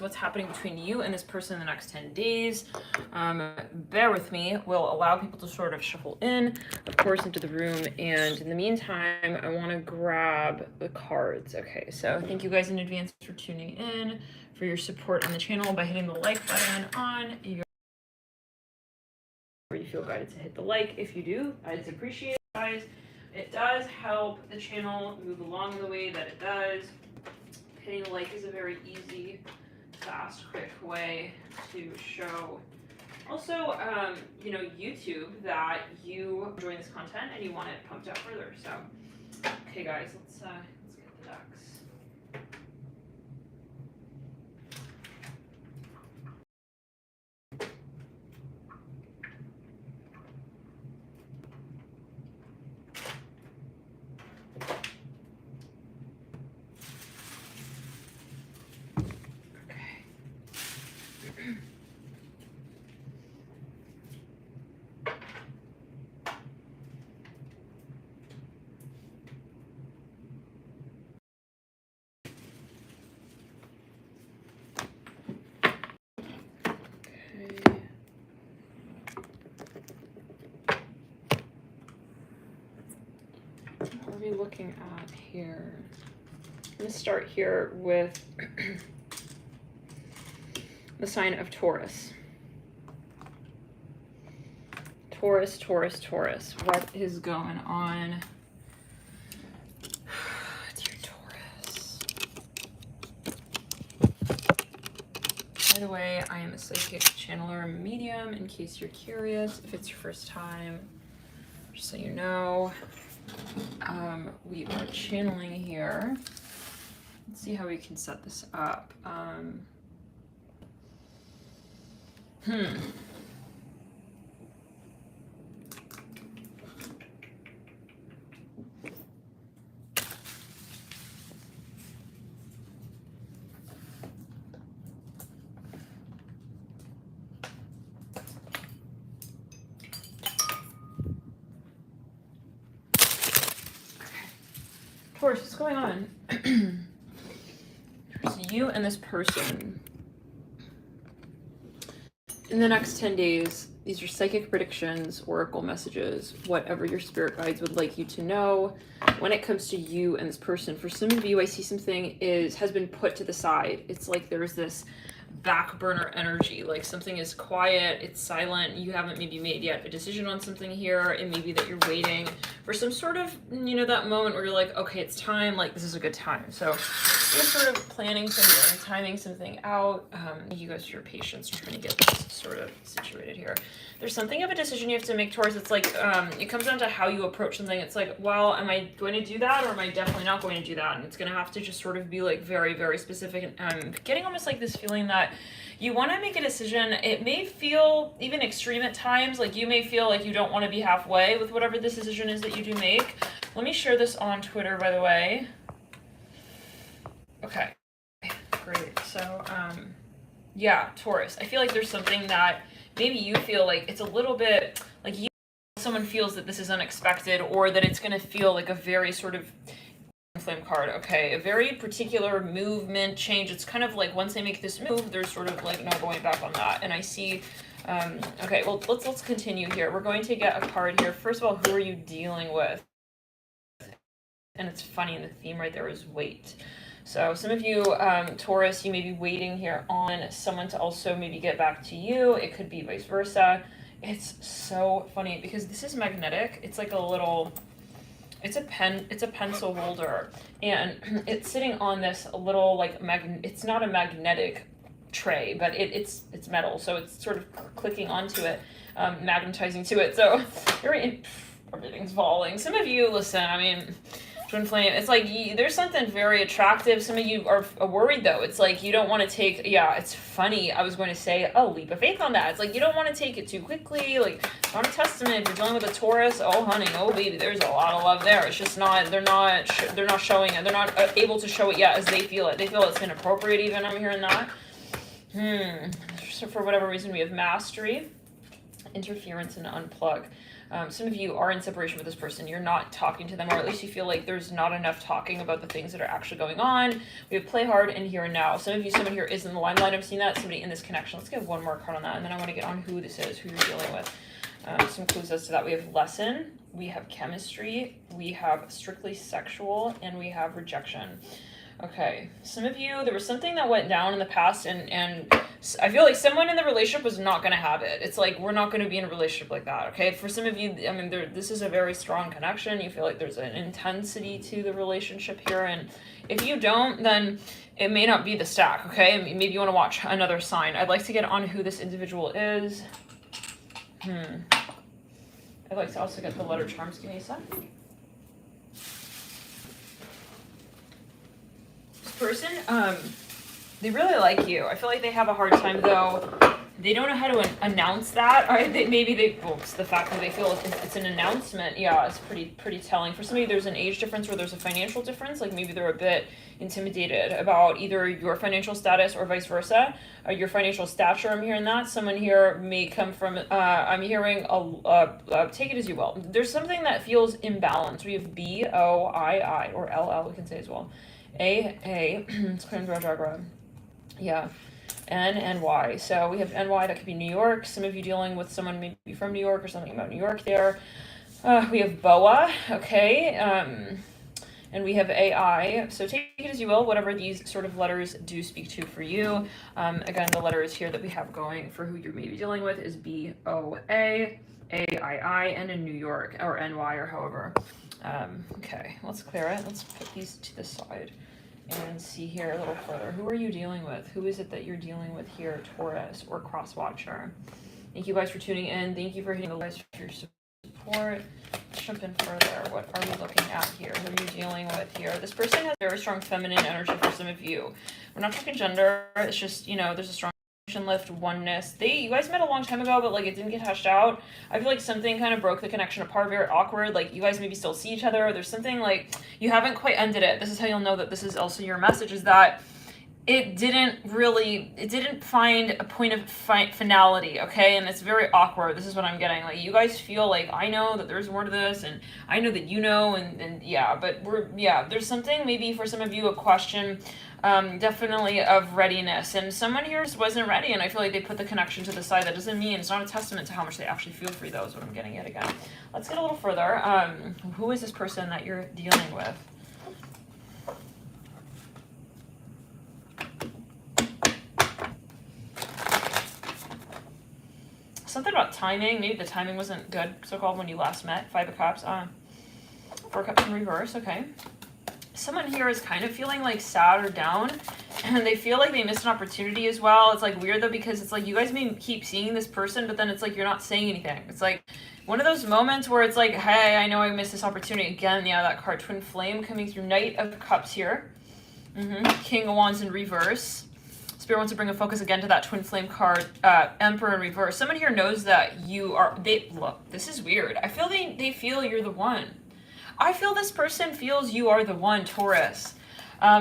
what's happening between you and this person in the next 10 days. Bear with me. We'll allow people to sort of shuffle in, of course, into the room. And in the meantime, I want to grab the cards. Okay, so thank you guys in advance for tuning in, for your support on the channel by hitting the like button on your... Or you feel guided to hit the like. If you do, I'd appreciate it, guys. It does help the channel move along the way that it does. Hitting the like is a very easy, fast, quick way to show also, you know, YouTube that you enjoy this content and you want it pumped up further. So, okay, guys, let's get the decks. What are we looking at here? I'm going to start here with the sign of Taurus. Taurus, Taurus, Taurus. What is going on? Dear Taurus. By the way, I am a psychic channeler medium, in case you're curious. If it's your first time, just so you know. We are channeling here. Let's see how we can set this up. Taurus, what's going on? So you and this person in the next 10 days, these are psychic predictions, oracle messages, whatever your spirit guides would like you to know. When it comes to you and this person, for some of you, I see something has been put to the side. It's like there's this back burner energy, like something is quiet, it's silent, you haven't maybe made yet a decision on something here. It may be that you're waiting for some sort of, you know, that moment where you're like, okay, it's time, like this is a good time. So you're sort of planning something, timing something out. You guys, your patience, trying to get this sort of situated here. There's something of a decision you have to make, Taurus. It's like, it comes down to how you approach something. It's like, well, am I going to do that or am I definitely not going to do that? And it's going to have to just sort of be like very, very specific. And getting almost like this feeling that you want to make a decision. It may feel even extreme at times. Like you may feel like you don't want to be halfway with whatever this decision is that you do make. Let me share this on Twitter, by the way. Okay, great. So, yeah, Taurus. I feel like there's something that maybe you feel like it's a little bit like someone feels that this is unexpected, or that it's going to feel like a very sort of flame card. Okay, a very particular movement, change. It's kind of like once they make this move, there's sort of like no going back on that. And I see, okay, well, let's continue here. We're going to get a card here. First of all, who are you dealing with? And it's funny, the theme right there is wait. So some of you, Taurus, you may be waiting here on someone to also maybe get back to you. It could be vice versa. It's so funny because this is magnetic. It's like a little, it's a pencil holder, and it's sitting on this little like it's not a magnetic tray, but it's metal, so it's sort of clicking onto it, magnetizing to it. So everything's falling. Some of you, listen, I mean, twin flame, it's like there's something very attractive. Some of you are worried though. It's like you don't want to take, yeah, it's funny, I was going to say a leap of faith on that. It's like you don't want to take it too quickly. Like on a testament, if you're dealing with a Taurus, oh honey, oh baby, there's a lot of love there. It's just not, they're not showing it. They're not able to show it yet as they feel it. They feel it's inappropriate even. I'm hearing that. So for whatever reason, we have mastery. interference and unplug. Some of you are in separation with this person. You're not talking to them, or at least you feel like there's not enough talking about the things that are actually going on. We have play hard and here and now. Some of you, someone here is in the limelight. I'm seeing that, somebody in this connection. Let's get one more card on that, and then I want to get on who this is, who you're dealing with. Some clues as to that. We have lesson, we have chemistry, we have strictly sexual, and we have rejection. Okay, some of you, there was something that went down in the past, and I feel like someone in the relationship was not going to have it. It's like, we're not going to be in a relationship like that, okay? For some of you, I mean, this is a very strong connection. You feel like there's an intensity to the relationship here, and if you don't, then it may not be the stack, okay? Maybe you want to watch another sign. I'd like to get on who this individual is. I'd like to also get the letter charms. Give me a sec. Person, they really like you. I feel like they have a hard time though. They don't know how to announce that. Or well, it's the fact that they feel it's an announcement. Yeah, it's pretty telling. For somebody, there's an age difference or there's a financial difference. Like maybe they're a bit intimidated about either your financial status or vice versa. Your financial stature, I'm hearing that. Someone here may come from, I'm hearing, take it as you will. There's something that feels imbalanced. We have B-O-I-I, or L-L, we can say as well. A, it's clear through chakra. Yeah. N and Y. So we have NY, that could be New York. Some of you dealing with someone maybe from New York or something about New York there. We have BOA, okay. And we have AI. So take it as you will, whatever these sort of letters do speak to for you. Again, the letters here that we have going for who you're maybe dealing with is B-O-A, A-I-I, and in New York, or NY, or however. Okay, let's clear it. Let's put these to the side and see here a little further. Who are you dealing with? Who is it that you're dealing with here, Taurus or Cross Watcher? Thank you guys for tuning in. Thank you for hitting the likes for your support. Let's jump in further. What are we looking at here? Who are you dealing with here? This person has very strong feminine energy for some of you. We're not talking gender. It's just, you know, there's a strong lift, oneness. You guys met a long time ago, but like it didn't get hashed out. I feel like something kind of broke the connection apart, very awkward. Like you guys maybe still see each other. There's something like you haven't quite ended it. This is how you'll know that this is also your message, is that it didn't find a point of finality, okay? And it's very awkward. This is what I'm getting. Like you guys feel like, I know that there's more to this, and I know that you know, and yeah, but there's something maybe for some of you, a question definitely of readiness, and someone here just wasn't ready, and I feel like they put the connection to the side. That doesn't mean, it's not a testament to how much they actually feel for you, though, is what I'm getting at again. Let's get a little further. Who is this person that you're dealing with? Something about timing. Maybe the timing wasn't good, so-called, when you last met. 5 of Cups. 4 Cups in reverse. Okay. Someone here is kind of feeling like sad or down, and they feel like they missed an opportunity as well. It's like weird though, because it's like you guys may keep seeing this person, but then it's like you're not saying anything. It's like one of those moments where it's like, hey, I know I missed this opportunity. Again, yeah, that card, Twin Flame, coming through. Knight of Cups here. King of Wands in reverse. Spirit wants to bring a focus again to that Twin Flame card, Emperor in reverse. Someone here knows that you are, look, this is weird. I feel they feel you're the one. I feel this person feels you are the one, Taurus.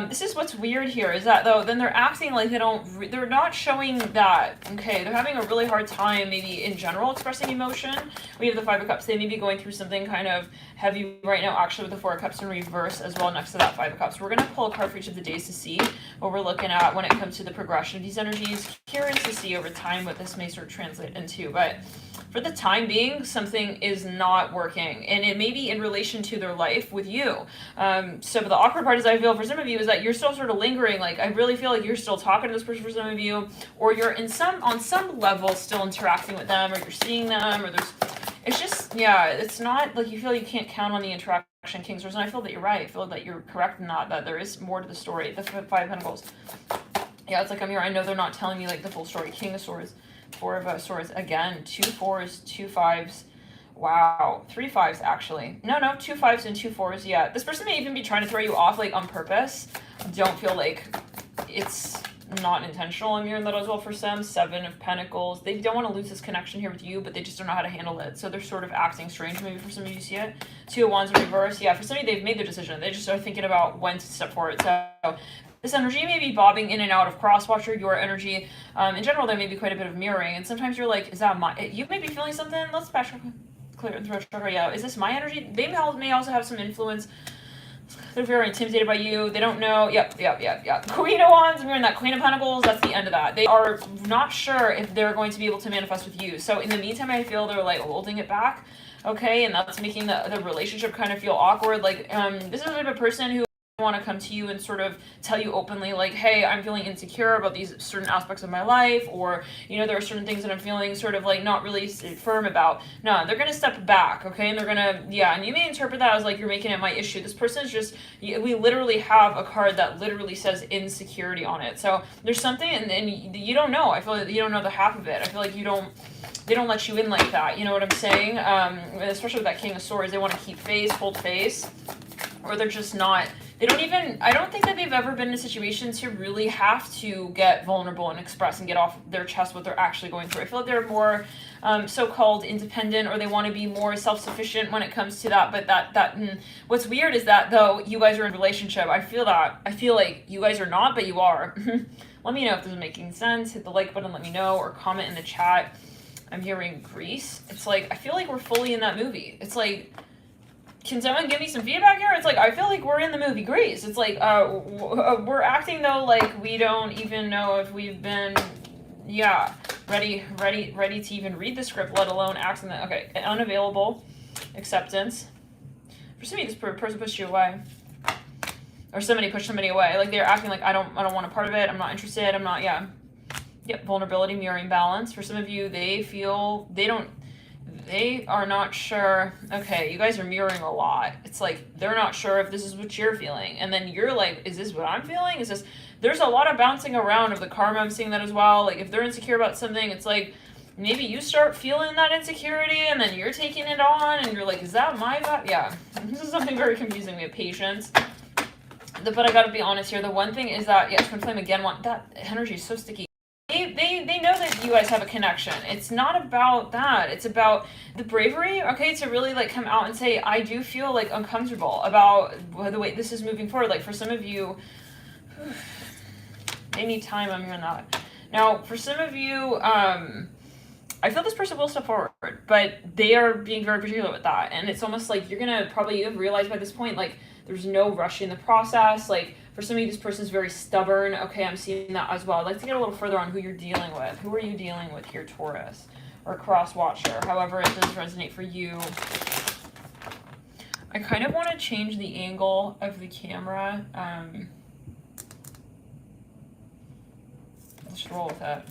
This is what's weird here, is that though, then they're acting like they're not showing that, okay? They're having a really hard time maybe in general expressing emotion. We have the 5 of Cups. They may be going through something kind of heavy right now, actually, with the 4 of Cups in reverse as well next to that 5 of Cups. We're going to pull a card for each of the days to see what we're looking at when it comes to the progression of these energies. Curious to see over time what this may sort of translate into, but for the time being, something is not working, and it may be in relation to their life with you. So the awkward part is, I feel for some of you, is that you're still sort of lingering. Like I really feel like you're still talking to this person for some of you, or you're on some level still interacting with them, or you're seeing them, or it's just, yeah, it's not like you feel you can't count on the interaction, King Swords, and I feel that you're right. I feel that you're correct in that there is more to the story. The 5 of Pentacles. Yeah, it's like I'm here. I know they're not telling me like the full story. King of Swords. 4 of Swords again, 2 4s, 2 5s, wow, 3 5s actually. No, 2 5s and 2 4s. Yeah, this person may even be trying to throw you off like on purpose. Don't feel like it's not intentional. I'm hearing that as well for some. 7 of Pentacles. They don't want to lose this connection here with you, but they just don't know how to handle it. So they're sort of acting strange. Maybe for some of you see it. 2 of Wands in reverse. Yeah, for some of you they've made their decision. They just are thinking about when to step forward. So this energy may be bobbing in and out of cross-watcher, your energy. In general, there may be quite a bit of mirroring, and sometimes you're like, is that my, you may be feeling something, let's back clear and throat chakra, yeah, is this my energy? They may also have some influence. They're very intimidated by you. They don't know. Yep. Queen of Wands, and we're in that Queen of Pentacles. That's the end of that. They are not sure if they're going to be able to manifest with you. So in the meantime, I feel they're like holding it back. Okay, and that's making the relationship kind of feel awkward. Like, this is the type of person who want to come to you and sort of tell you openly, like, hey, I'm feeling insecure about these certain aspects of my life, or, you know, there are certain things that I'm feeling sort of like not really firm about. No, they're going to step back, okay, and they're going to, yeah, and you may interpret that as like you're making it my issue. This person is just, we literally have a card that literally says insecurity on it. So there's something, and you don't know. I feel like you don't know the half of it. I feel like they don't let you in like that. You know what I'm saying? Especially with that King of Swords, they want to keep face, hold face, or they're just not. They don't even, I don't think that they've ever been in a situation to really have to get vulnerable and express and get off their chest what they're actually going through. I feel like they're more so-called independent, or they want to be more self-sufficient when it comes to that. But what's weird is that though you guys are in a relationship, I feel like you guys are not, but you are. Let me know if this is making sense. Hit the like button, let me know, or comment in the chat. I'm hearing Greece. It's like, I feel like we're fully in that movie. It's like, can someone give me some feedback here? It's like, I feel like we're in the movie Grease. It's like, we're acting though like we don't even know if we've been, yeah, ready to even read the script, let alone act in that. Okay, unavailable, acceptance. For some of you, this person pushed you away. Or somebody pushed somebody away. Like they're acting like, I don't want a part of it, I'm not interested, I'm not, yeah. Yep, vulnerability, mirroring, balance. For some of you, they are not sure. Okay, you guys are mirroring a lot. It's like they're not sure if this is what you're feeling, and then you're like, is this what I'm feeling? Is this, there's a lot of bouncing around of the karma. I'm seeing that as well. Like if they're insecure about something, it's like maybe you start feeling that insecurity and then you're taking it on and you're like, is that my vibe? Yeah, this is something very confusing. We have patience. But I gotta be honest here. The one thing is that, yes, Twin Flame again, that energy is so sticky. They know that you guys have a connection. It's not about that. It's about the bravery, okay, to really like come out and say, I do feel like uncomfortable about the way this is moving forward. Like for some of you, they need time. I'm hearing that. Now, for some of you, I feel this person will step forward, but they are being very particular with that. And it's almost like you're gonna probably have realized by this point, like there's no rushing the process. Like for some of you, this person's very stubborn. Okay, I'm seeing that as well. I'd like to get a little further on who you're dealing with. Who are you dealing with here, Taurus? Or cross-watcher, however it does resonate for you. I kind of want to change the angle of the camera. Let's roll with it.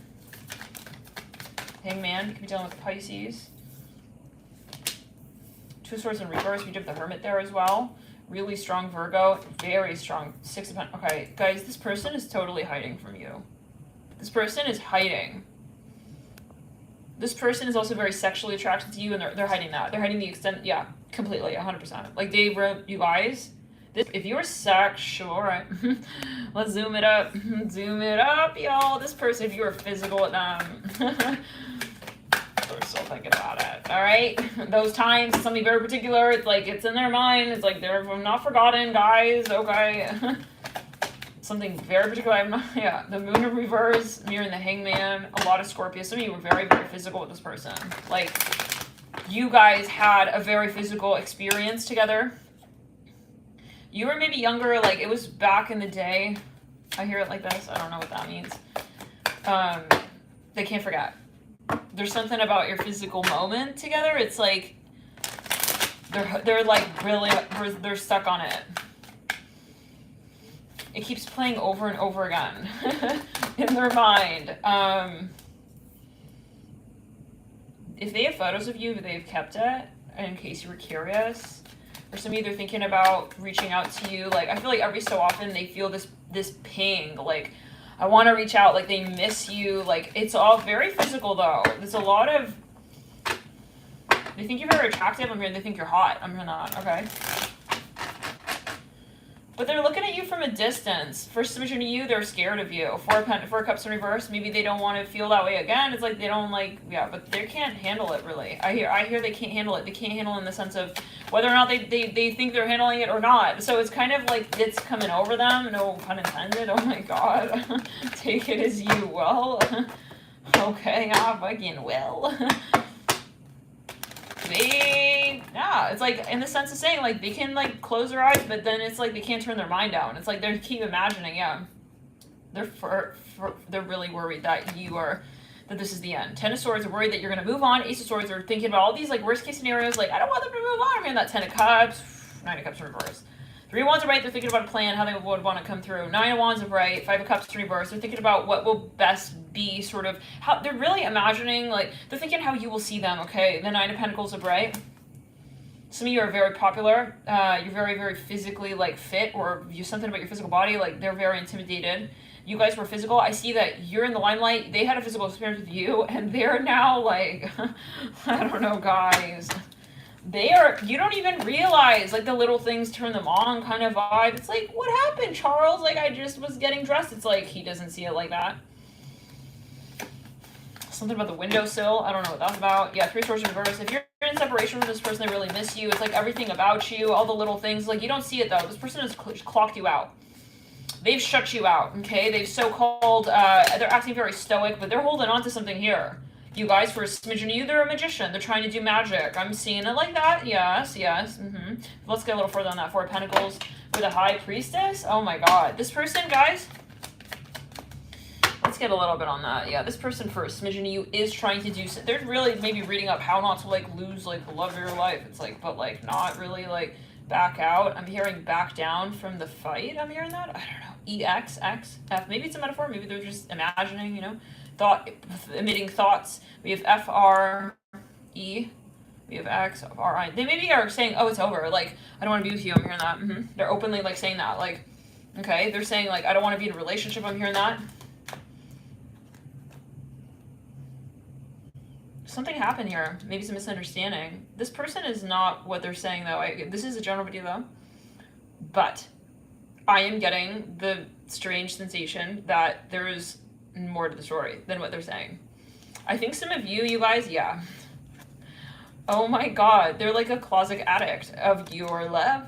Hangman, you could be dealing with Pisces. Two Swords in reverse. We did the Hermit there as well. Really strong Virgo, very strong Six of Pentacles. Okay, guys, this person is totally hiding from you. This person is hiding. This person is also very sexually attracted to you, and they're hiding that. They're hiding the extent, yeah, completely, 100%. Like, they wrote, you guys, this, if you're sexual, right, let's zoom it up. Zoom it up, y'all. This person, if you were physical with them, we're still thinking about it, all right? Those times, something very particular, it's like, it's in their mind, it's like, they're not forgotten, guys, okay? Something very particular, I'm not, yeah, the Moon in reverse, mirroring the Hangman, a lot of Scorpio. Some of you were very, very physical with this person. Like, you guys had a very physical experience together. You were maybe younger, like, it was back in the day. I hear it like this, I don't know what that means. They can't forget. There's something about your physical moment together. It's like they're like really, they're stuck on it. It keeps playing over and over again in their mind. If they have photos of you, they've kept it in case you were curious. Or some of you, they're thinking about reaching out to you. Like, I feel like every so often they feel this ping, like, I want to reach out, like they miss you. Like, it's all very physical though. There's a lot of, they think you're very attractive. I'm hearing they think you're hot. I'm hearing that, okay. But they're looking at you from a distance. For submission to you, they're scared of you. Four of Cups in reverse, maybe they don't want to feel that way again. It's like they don't like, yeah, but they can't handle it really. I hear they can't handle it. They can't handle it in the sense of whether or not they think they're handling it or not. So it's kind of like it's coming over them. No pun intended. Oh my God. Take it as you will. Okay, I fucking will. Yeah, it's like in the sense of saying like they can like close their eyes, but then it's like they can't turn their mind down. It's like they keep imagining, yeah, they're really worried that that this is the end. Ten of Swords are worried that you're gonna move on. Ace of Swords are thinking about all these like worst case scenarios. Like I don't want them to move on. I'm hearing that Ten of Cups, Nine of Cups in reverse. Three of Wands are right. They're thinking about a plan, how they would want to come through. Nine of Wands are right. Five of Cups in reverse. They're thinking about what will best be sort of how they're really imagining, like they're thinking how you will see them, okay? The Nine of Pentacles are right. Some of you are very popular. You're very, very physically like fit, or you something about your physical body, like they're very intimidated. You guys were physical. I see that you're in the limelight. They had a physical experience with you, and they're now like, I don't know, guys. You don't even realize, like, the little things turn them on kind of vibe. It's like, what happened, Charles? Like, I just was getting dressed. It's like, he doesn't see it like that. Something about the windowsill. I don't know what that's about. Yeah, Three of Swords in reverse. If you're in separation from this person, they really miss you. It's like everything about you, all the little things. Like, you don't see it, though. This person has clocked you out. They've shut you out, okay? They've so-called, they're acting very stoic, but they're holding on to something here. You guys, for a smidgen of you, they're a magician. They're trying to do magic. I'm seeing it like that. Yes, yes. Let's get a little further on that. Four of Pentacles with a High Priestess. Oh my God. This person, guys, let's get a little bit on that. Yeah, this person, for a smidgen of you, is trying to do... They're really maybe reading up how not to, like, lose, like, the love of your life. It's like, but, like, not really, like, back out. I'm hearing back down from the fight. I'm hearing that. I don't know. EX, X, F. Maybe it's a metaphor. Maybe they're just imagining, you know? Thought emitting thoughts. We have FRE. We have XRI. They maybe are saying, oh, it's over. Like, I don't want to be with you. I'm hearing that. They're openly like saying that. Like, okay, they're saying like, I don't want to be in a relationship. I'm hearing that. Something happened here. Maybe some misunderstanding. This person is not what they're saying though. This is a general video though. But I am getting the strange sensation that there is more to the story than what they're saying. I think some of you guys, yeah. Oh my God, they're like a closet addict of your love.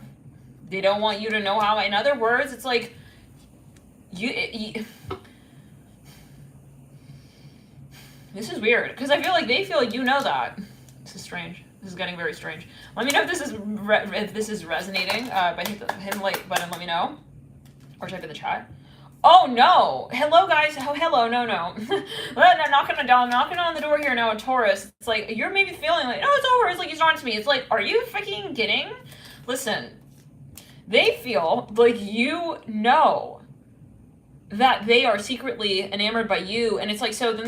They don't want you to know how. In other words, it's like you this is weird because I feel like they feel like you know that. This is strange. This is getting very strange. Let me know if this is resonating. By hit the like button. Let me know, or type in the chat. Oh no! Hello guys. Oh hello. No. I'm knocking on the door here now. A Taurus. It's like you're maybe feeling like, oh, it's over. It's like he's on to me. It's like, are you freaking kidding? Listen, they feel like you know that they are secretly enamored by you, and it's like, so then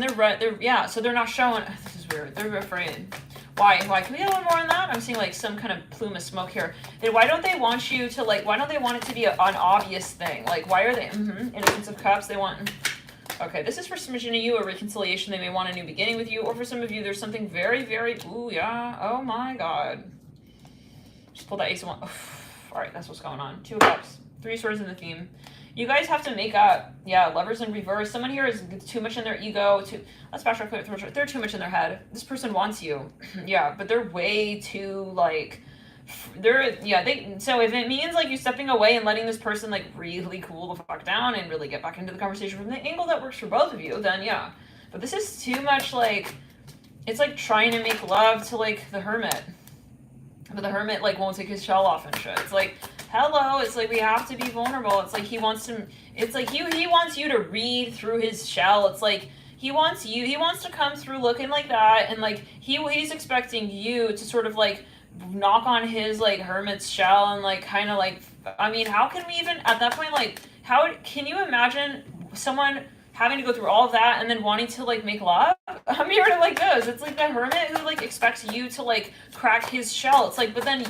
so they're not showing. This is weird. They're afraid. Why? Can we get a little more on that? I'm seeing like some kind of plume of smoke here. Then why don't they want you to like, why don't they want it to be an obvious thing? Like, why are they, Innocence of Cups, they want, okay, this is for some of you, a reconciliation. They may want a new beginning with you, or for some of you, there's something very, very, ooh, yeah, oh my God. Just pull that Ace of Wands. All right, that's what's going on. Two of Cups, Three of Swords in the theme. You guys have to make up. Yeah, Lovers in reverse. Someone here is too much in their ego. Let's bash up. They're too much in their head. This person wants you. Yeah, but they're way too, like, so if it means, like, you stepping away and letting this person, like, really cool the fuck down and really get back into the conversation from the angle that works for both of you, then yeah. But this is too much, like, it's like trying to make love to, like, the Hermit. But the Hermit, like, won't take his shell off and shit. It's like, hello, it's like we have to be vulnerable. It's like he wants to, it's like he wants you to read through his shell. It's like he wants to come through looking like that, and like he's expecting you to sort of like knock on his like hermit's shell and like kind of like, I mean, how can we even at that point, like, how can you imagine someone having to go through all of that and then wanting to like make love? I'm hearing it like this. It's like the Hermit who like expects you to like crack his shell. It's like, but then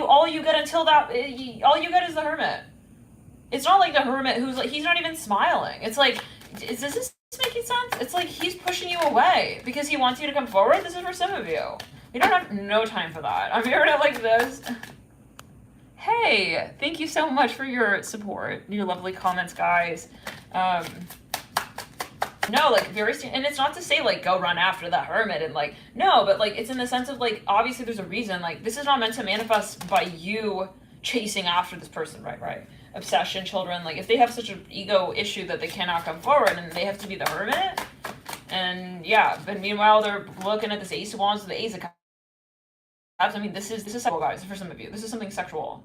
all you get is the Hermit. It's not like the Hermit who's like, he's not even smiling. It's like, does this making sense? It's like he's pushing you away because he wants you to come forward. This is for some of you. We don't have no time for that. I'm hearing it like this. Hey, thank you so much for your support, your lovely comments, guys. No, like and it's not to say like go run after the hermit and like no, but like it's in the sense of like obviously there's a reason. Like this is not meant to manifest by you chasing after this person, right? Obsession, children, like if they have such an ego issue that they cannot come forward and they have to be the hermit, and yeah, but meanwhile they're looking at this Ace of Wands to the Ace of Cups. I mean, this is sexual, guys. For some of you, this is something sexual.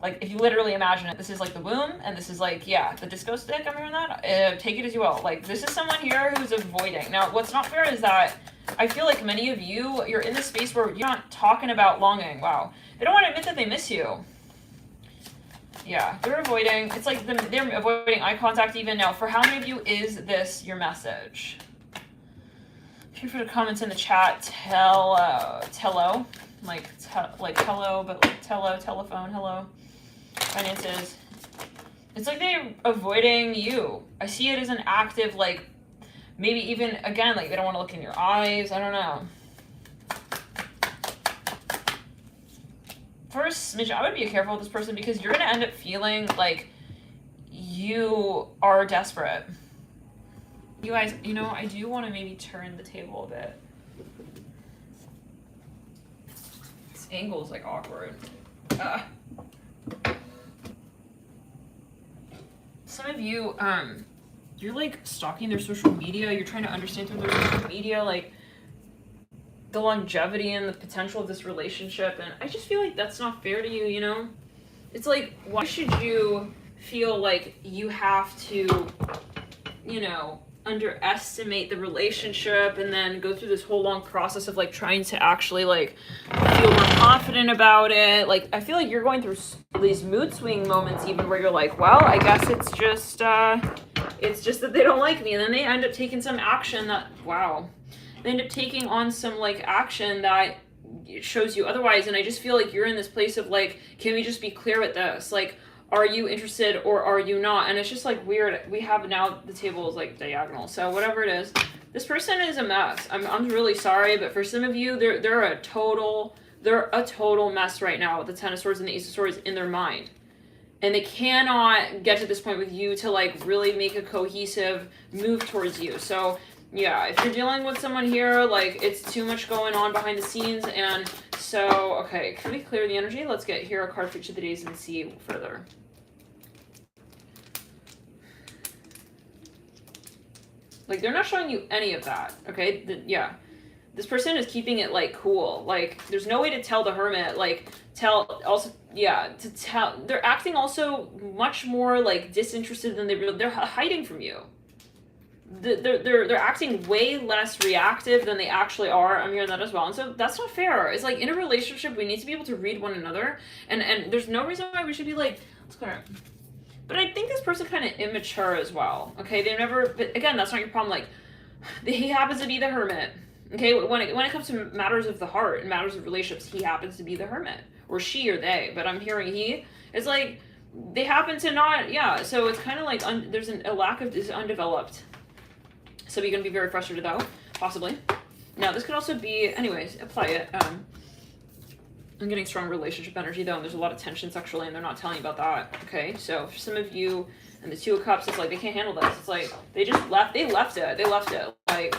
Like, if you literally imagine it, this is like the womb, and this is like, yeah, the disco stick, I'm hearing that. Take it as you will. Like, this is someone here who's avoiding. Now, what's not fair is that I feel like many of you, you're in this space where you're not talking about longing. Wow. They don't want to admit that they miss you. Yeah, they're avoiding. It's like they're avoiding eye contact even now. For how many of you is this your message? Feel free to comment in the chat. Tello. Like hello, but like telephone, hello. Finances. It's like they're avoiding you. I see it as an active, like, maybe even, again, like, they don't want to look in your eyes. I don't know. First, Midge, I would be careful with this person because you're going to end up feeling like you are desperate. You guys, you know, I do want to maybe turn the table a bit. This angle is, like, awkward. Some of you, you're like stalking their social media. You're trying to understand through their social media, like the longevity and the potential of this relationship. And I just feel like that's not fair to you, you know? It's like, why should you feel like you have to, you know, underestimate the relationship and then go through this whole long process of like trying to actually like feel more confident about it? Like, I feel like you're going through these mood swing moments even where you're like, well, I guess it's just that they don't like me. And then they end up taking some action that, wow, they end up taking on some like action that shows you otherwise. And I just feel like you're in this place of like, can we just be clear with this? Like, are you interested or are you not? And it's just like weird. We have now the table is like diagonal. So whatever it is, this person is a mess. I'm really sorry, but for some of you, they're a total mess right now with the Ten of Swords and the Ace of Swords in their mind. And they cannot get to this point with you to like really make a cohesive move towards you. So yeah, if you're dealing with someone here, like it's too much going on behind the scenes. And so, okay, can we clear the energy? Let's get here a card for each of the days and see further. Like, they're not showing you any of that, okay? Yeah. This person is keeping it, like, cool. Like, there's no way to tell the hermit, like, they're acting also much more, like, disinterested than they're hiding from you. They're acting way less reactive than they actually are. I'm hearing that as well. And so that's not fair. It's like, in a relationship, we need to be able to read one another. And there's no reason why we should be like, let's go ahead. But I think this person kind of immature as well, okay? They've never, but again, that's not your problem. Like, he happens to be the hermit, okay? When it comes to matters of the heart and matters of relationships, he happens to be the hermit, or she or they. But I'm hearing he. It's like, they happen to not, yeah. So it's kind of like there's a lack of this undeveloped. So you're going to be very frustrated, though, possibly. Now, this could also be, anyways, apply it. I'm getting strong relationship energy though, and there's a lot of tension sexually, and they're not telling you about that. Okay, so for some of you and the Two of Cups, it's like they can't handle this. It's like they left it. Like,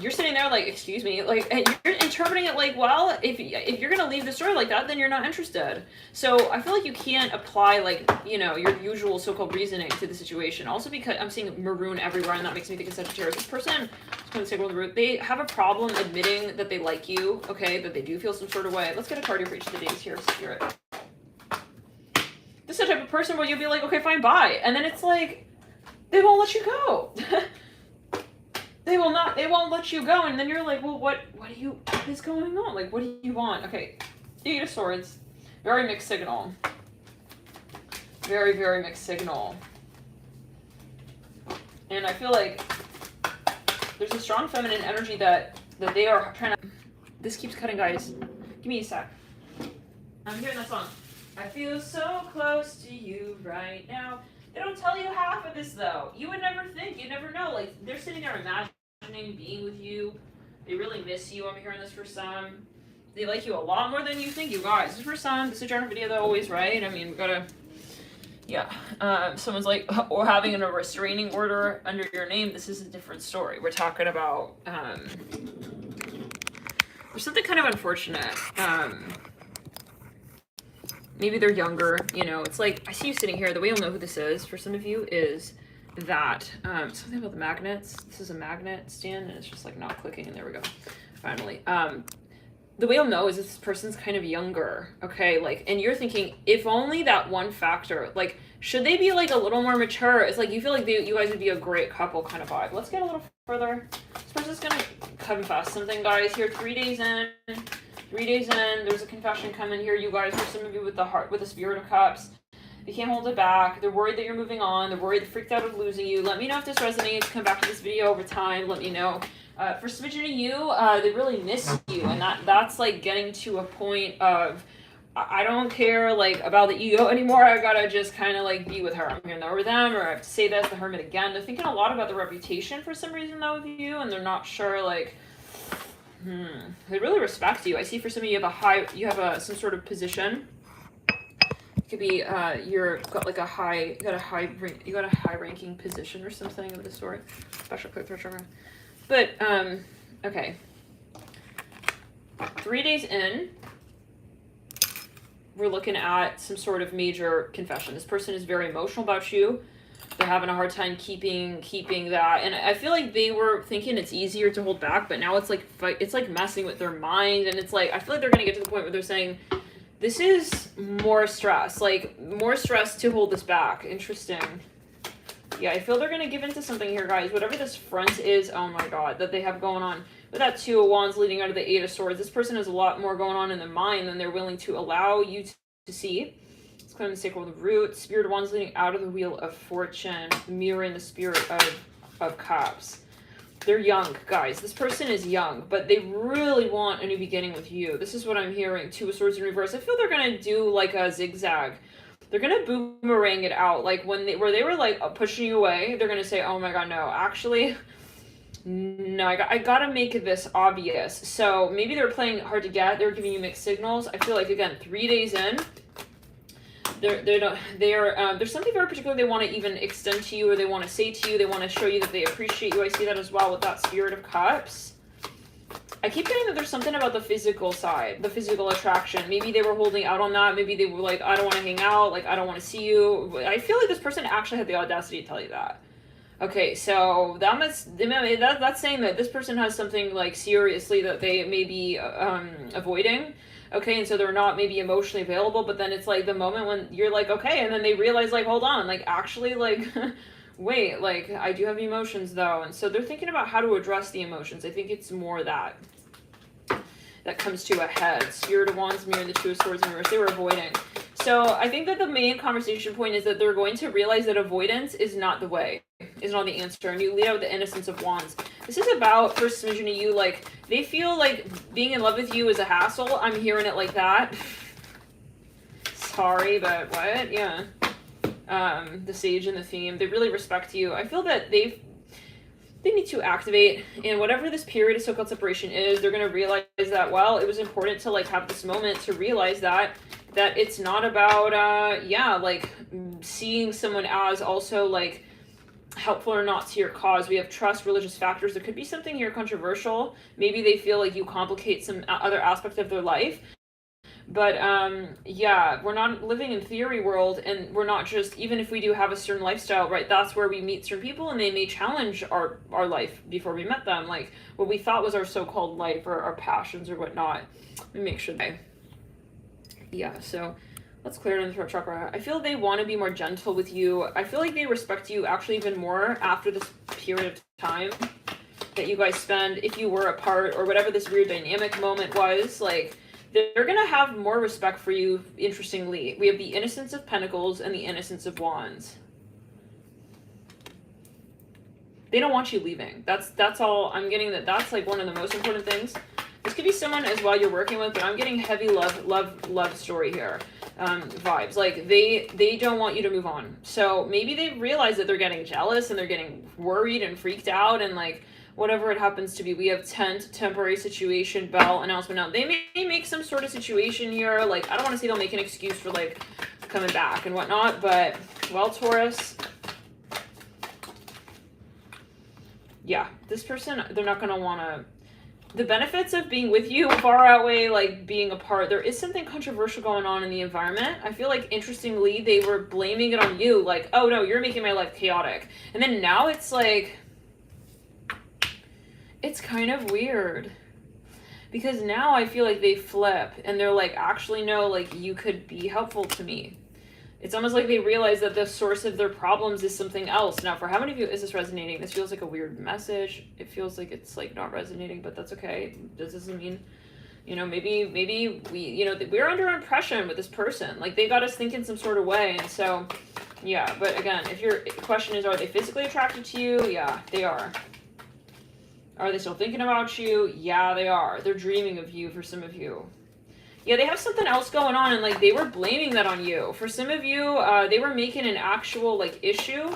you're sitting there like, excuse me, like, and you're interpreting it like, well, if you're gonna leave the story like that, then you're not interested. So I feel like you can't apply like, you know, your usual so-called reasoning to the situation. Also because I'm seeing maroon everywhere, and that makes me think of Sagittarius. This person, they have a problem admitting that they like you, okay, that they do feel some sort of way. Let's get a card here for each of the days here, Spirit. This is the type of person where you'll be like, okay, fine, bye. And then it's like, they won't let you go. They won't let you go. And then you're like, well, what is going on? Like, what do you want? Okay, Eight of Swords. Very mixed signal. Very, very mixed signal. And I feel like there's a strong feminine energy that they are trying to... This keeps cutting, guys. Give me a sec. I'm hearing that song. I feel so close to you right now. They don't tell you half of this, though. You would never think. You'd never know. Like, they're sitting there imagining being with you. They really miss you. I'm hearing this for some. They like you a lot more than you think, you guys. This is for some. This is a general video though, always, right? I mean, we gotta, yeah. Someone's like, or having a restraining order under your name. This is a different story. We're talking about, there's something kind of unfortunate. Maybe they're younger, you know, it's like, I see you sitting here. The way you'll know who this is for some of you is that, something about the magnets. This is a magnet stand and it's just like not clicking, and there we go. Finally. The way you'll know is this person's kind of younger, okay? Like, and you're thinking, if only that one factor, like, should they be like a little more mature? It's like, you feel like you guys would be a great couple kind of vibe. Let's get a little further. This person's gonna confess something, guys. Here, 3 days in, there's a confession coming here, you guys. For some of you with the heart, with the Spirit of Cups, they can't hold it back. They're worried that you're moving on. They're worried, freaked out of losing you. Let me know if this resonates. Come back to this video over time. Let me know. For smidgen of you, they really miss you, and that's like getting to a point of, I don't care like about the ego anymore. I gotta just kind of like be with her. I'm here with them, or I have to say that's the Hermit again. They're thinking a lot about the reputation for some reason though with you, and they're not sure like, they really respect you. I see for some of you you have some sort of position. It could be you got a high ranking position or something of the sort. Special quick throat chakra. But okay. 3 days in, we're looking at some sort of major confession. This person is very emotional about you. They're having a hard time keeping that, and I feel like they were thinking it's easier to hold back, but now it's like messing with their mind, and it's like I feel like they're gonna get to the point where they're saying, this is more stress, like more stress to hold this back. Interesting. Yeah, I feel they're gonna give into something here, guys. Whatever this front is, oh my god, that they have going on. With that 2 of Wands leading out of the 8 of Swords, this person has a lot more going on in their mind than they're willing to allow you to see. Let's go ahead and take over the root. Spirit of Wands leading out of the Wheel of Fortune, mirroring the Spirit of Cups. They're young, guys. This person is young, but they really want a new beginning with you. This is what I'm hearing. 2 of Swords in reverse. I feel they're gonna do like a zigzag. They're gonna boomerang it out, like where they were like pushing you away. They're gonna say, "Oh my god, no! Actually, no. I gotta make this obvious." So maybe they're playing hard to get. They're giving you mixed signals. I feel like again, 3 days in, there's something very particular they want to even extend to you, or they want to say to you. They want to show you that they appreciate you. I see that as well with that Spirit of Cups. I keep getting that there's something about the physical side, the physical attraction. Maybe they were holding out on that. Maybe they were like, I don't want to hang out. Like, I don't want to see you. I feel like this person actually had the audacity to tell you that. Okay, so that's saying that this person has something like seriously that they may be avoiding. Okay, and so they're not maybe emotionally available, but then it's like the moment when you're like, okay, and then they realize like, hold on, like actually like, wait, like I do have emotions though. And so they're thinking about how to address the emotions. I think it's more that comes to a head. Spirit of Wands mirroring the 2 of Swords in reverse. They were avoiding. So I think that the main conversation point is that they're going to realize that avoidance is not the way, is not the answer. And you lead out with the Innocence of Wands. This is about, for smidgen of you, like, they feel like being in love with you is a hassle. I'm hearing it like that. Sorry, but what? Yeah. The Sage and the Theme. They really respect you. I feel that they need to activate, and whatever this period of so-called separation is, they're going to realize that, well, it was important to like have this moment to realize that it's not about like seeing someone as also like helpful or not to your cause. We have trust, religious factors. There could be something here controversial. Maybe they feel like you complicate some other aspect of their life. But yeah, we're not living in theory world, and we're not just, even if we do have a certain lifestyle, right, that's where we meet certain people, and they may challenge our life before we met them, like what we thought was our so-called life or our passions or whatnot. Let me make sure yeah, so let's clear it in the throat chakra. I feel they want to be more gentle with you. I feel like they respect you actually even more after this period of time that you guys spend, if you were apart or whatever this weird dynamic moment was, like they're going to have more respect for you, interestingly. We have the Innocence of Pentacles and the Innocence of Wands. They don't want you leaving. That's all I'm getting. That's like one of the most important things. This could be someone as well you're working with, but I'm getting heavy love story here. Vibes. Like they don't want you to move on. So maybe they realize that they're getting jealous and they're getting worried and freaked out and like, whatever it happens to be. We have tent, temporary situation, bell, announcement. Now, they may make some sort of situation here. Like, I don't want to say they'll make an excuse for, like, coming back and whatnot, but, well, Taurus, yeah, this person, they're not going to want to, the benefits of being with you far outweigh, like, being apart. There is something controversial going on in the environment. I feel like, interestingly, they were blaming it on you, like, oh, no, you're making my life chaotic. And then now it's, like, it's kind of weird. Because now I feel like they flip, and they're like, actually, no, like, you could be helpful to me. It's almost like they realize that the source of their problems is something else. Now, for how many of you is this resonating? This feels like a weird message. It feels like it's, like, not resonating, but that's okay. This doesn't mean, you know, maybe we, you know, we're under impression with this person. Like, they got us thinking some sort of way. And so, yeah, but again, if your question is, are they physically attracted to you? Yeah, they are. Are they still thinking about you? Yeah, they are. They're dreaming of you for some of you. Yeah, they have something else going on, and, like, they were blaming that on you. For some of you, they were making an actual, like, issue.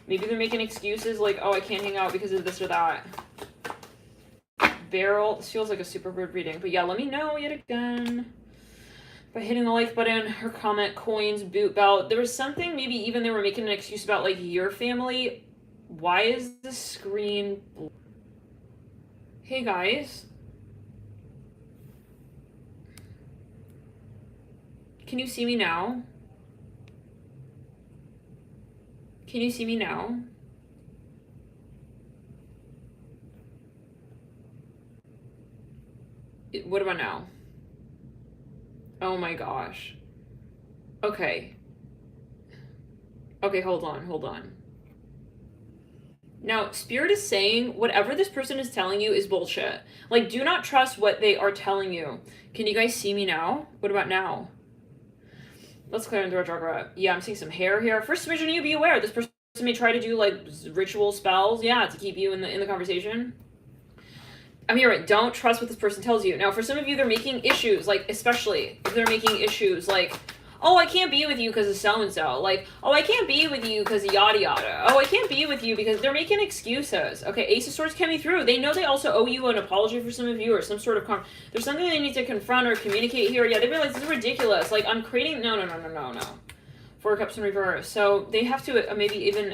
Maybe they're making excuses, like, oh, I can't hang out because of this or that. Barrel. This feels like a super weird reading. But, yeah, let me know yet again by hitting the like button or comment. Coins, boot belt. There was something, maybe even they were making an excuse about, like, your family. Why is the screen... Hey, guys. Can you see me now? Can you see me now? What about now? Oh my gosh. Okay. Okay, hold on. Now, Spirit is saying whatever this person is telling you is bullshit. Like, do not trust what they are telling you. Can you guys see me now? What about now? Let's clear into our chakra. Yeah, I'm seeing some hair here. First vision, you be aware. This person may try to do, like, ritual spells, yeah, to keep you in the conversation. I'm hearing, don't trust what this person tells you. Now, for some of you, they're making issues, like, especially if they're making issues, like, oh, I can't be with you because of so-and-so. Like, oh, I can't be with you because of yada yada. Oh, I can't be with you because they're making excuses. Okay, Ace of Swords coming through. They know they also owe you an apology for some of you or some sort of there's something they need to confront or communicate here. Yeah, they realize this is ridiculous. Like, I'm creating... No. Four Cups in reverse. So they have to maybe even,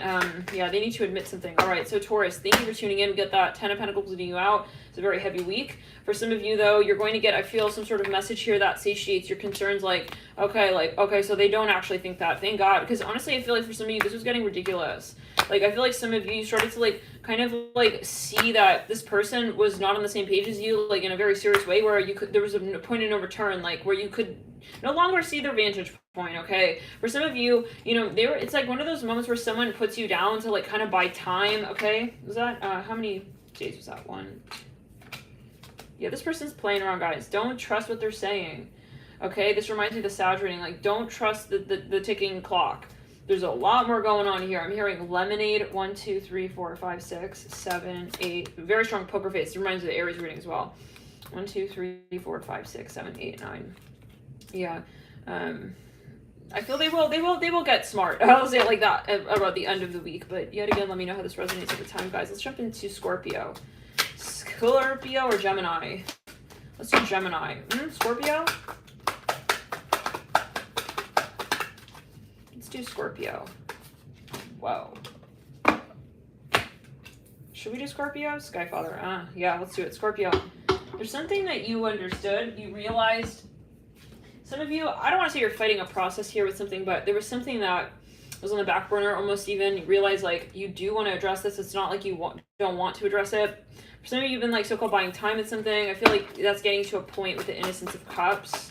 yeah, they need to admit something. All right, so Taurus, thank you for tuning in. We get that 10 of Pentacles leading you out. It's a very heavy week. For some of you, though, you're going to get, I feel, some sort of message here that satiates your concerns. Like, okay, so they don't actually think that. Thank God. Because honestly, I feel like for some of you, this was getting ridiculous. Like, I feel like some of you started to, like, kind of, like, see that this person was not on the same page as you, like, in a very serious way, where you could, there was a point of no return, like, where you could no longer see their vantage point, okay? For some of you, you know, it's like one of those moments where someone puts you down to, like, kind of buy time, okay? Was that, how many days was that? One? Yeah, this person's playing around, guys. Don't trust what they're saying, okay? This reminds me of the Sag reading. Like, don't trust the ticking clock. There's a lot more going on here. I'm hearing lemonade, 1, 2, 3, 4, 5, 6, 7, 8. Very strong poker face. It reminds me of the Aries reading as well. 1, 2, 3, 4, 5, 6, 7, 8, 9. Yeah. I feel they will get smart. I'll say it like that about the end of the week. But yet again, let me know how this resonates over time, guys. Let's jump into Scorpio. Scorpio or Gemini? Let's do Gemini. Scorpio? Let's do Scorpio. Whoa. Should we do Scorpio? Skyfather. Yeah, let's do it. Scorpio. There's something that you understood. You realized... Some of you, I don't want to say you're fighting a process here with something, but there was something that was on the back burner almost even. You realize, like, you do want to address this. It's not like you don't want to address it. For some of you, you've been, like, so-called buying time with something. I feel like that's getting to a point with the Innocence of Cups.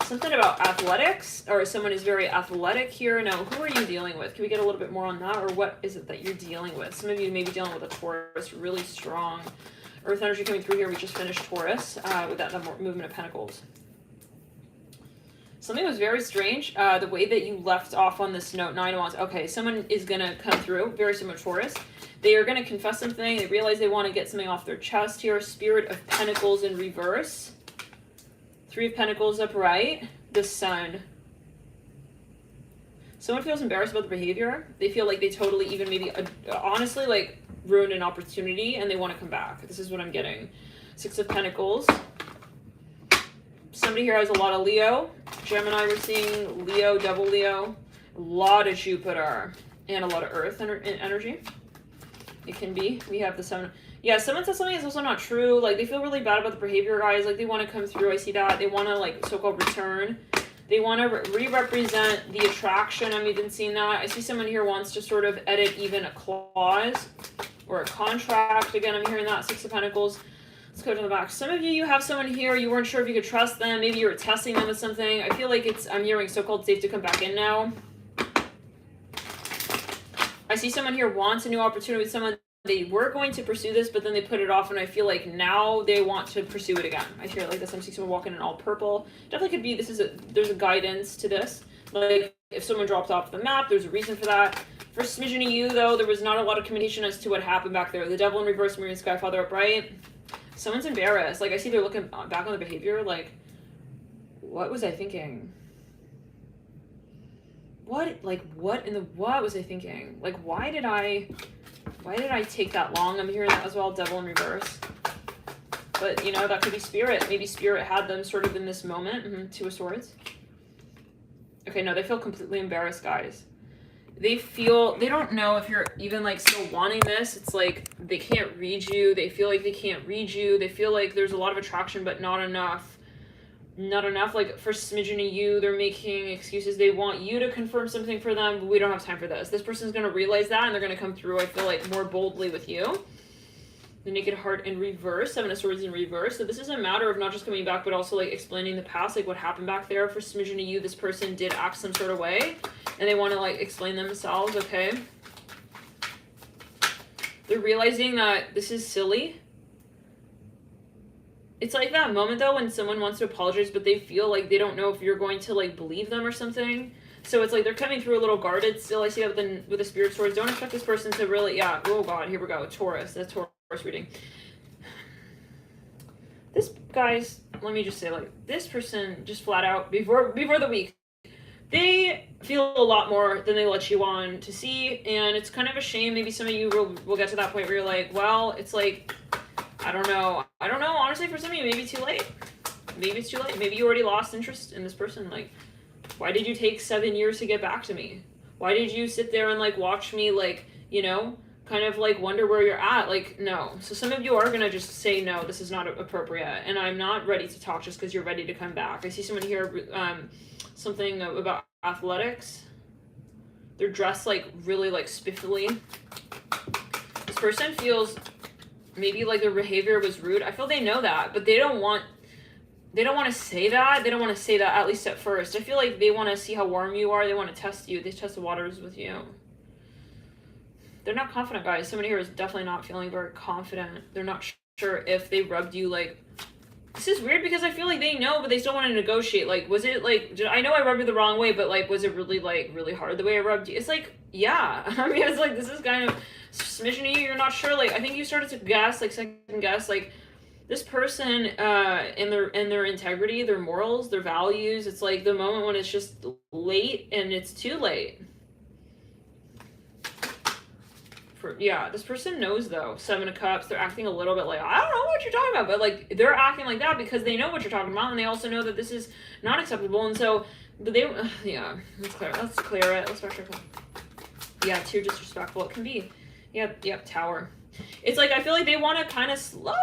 Something about athletics, or someone is very athletic here. Now, who are you dealing with? Can we get a little bit more on that, or what is it that you're dealing with? Some of you may be dealing with a Taurus, really strong Earth energy coming through here. We just finished Taurus with that movement of Pentacles. Something was very strange, the way that you left off on this note, 9 of Wands. Okay, someone is going to come through, very similar to Taurus. They are going to confess something. They realize they want to get something off their chest here. Spirit of Pentacles in reverse. 3 of Pentacles upright. The Sun. Someone feels embarrassed about the behavior. They feel like they totally even maybe honestly like ruined an opportunity and they want to come back. This is what I'm getting. 6 of Pentacles. Somebody here has a lot of Leo. Gemini, we're seeing Leo, double Leo. A lot of Jupiter and a lot of Earth energy. It can be. We have the 7. Yeah, someone says something that's also not true. Like, they feel really bad about the behavior, guys. Like, they want to come through. I see that. They want to, like, so-called return. They want to re-represent the attraction. I'm even seeing that. I see someone here wants to sort of edit even a clause or a contract. Again, I'm hearing that. 6 of Pentacles. Let's go to the back. Some of you have someone here, you weren't sure if you could trust them. Maybe you were testing them with something. I feel like I'm hearing so-called safe to come back in now. I see someone here wants a new opportunity with someone. They were going to pursue this, but then they put it off, and I feel like now they want to pursue it again. I feel like this. I'm seeing someone walking in all purple. Definitely could be, there's a guidance to this. Like, if someone dropped off the map, there's a reason for that. For smidgen of you, though, there was not a lot of communication as to what happened back there. The Devil in reverse, Moon, Sky, Father upright. Someone's embarrassed. Like, I see they're looking back on the behavior. Like, what was I thinking? What was I thinking? Like, why did I take that long? I'm hearing that as well. Devil in reverse. But, you know, that could be Spirit. Maybe Spirit had them sort of in this moment. 2 of Swords. Okay, no, they feel completely embarrassed, guys. They don't know if you're even, like, still wanting this. It's like they can't read you. They feel like they can't read you. They feel like there's a lot of attraction, but not enough. Not enough. Like, for smidgen of you, they're making excuses. They want you to confirm something for them, but we don't have time for this. This person's going to realize that, and they're going to come through, I feel like, more boldly with you. The Naked Heart in reverse. 7 of Swords in reverse. So this is a matter of not just coming back, but also, like, explaining the past, like, what happened back there. For smidgen of you, this person did act some sort of way, and they want to, like, explain themselves, okay? They're realizing that this is silly. It's like that moment, though, when someone wants to apologize, but they feel like they don't know if you're going to, like, believe them or something. So it's like they're coming through a little guarded still. I see that with the Spirit Swords. Don't expect this person to really, yeah. Oh, God, here we go. Taurus. That's Taurus reading. This, guys, let me just say, like, this person just flat out, before the week, they feel a lot more than they let you on to see, and it's kind of a shame. Maybe some of you will get to that point where you're like, well, it's like, I don't know. Honestly, for some of you, maybe too late. Maybe it's too late. Maybe you already lost interest in this person. Like, why did you take 7 years to get back to me? Why did you sit there and, like, watch me, like, you know, kind of, like, wonder where you're at? Like, no. So some of you are going to just say, no, this is not appropriate. And I'm not ready to talk just because you're ready to come back. I see someone here, something about athletics. They're dressed, like, really, like, spiffily. This person feels maybe like their behavior was rude. I feel they know that, but they don't want to say that. They don't want to say that, at least at first. I feel like they want to see how warm you are. They want to test you. They test the waters with you. They're not confident, guys. Somebody here is definitely not feeling very confident. They're not sure if they rubbed you, like, this is weird because I feel like they know, but they still want to negotiate. Like, was it, like, I know I rubbed you the wrong way, but, like, was it really, like, really hard the way I rubbed you? It's like, yeah. I mean, it's like, this is kind of smidgen of you. You're not sure. Like, I think you started to guess, like, second guess, like, this person, in their integrity, their morals, their values. It's like the moment when it's just late and it's too late. Yeah, this person knows, though. 7 of Cups. They're acting a little bit like, I don't know what you're talking about, but, like, they're acting like that because they know what you're talking about, and they also know that this is not acceptable. And so, but they, yeah, let's clear it. Let's backtrack. Yeah, too disrespectful. It can be. Yep, Tower. It's like, I feel like they want to kind of slowly,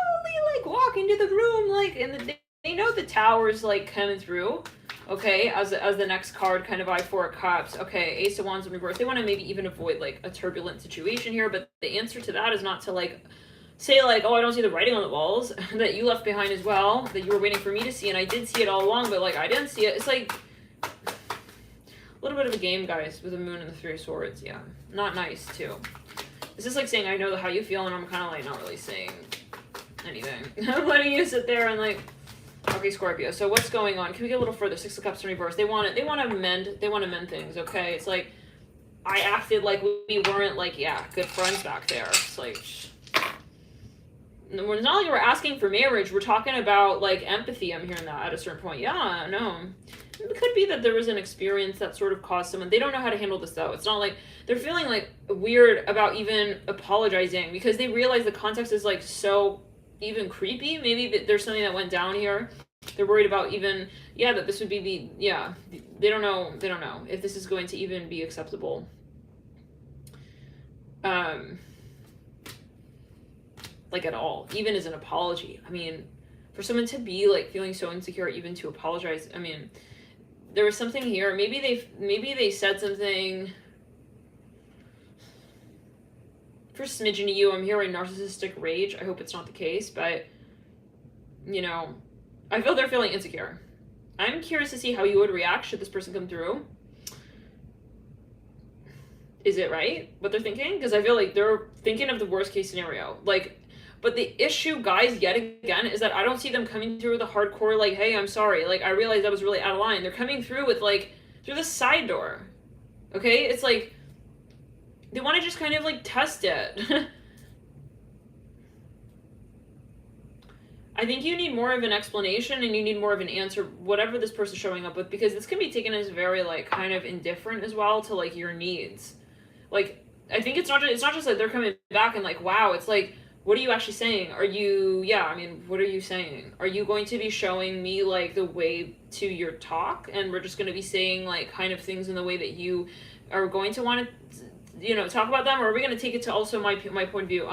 like, walk into the room, like, and they know the Tower's, like, coming through. Okay, as the next card, kind of by 4 of Cups. Okay, Ace of Wands in reverse. They want to maybe even avoid, like, a turbulent situation here, but the answer to that is not to, like, say, like, oh, I don't see the writing on the walls that you left behind as well, that you were waiting for me to see, and I did see it all along, but, like, I didn't see it. It's like a little bit of a game, guys, with the Moon and the 3 of Swords. Yeah, not nice, too. This is like saying, I know how you feel, and I'm kind of, like, not really saying anything. I'm letting you sit there and, like, okay, Scorpio. So what's going on? Can we get a little further? 6 of Cups in reverse. They want to mend things, okay? It's like, I acted like we weren't, like, yeah, good friends back there. It's like, it's not like we're asking for marriage. We're talking about like empathy. I'm hearing that at a certain point. Yeah, no. It could be that there was an experience that sort of caused someone. They don't know how to handle this though. It's not like they're feeling like weird about even apologizing because they realize the context is like so even creepy. Maybe there's something that went down here. They're worried about even, yeah, that this would be they don't know if this is going to even be acceptable. Like at all, even as an apology. I mean, for someone to be like feeling so insecure, even to apologize. I mean, there was something here. Maybe they said something for smidgen to you. I'm hearing narcissistic rage. I hope it's not the case, but you know, I feel they're feeling insecure. I'm curious to see how you would react should this person come through. Is it right what they're thinking? Because I feel like they're thinking of the worst case scenario. Like, but the issue, guys, yet again, is that I don't see them coming through with a hardcore, like, hey, I'm sorry. Like, I realized I was really out of line. They're coming through with, like, through the side door. Okay? It's like, they want to just kind of, like, test it. I think you need more of an explanation and you need more of an answer, whatever this person's showing up with, because this can be taken as very, like, kind of indifferent as well to, like, your needs. Like, I think it's not just like they're coming back and, like, wow, it's like, what are you actually saying? Are you, what are you saying? Are you going to be showing me, like, the way to your talk? And we're just going to be saying, like, kind of things in the way that you are going to want to, talk about them? Or are we going to take it to also my point of view?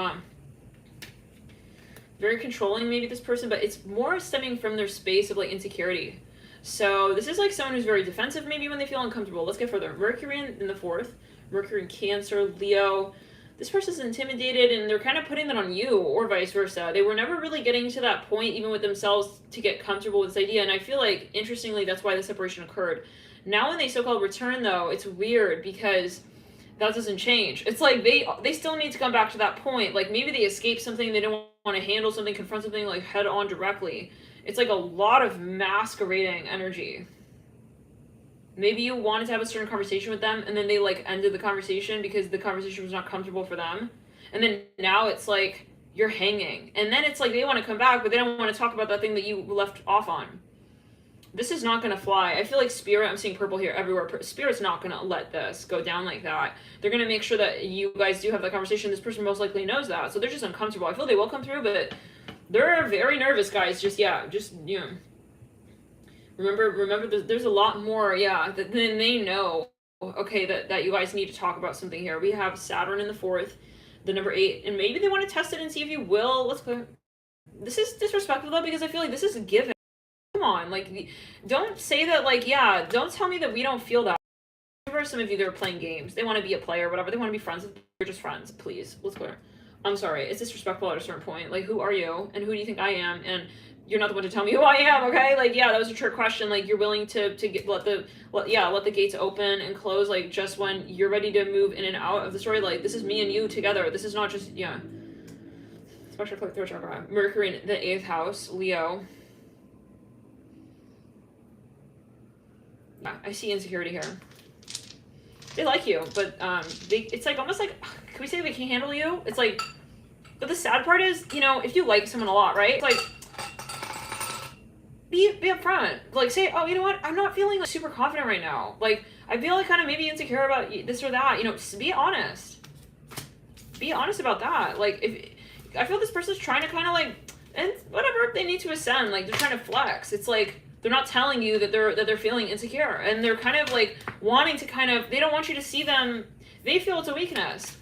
Very controlling, maybe, this person, but it's more stemming from their space of, like, insecurity. So this is, like, someone who's very defensive, maybe, when they feel uncomfortable. Let's get further. Mercury in the 4th. Mercury in Cancer, Leo. This person's intimidated and they're kind of putting that on you or vice versa. They were never really getting to that point even with themselves to get comfortable with this idea. And I feel like, interestingly, that's why the separation occurred. Now when they so-called return, though, it's weird because that doesn't change. It's like they still need to come back to that point. Like maybe they escaped something, they don't want to handle something, confront something like head on directly. It's like a lot of masquerading energy. Maybe you wanted to have a certain conversation with them and then they like ended the conversation because the conversation was not comfortable for them. And then now it's like you're hanging. And then it's like they want to come back, but they don't want to talk about that thing that you left off on. This is not going to fly. I feel like Spirit, I'm seeing purple here everywhere. Spirit's not going to let this go down like that. They're going to make sure that you guys do have that conversation. This person most likely knows that. So they're just uncomfortable. I feel they will come through, but they're very nervous, guys. Remember, there's a lot more, than they know, okay, that you guys need to talk about something here. We have Saturn in the 4th, the number 8, and maybe they want to test it and see if you will. Let's go. This is disrespectful, though, because I feel like this is a given. Come on, like, don't say that, like, don't tell me that we don't feel that. For some of you that are playing games, they want to be a player, whatever, they want to be friends with, you're just friends, please, let's go. I'm sorry, it's disrespectful at a certain point. Like, who are you, and who do you think I am, and you're not the one to tell me who I am, okay? Like, that was a trick question. Like, you're willing to let the gates open and close, like, just when you're ready to move in and out of the story. Like, this is me and you together. This is not just, Special click throat chakra. Mercury in the 8th house, Leo. Yeah, I see insecurity here. They like you, but, it's like, almost like, can we say they can't handle you? It's like, but the sad part is, if you like someone a lot, right? It's like, be upfront. Like, say, oh, you know what? I'm not feeling like super confident right now. Like, I feel like kind of maybe insecure about this or that. Be honest. Be honest about that. Like, if I feel this person's trying to kind of like, and whatever, they need to ascend. Like, they're trying to flex. It's like they're not telling you that they're feeling insecure, and they're kind of like wanting to kind of. They don't want you to see them. They feel it's a weakness.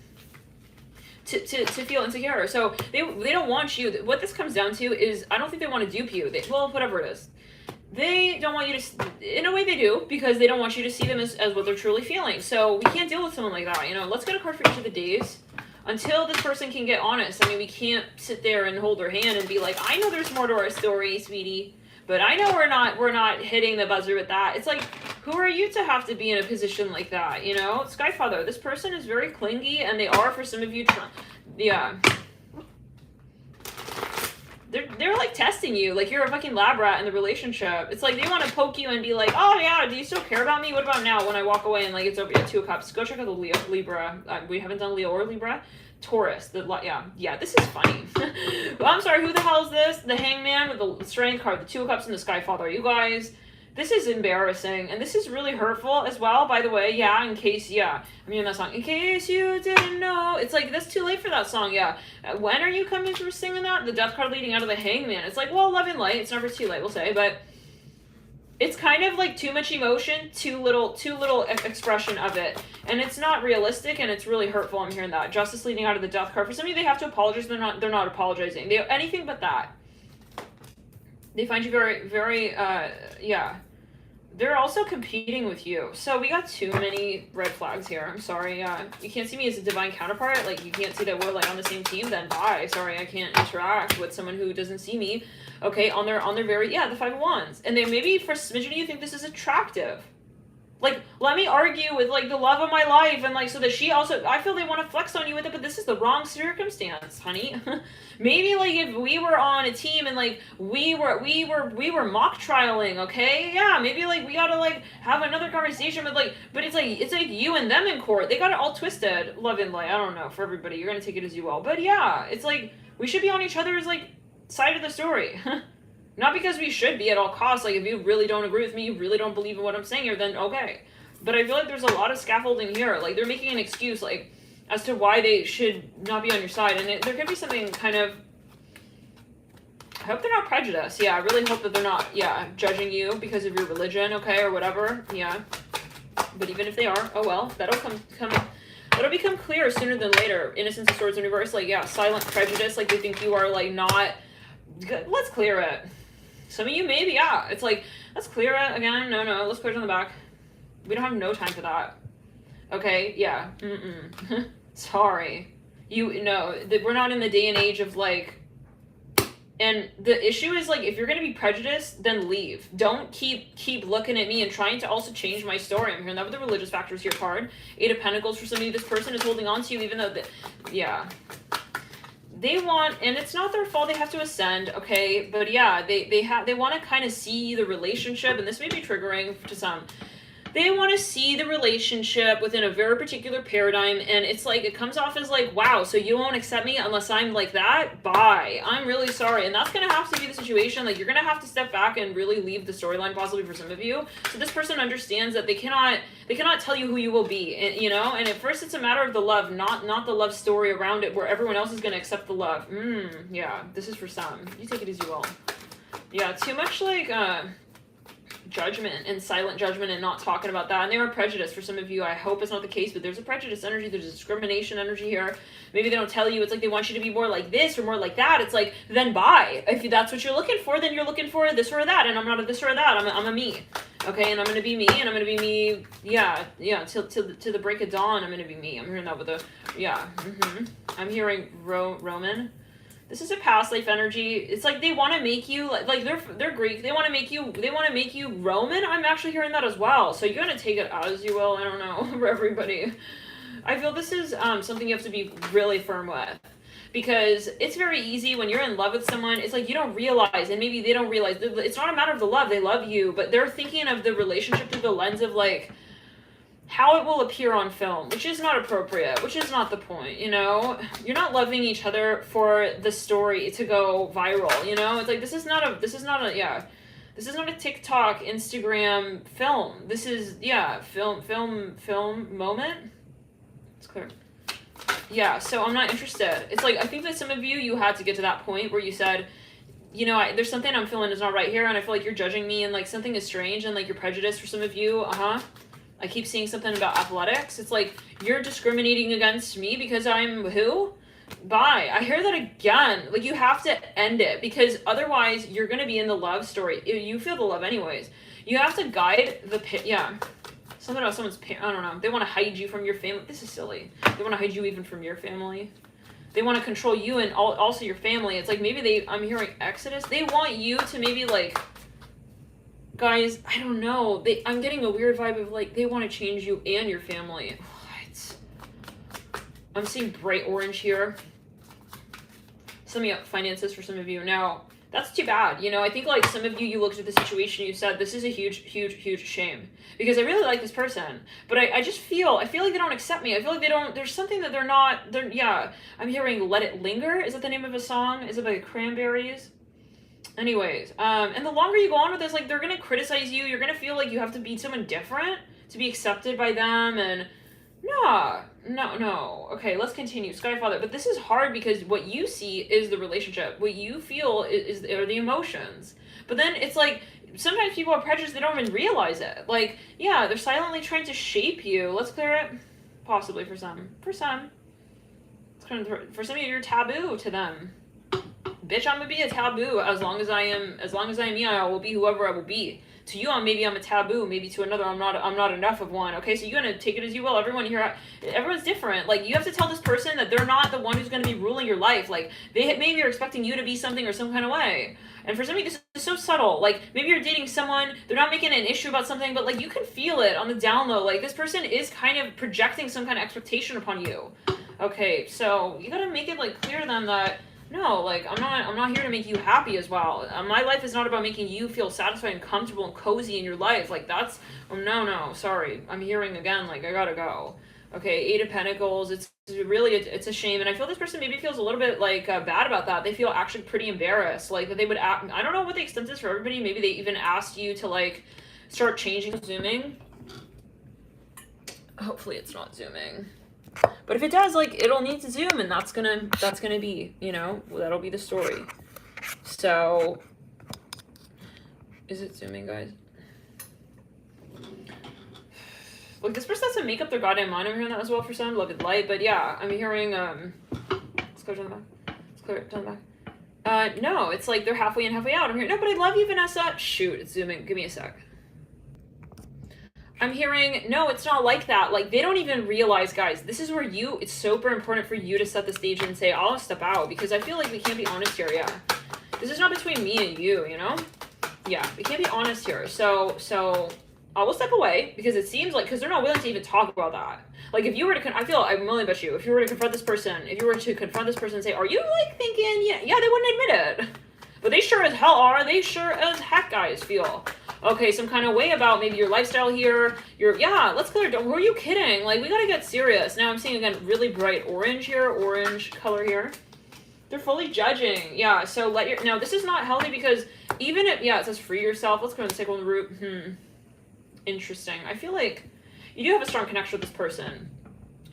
To feel insecure. So they don't want you. What this comes down to is I don't think they want to dupe you. Whatever it is. They don't want you to, in a way they do, because they don't want you to see them as what they're truly feeling. So we can't deal with someone like that. Let's get a card for each of the days. Until this person can get honest. I mean, we can't sit there and hold their hand and be like, I know there's more to our story, sweetie. But I know we're not hitting the buzzer with that. It's like, who are you to have to be in a position like that, Skyfather, this person is very clingy, and they are, for some of you, they're like testing you, like you're a fucking lab rat in the relationship. It's like they want to poke you and be like, oh yeah, do you still care about me? What about now when I walk away and like it's over at 2 of Cups? Go check out the Libra. We haven't done Leo or Libra. Taurus. Yeah, this is funny. Well, I'm sorry, who the hell is this? The Hangman with the Strength card, the Two of Cups, and the Sky Father. You guys, this is embarrassing, and this is really hurtful as well, by the way. Yeah, in case, yeah. I'm hearing that song. In case you didn't know. It's like, that's too late for that song, yeah. When are you coming for singing that? The Death card leading out of the Hangman. It's like, well, love and light. It's never too late, we'll say, but it's kind of like too much emotion, too little expression of it. And it's not realistic, and it's really hurtful. I'm hearing that. Justice leading out of the Death card. For some of you, they have to apologize. They're not apologizing. They anything but that. They find you very, very, yeah. They're also competing with you. So we got too many red flags here. I'm sorry. You can't see me as a divine counterpart. Like, you can't see that we're, like, on the same team. Then bye. Sorry, I can't interact with someone who doesn't see me. Okay, on their very, yeah, the Five of Wands. And they maybe, for a smidgen of you, think this is attractive. Like, let me argue with, like, the love of my life, and, like, so that she also, I feel they want to flex on you with it, but this is the wrong circumstance, honey. Maybe, like, if we were on a team and, like, we were mock trialing, okay? Yeah, maybe, like, we gotta, like, have another conversation, but it's like you and them in court. They got it all twisted. Love and light, I don't know, for everybody. You're gonna take it as you will. But, yeah, it's like, we should be on each other's, like, side of the story. Not because we should be at all costs. Like, if you really don't agree with me, you really don't believe in what I'm saying here, then okay. But I feel like there's a lot of scaffolding here. Like, they're making an excuse, like, as to why they should not be on your side. And there could be something kind of... I hope they're not prejudiced. Yeah, I really hope that they're not, yeah, judging you because of your religion, okay, or whatever. Yeah. But even if they are, oh well, that'll become clear sooner than later. Innocence of Swords in reverse, like, yeah, silent prejudice. Like, they think you are, like, not... Good. Let's clear it. Some of you maybe, yeah. It's like, let's clear it again. No, let's clear it on the back. We don't have no time for that. Okay, yeah. Sorry. We're not in the day and age of, like, and the issue is, like, if you're gonna be prejudiced, then leave. Don't keep looking at me and trying to also change my story. I'm hearing that with the religious factors here card. Eight of Pentacles for some of you. This person is holding on to you even though, yeah. They want, and it's not their fault, they have to ascend, okay? But yeah, they want to kind of see the relationship, and this may be triggering to some. They want to see the relationship within a very particular paradigm, and it's like, it comes off as like, wow, so you won't accept me unless I'm like that? Bye. I'm really sorry. And that's going to have to be the situation. Like, you're going to have to step back and really leave the storyline possibly for some of you. So this person understands that they cannot tell you who you will be, and, you know? And at first it's a matter of the love, not the love story around it where everyone else is going to accept the love. Yeah, this is for some. You take it as you will. Yeah, too much, like, judgment and silent judgment and not talking about that. And they are prejudiced for some of you. I hope it's not the case, but there's a prejudice energy, there's a discrimination energy here. Maybe they don't tell you. It's like they want you to be more like this or more like that. It's like, then bye. If that's what you're looking for, then you're looking for this or that, and I'm not a this or that. I'm a me. Okay, and I'm gonna be me, and I'm gonna be me, yeah, till the break of dawn. I'm gonna be me. I'm hearing that with a, yeah, I'm hearing Roman. This is a past life energy. It's like they want to make you like they're Greek. They want to make you Roman. I'm actually hearing that as well. So you're gonna take it as you will. I don't know for everybody. I feel this is something you have to be really firm with, because it's very easy when you're in love with someone. It's like you don't realize, and maybe they don't realize. It's not a matter of the love. They love you, but they're thinking of the relationship through the lens of like how it will appear on film, which is not appropriate, which is not the point, you know? You're not loving each other for the story to go viral, you know? It's like, this is not a TikTok, Instagram film. This is, yeah, film moment. It's clear. Yeah, so I'm not interested. It's like, I think that some of you had to get to that point where you said, you know, there's something I'm feeling is not right here, and I feel like you're judging me, and like something is strange, and like you're prejudiced for some of you, I keep seeing something about athletics. It's like, you're discriminating against me because I'm who? Bye. I hear that again. Like, you have to end it, because otherwise you're going to be in the love story. You feel the love anyways. You have to guide the something about someone's I don't know. They want to hide you from your family. This is silly. They want to hide you even from your family. They want to control you and also your family. It's like, maybe I'm hearing Exodus. They want you to maybe like, guys, I don't know. I'm getting a weird vibe of like they want to change you and your family. What? I'm seeing bright orange here. some of you, finances for some of you. Now, that's too bad. You know, I think like some of you, you looked at the situation, you said, this is a huge, huge, huge shame because I really like this person, but I feel like they don't accept me. I feel like they don't, there's something that yeah, I'm hearing Let It Linger. Is that the name of a song? Is it by the Cranberries? Anyways, and the longer you go on with this, like, they're gonna criticize you. You're gonna feel like you have to be someone different to be accepted by them, and no. Okay, let's continue. Skyfather. But this is hard because what you see is the relationship. What you feel are the emotions. But then it's like, sometimes people are prejudiced, they don't even realize it. Like, yeah, they're silently trying to shape you. Let's clear it. Possibly for some. For some. For some of you, you're taboo to them. Bitch, I'm gonna be a taboo as long as I am me. I will be whoever I will be. To you, I'm a taboo. Maybe to another, I'm not enough of one. Okay, so you're gonna take it as you will. Everyone here, everyone's different. Like, you have to tell this person that they're not the one who's gonna be ruling your life. Like, maybe are expecting you to be something or some kind of way. And for some of you, this is so subtle. Like, maybe you're dating someone, they're not making an issue about something, but like, you can feel it on the down low. Like, this person is kind of projecting some kind of expectation upon you. Okay, so you gotta make it like clear to them that, no, like, I'm not here to make you happy as well. My life is not about making you feel satisfied and comfortable and cozy in your life. Like, that's, no, sorry. I'm hearing again, like, I gotta go. Okay, Eight of Pentacles, it's really, it's a shame. And I feel this person maybe feels a little bit, like, bad about that. They feel actually pretty embarrassed. Like, that they would act, I don't know what the extent is for everybody. Maybe they even asked you to, like, start changing, zooming. Hopefully it's not zooming. But if it does, like, it'll need to zoom, and that's gonna be, you know, that'll be the story. So, is it zooming, guys? Look, this person has to make up their goddamn mind. I'm hearing that as well for some. Love it light, but yeah, I'm hearing, let's go to the back. Let's clear it down the back. No, it's like they're halfway in, halfway out. I'm hearing, no, but I love you, Vanessa. Shoot, it's zooming. Give me a sec. I'm hearing, no, it's not like that. Like, they don't even realize, guys, this is where it's super important for you to set the stage and say, I'll step out, because I feel like we can't be honest here, yeah. This is not between me and you, you know? Yeah, we can't be honest here. So I will step away, because it seems like, because they're not willing to even talk about that. Like, if you were to, I'm willing to bet you, if you were to confront this person and say, are you, like, thinking, yeah, they wouldn't admit it. But they sure as hell are. They sure as heck, guys, feel. Okay, some kind of way about maybe your lifestyle here. Let's clear it. Who are you kidding? Like, we gotta get serious. Now I'm seeing, again, really bright orange here. Orange color here. They're fully judging. Yeah, so now this is not healthy because even if, it says free yourself. Let's go and take on the root. Interesting. I feel like you do have a strong connection with this person.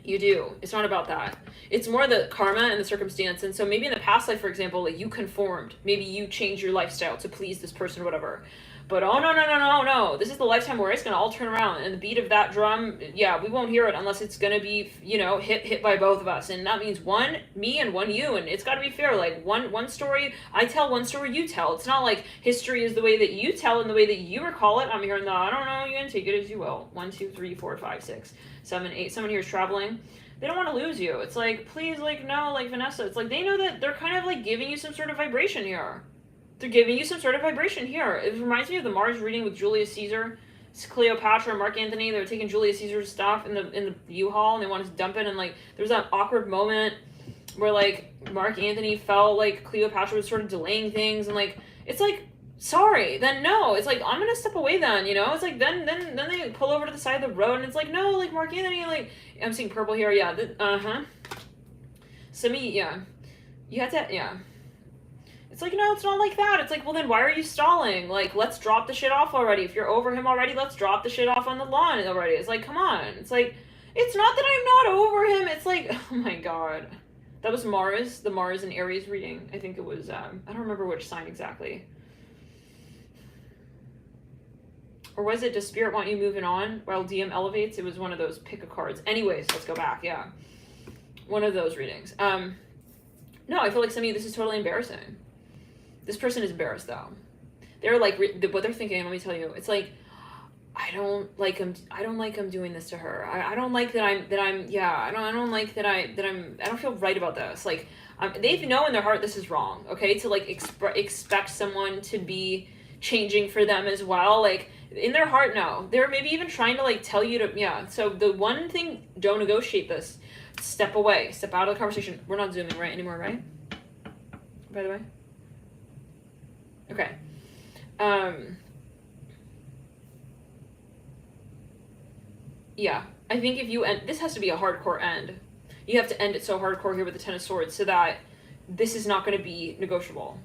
You do. It's not about that. It's more the karma and the circumstance. And so maybe in the past life, for example, like, you conformed. Maybe you changed your lifestyle to please this person or whatever. But oh, no. This is the lifetime where it's going to all turn around. And the beat of that drum, we won't hear it unless it's going to be, hit by both of us. And that means one me and one you. And it's got to be fair. Like, one story I tell, one story you tell. It's not like history is the way that you tell and the way that you recall it. I'm hearing the, I don't know, you can take it as you will. 1, 2, 3, 4, 5, 6, 7, 8. Someone here is traveling. They don't want to lose you. It's like, please, like, no, like, Vanessa. It's like, they know that they're kind of, like, giving you some sort of vibration here. They're giving you some sort of vibration here. It reminds me of the Mars reading with Julius Caesar, Cleopatra, and Mark Antony. They were taking Julius Caesar's stuff in the U-Haul, and they wanted to dump it, and, like, there was that awkward moment where, like, Mark Antony felt like Cleopatra was sort of delaying things, and, like, it's like, sorry, then no. It's like, I'm gonna step away then, you know? It's like, then they pull over to the side of the road, and it's like, no, like, Mark Antony, like, I'm seeing purple here, yeah, you had to, It's like, no, it's not like that. It's like, well, then why are you stalling? Like, let's drop the shit off already. If you're over him already, let's drop the shit off on the lawn already. It's like, come on. It's like, it's not that I'm not over him. It's like, oh my God. That was Mars, the Mars and Aries reading. I think it was, I don't remember which sign exactly. Or was it, does Spirit want you moving on while DM elevates? It was one of those pick a cards. Anyways, let's go back, yeah. One of those readings. No, I feel like some of you, this is totally embarrassing. This person is embarrassed, though. They're like, what they're thinking, let me tell you, it's like, I don't like him doing this to her. I don't like I don't feel right about this. Like, they know in their heart this is wrong, okay? To, like, expect someone to be changing for them as well. Like, in their heart, no. They're maybe even trying to, like, tell you to, So the one thing, don't negotiate this. Step away. Step out of the conversation. We're not zooming right anymore, right? by the way? Okay. Yeah, I think if you end, this has to be a hardcore end. You have to end it so hardcore here with the Ten of Swords so that this is not going to be negotiable.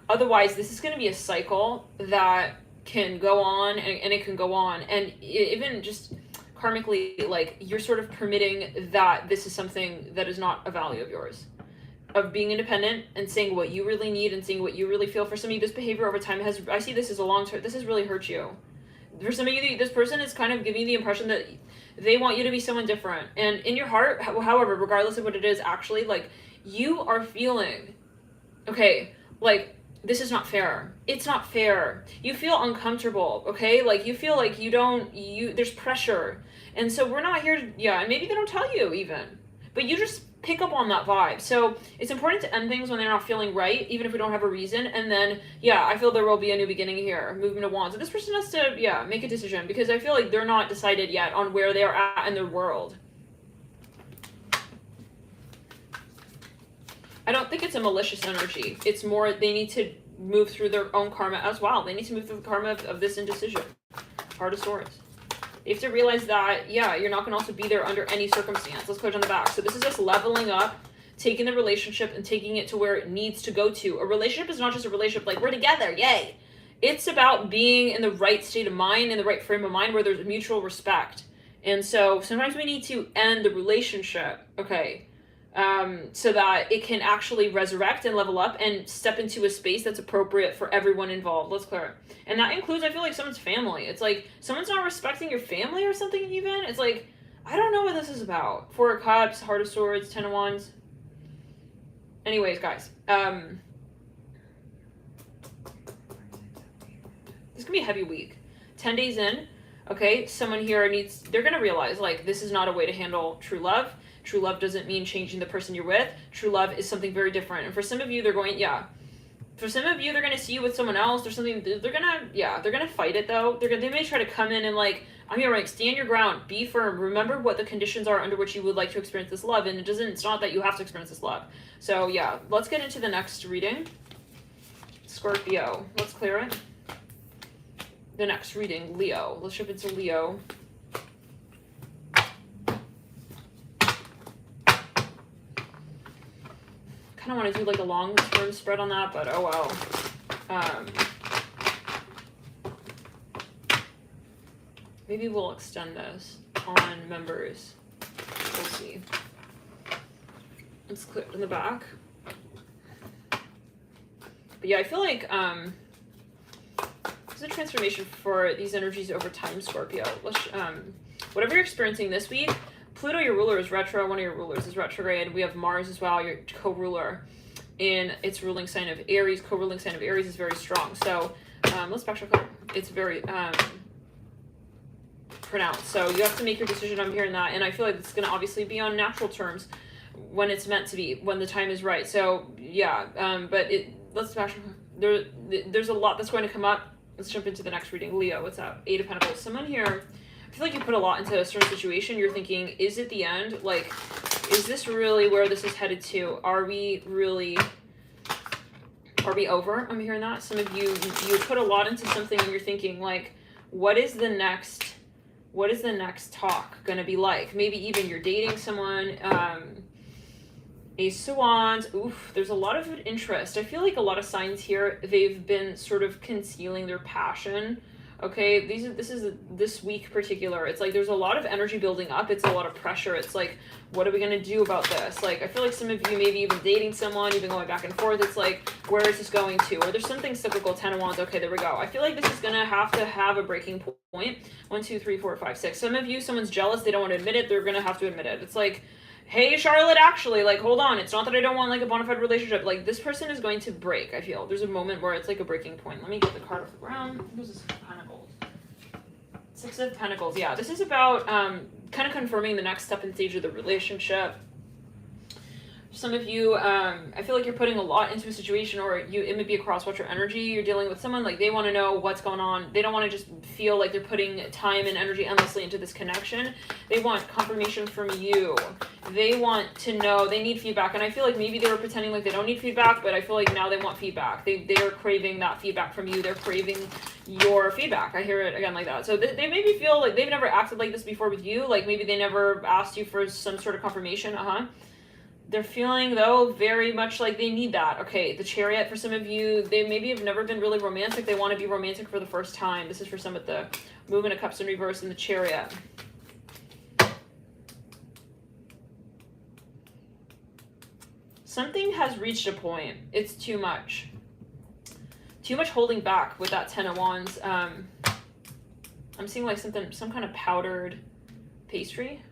Otherwise, this is going to be a cycle that can go on and it can go on. And even just karmically, like, you're sort of permitting that this is something that is not a value of yours. Of being independent and saying what you really need and saying what you really feel. For some of you, this behavior over time has, I see this as a long term, this has really hurt you. For some of you, this person is kind of giving you the impression that they want you to be someone different. And in your heart, however, regardless of what it is, actually, like, you are feeling, okay, like, this is not fair. It's not fair. You feel uncomfortable, okay? Like, you feel like there's pressure. And so we're not here to, yeah, and maybe they don't tell you even. But you just pick up on that vibe. So it's important to end things when they're not feeling right, even if we don't have a reason. And then, yeah, I feel there will be a new beginning here. Movement of Wands. And this person has to, yeah, make a decision because I feel like they're not decided yet on where they are at in their world. I don't think it's a malicious energy. It's more they need to move through their own karma as well. They need to move through the karma of this indecision. Heart of Swords. You have to realize that, yeah, you're not going to also be there under any circumstance. Let's put it on the back. So this is just leveling up, taking the relationship and taking it to where it needs to go to. A relationship is not just a relationship like, we're together, yay. It's about being in the right state of mind, in the right frame of mind where there's mutual respect. And so sometimes we need to end the relationship, okay, so that it can actually resurrect and level up and step into a space that's appropriate for everyone involved. Let's clear it. And that includes, I feel like, someone's family. It's like someone's not respecting your family or something even. It's like, I don't know what this is about. Four of Cups, Heart of Swords, Ten of Wands. Anyways, guys. This is going to be a heavy week. 10 days in, okay, someone here they're going to realize, like, this is not a way to handle true love. True love doesn't mean changing the person you're with. True love is something very different. And for some of you, they're going, yeah. For some of you, they're going to see you with someone else. There's something, they're going to, yeah, they're going to fight it though. They may try to come in and like, I'm here, like, stand your ground, be firm. Remember what the conditions are under which you would like to experience this love. And it's not that you have to experience this love. So yeah, let's get into the next reading. Scorpio, let's clear it. The next reading, Leo. Let's jump into Leo. I kind of want to do like a long-term spread on that, but oh well. Maybe we'll extend this on members. We'll see. Let's click in the back. But yeah, I feel like there's a transformation for these energies over time, Scorpio. Let's whatever you're experiencing this week. Pluto, your ruler, is retro. One of your rulers is retrograde. We have Mars as well, your co-ruler, in its ruling sign of Aries. Co-ruling sign of Aries is very strong. So let's backtrack. It's very pronounced. So you have to make your decision. I'm hearing that. And I feel like it's going to obviously be on natural terms when it's meant to be, when the time is right. So yeah, but let's backtrack. There's a lot that's going to come up. Let's jump into the next reading. Leo, what's up? Eight of Pentacles. Someone here, I feel like you put a lot into a certain situation. You're thinking, is it the end? Like, is this really where this is headed to? Are we over? I'm hearing that. Some of you put a lot into something and you're thinking, like, what is the next talk going to be like? Maybe even you're dating someone. Ace of Wands. Oof, there's a lot of interest. I feel like a lot of signs here, they've been sort of concealing their passion. Okay, this week particular, it's like there's a lot of energy building up. It's a lot of pressure. It's like, what are we going to do about this? Like, I feel like some of you maybe even dating someone, you've been going back and forth. It's like, where is this going to? Or there's something cyclical. 10 of Wands. Okay, there we go. I feel like this is going to have a breaking point. 1, 2, 3, 4, 5, 6. Some of you, someone's jealous. They don't want to admit it. They're going to have to admit it. It's like, hey, Charlotte, actually, like, hold on. It's not that I don't want, like, a bona fide relationship. Like, this person is going to break, I feel. There's a moment where it's, like, a breaking point. Let me get the card off the ground. Who's this? Pentacles. 6 of Pentacles. Yeah, this is about kind of confirming the next step and stage of the relationship. Some of you, I feel like you're putting a lot into a situation, or it may be a cross-watcher energy. You're dealing with someone, like, they want to know what's going on. They don't want to just feel like they're putting time and energy endlessly into this connection. They want confirmation from you. They want to know, they need feedback. And I feel like maybe they were pretending like they don't need feedback, but I feel like now they want feedback. They're craving that feedback from you. They're craving your feedback. I hear it again like that. So they maybe feel like they've never acted like this before with you. Like, maybe they never asked you for some sort of confirmation. They're feeling, though, very much like they need that. Okay, the Chariot, for some of you, they maybe have never been really romantic. They want to be romantic for the first time. This is for some with the Movement of Cups in reverse and the Chariot. Something has reached a point. It's too much. Too much holding back with that Ten of Wands. I'm seeing like some kind of powdered pastry.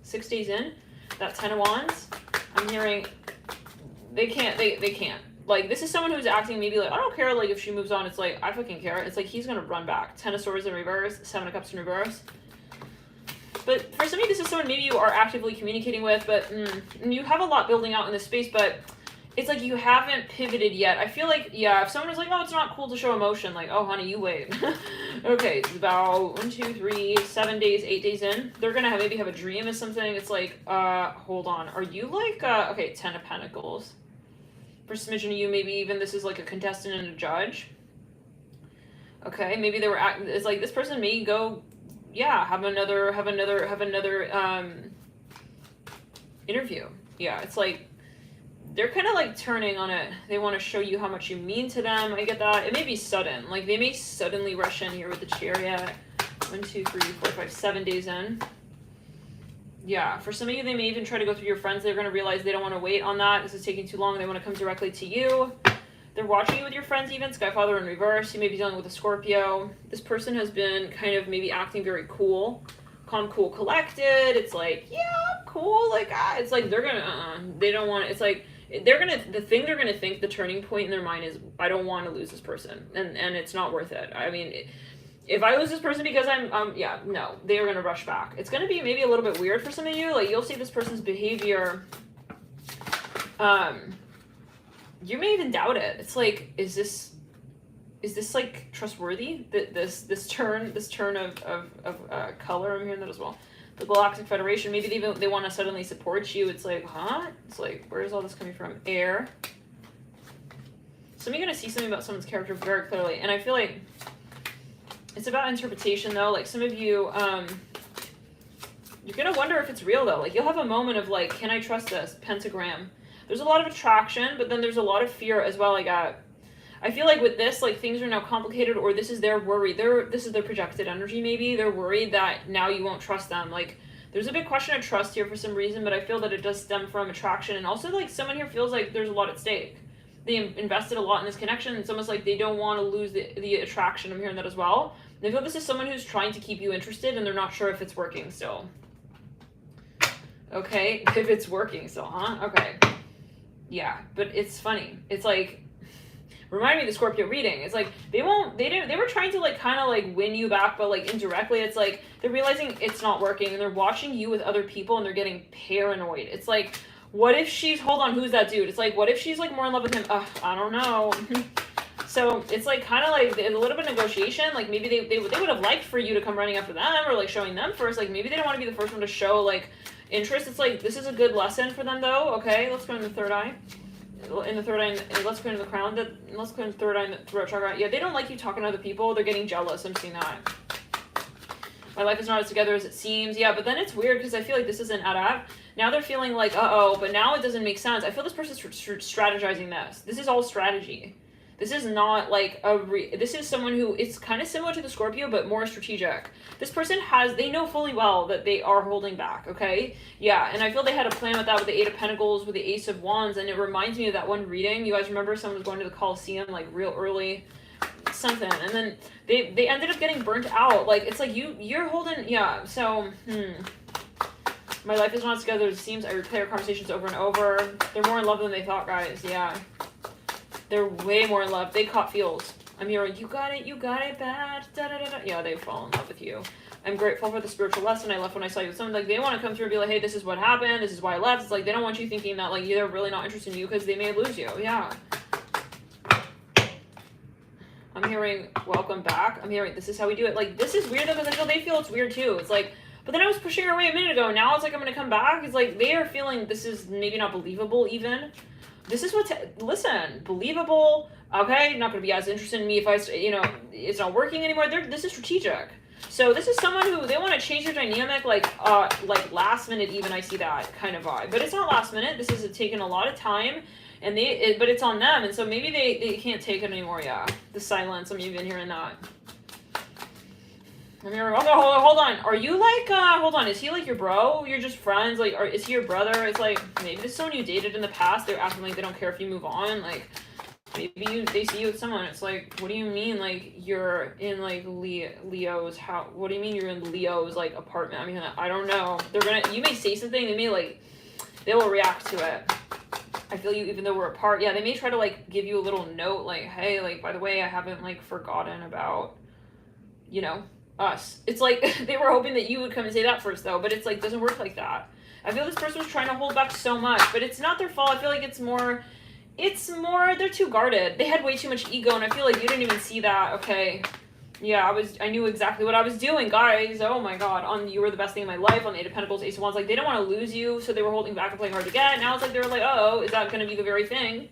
6 days in. That Ten of Wands, I'm hearing they can't. Like, this is someone who's acting maybe like, I don't care, like, if she moves on. It's like, I fucking care. It's like, he's gonna run back. 10 of Swords in reverse, 7 of Cups in reverse. But for some of you, this is someone maybe you are actively communicating with, but you have a lot building out in this space, but it's like you haven't pivoted yet. I feel like, yeah, if someone was like, oh, it's not cool to show emotion, like, oh, honey, you wait. Okay, it's about 1, 2, 3, 7 days, 8 days in. They're gonna maybe have a dream or something. It's like, hold on. Are you like, okay, 10 of Pentacles. For a smidgen of you, maybe even this is like a contestant and a judge. Okay, maybe they were, it's like this person may go, yeah, have another interview. Yeah, it's like, they're kind of like turning on it. They want to show you how much you mean to them. I get that. It may be sudden. Like, they may suddenly rush in here with the Chariot. 1, 2, 3, 4, 5, 7 days in. Yeah, for some of you, they may even try to go through your friends. They're going to realize they don't want to wait on that. This is taking too long. They want to come directly to you. They're watching you with your friends even. Skyfather in reverse. You may be dealing with a Scorpio. This person has been kind of maybe acting very cool. Calm, cool, collected. It's like, yeah, I'm cool. Like, it's like they're going to, they don't want it. It's like, the thing they're gonna think, the turning point in their mind is, I don't want to lose this person, and it's not worth it. I mean, if I lose this person because yeah, no, they are gonna rush back. It's gonna be maybe a little bit weird for some of you. Like, you'll see this person's behavior. You may even doubt it. It's like, is this like trustworthy? This turn of color. I'm hearing that as well. The Galactic Federation, maybe they want to suddenly support you. It's like, huh? It's like, where's all this coming from? Air. Some of you are going to see something about someone's character very clearly. And I feel like it's about interpretation, though. Like, some of you, you're going to wonder if it's real, though. Like, you'll have a moment of, like, can I trust this? Pentagram. There's a lot of attraction, but then there's a lot of fear as well. I feel like with this, like, things are now complicated, or this is their worry. This is their projected energy, maybe. They're worried that now you won't trust them. Like, there's a big question of trust here for some reason, but I feel that it does stem from attraction. And also, like, someone here feels like there's a lot at stake. They invested a lot in this connection. It's almost like they don't want to lose the attraction. I'm hearing that as well. And I feel this is someone who's trying to keep you interested, and they're not sure if it's working still. Okay, if it's working still, huh? Okay. Yeah, but it's funny. It's like, remind me of the Scorpio reading. It's like, they were trying to, like, kind of, like, win you back, but, like, indirectly. It's like, they're realizing it's not working, and they're watching you with other people, and they're getting paranoid. It's like, what if she's, hold on, who's that dude? It's like, what if she's, like, more in love with him? I don't know. So, it's, like, kind of, like, a little bit of negotiation. Like, maybe they would have liked for you to come running after them, or, like, showing them first. Like, maybe they don't want to be the first one to show, like, interest. It's like, this is a good lesson for them, though. Okay, let's go in the third eye. In the third eye, let's go into the crown. Let's go in the third eye and the throat chakra. Yeah, they don't like you talking to other people. They're getting jealous. I'm seeing that. My life is not as together as it seems. Yeah, but then it's weird because I feel like this isn't adapt. Now they're feeling like, uh-oh, but now it doesn't make sense. I feel this person's strategizing this. This is all strategy. This is not like this is someone who, it's kind of similar to the Scorpio, but more strategic. This person they know fully well that they are holding back, okay? Yeah, and I feel they had a plan with that with the 8 of Pentacles, with the Ace of Wands, and it reminds me of that one reading. You guys remember someone was going to the Coliseum, like, real early, something, and then they ended up getting burnt out. Like, it's like, you're holding, yeah, so, My life is not as together as it seems. I replay our conversations over and over. They're more in love than they thought, guys, yeah. They're way more in love. They caught feels. I'm hearing, you got it bad, da da da da. Yeah, they fall in love with you. I'm grateful for the spiritual lesson I left when I saw you with someone. Like, they want to come through and be like, hey, this is what happened, this is why I left. It's like, they don't want you thinking that, like, they're really not interested in you because they may lose you. Yeah. I'm hearing, welcome back. I'm hearing, this is how we do it. Like, this is weird though, because I feel they feel it's weird too. It's like, but then I was pushing her away a minute ago. Now it's like, I'm going to come back. It's like, they are feeling this is maybe not believable even. This is what, listen, believable. Okay, not going to be as interested in me if I, you know, it's not working anymore. This is strategic. So this is someone who, they want to change their dynamic, like last minute even, I see that kind of vibe. But it's not last minute. This is taking a lot of time, and but it's on them. And so maybe they can't take it anymore, yeah. The silence, I'm even hearing that. I'm hearing, hold on. Are you like, hold on, is he like your bro? You're just friends? Like, is he your brother? It's like, maybe this is someone you dated in the past. They're acting like they don't care if you move on. Like, maybe they see you with someone. It's like, what do you mean, like, you're in, like, Leo's house? What do you mean you're in Leo's, like, apartment? I mean, I don't know. You may say something, they may, like, they will react to it. I feel you even though we're apart. Yeah, they may try to, like, give you a little note, like, hey, like, by the way, I haven't, like, forgotten about, you know, us. It's like, they were hoping that you would come and say that first, though, but it's, like, doesn't work like that. I feel this person was trying to hold back so much, but it's not their fault. I feel like it's more, they're too guarded. They had way too much ego, and I feel like you didn't even see that. Okay. Yeah, I knew exactly what I was doing, guys. Oh my god. You were the best thing in my life on the Eight of Pentacles, Ace of Wands. Like, they didn't want to lose you, so they were holding back and playing hard to get. Now it's like, they're like, oh, is that going to be the very thing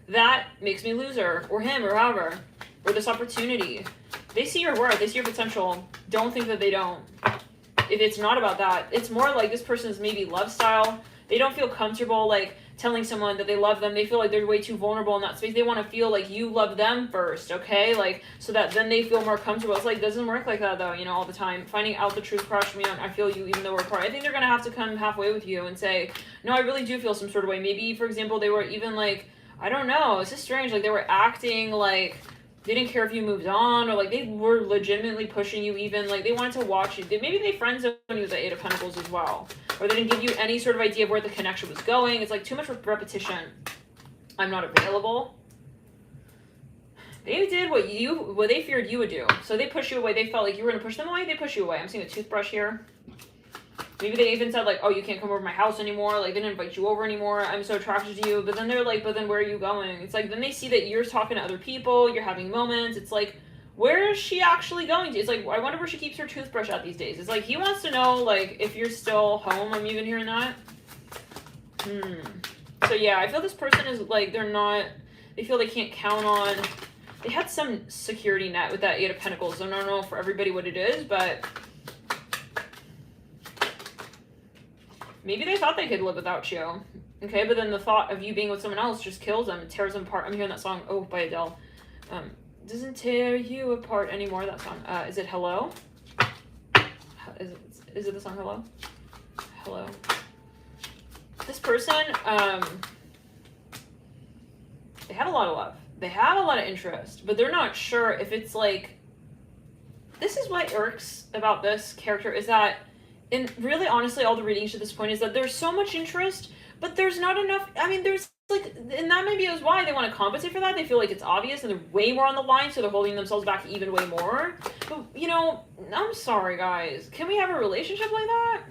that makes me lose her, or him, or however, or this opportunity? They see your worth. They see your potential. Don't think that they don't. If it's not about that, it's more like this person's maybe love style. They don't feel comfortable, like, telling someone that they love them. They feel like they're way too vulnerable in that space. They want to feel like you love them first, okay? Like, so that then they feel more comfortable. It's like, doesn't work like that, though, you know, all the time. Finding out the truth, crush me on, I feel you even though we're apart. I think they're going to have to come halfway with you and say, no, I really do feel some sort of way. Maybe, for example, they were even like, I don't know, it's just strange. Like, they were acting like they didn't care if you moved on, or like they were legitimately pushing you even. Like, they wanted to watch you. Maybe they friend zoned you with the Eight of Pentacles as well. Or they didn't give you any sort of idea of where the connection was going. It's like too much repetition. I'm not available. They did what they feared you would do. So they pushed you away. They felt like you were going to push them away. They push you away. I'm seeing a toothbrush here. Maybe they even said like, oh, you can't come over to my house anymore. Like, they didn't invite you over anymore. I'm so attracted to you. But then they're like, but then where are you going? It's like, then they see that you're talking to other people. You're having moments. It's like, where is she actually going to? It's like, I wonder where she keeps her toothbrush at these days. It's like, he wants to know, like, if you're still home. I'm even hearing that. So, yeah, I feel this person is, like, they feel they can't count on, they had some security net with that Eight of Pentacles. I don't know for everybody what it is, but maybe they thought they could live without you. Okay, but then the thought of you being with someone else just kills them. It tears them apart. I'm hearing that song, oh, by Adele. Doesn't tear you apart anymore, that song. Is it Hello? Is it the song Hello? Hello. This person, they have a lot of love. They have a lot of interest, but they're not sure if it's like, this is what irks about this character, is that, and really honestly, all the readings to this point is that there's so much interest, but there's not enough, I mean, there's like, and that maybe is why they want to compensate for that. They feel like it's obvious and they're way more on the line, so they're holding themselves back even way more. But, you know, I'm sorry, guys. Can we have a relationship like that?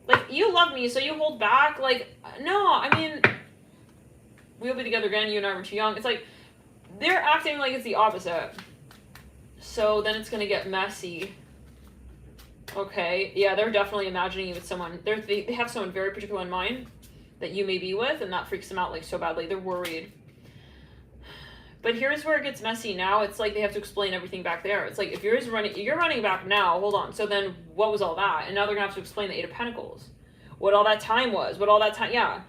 Like, you love me, so you hold back? Like, no, I mean, we'll be together again, you and I were too young. It's like, they're acting like it's the opposite. So then it's going to get messy. Okay, yeah, they're definitely imagining you with someone. They have someone very particular in mind that you may be with, and that freaks them out like so badly. They're worried. But here's where it gets messy now. It's like they have to explain everything back there. It's like, if you're running back now, hold on. So then what was all that? And now they're going to have to explain the Eight of Pentacles. What all that time was. Yeah.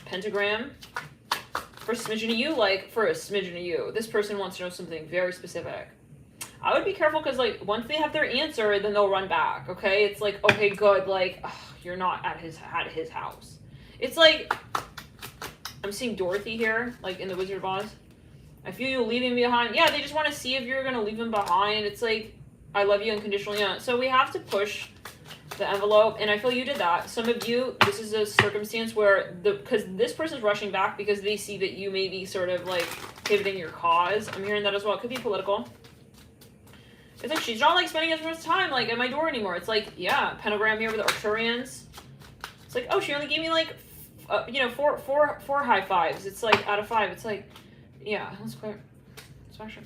Pentagram. For a smidgen of you, like, for a smidgen of you. This person wants to know something very specific. I would be careful because, like, once they have their answer, then they'll run back, okay? It's like, okay, good, like, ugh, you're not at his house. It's like, I'm seeing Dorothy here, like, in The Wizard of Oz. I feel you leaving me behind. Yeah, they just want to see if you're going to leave them behind. It's like, I love you unconditionally. Yeah. So we have to push the envelope, and I feel you did that. Some of you, this is a circumstance where because this person's rushing back because they see that you may be sort of like pivoting your cause. I'm hearing that as well. It could be political. It's like she's not like spending as much time like at my door anymore. It's like, yeah, pentagram here with the Arcturians. It's like, oh, she only gave me like you know, four high fives. It's like out of 5. It's like, yeah, that's clear. It's actually.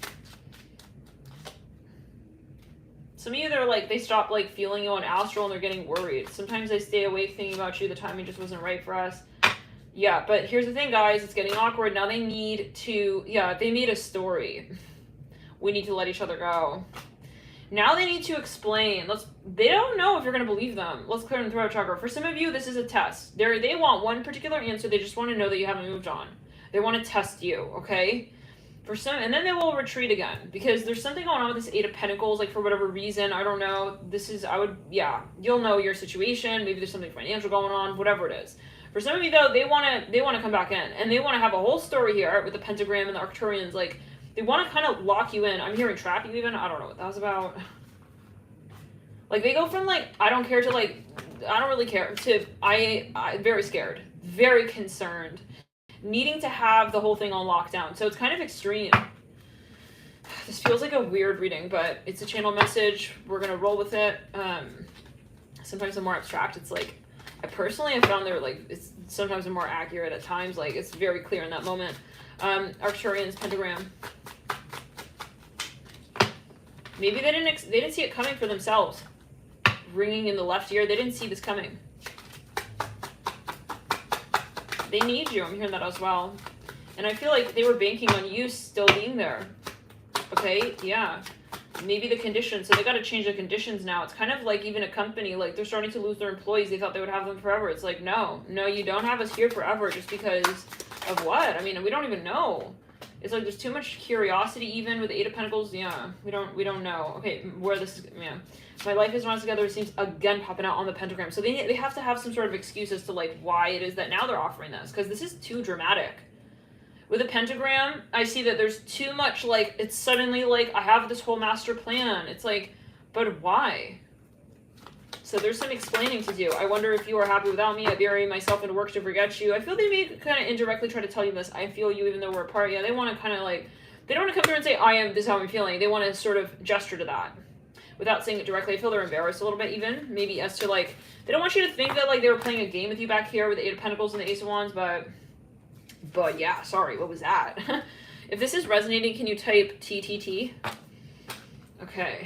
Some of you, they're like, they stop like feeling you on astral and they're getting worried. Sometimes they stay awake thinking about you. The timing just wasn't right for us. Yeah, but here's the thing, guys. It's getting awkward. Now they need to, yeah, they made a story. We need to let each other go. Now they need to explain. They don't know if you're going to believe them. Let's clear the throat chakra. For some of you, this is a test. They want one particular answer. They just want to know that you haven't moved on. They want to test you, okay? For some, and then they will retreat again because there's something going on with this 8 of Pentacles, like for whatever reason, I don't know. This is, yeah, you'll know your situation. Maybe there's something financial going on, whatever it is. For some of you though, they want to come back in and they want to have a whole story here with the pentagram and the Arcturians. Like they want to kind of lock you in. I'm hearing trap you even. I don't know what that was about. Like they go from like, I don't care to like, I don't really care to, I very scared, very concerned. Needing to have the whole thing on lockdown. So it's kind of extreme. This feels like a weird reading, but it's a channel message. We're going to roll with it. Sometimes the more abstract, it's like, I personally have found they're like, it's sometimes they're more accurate at times. Like it's very clear in that moment. Arcturians, pentagram. Maybe they didn't see it coming for themselves. Ringing in the left ear. They didn't see this coming. They need you. I'm hearing that as well. And I feel like they were banking on you still being there. Okay, yeah. Maybe the conditions. So they got to change the conditions now. It's kind of like even a company, like they're starting to lose their employees. They thought they would have them forever. It's like, no, you don't have us here forever just because of what? I mean, we don't even know. It's like there's too much curiosity even with the 8 of Pentacles. Yeah, we don't know. Okay, where this is, yeah. My life is not together. It seems again popping out on the pentagram. So they have to have some sort of excuse as to like why it is that now they're offering this. Because this is too dramatic. With a pentagram, I see that there's too much like, it's suddenly like, I have this whole master plan. It's like, but why? So there's some explaining to do. I wonder if you are happy without me. I bury myself in work to forget you. I feel they may kind of indirectly try to tell you this. I feel you even though we're apart. Yeah, they want to kind of like, they don't want to come through and say, this is how I'm feeling. They want to sort of gesture to that. Without saying it directly, I feel they're embarrassed a little bit even. Maybe as to like, they don't want you to think that like they were playing a game with you back here with the 8 of Pentacles and the Ace of Wands, but yeah, sorry, what was that? If this is resonating, can you type TTT? Okay.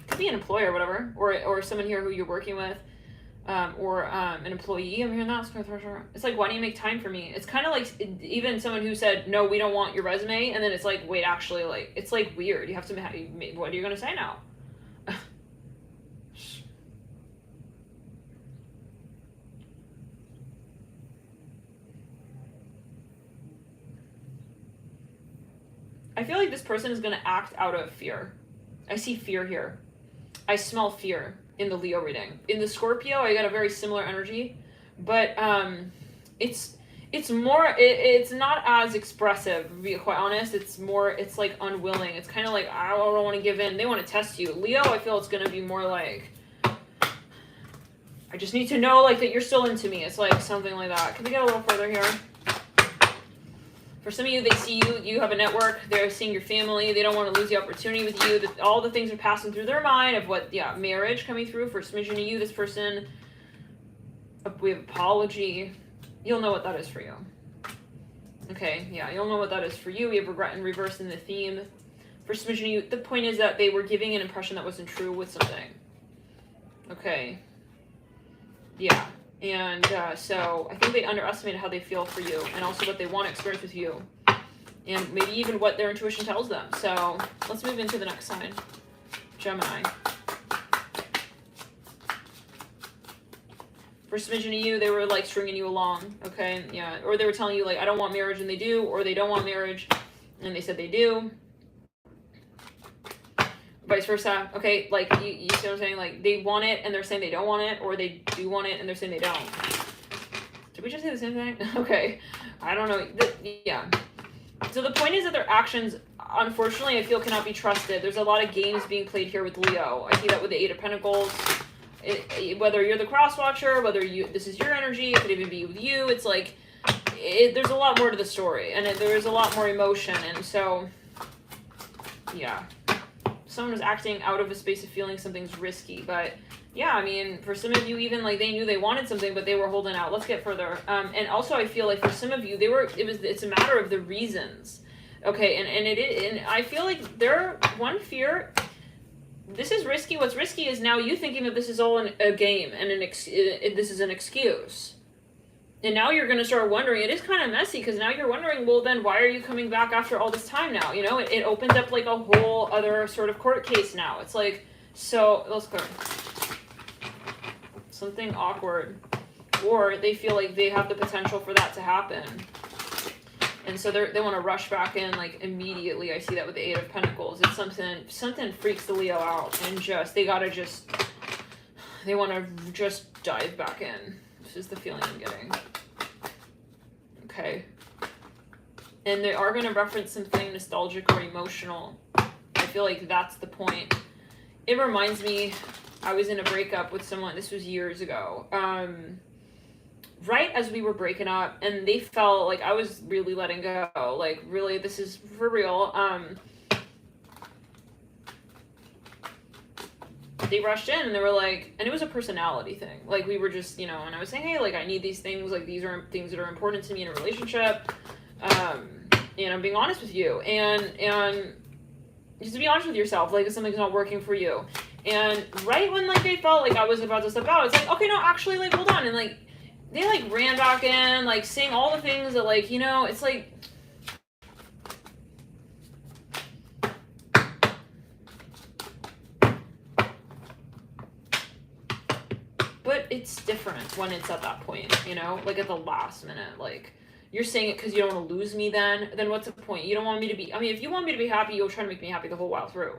Could be an employer or whatever, or someone here who you're working with, or an employee. I'm hearing that. It's like, why do you make time for me? It's kind of like even someone who said, no, we don't want your resume, and then it's like, wait, actually, like, it's like weird. You have to, what are you gonna say now? I feel like this person is gonna act out of fear. I see fear here. I smell fear in the Leo reading. In the Scorpio, I got a very similar energy, but it's more, it's not as expressive, to be quite honest. It's more, it's like unwilling. It's kind of like, I don't want to give in. They want to test you. Leo, I feel it's going to be more like, I just need to know like that you're still into me. It's like something like that. Can we get a little further here? For some of you, they see you have a network, they're seeing your family, they don't want to lose the opportunity with you, that all the things are passing through their mind of what, yeah, marriage coming through. For a smidgen of you, this person, we have apology, you'll know what that is for you. Okay, yeah, you'll know what that is for you. We have regret and reverse in the theme. For a smidgen of you, the point is that they were giving an impression that wasn't true with something. Okay, yeah. And so I think they underestimated how they feel for you and also what they want to experience with you. And maybe even what their intuition tells them. So let's move into the next sign. Gemini. For a smidgen of you, they were like stringing you along. Okay, yeah. Or they were telling you like, I don't want marriage and they do. Or they don't want marriage and they said they do. Vice versa. Okay, like you see what I'm saying? Like they want it and they're saying they don't want it, or they do want it and they're saying they don't. Did we just say the same thing? Okay, I don't know. Yeah. So the point is that their actions, unfortunately, I feel cannot be trusted. There's a lot of games being played here with Leo. I see that with the Eight of Pentacles. Whether you're the cross watcher, whether this is your energy, it could even be with you. It's like, there's a lot more to the story, and there's a lot more emotion, and so, yeah. Someone was acting out of a space of feeling something's risky, but yeah, I mean, for some of you, even like they knew they wanted something, but they were holding out. Let's get further. And also, I feel like for some of you, it's a matter of the reasons. Okay, and I feel like one fear. This is risky. What's risky is now you thinking that this is all a game and this is an excuse. And now you're going to start wondering, it is kind of messy, because now you're wondering, well, then why are you coming back after all this time now? You know, it opens up like a whole other sort of court case now. It's like, so, let's go. Something awkward. Or they feel like they have the potential for that to happen. And so they want to rush back in like immediately. I see that with the Eight of Pentacles. It's something freaks the Leo out, and they want to just dive back in. This is the feeling I'm getting. Okay. And they are going to reference something nostalgic or emotional. I feel like that's the point. It reminds me, I was in a breakup with someone, this was years ago. Right as we were breaking up, and they felt like I was really letting go, like really, this is for real. They rushed in and they were like, and it was a personality thing, like we were just, you know, and I was saying, hey, like I need these things, like these are things that are important to me in a relationship, and I'm being honest with you, and just to be honest with yourself, like if something's not working for you. And right when like they felt like I was about to step out, it's like, okay, no, actually, like hold on, and like they like ran back in, like saying all the things that, like, you know, it's like, but it's different when it's at that point, you know, like at the last minute, like you're saying it because you don't want to lose me, then what's the point? You don't want me to be, I mean, if you want me to be happy, you'll try to make me happy the whole while through,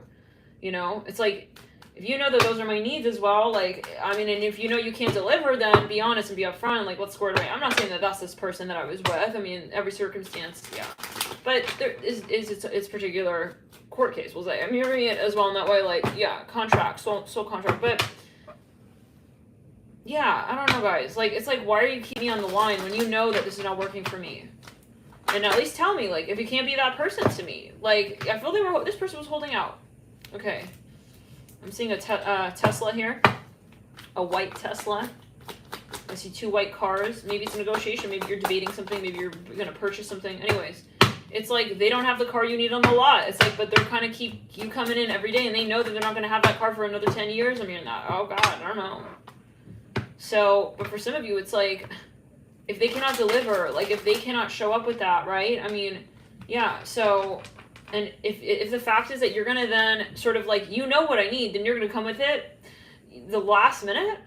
you know. It's like, if you know that those are my needs as well, like, I mean, and if you know you can't deliver, then be honest and be upfront, like, let's square it away. I'm not saying that that's this person that I was with. I mean, every circumstance, yeah. But there is its particular court case, we'll say. I'm hearing it as well in that way, like, yeah, contract, soul contract. But, yeah, I don't know, guys. Like, it's like, why are you keeping me on the line when you know that this is not working for me? And at least tell me, like, if you can't be that person to me. Like, I feel this person was holding out. Okay. I'm seeing a Tesla here, a white Tesla. I see two white cars. Maybe it's a negotiation. Maybe you're debating something. Maybe you're going to purchase something. Anyways, it's like they don't have the car you need on the lot. It's like, but they're kind of keep you coming in every day, and they know that they're not going to have that car for another 10 years. I mean, oh God, I don't know. So, but for some of you, it's like, if they cannot deliver, like if they cannot show up with that, right? I mean, yeah, so... And if the fact is that you're going to then sort of like, you know what I need, then you're going to come with it the last minute,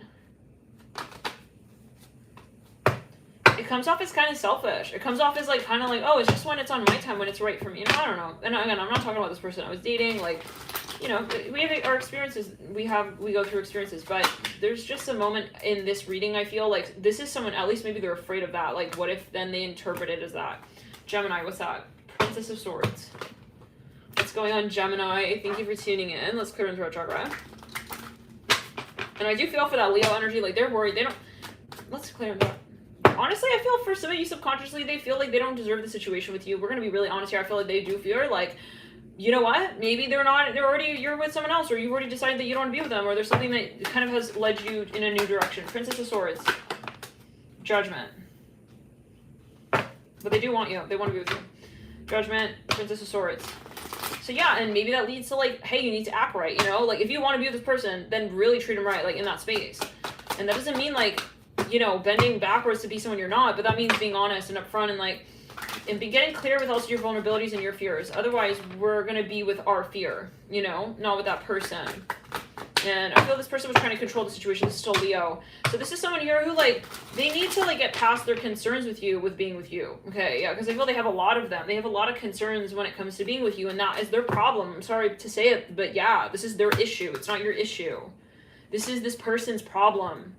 it comes off as kind of selfish. It comes off as like, kind of like, oh, it's just when it's on my time, when it's right for me. And I don't know. And again, I'm not talking about this person I was dating. Like, you know, we have our experiences. We go through experiences. But there's just a moment in this reading, I feel like this is someone, at least maybe they're afraid of that. Like, what if then they interpret it as that? Gemini, what's that? Princess of Swords. What's going on, Gemini? Thank you for tuning in. Let's clear into our chakra. And I do feel for that Leo energy, like they're worried. Let's clear into. Honestly, I feel for some of you subconsciously, they feel like they don't deserve the situation with you. We're going to be really honest here. I feel like they do feel like, you know what? Maybe you're with someone else, or you've already decided that you don't want to be with them, or there's something that kind of has led you in a new direction. Princess of Swords. Judgment. But they do want you. They want to be with you. Judgment. Princess of Swords. So yeah, and maybe that leads to like, hey, you need to act right, you know? Like, if you want to be with this person, then really treat them right, like, in that space. And that doesn't mean, like, you know, bending backwards to be someone you're not, but that means being honest and upfront and, like, and be getting clear with also your vulnerabilities and your fears. Otherwise, we're going to be with our fear, you know? Not with that person. And I feel this person was trying to control the situation. This is still Leo. So this is someone here who, like, they need to, like, get past their concerns with you, with being with you. Okay, yeah, because I feel they have a lot of them. They have a lot of concerns when it comes to being with you, and that is their problem. I'm sorry to say it, but yeah, this is their issue. It's not your issue. This is this person's problem.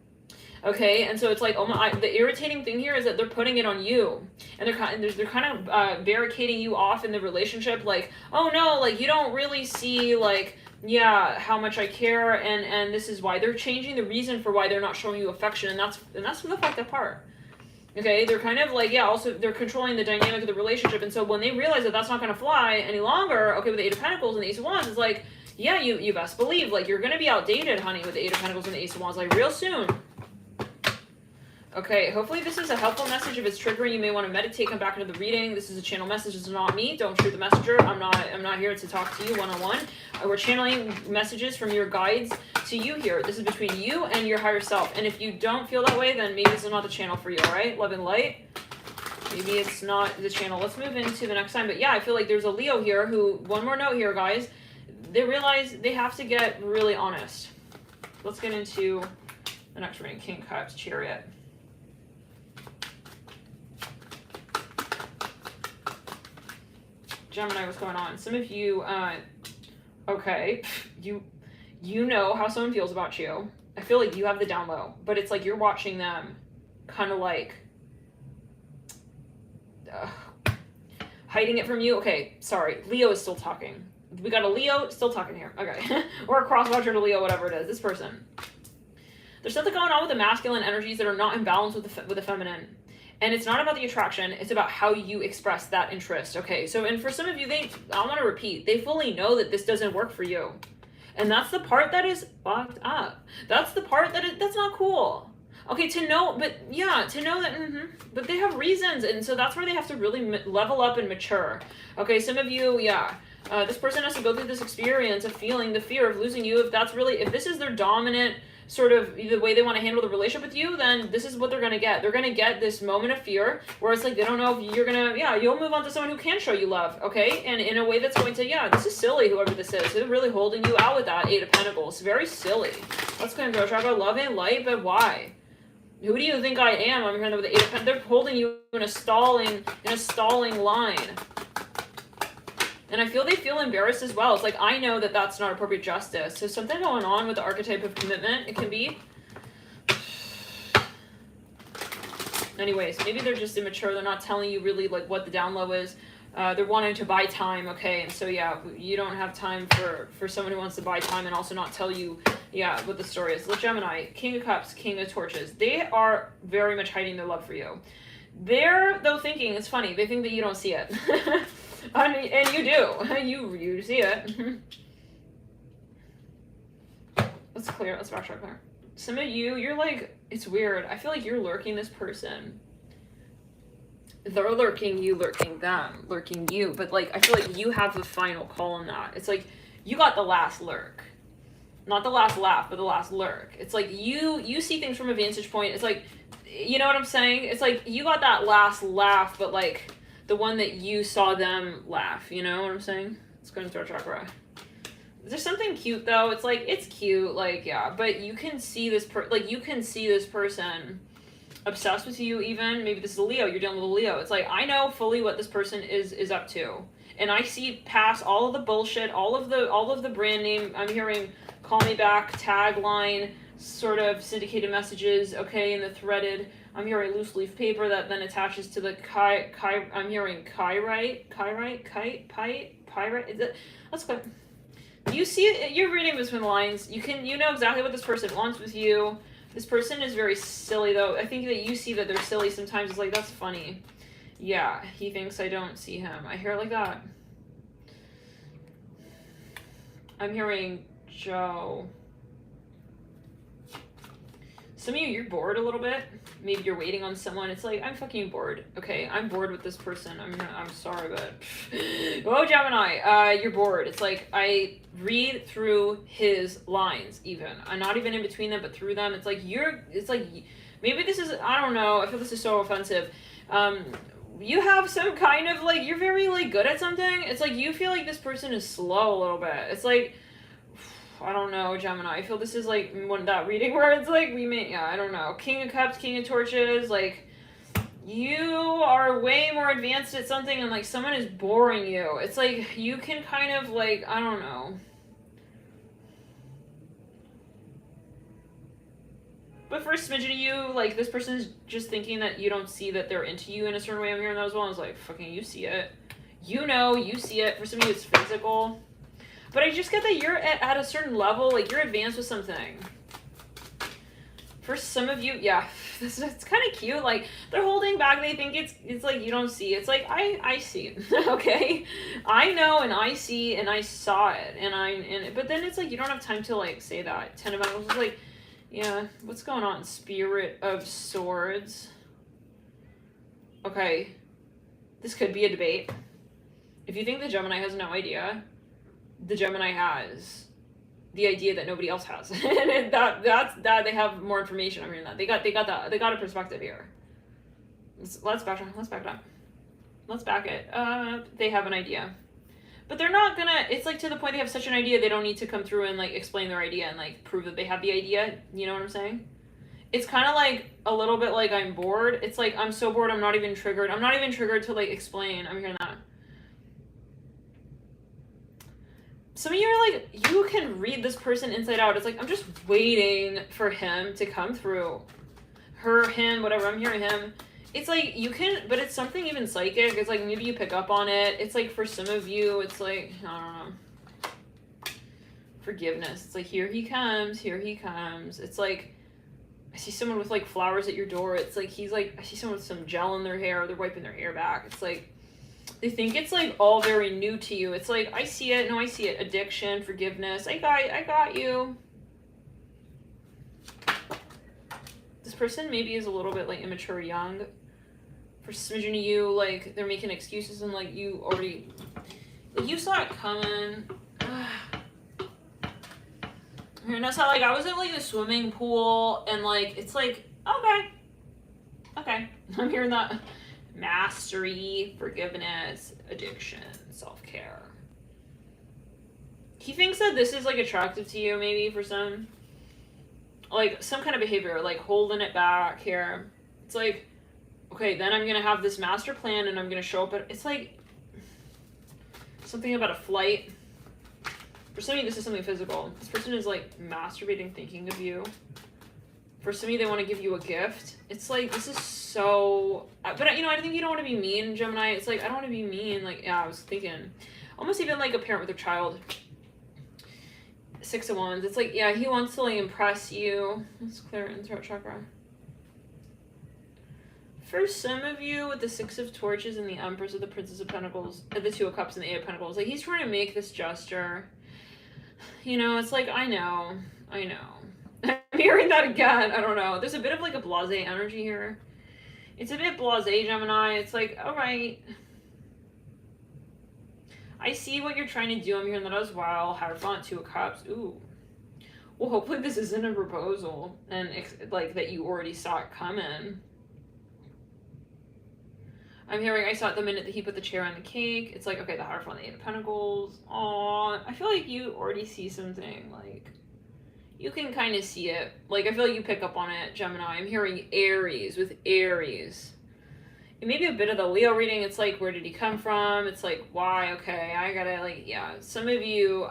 Okay, and so it's like, oh my, the irritating thing here is that they're putting it on you, and they're kind of barricading you off in the relationship, like, oh no, like you don't really see, like, yeah, how much I care, and this is why they're changing the reason for why they're not showing you affection, and that's the fucked up part. Okay, they're kind of like, yeah, also they're controlling the dynamic of the relationship, and so when they realize that that's not going to fly any longer, okay, with the Eight of Pentacles and the Ace of Wands, it's like, yeah, you best believe, like, you're going to be outdated, honey, with the Eight of Pentacles and the Ace of Wands, like, real soon. Okay, hopefully this is a helpful message. If it's triggering, you may want to meditate, come back into the reading. This is a channel message. This is not me. Don't shoot the messenger. I'm not here to talk to you one-on-one. We're channeling messages from your guides to you here. This is between you and your higher self. And if you don't feel that way, then maybe this is not the channel for you, all right? Love and light. Maybe it's not the channel. Let's move into the next time. But yeah, I feel like there's a Leo here who, one more note here, guys. They realize they have to get really honest. Let's get into the next reading. King of Cups, Chariot. Gemini, what's going on? Some of you, okay, you know how someone feels about you. I feel like you have the down low, but it's like you're watching them kind of like hiding it from you. Okay, sorry. Leo is still talking. We got a Leo still talking here. Okay. Or a cross watcher to Leo, whatever it is. This person. There's something going on with the masculine energies that are not in balance with the feminine. And it's not about the attraction, it's about how you express that interest, okay? So, and for some of you, I want to repeat, they fully know that this doesn't work for you. And that's the part that is fucked up. That's the part that's not cool. Okay, to know that, but they have reasons, and so that's where they have to really level up and mature. Okay, some of you, yeah, this person has to go through this experience of feeling the fear of losing you. If this is their dominant sort of the way they want to handle the relationship with you, then this is what they're going to get. They're going to get this moment of fear where it's like they don't know if you're going to, yeah, you'll move on to someone who can show you love, okay? And in a way that's going to, yeah, this is silly, whoever this is. They're really holding you out with that Eight of Pentacles. Very silly. Let's go and go talk about love and light, but why? Who do you think I am? I'm here with the Eight of Pentacles. They're holding you in a stalling line. And I feel they feel embarrassed as well. It's like, I know that that's not appropriate justice. So something going on with the archetype of commitment, it can be. Anyways, maybe they're just immature. They're not telling you really like what the down low is. They're wanting to buy time, okay? And so, yeah, you don't have time for someone who wants to buy time and also not tell you, yeah, what the story is. Look, Gemini, King of Cups, King of Torches. They are very much hiding their love for you. They're, though, thinking, it's funny, they think that you don't see it. And you do. You see it. Let's backtrack there. Some of you, you're like, it's weird. I feel like you're lurking this person. They're lurking you, lurking them, lurking you. But like, I feel like you have the final call on that. It's like, you got the last lurk. Not the last laugh, but the last lurk. It's like, you see things from a vantage point. It's like, you know what I'm saying? It's like, you got that last laugh, but like, the one that you saw them laugh, you know what I'm saying? Let's go into our chakra. There's something cute though. It's like, it's cute, like, yeah, but you can see this person obsessed with you even. Maybe this is a Leo, you're dealing with a Leo. It's like, I know fully what this person is up to. And I see past all of the bullshit, all of the brand name. I'm hearing call me back, tagline, sort of syndicated messages, okay, in the threaded. I'm hearing loose leaf paper that then attaches to the I'm hearing pyrite. Is it? Let's go. You see it, you're reading between the lines. You know exactly what this person wants with you. This person is very silly though. I think that you see that they're silly sometimes. It's like, that's funny. Yeah, he thinks I don't see him. I hear it like that. I'm hearing Joe. Some of you, you're bored a little bit. Maybe you're waiting on someone. It's like, I'm fucking bored. Okay, I'm bored with this person. I'm sorry, but... Oh, Gemini, you're bored. It's like, I read through his lines, even. I'm not even in between them, but through them. It's like, maybe this is, I don't know. I feel this is so offensive. You have some kind of, like, you're very, like, good at something. It's like, you feel like this person is slow a little bit. It's like... I don't know, Gemini. I feel this is like that reading where it's like I don't know. King of Cups, King of Torches, like you are way more advanced at something and like someone is boring you. It's like you can kind of like, I don't know. But for a smidgen of you, like, this person is just thinking that you don't see that they're into you in a certain way. I'm hearing that as well. I was like, fucking, you see it. You know, you see it. For some of you, it's physical. But I just get that you're at a certain level, like, you're advanced with something. For some of you, yeah, it's kind of cute. Like, they're holding back. They think it's like you don't see. It's like, I see it, okay? I know, and I see, and I saw it. But then it's like, you don't have time to, like, say that. 10 of Pentacles is like, yeah, what's going on? Spirit of Swords. Okay. This could be a debate. If you think the Gemini has no idea, the Gemini has the idea that nobody else has. And that's they have more information. I'm hearing that. They got a perspective here. Let's back it up. Let's back it up. They have an idea. But they're not gonna, it's like to the point they have such an idea, they don't need to come through and like explain their idea and like prove that they have the idea. You know what I'm saying? It's kind of like a little bit like I'm bored. It's like, I'm so bored, I'm not even triggered. I'm not even triggered to like explain. I'm hearing that. Some of you are like, you can read this person inside out. It's like, I'm just waiting for him to come through. Her, him, whatever, I'm hearing him. It's like, you can, but it's something even psychic. It's like, maybe you pick up on it. It's like, for some of you, it's like, I don't know. Forgiveness. It's like, here he comes, here he comes. It's like, I see someone with like flowers at your door. It's like, he's like, I see someone with some gel in their hair. They're wiping their hair back. It's like, they think it's like all very new to you. It's like, I see it. No, I see it. Addiction, forgiveness. I got you. This person maybe is a little bit like immature, young. For smidgen of you, like, they're making excuses and, like, you already, like, you saw it coming. And that's how, like, I was at, like, the swimming pool, and, like, it's like, okay. I'm hearing that. Mastery, forgiveness, addiction, self-care. He thinks that this is, like, attractive to you, maybe, for some. Like, some kind of behavior, like, holding it back here. It's like, okay, then I'm going to have this master plan and I'm going to show up at, it's like something about a flight. For some of you, this is something physical. This person is like masturbating, thinking of you. For some of you, they want to give you a gift. It's like, this is so, but you know, I think you don't want to be mean, Gemini. It's like, I don't want to be mean. Like, yeah, I was thinking almost even like a parent with a child. 6 of Wands. It's like, yeah, he wants to like impress you. Let's clear it in throat chakra. For some of you, with the 6 of Torches and the Empress of the Princess of Pentacles, the 2 of Cups and the 8 of Pentacles, like, he's trying to make this gesture. You know, it's like, I know. I'm hearing that again. I don't know. There's a bit of, like, a blasé energy here. It's a bit blasé, Gemini. It's like, all right. I see what you're trying to do. I'm hearing that as well. Hierophant, 2 of Cups. Ooh. Well, hopefully this isn't a proposal. And, like, that you already saw it coming. I'm hearing, I saw it the minute that he put the chair on the cake. It's like, okay, the Hierophant, the 8 of Pentacles. Aw, I feel like you already see something. Like, you can kind of see it. Like, I feel like you pick up on it, Gemini. I'm hearing Aries with Aries. It may be a bit of the Leo reading. It's like, where did he come from? It's like, why? Okay, I gotta, like, yeah. Some of you,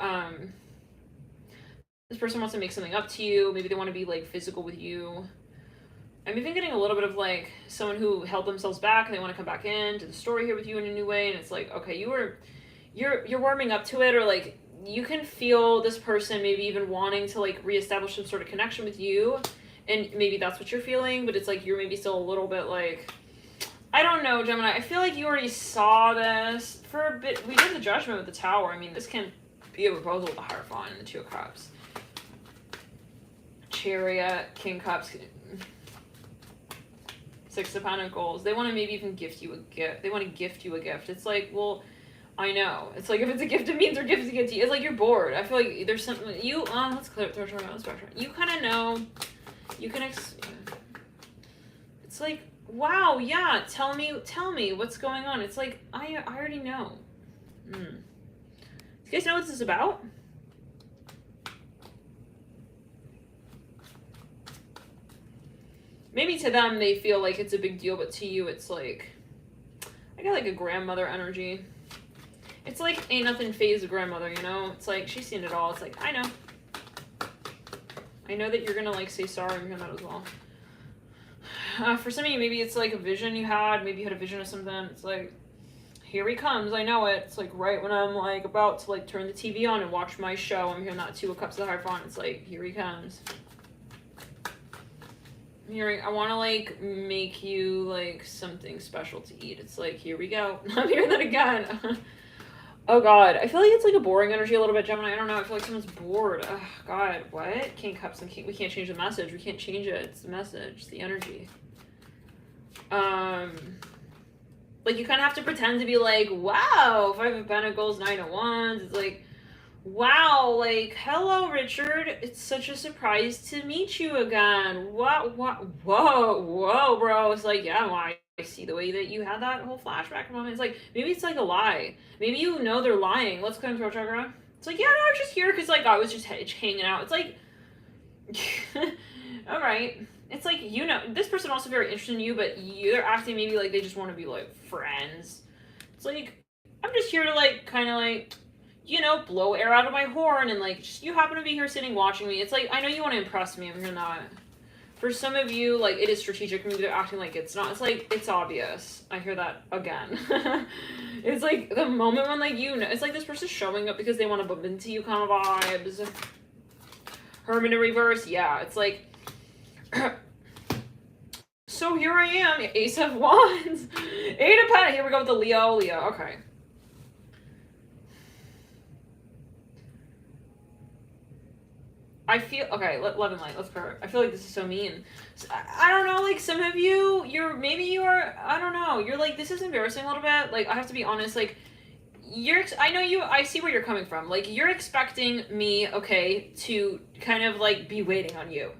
this person wants to make something up to you. Maybe they want to be, like, physical with you. I'm even getting a little bit of like someone who held themselves back and they want to come back into the story here with you in a new way, and it's like, okay, you're warming up to it, or like you can feel this person maybe even wanting to like reestablish some sort of connection with you, and maybe that's what you're feeling, but it's like you're maybe still a little bit like, I don't know, Gemini. I feel like you already saw this for a bit. We did the Judgment with the Tower. I mean, this can be a proposal with the Hierophant and the 2 of Cups. Chariot, King Cups, 6 of Pentacles. They want to maybe even gift you a gift. They want to gift you a gift. It's like, well, I know. It's like, if it's a gift, it means their gift is a gift to you. It's like you're bored. I feel like there's something, let's clear it. Let's back. You kind of know. You can, it's like, wow, yeah, tell me what's going on. It's like, I already know. You guys know what this is about? Maybe to them, they feel like it's a big deal, but to you, it's like, I got like a grandmother energy. It's like, ain't nothing phase a grandmother, you know? It's like, she's seen it all. It's like, I know. I know that you're gonna like say sorry. I'm hearing that as well. For some of you, maybe it's like a vision you had. Maybe you had a vision of something. It's like, here he comes. I know it. It's like right when I'm like about to like turn the TV on and watch my show. I'm hearing that Two of Cups of the Hierophant. It's like, here he comes. I'm hearing, I want to like make you like something special to eat. It's like, here we go. I'm hearing that again. Oh God, I feel like it's like a boring energy a little bit, Gemini. I don't know. I feel like someone's bored. Oh God, what? King of Cups and King. We can't change the message. We can't change it. It's the message. It's the energy. Like you kind of have to pretend to be like, wow, Five of Pentacles, Nine of Wands. It's like, wow, like, hello, Richard. It's such a surprise to meet you again. What? Whoa, bro. It's like, yeah, well, I see the way that you had that whole flashback moment. It's like, maybe it's like a lie. Maybe you know they're lying. Let's go into throat chakra. It's like, yeah, no, I was just here because like I was just hanging out. It's like, all right. It's like, you know, this person also very interested in you, but they're acting maybe like they just want to be like friends. It's like, I'm just here to like kind of like, you know, blow air out of my horn and like just you happen to be here sitting watching me. It's like, I know you want to impress me. I'm not. For some of you, like it is strategic. Maybe they're acting like it's not. It's like, it's obvious. I hear that again. It's like the moment when like, you know, it's like this person's showing up because they want to bump into you kind of vibes. Hermit in reverse. Yeah. It's like, so here I am, Ace of Wands, Eight of Pentacles. Here we go with the Leo. Okay. I feel, okay, love and light, let's pray. I feel like this is so mean. I don't know, like some of you, I don't know, you're like, this is embarrassing a little bit. Like, I have to be honest, like, I see where you're coming from. Like, you're expecting me, okay, to kind of like be waiting on you.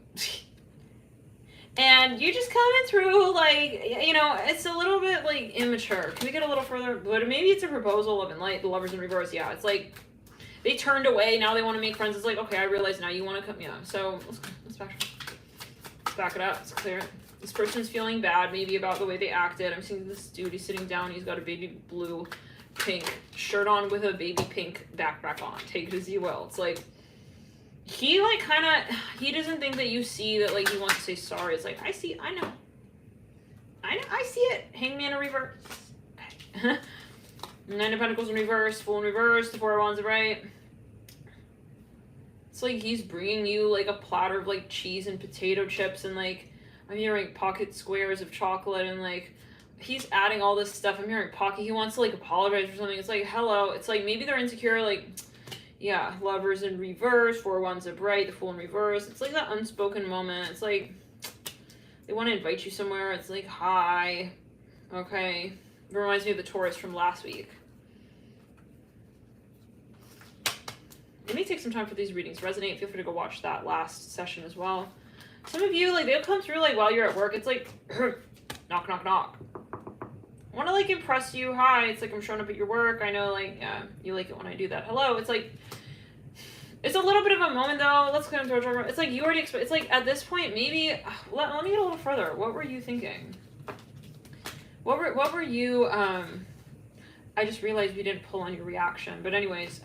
And you just coming through, like, you know, it's a little bit, like, immature. Can we get a little further? But maybe it's a proposal, love and light, the Lovers in reverse. Yeah, it's like, they turned away, now they want to make friends. It's like, okay, I realize now you want to come, yeah. So, let's back it up, let's clear it. This person's feeling bad, maybe about the way they acted. I'm seeing this dude, he's sitting down, he's got a baby blue, pink shirt on with a baby pink backpack on. Take it as you will. It's like, he like kind of, he doesn't think that you see that like he wants to say sorry. It's like, I know, I see it. Hangman in reverse. Okay. Nine of Pentacles in reverse, Fool in reverse, the Four of Wands right. It's like he's bringing you like a platter of like cheese and potato chips and like, I'm hearing pocket squares of chocolate and like, he's adding all this stuff. I'm hearing pocket, he wants to like apologize for something. It's like, hello. It's like maybe they're insecure, like, yeah, Lovers in reverse, Four of Wands bright, the Fool in reverse. It's like that unspoken moment. It's like they want to invite you somewhere. It's like, hi. Okay. It reminds me of the Taurus from last week. It may take some time for these readings to resonate. Feel free to go watch that last session as well. Some of you, like, they'll come through, like, while you're at work. It's like, knock, knock, knock. I want to, like, impress you. Hi. It's like I'm showing up at your work. I know, like, yeah, you like it when I do that. Hello. It's like, it's a little bit of a moment, though. Let's go into our chart. It's like you already expect. It's like, at this point, maybe, let me get a little further. What were you thinking? What were you, I just realized we didn't pull on your reaction. But anyways,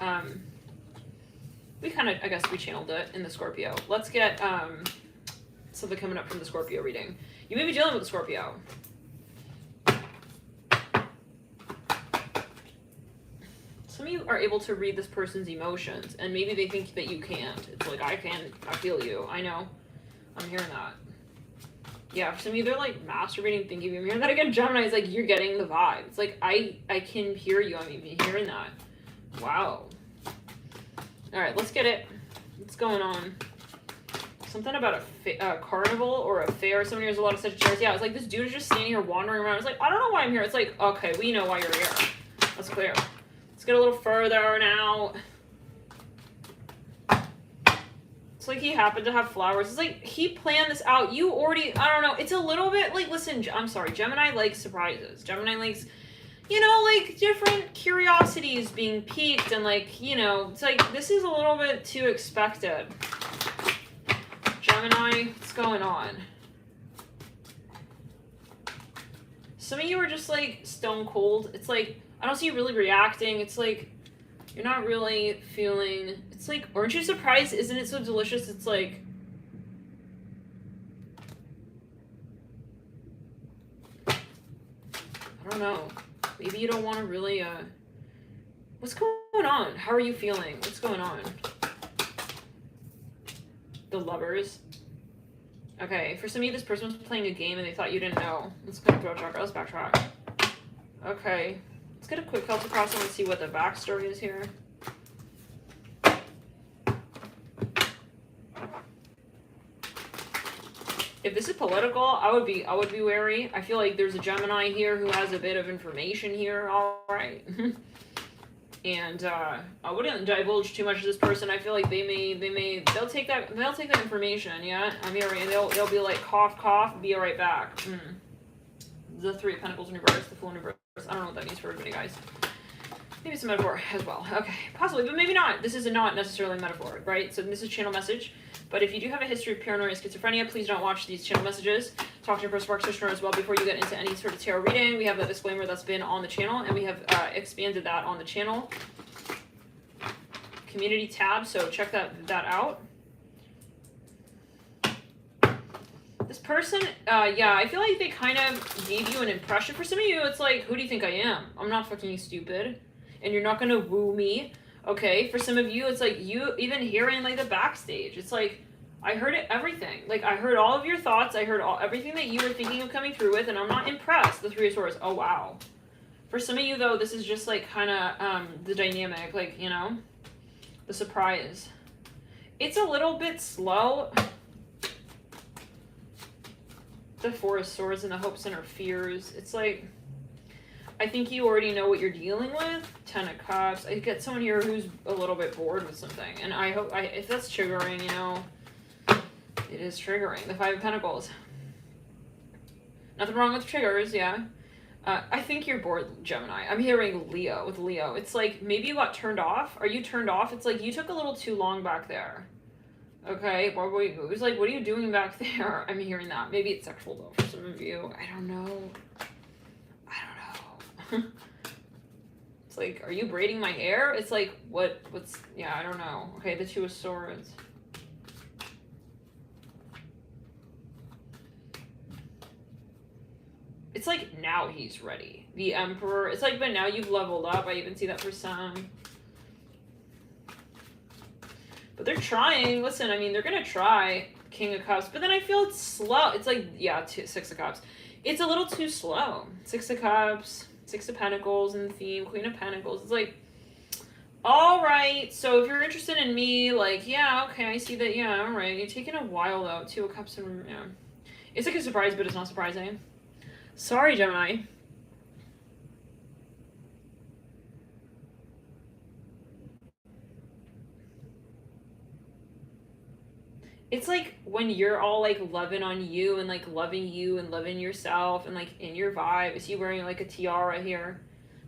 we kind of, I guess we channeled it in the Scorpio. Let's get something coming up from the Scorpio reading. You may be dealing with the Scorpio. Some of you are able to read this person's emotions, and maybe they think that you can't. It's like, I can, I feel you. I know. I'm hearing that. Yeah, for some of you, they're like masturbating, thinking of you. I'm hearing that again. Gemini is like, you're getting the vibe. It's like, I can hear you. I'm even hearing that. Wow. All right, let's get it. What's going on? Something about a carnival or a fair. Somebody has a lot of Sagittarius. Yeah, it's like this dude is just standing here wandering around. It's like, I don't know why I'm here. It's like, okay, we know why you're here. That's clear. Let's get a little further now. It's like he happened to have flowers. It's like he planned this out. You already, I don't know. It's a little bit like, listen, I'm sorry. Gemini likes surprises. Gemini likes, you know, like different curiosities being piqued and like, you know, it's like this is a little bit too expected. Gemini, what's going on? Some of you are just like stone cold. It's like, I don't see you really reacting. It's like, you're not really feeling, it's like, aren't you surprised? Isn't it so delicious? It's like, I don't know. Maybe you don't want to really, what's going on? How are you feeling? What's going on? The Lovers. Okay, for some of you, this person was playing a game and they thought you didn't know. Let's go to throat chakra. Let's backtrack. Okay. Let's get a quick help across and let's see what the backstory is here. If this is political, I would be wary. I feel like there's a Gemini here who has a bit of information here. All right. And I wouldn't divulge too much to this person. I feel like they'll take that information. Yeah, I'm hearing, and they'll be like, cough, cough, be right back. The Three of Pentacles in reverse, the Fool in reverse. I don't know what that means for everybody, guys. Maybe it's a metaphor as well. Okay, possibly, but maybe not. This is not necessarily a metaphor, right? So this is channel message. But if you do have a history of paranoia and schizophrenia, please don't watch these channel messages. Talk to your personal practitioner as well before you get into any sort of tarot reading. We have a disclaimer that's been on the channel, and we have expanded that on the channel community tab, so check that out. This person, yeah, I feel like they kind of gave you an impression. For some of you, it's like, who do you think I am? I'm not fucking stupid, and you're not gonna woo me. Okay, for some of you, it's like you even hearing like the backstage. It's like, I heard everything. Like, I heard all of your thoughts. I heard everything that you were thinking of coming through with, and I'm not impressed. The Three of Swords. Oh, wow. For some of you, though, this is just like kind of the dynamic, like, you know, the surprise. It's a little bit slow. The Four of Swords and the hopes and her fears. It's like, I think you already know what you're dealing with. Ten of Cups. I get someone here who's a little bit bored with something. And I hope, if that's triggering, you know, it is triggering. The Five of Pentacles. Nothing wrong with triggers, yeah. I think you're bored, Gemini. I'm hearing Leo with Leo. It's like, maybe you got turned off. Are you turned off? It's like, you took a little too long back there. Okay, it was like, what are you doing back there? I'm hearing that. Maybe it's sexual, though, for some of you. I don't know. It's like, are you braiding my hair? It's like, what's, yeah, I don't know. Okay, the Two of Swords. It's like, now he's ready. The Emperor. It's like, but now you've leveled up. I even see that for some. But they're trying. Listen, I mean, they're going to try King of Cups. But then I feel it's slow. It's like, yeah, Six of Cups. It's a little too slow. Six of Cups. Six of Pentacles in the theme. Queen of Pentacles. It's like, all right. So if you're interested in me, like, yeah, okay, I see that. Yeah, all right. You're taking a while, though. Two of Cups and, yeah. It's like a surprise, but it's not surprising. Sorry, Gemini. It's like when you're all like loving on you and like loving you and loving yourself and like in your vibe. Is he wearing like a tiara here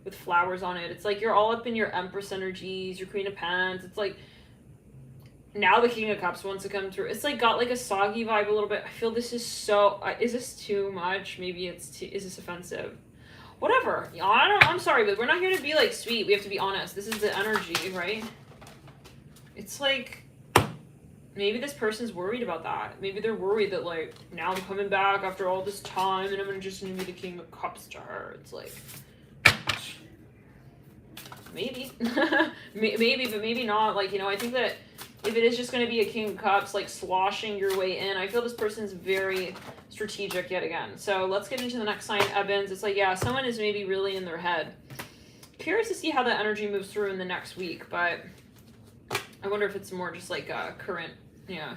with flowers on it? It's like you're all up in your Empress energies, your Queen of Pentacles. It's like now the King of Cups wants to come through. It's like got like a soggy vibe a little bit. I feel this is so, is this too much? Maybe it's is this offensive? Whatever. I'm sorry, but we're not here to be like sweet. We have to be honest. This is the energy, right? It's like, maybe this person's worried about that. Maybe they're worried that like, now I'm coming back after all this time and I'm gonna just be the King of Cups to her. It's like, maybe. Maybe, but maybe not. Like, you know, I think that if it is just going to be a King of Cups, like sloshing your way in, I feel this person's very strategic yet again. So let's get into the next sign, Evans. It's like, yeah, someone is maybe really in their head. Curious to see how that energy moves through in the next week, but I wonder if it's more just like a current, yeah,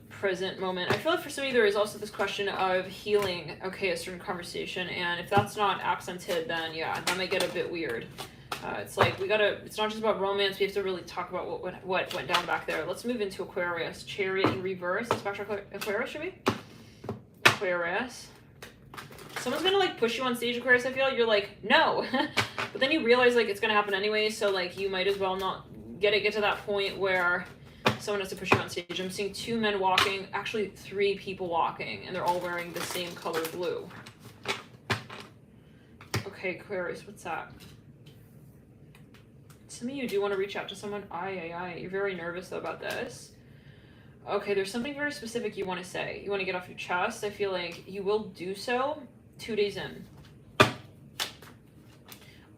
present moment. I feel like for some of you there is also this question of healing, okay, a certain conversation, and if that's not accented, then yeah, that might get a bit weird. It's like it's not just about romance, we have to really talk about what went down back there. Let's move into Aquarius. Chariot in reverse. Let's back to Aquarius, should we? Aquarius. Someone's gonna like push you on stage, Aquarius, I feel like. You're like, no. But then you realize like it's gonna happen anyway, so like you might as well not get to that point where someone has to push you on stage. I'm seeing two men walking, actually three people walking, and they're all wearing the same color blue. Okay, Aquarius, what's that? Some of you do want to reach out to someone. You're very nervous though about this. Okay, there's something very specific you want to say. You want to get off your chest. I feel like you will do so 2 days in.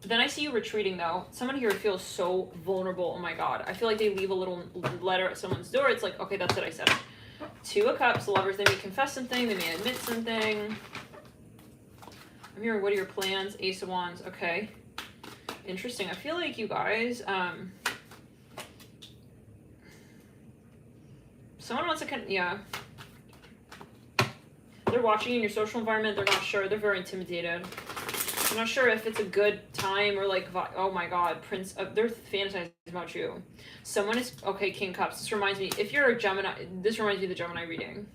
Then I see you retreating though. Someone here feels so vulnerable. Oh my God. I feel like they leave a little letter at someone's door. It's like, okay, that's it, I said it. Two of Cups, lovers, they may confess something, they may admit something. I'm hearing, what are your plans? Ace of Wands, okay. Interesting. I feel like you guys, someone wants to, yeah. They're watching in your social environment, they're not sure, they're very intimidated. I'm not sure if it's a good time or like, oh my God, they're fantasizing about you. Someone is, okay, King Cups. This reminds me, if you're a Gemini, this reminds me of the Gemini reading.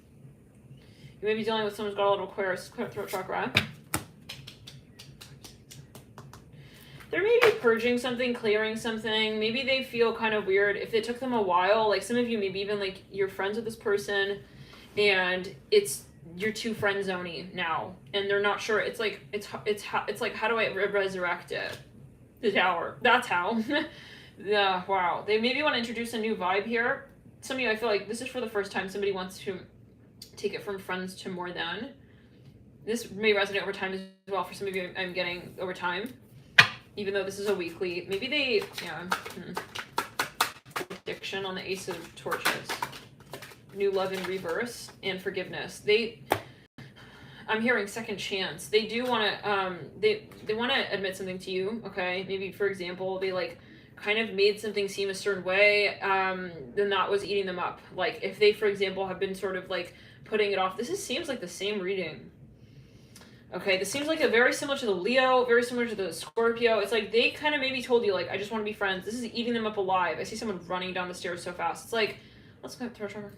You may be dealing with someone who's got a little Aquarius throat chakra. They're maybe purging something, clearing something. Maybe they feel kind of weird. If it took them a while, like some of you, maybe even like you're friends with this person and you're too friend zoney now, and they're not sure. It's like how do I resurrect it? The Tower. That's how. Yeah. Wow. They maybe want to introduce a new vibe here. Some of you, I feel like this is for the first time. Somebody wants to take it from friends to more than. This may resonate over time as well. For some of you, I'm getting over time, even though this is a weekly. Maybe they, yeah. Addiction on the Ace of Torches. New love in reverse and forgiveness. I'm hearing second chance. They do want to they want to admit something to you, okay? Maybe for example, they like kind of made something seem a certain way, then that was eating them up. Like if they, for example, have been sort of like putting it off. Seems like the same reading. Okay, this seems like a very similar to the Leo, very similar to the Scorpio. It's like they kind of maybe told you like, I just want to be friends. This is eating them up alive. I see someone running down the stairs so fast. It's like, let's go throw a trigger.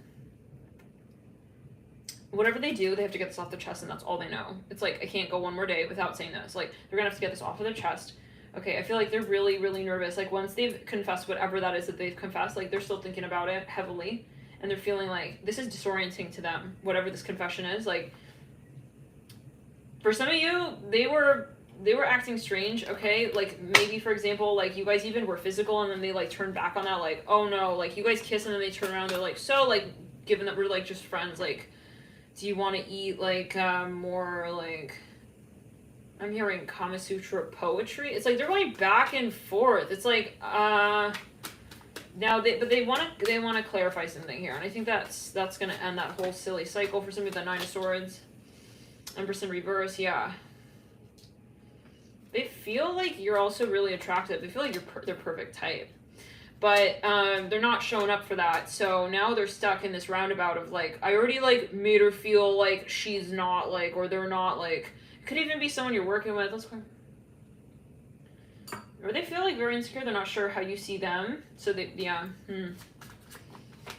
Whatever they do, they have to get this off their chest, and that's all they know. It's like, I can't go one more day without saying this. Like, they're gonna have to get this off of their chest. Okay, I feel like they're really, really nervous. Like, once they've confessed whatever that is that they've confessed, like, they're still thinking about it heavily, and they're feeling like this is disorienting to them, whatever this confession is. Like, for some of you, they were acting strange, okay? Like, maybe, for example, like, you guys even were physical, and then they, like, turned back on that, like, oh, no, like, you guys kiss, and then they turn around, they're like, so, like, given that we're, like, just friends, like, do you want to eat, like, more, like, I'm hearing Kama Sutra poetry. It's like they're going back and forth. It's like, now they want to clarify something here. And I think that's going to end that whole silly cycle for some of the Nine of Swords. Empress in reverse, yeah. They feel like you're also really attractive. They feel like they're perfect type. But they're not showing up for that. So now they're stuck in this roundabout of like, I already like made her feel like she's not like, or they're not like, it could even be someone you're working with. Let's go. Or they feel like very insecure. They're not sure how you see them. So they, yeah.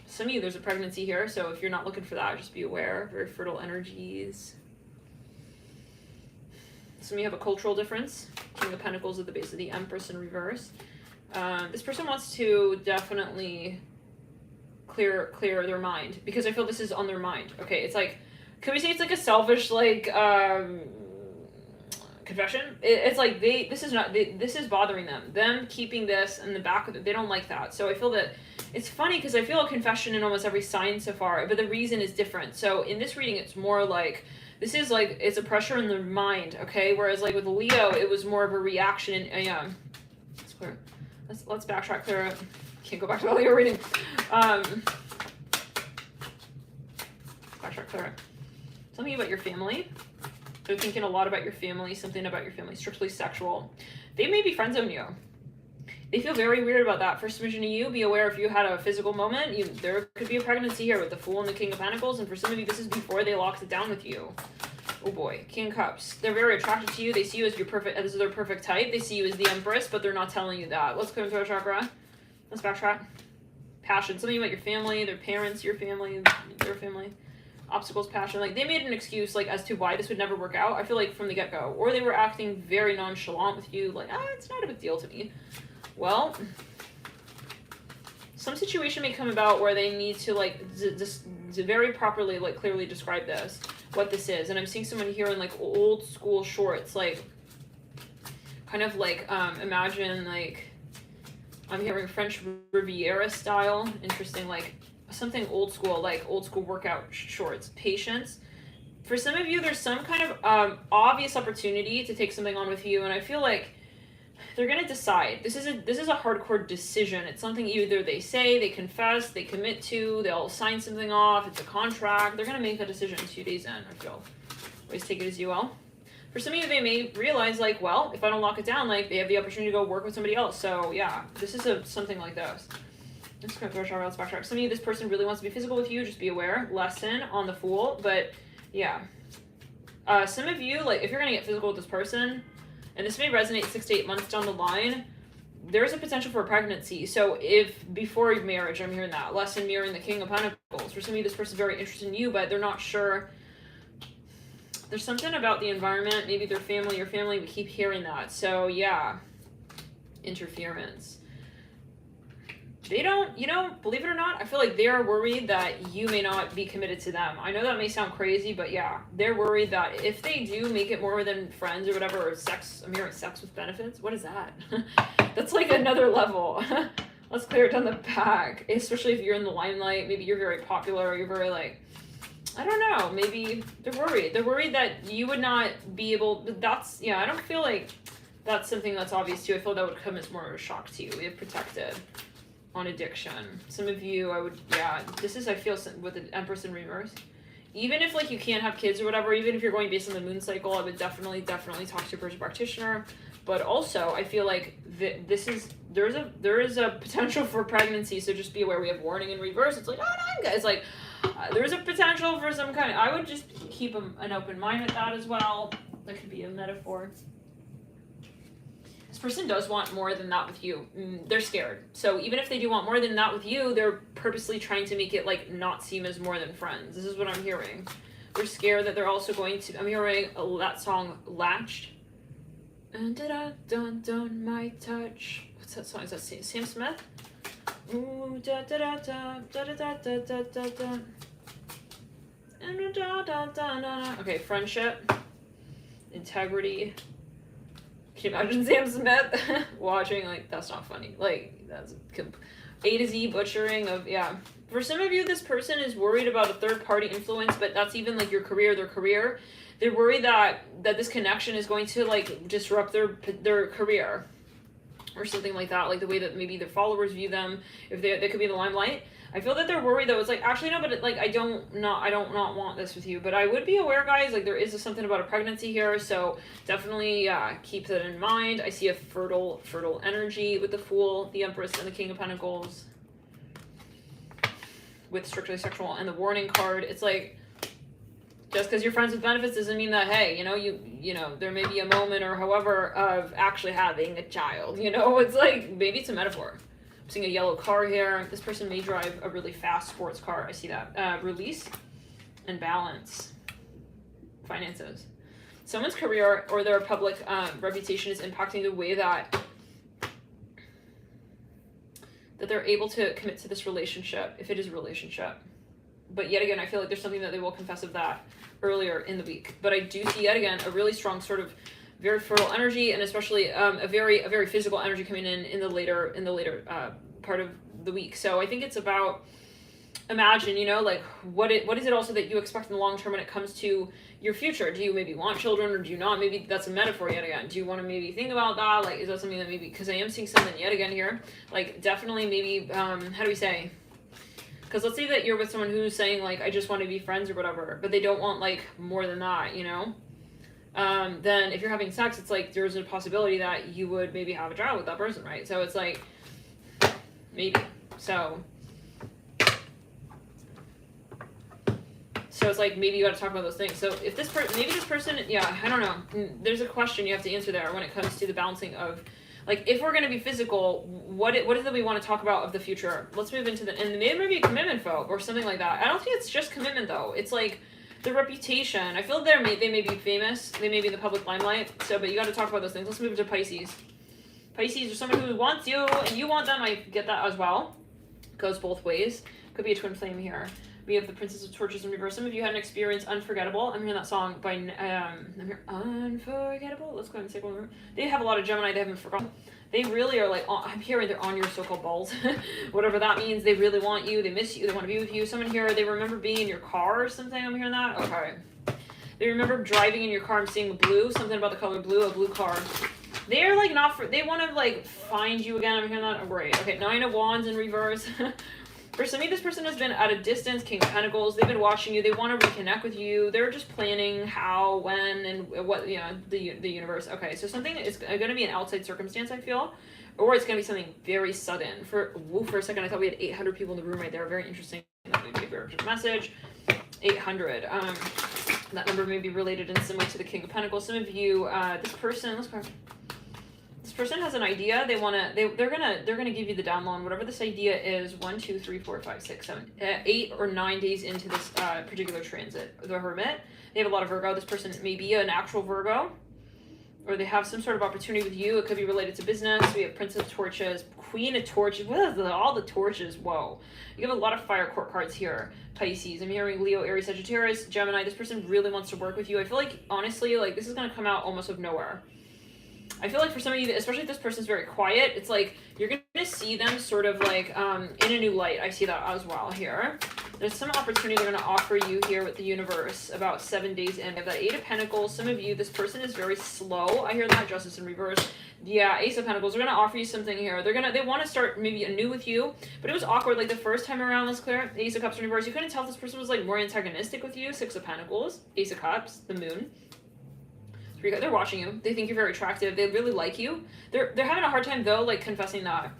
Some of you, there's a pregnancy here. So if you're not looking for that, just be aware. Very fertile energies. Some of you have a cultural difference. King of Pentacles at the base of the Empress in reverse. This person wants to definitely clear their mind, because I feel this is on their mind. Okay, it's like, can we say it's like a selfish like confession? It's like this is bothering them keeping this in the back of it. They don't like that. So I feel that it's funny because I feel a confession in almost every sign so far, but the reason is different. So in this reading, it's more like, this is like, it's a pressure in their mind, okay? Whereas like with Leo, it was more of a reaction. And it's clear. Let's backtrack, Clara. Can't go back to the Leo reading. Backtrack, Clara. Something about your family. They're thinking a lot about your family, something about your family, strictly sexual. They may be friend zone you. They feel very weird about that. First submission to you, be aware if you had a physical moment, there could be a pregnancy here with the Fool and the King of Pentacles, and for some of you, this is before they locked it down with you. Oh boy, King of Cups. They're very attracted to you. They see you as your perfect, this is their perfect type. They see you as the Empress, but they're not telling you that. Let's go through a chakra. Let's backtrack. Passion. Something about your family, their parents, your family, their family. Obstacles, passion. Like, they made an excuse, like, as to why this would never work out, I feel like, from the get-go. Or they were acting very nonchalant with you, like, it's not a big deal to me. Well, some situation may come about where they need to, like, very properly, like, clearly describe this, what this is. And I'm seeing someone here in, like, old school shorts, like, kind of, like, imagine, like, I'm hearing French Riviera style. Interesting, like, something old school, like, old school workout shorts. Patience. For some of you, there's some kind of obvious opportunity to take something on with you, and I feel like They're gonna decide. This is a hardcore decision. It's something either they say, they confess, they commit to, they'll sign something off, it's a contract. They're gonna make a decision 2 days in, I feel. Always take it as you will. For some of you, they may realize, like, well, if I don't lock it down, like, they have the opportunity to go work with somebody else. So, yeah, this is something like this. I'm just going to throw a shower else backtrack. Some of you, this person really wants to be physical with you. Just be aware. Lesson on the Fool. But, yeah. Some of you, like, if you're going to get physical with this person, and this may resonate 6 to 8 months down the line, there's a potential for a pregnancy. So if before marriage, I'm hearing that. Lesson mirroring the King of Pentacles. For some of you, this person's very interested in you, but they're not sure. There's something about the environment, maybe their family, your family, we keep hearing that. So yeah, interference. They don't, you know, believe it or not, I feel like they're worried that you may not be committed to them. I know that may sound crazy, but yeah, they're worried that if they do make it more than friends or whatever, or sex, I'm hearing sex with benefits. What is that? That's like another level. Let's clear it down the back, especially if you're in the limelight. Maybe you're very popular, you're very like, I don't know, maybe they're worried. They're worried that you would not be able, that's, yeah, I don't feel like that's something that's obvious to you. I feel that would come as more of a shock to you. We have protected on addiction. Some of you, I would, yeah, this is, I feel, with the Empress in reverse. Even if, like, you can't have kids or whatever, even if you're going based on the moon cycle, I would definitely talk to your person practitioner. But also, I feel like there is a potential for pregnancy, so just be aware. We have warning in reverse. It's like, oh no, guys, like, there's a potential for some kind of, I would just keep an open mind with that as well. That could be a metaphor. This person does want more than that with you. They're scared. So even if they do want more than that with you, they're purposely trying to make it like not seem as more than friends. This is what I'm hearing. They're scared that they're also going to, I'm hearing that song Latched. And dun my touch. What's that song? Is that Sam Smith? Ooh, da da da da da da da da da da. And da da da da. Okay, friendship, integrity. Can you imagine Sam Smith watching? Like, that's not funny. Like, that's A to Z butchering of, yeah. For some of you, this person is worried about a third party influence, but that's even like your career, their career. They're worried that this connection is going to like disrupt their career. Or something like that, like the way that maybe their followers view them, if they could be in the limelight. I feel that they're worried though. It's like, actually no, but like I don't not want this with you. But I would be aware, guys, like there is something about a pregnancy here, so definitely keep that in mind. I see a fertile energy with the Fool, the Empress, and the King of Pentacles. With strictly sexual and the warning card. It's like, just because you're friends with benefits doesn't mean that, hey, you know, there may be a moment or however of actually having a child, you know? It's like, maybe it's a metaphor. I'm seeing a yellow car here. This person may drive a really fast sports car. I see that. Release and balance. Finances. Someone's career or their public reputation is impacting the way that they're able to commit to this relationship, if it is a relationship. But yet again, I feel like there's something that they will confess of that earlier in the week. But I do see yet again a really strong sort of very fertile energy, and especially a very physical energy coming in the later part of the week. So I think it's about, imagine, you know, like what is it also that you expect in the long term when it comes to your future? Do you maybe want children or do you not? Maybe that's a metaphor yet again. Do you want to maybe think about that? Like, is that something that maybe, because I am seeing something yet again here, like definitely maybe how do we say? Because let's say that you're with someone who's saying, like, I just want to be friends or whatever, but they don't want, like, more than that, you know? Then if you're having sex, it's like there's a possibility that you would maybe have a child with that person, right? So it's like, maybe. So it's like, maybe you got to talk about those things. So if this maybe this person, yeah, I don't know. There's a question you have to answer there when it comes to the balancing of, like, if we're going to be physical, what is it that we want to talk about of the future? Let's move into and maybe a commitment phobe or something like that. I don't think it's just commitment, though. It's like the reputation. I feel they may be famous. They may be in the public limelight. So, but you got to talk about those things. Let's move to Pisces. Pisces are someone who wants you and you want them. I get that as well. Goes both ways. Could be a twin flame here. We have the Princess of Torches in reverse. Some of you had an experience unforgettable. I'm hearing that song by I'm here, Unforgettable. Let's go ahead and take one more. They have a lot of Gemini. They haven't forgotten. They really are like, I'm hearing they're on your so-called balls. Whatever that means. They really want you. They miss you. They want to be with you. Someone here, they remember being in your car or something. I'm hearing that. Okay. They remember driving in your car and seeing blue. Something about the color blue. A blue car. They're like not for, they want to like find you again. I'm hearing that. Oh, great. Okay, Nine of Wands in reverse. For some of you, this person has been at a distance. King of Pentacles. They've been watching you. They want to reconnect with you. They're just planning how, when, and what, you know, the universe. Okay, so something is going to be an outside circumstance, I feel. Or it's going to be something very sudden. For a second, I thought we had 800 people in the room right there. Very interesting. That may be a very message. 800. That number may be related in some way to the King of Pentacles. Some of you, this person, this person has an idea. They're gonna give you the download on whatever this idea is. 1, 2, 3, 4, 5, 6, 7, 8 or 9 days into this particular transit. The Hermit. They have a lot of Virgo. This person may be an actual Virgo, or they have some sort of opportunity with you. It could be related to business. We have Prince of Torches, Queen of Torches. What is all the torches? Whoa. You have a lot of fire court cards here. Pisces. I'm hearing Leo, Aries, Sagittarius, Gemini. This person really wants to work with you. I feel like, honestly, like this is going to come out almost of nowhere. I feel like for some of you, especially if this person's very quiet, it's like you're going to see them sort of like in a new light. I see that as well here. There's some opportunity they're going to offer you here with the universe about 7 days in. They have that 8 of Pentacles. Some of you, this person is very slow. I hear that. Justice in reverse. Yeah, Ace of Pentacles. They're going to offer you something here. They want to start maybe anew with you, but it was awkward. Like the first time around, let's clear. Ace of Cups in reverse. You couldn't tell if this person was like more antagonistic with you. 6 of Pentacles. Ace of Cups. The Moon. They're watching you. They think you're very attractive. They really like you. They're having a hard time though, like confessing that.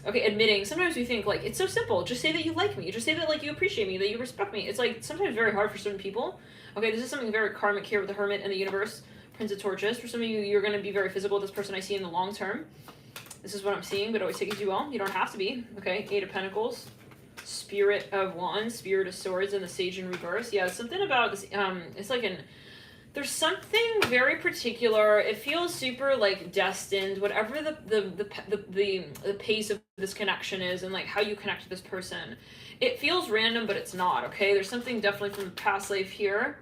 Okay, admitting. Sometimes we think like it's so simple. Just say that you like me. Just say that like you appreciate me, that you respect me. It's like sometimes very hard for certain people. Okay, this is something very karmic here with the Hermit and the universe. Prince of Torches. For some of you, you're going to be very physical with this person I see in the long term. This is what I'm seeing, but always take it as you will. You don't have to be. Okay, 8 of Pentacles. Spirit of Wands. Spirit of Swords and the Sage in reverse. Yeah, something about this. It's like there's something very particular. It feels super like destined, whatever the pace of this connection is and like how you connect to this person. It feels random, but it's not, okay? There's something definitely from the past life here.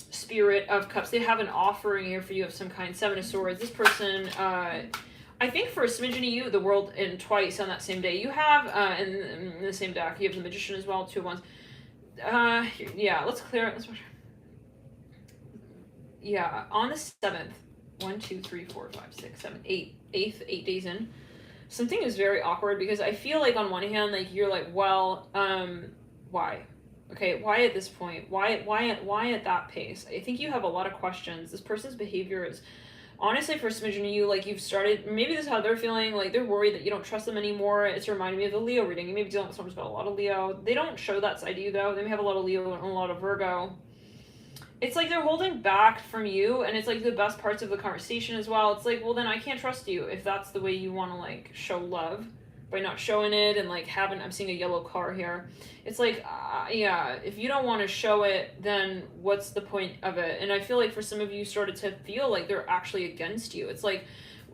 Spirit of Cups. They have an offering here for you of some kind. 7 of Swords. This person, I think for a smidgen of you, the World, and twice on that same day. You have, in the same deck, you have the Magician as well, 2 of Wands. Yeah, let's clear it. Let's watch. Yeah, on the 7th, 1, 2, 3, 4, 5, 6, 7, 8 days in, something is very awkward because I feel like on one hand, like you're like, well, why? Okay, why at this point? Why at that pace? I think you have a lot of questions. This person's behavior is, honestly, for a smidgen of you, like you've started, maybe this is how they're feeling, like they're worried that you don't trust them anymore. It's reminding me of the Leo reading. You may be dealing with someone who's got a lot of Leo. They don't show that side to you though. They may have a lot of Leo and a lot of Virgo. It's like they're holding back from you, and it's like the best parts of the conversation as well. It's like, well, then I can't trust you if that's the way you want to like show love by not showing it and like having. I'm seeing a yellow car here. It's like, yeah, if you don't want to show it, then what's the point of it? And I feel like for some of you started to feel like they're actually against you. It's like,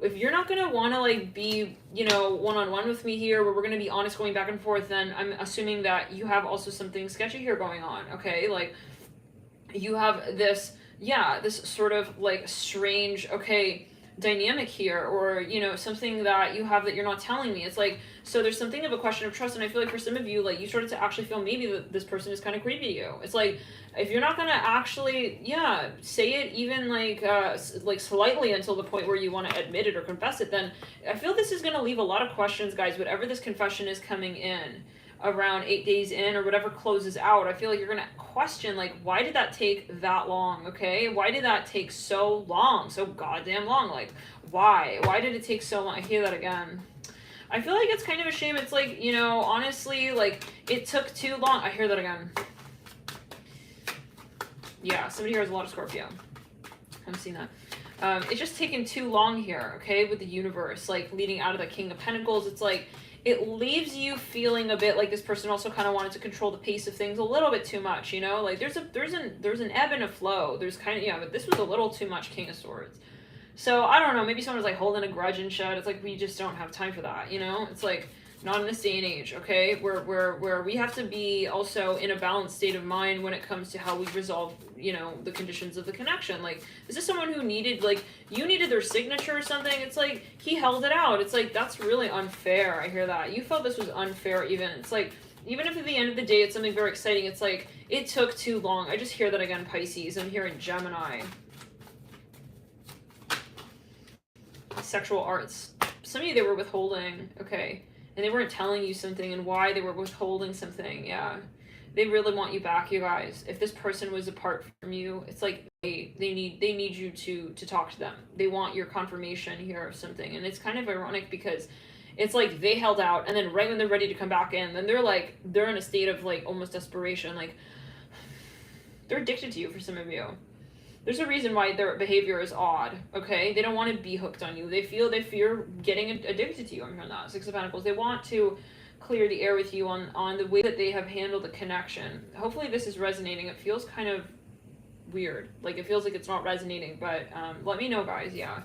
if you're not gonna want to like be, you know, one-on-one with me here, where we're gonna be honest, going back and forth, then I'm assuming that you have also something sketchy here going on. Okay, like. You have this, yeah, this sort of like strange, okay, dynamic here, or, you know, something that you have that you're not telling me. It's like, so there's something of a question of trust, and I feel like for some of you, like, you started to actually feel maybe that this person is kind of creepy to you. It's like, if you're not going to actually, yeah, say it even like slightly until the point where you want to admit it or confess it, then I feel this is going to leave a lot of questions, guys, whatever this confession is coming in. Around 8 days in or whatever closes out, I feel like you're gonna question, like, why did that take that long? Okay, why did that take so long, so goddamn long? Like, why did it take so long? I hear that again. I feel like it's kind of a shame. It's like, you know, honestly, like, it took too long. I hear that again. Yeah, somebody here has a lot of Scorpio. I'm seeing that. It's just taken too long here, okay, with the universe, like, leading out of the King of Pentacles. It's like, it leaves you feeling a bit like this person also kind of wanted to control the pace of things a little bit too much, you know? Like, there's an ebb and a flow. There's kind of, yeah, but this was a little too much King of Swords. So, I don't know, maybe someone's, like, holding a grudge and shit. It's like, we just don't have time for that, you know? It's like, not in this day and age, okay? Where we have to be also in a balanced state of mind when it comes to how we resolve, you know, the conditions of the connection. Like, is this someone who needed, like, you needed their signature or something? It's like, he held it out. It's like, that's really unfair. I hear that. You felt this was unfair even. It's like, even if at the end of the day it's something very exciting, it's like, it took too long. I just hear that again, Pisces. I'm hearing Gemini. Sexual arts. Some of you, they were withholding, okay? And they weren't telling you something and why they were withholding something, yeah. They really want you back, you guys. If this person was apart from you, it's like they need you to talk to them. They want your confirmation here of something. And it's kind of ironic because it's like they held out, and then right when they're ready to come back in, then they're in a state of like almost desperation. Like, they're addicted to you for some of you. There's a reason why their behavior is odd, okay? They don't want to be hooked on you. They fear getting addicted to you. I'm hearing that. Six of Pentacles. They want to clear the air with you on the way that they have handled the connection. Hopefully this is resonating. It feels kind of weird. Like, it feels like it's not resonating, but let me know, guys. Yeah.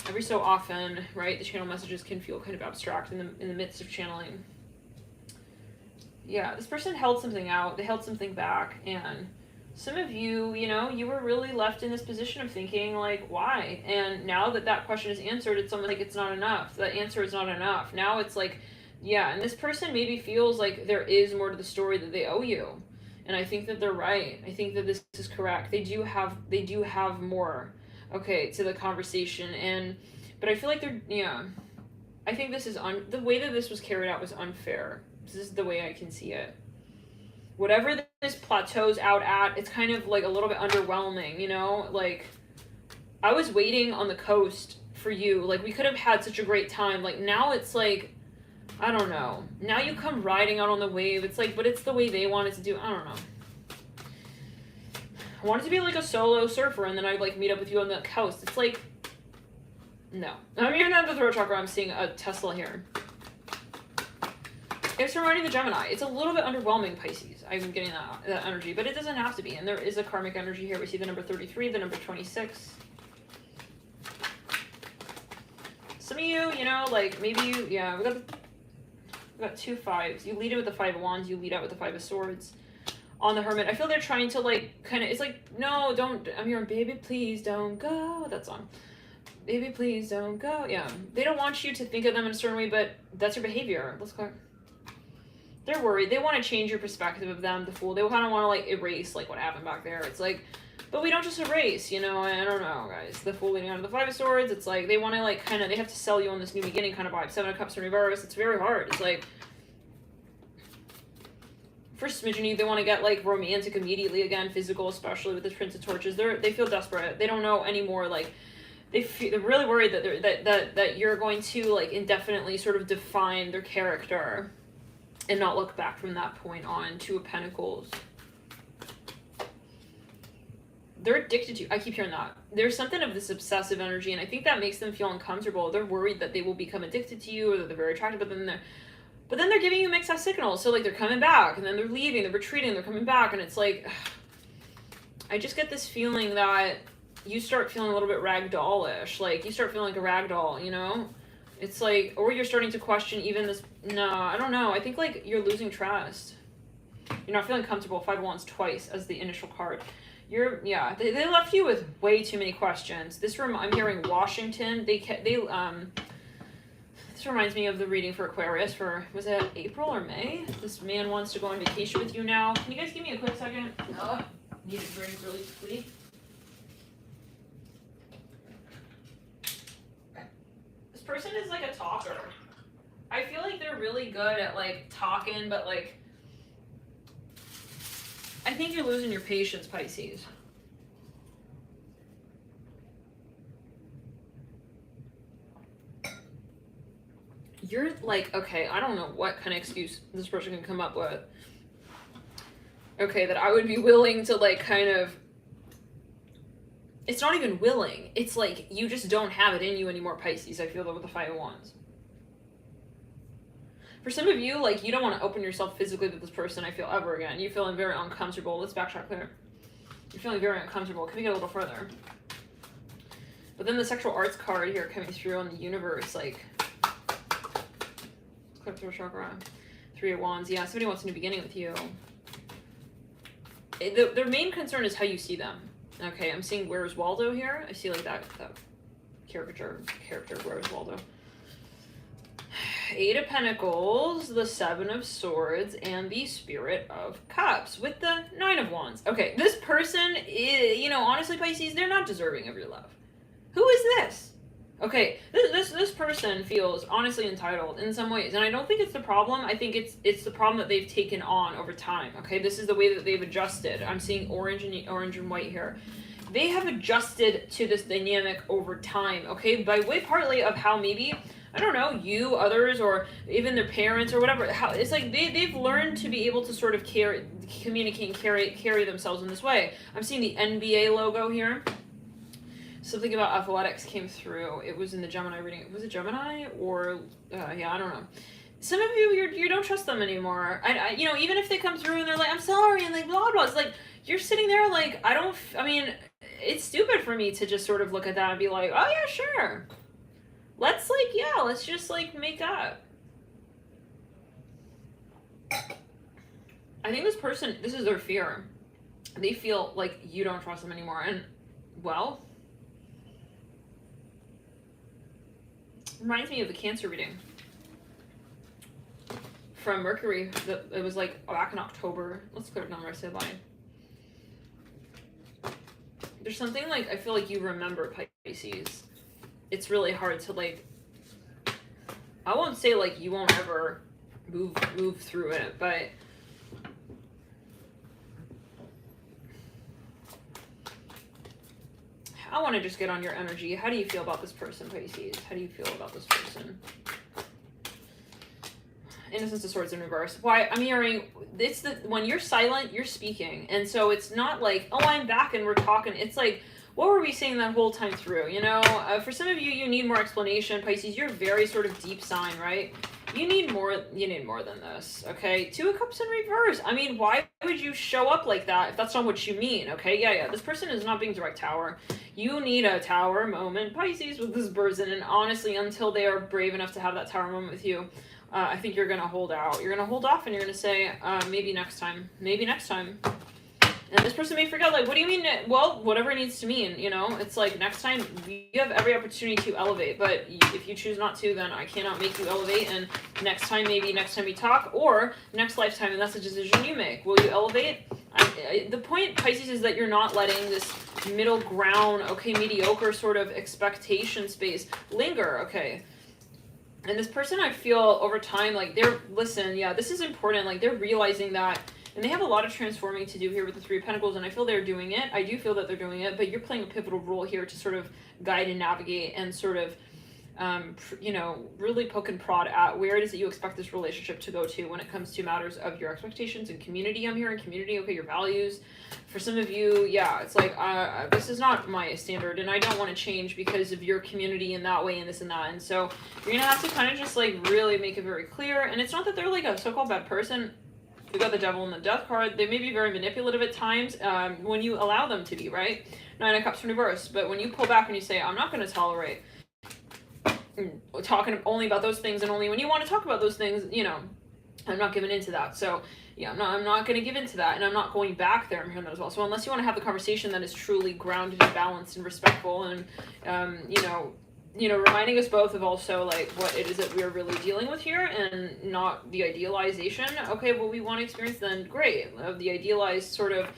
Every so often, right, the channel messages can feel kind of abstract in the midst of channeling. Yeah, this person held something out. They held something back, and some of you, you know, you were really left in this position of thinking, like, why? And now that question is answered, it's almost like it's not enough. The answer is not enough. Now it's like, yeah, and this person maybe feels like there is more to the story that they owe you. And I think that they're right. I think that this is correct. They do have more, okay, to the conversation. But I feel like they're, yeah, I think this is, the way that this was carried out was unfair. This is the way I can see it. Whatever this plateaus out at, it's kind of like a little bit underwhelming, you know? Like, I was waiting on the coast for you. Like, we could have had such a great time. Like, now it's like, I don't know. Now you come riding out on the wave. It's like, but it's the way they wanted to do. I don't know. I wanted to be like a solo surfer, and then I'd like meet up with you on the coast. It's like, no. I'm even at the throat chakra. I'm seeing a Tesla here. It's reminding the Gemini. It's a little bit underwhelming, Pisces. I'm getting that energy, but it doesn't have to be. And there is a karmic energy here. We see the number 33, the number 26. Some of you, you know, like maybe you, yeah, we got two fives. You lead it with the Five of Wands. You lead out with the Five of Swords. On the Hermit, I feel they're trying to like kind of. It's like, no, don't. I'm hearing, baby, please don't go. That song. Baby, please don't go. Yeah, they don't want you to think of them in a certain way, but that's your behavior. Let's go. They're worried. They want to change your perspective of them, the Fool. They kind of want to like erase like what happened back there. It's like, but we don't just erase, you know. I don't know, guys. The Fool leading out of the Five of Swords. It's like they want to like kind of, they have to sell you on this new beginning kind of vibe. Seven of Cups in reverse. It's very hard. It's like, for smidgen, they want to get like romantic immediately again, physical, especially with the Prince of Torches. They feel desperate. They don't know anymore. Like they're really worried that you're going to like indefinitely sort of define their character and not look back from that point on. Two of Pentacles. They're addicted to you. I keep hearing that. There's something of this obsessive energy, and I think that makes them feel uncomfortable. They're worried that they will become addicted to you, or that they're very attractive, but then they're giving you mixed signals. So like they're coming back, and then they're leaving, they're retreating, they're coming back, and it's like, I just get this feeling that you start feeling a little bit ragdoll-ish. Like you start feeling like a ragdoll, you know? It's like, or you're starting to question even this. No, I don't know. I think like you're losing trust. You're not feeling comfortable. Five of Wands twice as the initial card. Yeah, they left you with way too many questions. This room, I'm hearing Washington. This reminds me of the reading for Aquarius for, was it April or May? This man wants to go on vacation with you now. Can you guys give me a quick second? Need a drink really quickly. This person is like a talker. I feel like they're really good at like talking, but like, I think you're losing your patience, Pisces. You're like, okay, I don't know what kind of excuse this person can come up with. Okay, that I would be willing to like kind of, it's not even willing. It's like, you just don't have it in you anymore, Pisces. I feel that with the Five of Wands. For some of you, like, you don't want to open yourself physically to this person, I feel, ever again. You're feeling very uncomfortable. Let's backtrack there. You're feeling very uncomfortable. Can we get a little further? But then the sexual arts card here coming through on the universe, like, let's click through chakra. Three of Wands. Yeah, somebody wants a new beginning with you. Their main concern is how you see them. Okay, I'm seeing Where's Waldo here. I see like that character, Where's Waldo. Eight of Pentacles, the Seven of Swords, and the Spirit of Cups with the Nine of Wands. Okay, this person is, you know, honestly, Pisces, they're not deserving of your love. Who is this? Okay, this person feels honestly entitled in some ways, and I don't think it's the problem. I think it's the problem that they've taken on over time. Okay, this is the way that they've adjusted. I'm seeing orange and white here. They have adjusted to this dynamic over time. Okay, by way partly of how maybe, I don't know, you, others, or even their parents or whatever. How it's like they've learned to be able to sort of communicate and carry themselves in this way. I'm seeing the NBA logo here. Something about athletics came through. It was in the Gemini reading. Was it Gemini or yeah, I don't know. Some of you don't trust them anymore. I you know, even if they come through and they're like, I'm sorry, and like blah blah. It's like you're sitting there like I mean, it's stupid for me to just sort of look at that and be like, oh yeah, sure. Let's just like make up. I think this person, this is their fear. They feel like you don't trust them anymore, and well. Reminds me of the Cancer reading from Mercury. It was like back in October. Let's clear it down the rest of the line. There's something like, I feel like you remember Pisces. It's really hard to like, I won't say like you won't ever move through it, but I want to just get on your energy. How do you feel about this person, Pisces? How do you feel about this person? Innocence of Swords in reverse. Why I'm hearing it's the when you're silent, you're speaking, and so it's not like, oh, I'm back and we're talking. It's like, what were we saying that whole time through? You know, for some of you, you need more explanation. Pisces, you're very sort of deep sign, right? You need more than this, okay? Two of Cups in reverse. I mean, why would you show up like that if that's not what you mean, okay? Yeah, this person is not being direct tower. You need a tower moment, Pisces, with this person, and honestly, until they are brave enough to have that tower moment with you, I think you're going to hold out. You're going to hold off, and you're going to say, maybe next time. Maybe next time. And this person may forget, like, what do you mean? Well, whatever it needs to mean, you know? It's like, next time, you have every opportunity to elevate, but if you choose not to, then I cannot make you elevate, and next time, maybe next time we talk, or next lifetime, and that's a decision you make. Will you elevate? The point, Pisces, is that you're not letting this middle ground, okay, mediocre sort of expectation space linger, okay? And this person, I feel, over time, like, listen, yeah, this is important, like, they're realizing that. And they have a lot of transforming to do here with the Three of Pentacles, and I feel they're doing it. I do feel that they're doing it, but you're playing a pivotal role here to sort of guide and navigate and sort of, you know, really poke and prod at where it is that you expect this relationship to go to when it comes to matters of your expectations and community. I'm hearing community, okay, your values. For some of you, yeah, it's like, this is not my standard, and I don't want to change because of your community in that way and this and that. And so you're going to have to kind of just, like, really make it very clear. And it's not that they're, like, a so-called bad person. We got the Devil and the Death card. They may be very manipulative at times when you allow them to be, right? Nine of Cups in reverse. But when you pull back and you say, I'm not going to tolerate talking only about those things, and only when you want to talk about those things, you know, I'm not giving into that. So, yeah, I'm not going to give into that, and I'm not going back there. I'm hearing that as well. So unless you want to have the conversation that is truly grounded and balanced and respectful and, you know, reminding us both of also, like, what it is that we're really dealing with here and not the idealization. Okay, well, we want to experience, then great. Of the idealized sort of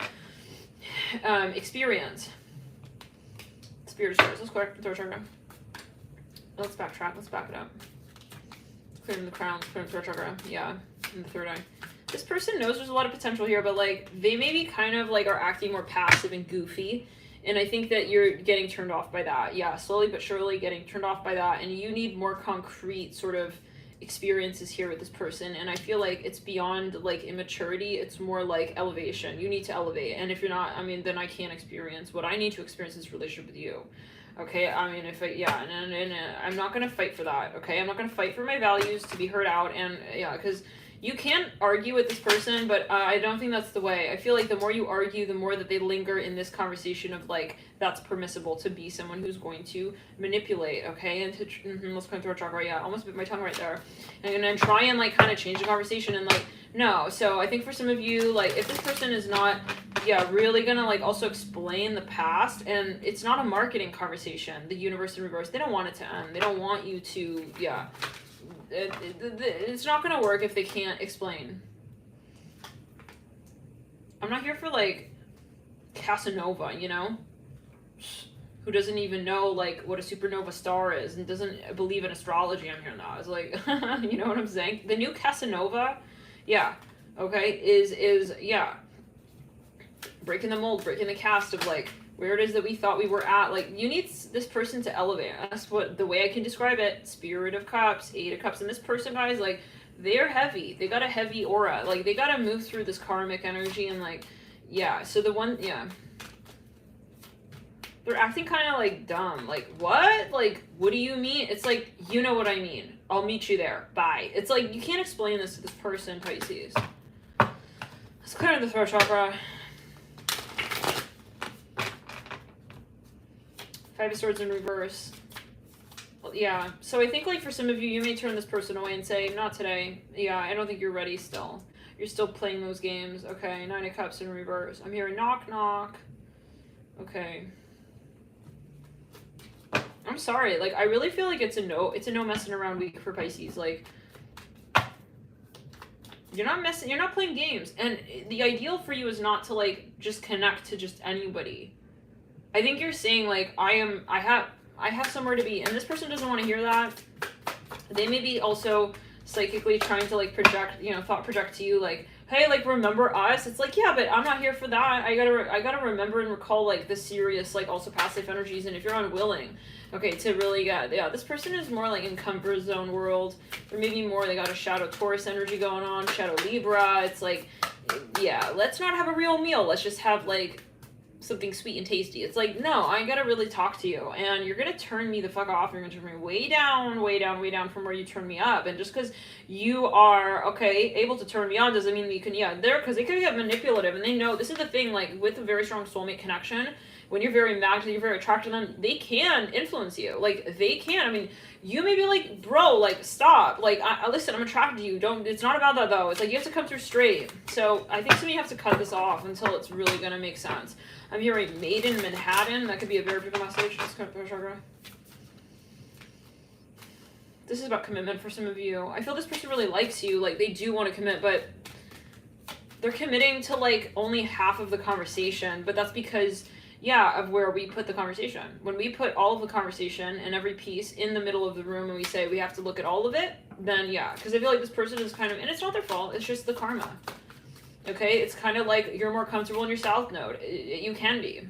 experience. Spirit of Stars. Let's go throw a chakra. Let's backtrack. Let's back it up. Clearing the crowns. Clearing the throat chakra. Yeah, in the third eye. This person knows there's a lot of potential here, but, like, they maybe kind of, like, are acting more passive and goofy. And I think that you're getting turned off by that. Yeah, slowly but surely getting turned off by that. And you need more concrete sort of experiences here with this person. And I feel like it's beyond, like, immaturity. It's more like elevation. You need to elevate. And if you're not, I mean, then I can't experience what I need to experience this relationship with you. Okay, I mean, and I'm not going to fight for that. Okay, I'm not going to fight for my values to be heard out. And yeah, because you can't argue with this person, but I don't think that's the way. I feel like the more you argue, the more that they linger in this conversation of, like, that's permissible to be someone who's going to manipulate, okay? And to, let's go through a chakra, yeah, almost bit my tongue right there. And then try and, like, kind of change the conversation and, like, no. So I think for some of you, like, if this person is not, yeah, really gonna, like, also explain the past, and it's not a marketing conversation, the universe in reverse, they don't want it to end. They don't want you to, yeah. It's not gonna work if they can't explain. I'm not here for, like, Casanova, you know? who doesn't even know like what a supernova star is and doesn't believe in astrology. I'm hearing that. It's like, you know what I'm saying? The new Casanova, yeah, okay, is yeah, breaking the mold, breaking the cast of like where it is that we thought we were at. Like, you need this person to elevate. That's what the way I can describe it. Spirit of Cups, Eight of Cups, and this person, guys, like, they're heavy. They got a heavy aura. Like, they got to move through this karmic energy and like, yeah. So the one, yeah. They're acting kind of like dumb. Like, what? Like, what do you mean? It's like, you know what I mean. I'll meet you there. Bye. It's like, you can't explain this to this person, Pisces. Let's clear the throat chakra. Five of Swords in reverse. Well, yeah. So I think, like, for some of you, you may turn this person away and say, not today. Yeah, I don't think you're ready still. You're still playing those games. Okay, Nine of Cups in reverse. I'm hearing knock, knock. Okay. I'm sorry. Like, I really feel like it's a no messing around week for Pisces. Like, you're not playing games. And the ideal for you is not to, like, just connect to just anybody. I think you're saying, like, I have somewhere to be, and this person doesn't want to hear that. They may be also psychically trying to, like, project, you know, thought project to you, like, hey, like, remember us? It's like, yeah, but I'm not here for that. I gotta remember and recall, like, the serious, like, also past life energies, and if you're unwilling, okay, to really get, yeah, this person is more, like, in comfort zone world, or maybe more, they got a shadow Taurus energy going on, shadow Libra. It's like, yeah, let's not have a real meal. Let's just have, like, something sweet and tasty. It's like, no, I gotta really talk to you, and you're gonna turn me the fuck off. You're gonna turn me way down, way down, way down from where you turn me up. And just because you are, okay, able to turn me on doesn't mean that you can, yeah, because they could get manipulative, and they know, this is the thing, like, with a very strong soulmate connection, when you're very magnetic, you're very attracted to them, they can influence you. Like, they can. I mean, you may be like, bro, like, stop. Like, listen, I'm attracted to you. Don't, it's not about that, though. It's like, you have to come through straight. So I think some of you have to cut this off until it's really gonna make sense. I'm hearing Maiden Manhattan. That could be a very big message. Let's cut the chakra. This is about commitment for some of you. I feel this person really likes you. Like, they do want to commit, but they're committing to, like, only half of the conversation. But that's because, yeah, of where we put the conversation. When we put all of the conversation and every piece in the middle of the room and we say we have to look at all of it, then yeah. Because I feel like this person is kind of, and it's not their fault, it's just the karma. Okay? It's kind of like you're more comfortable in your south node. You can be.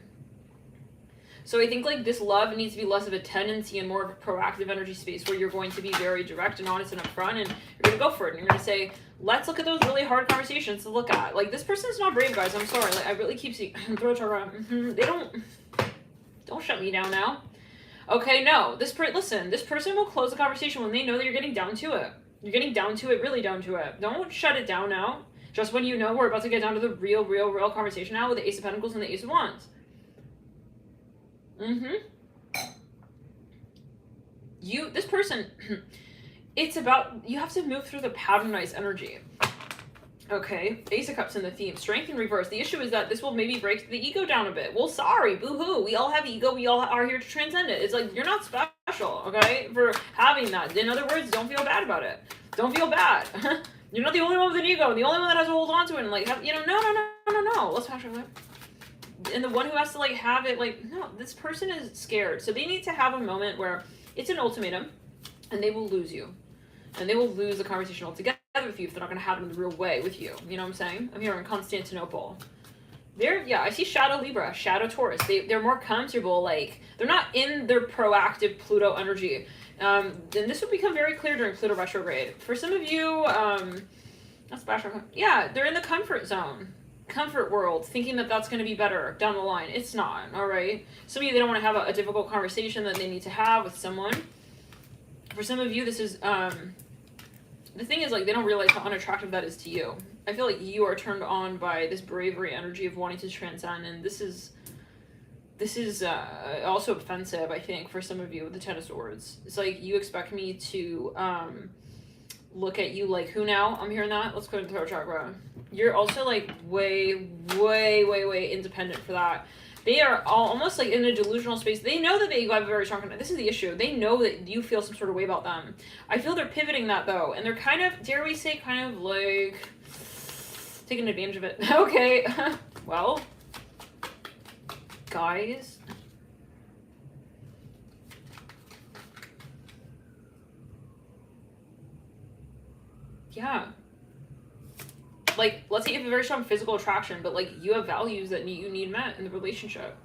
So I think, like, this love needs to be less of a tendency and more of a proactive energy space where you're going to be very direct and honest and upfront, and you're going to go for it. And you're going to say, let's look at those really hard conversations to look at. Like, this person's not brave, guys. I'm sorry. Like, I really keep seeing, throat chakra. They don't shut me down now. Okay, no. Listen, this person will close the conversation when they know that you're getting down to it. You're getting down to it, really down to it. Don't shut it down now. Just when you know we're about to get down to the real conversation now with the Ace of Pentacles and the Ace of Wands. This person, it's about, you have to move through the patternized energy. Okay, Ace of Cups in the theme, strength in reverse. The issue is that this will maybe break the ego down a bit. Well, sorry, boo-hoo. We all have ego. We all are here to transcend it. It's like, you're not special, okay, for having that. In other words, don't feel bad about it. Don't feel bad. You're not the only one with an ego. The only one that has to hold on to it and, like, have, you know, no. Let's pass it. And the one who has to, like, have it, like, no, this person is scared. So they need to have a moment where it's an ultimatum and they will lose you. And they will lose the conversation altogether with you if they're not going to have it in the real way with you. You know what I'm saying? I'm here in Constantinople. I see Shadow Libra, Shadow Taurus. They're more comfortable, like, they're not in their proactive Pluto energy. And this will become very clear during Pluto retrograde. For some of you, that's special. Yeah, they're in the comfort zone. Comfort world, thinking that that's going to be better down the line. It's not, all right? Some of you, they don't want to have a difficult conversation that they need to have with someone. For some of you, this is, the thing is, like, they don't realize how unattractive that is to you. I feel like you are turned on by this bravery energy of wanting to transcend, and this is also offensive, I think, for some of you with the Ten of Swords. It's like, you expect me to look at you like who now? I'm hearing that. Let's go to the throat chakra. You're also, like, way independent for that. They are all almost, like, in a delusional space. They know that they have a very strong connection. This is the issue. They know that you feel some sort of way about them. I feel they're pivoting that, though. And they're kind of, dare we say, kind of, like, taking advantage of it. Okay. Well, guys, Yeah. Like, let's say you have a very strong physical attraction, but, like, you have values that you need met in the relationship.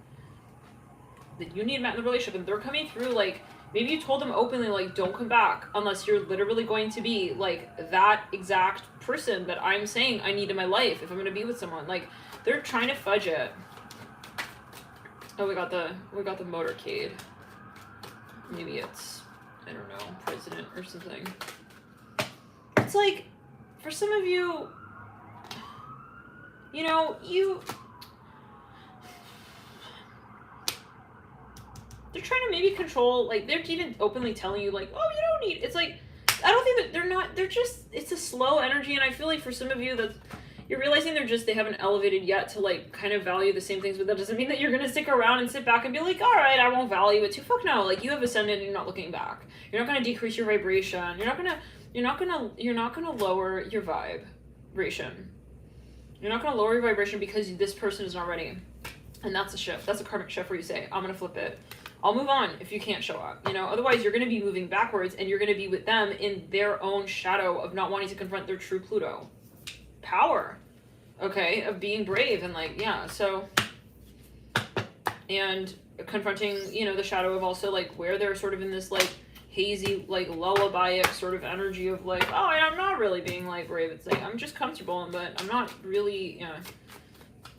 That you need met in the relationship, and they're coming through, like, maybe you told them openly, like, don't come back unless you're literally going to be, like, that exact person that I'm saying I need in my life if I'm going to be with someone. Like, they're trying to fudge it. Oh, we got the motorcade. Maybe it's, I don't know, president or something. It's like, for some of you, you know, they're trying to maybe control, like, they're even openly telling you, like, oh, you don't need, it's like, I don't think that they're just, it's a slow energy, and I feel like for some of you that you're realizing they haven't elevated yet to, like, kind of value the same things, but that doesn't mean that you're gonna stick around and sit back and be like, all right, I won't value it too. Fuck no. Like, you have ascended and you're not looking back. You're not gonna decrease your vibration. You're not gonna lower your vibration. You're not gonna lower your vibration because this person is not ready. And that's a shift. That's a karmic shift where you say, I'm gonna flip it. I'll move on if you can't show up. You know, otherwise you're gonna be moving backwards and you're gonna be with them in their own shadow of not wanting to confront their true Pluto power, okay, of being brave and, like, yeah, so, and confronting, you know, the shadow of also, like, where they're sort of in this, like, hazy, like, lullaby-ic sort of energy of, like, oh, I'm not really being, like, brave. It's like, I'm just comfortable, but I'm not really, yeah,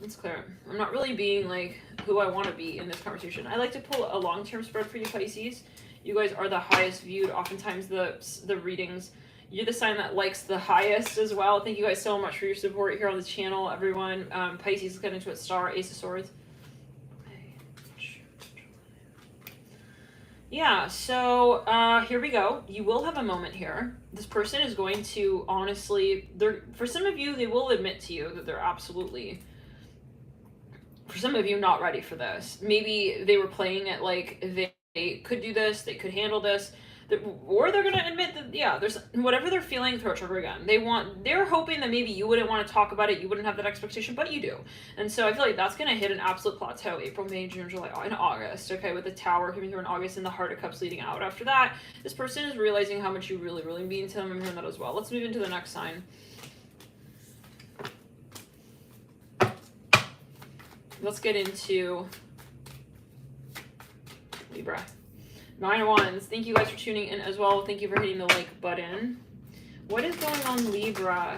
it's clear. I'm not really being, like, who I want to be in this conversation. I like to pull a long-term spread for you, Pisces. You guys are the highest viewed, oftentimes the readings. You're the sign that likes the highest as well. Thank you guys so much for your support here on the channel, everyone. Pisces is getting into its star, Ace of Swords. Yeah, so here we go. You will have a moment here. This person is going to, honestly, for some of you, they will admit to you that they're absolutely, for some of you, not ready for this. Maybe they were playing it like they could do this, they could handle this. Or they're going to admit that, yeah, there's whatever they're feeling, throat chakra again. They're hoping that maybe you wouldn't want to talk about it, you wouldn't have that expectation, but you do. And so I feel like that's going to hit an absolute plateau April, May, June, July, and August, okay, with the Tower coming through in August and the Heart of Cups leading out. After that, this person is realizing how much you really, really mean to them. I'm hearing that as well. Let's move into the next sign. Let's get into Libra. 9 of Wands. Thank you guys for tuning in as well. Thank you for hitting the like button. What is going on, Libra?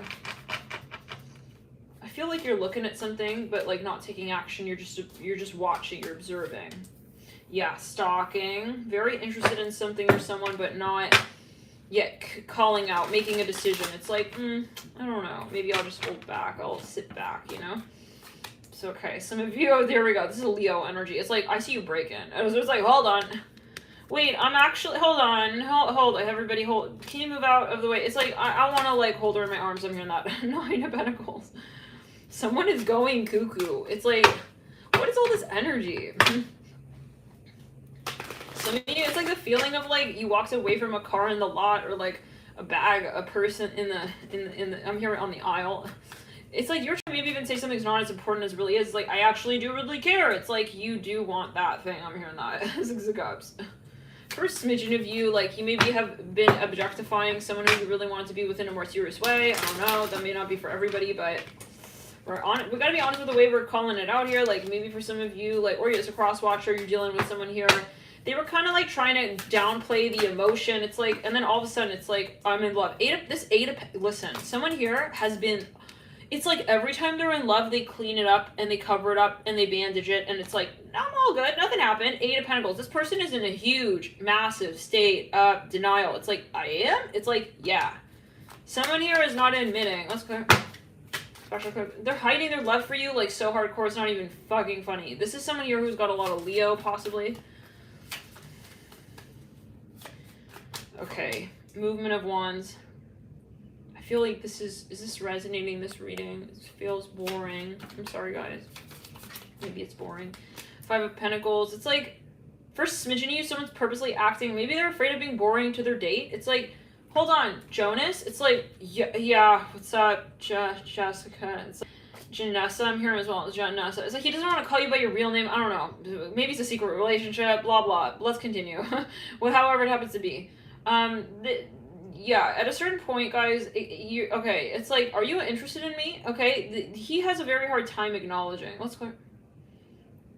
I feel like you're looking at something, but, like, not taking action. You're just watching. You're observing. Yeah, stalking. Very interested in something or someone, but not yet calling out, making a decision. It's like, I don't know. Maybe I'll just hold back. I'll sit back, you know? So, okay. Some of you, oh, there we go. This is a Leo energy. It's like, I see you break in. I was just like, hold on. Wait, I'm actually, hold on, hold, everybody hold, can you move out of the way? It's like, I want to, like, hold her in my arms. I'm hearing that. 9 of Pentacles. Someone is going cuckoo. It's like, what is all this energy? Some of you, it's like the feeling of, like, you walked away from a car in the lot, or, like, a bag, a person in the I'm here on the aisle. It's like you're trying to maybe even say something's not as important as it really is. It's like, I actually do really care. It's like, you do want that thing. I'm hearing that. 6 of Cups. For a smidgen of you, like, you maybe have been objectifying someone who you really want to be with in a more serious way. I don't know. That may not be for everybody, but we gotta be honest with the way we're calling it out here. Like, maybe for some of you, like, or you're just a cross watcher, you're dealing with someone here. They were kind of, like, trying to downplay the emotion. It's like, and then all of a sudden, it's like, I'm in love. Listen, someone here has been, it's like every time they're in love, they clean it up and they cover it up and they bandage it. And it's like, I'm all good. Nothing happened. 8 of Pentacles. This person is in a huge, massive state of denial. It's like, I am? It's like, yeah. Someone here is not admitting. Let's go. They're hiding their love for you, like, so hardcore. It's not even fucking funny. This is someone here who's got a lot of Leo, possibly. Okay. Movement of Wands. I feel like is this resonating, this reading? It feels boring. I'm sorry, guys. Maybe it's boring. 5 of Pentacles. It's like, for smidgen of you, someone's purposely acting. Maybe they're afraid of being boring to their date. It's like, hold on, Jonas? It's like, yeah, what's up, Jessica? It's like, Janessa, I'm here as well. Janessa. It's like, he doesn't want to call you by your real name. I don't know. Maybe it's a secret relationship, blah, blah. Let's continue. Well, however it happens to be. yeah, at a certain point, guys, okay, it's like, are you interested in me? Okay, he has a very hard time acknowledging. Let's go.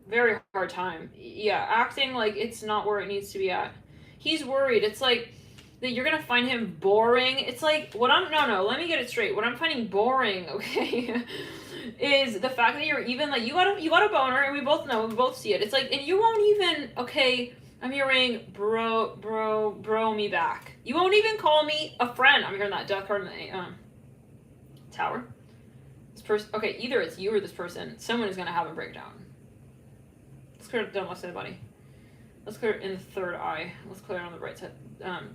Very hard time. Yeah, acting like it's not where it needs to be at. He's worried. It's like that you're gonna find him boring. It's like what I'm no, let me get it straight. What I'm finding boring, okay, is the fact that you're even like you got a boner, and we both know, we both see it. It's like, and you won't even, okay, I'm hearing bro me back. You won't even call me a friend. I'm hearing that death card in the tower. This person, okay, either it's you or this person. Someone is gonna have a breakdown. Let's clear it down left side of the body. Let's clear it in the third eye. Let's clear it on the right side.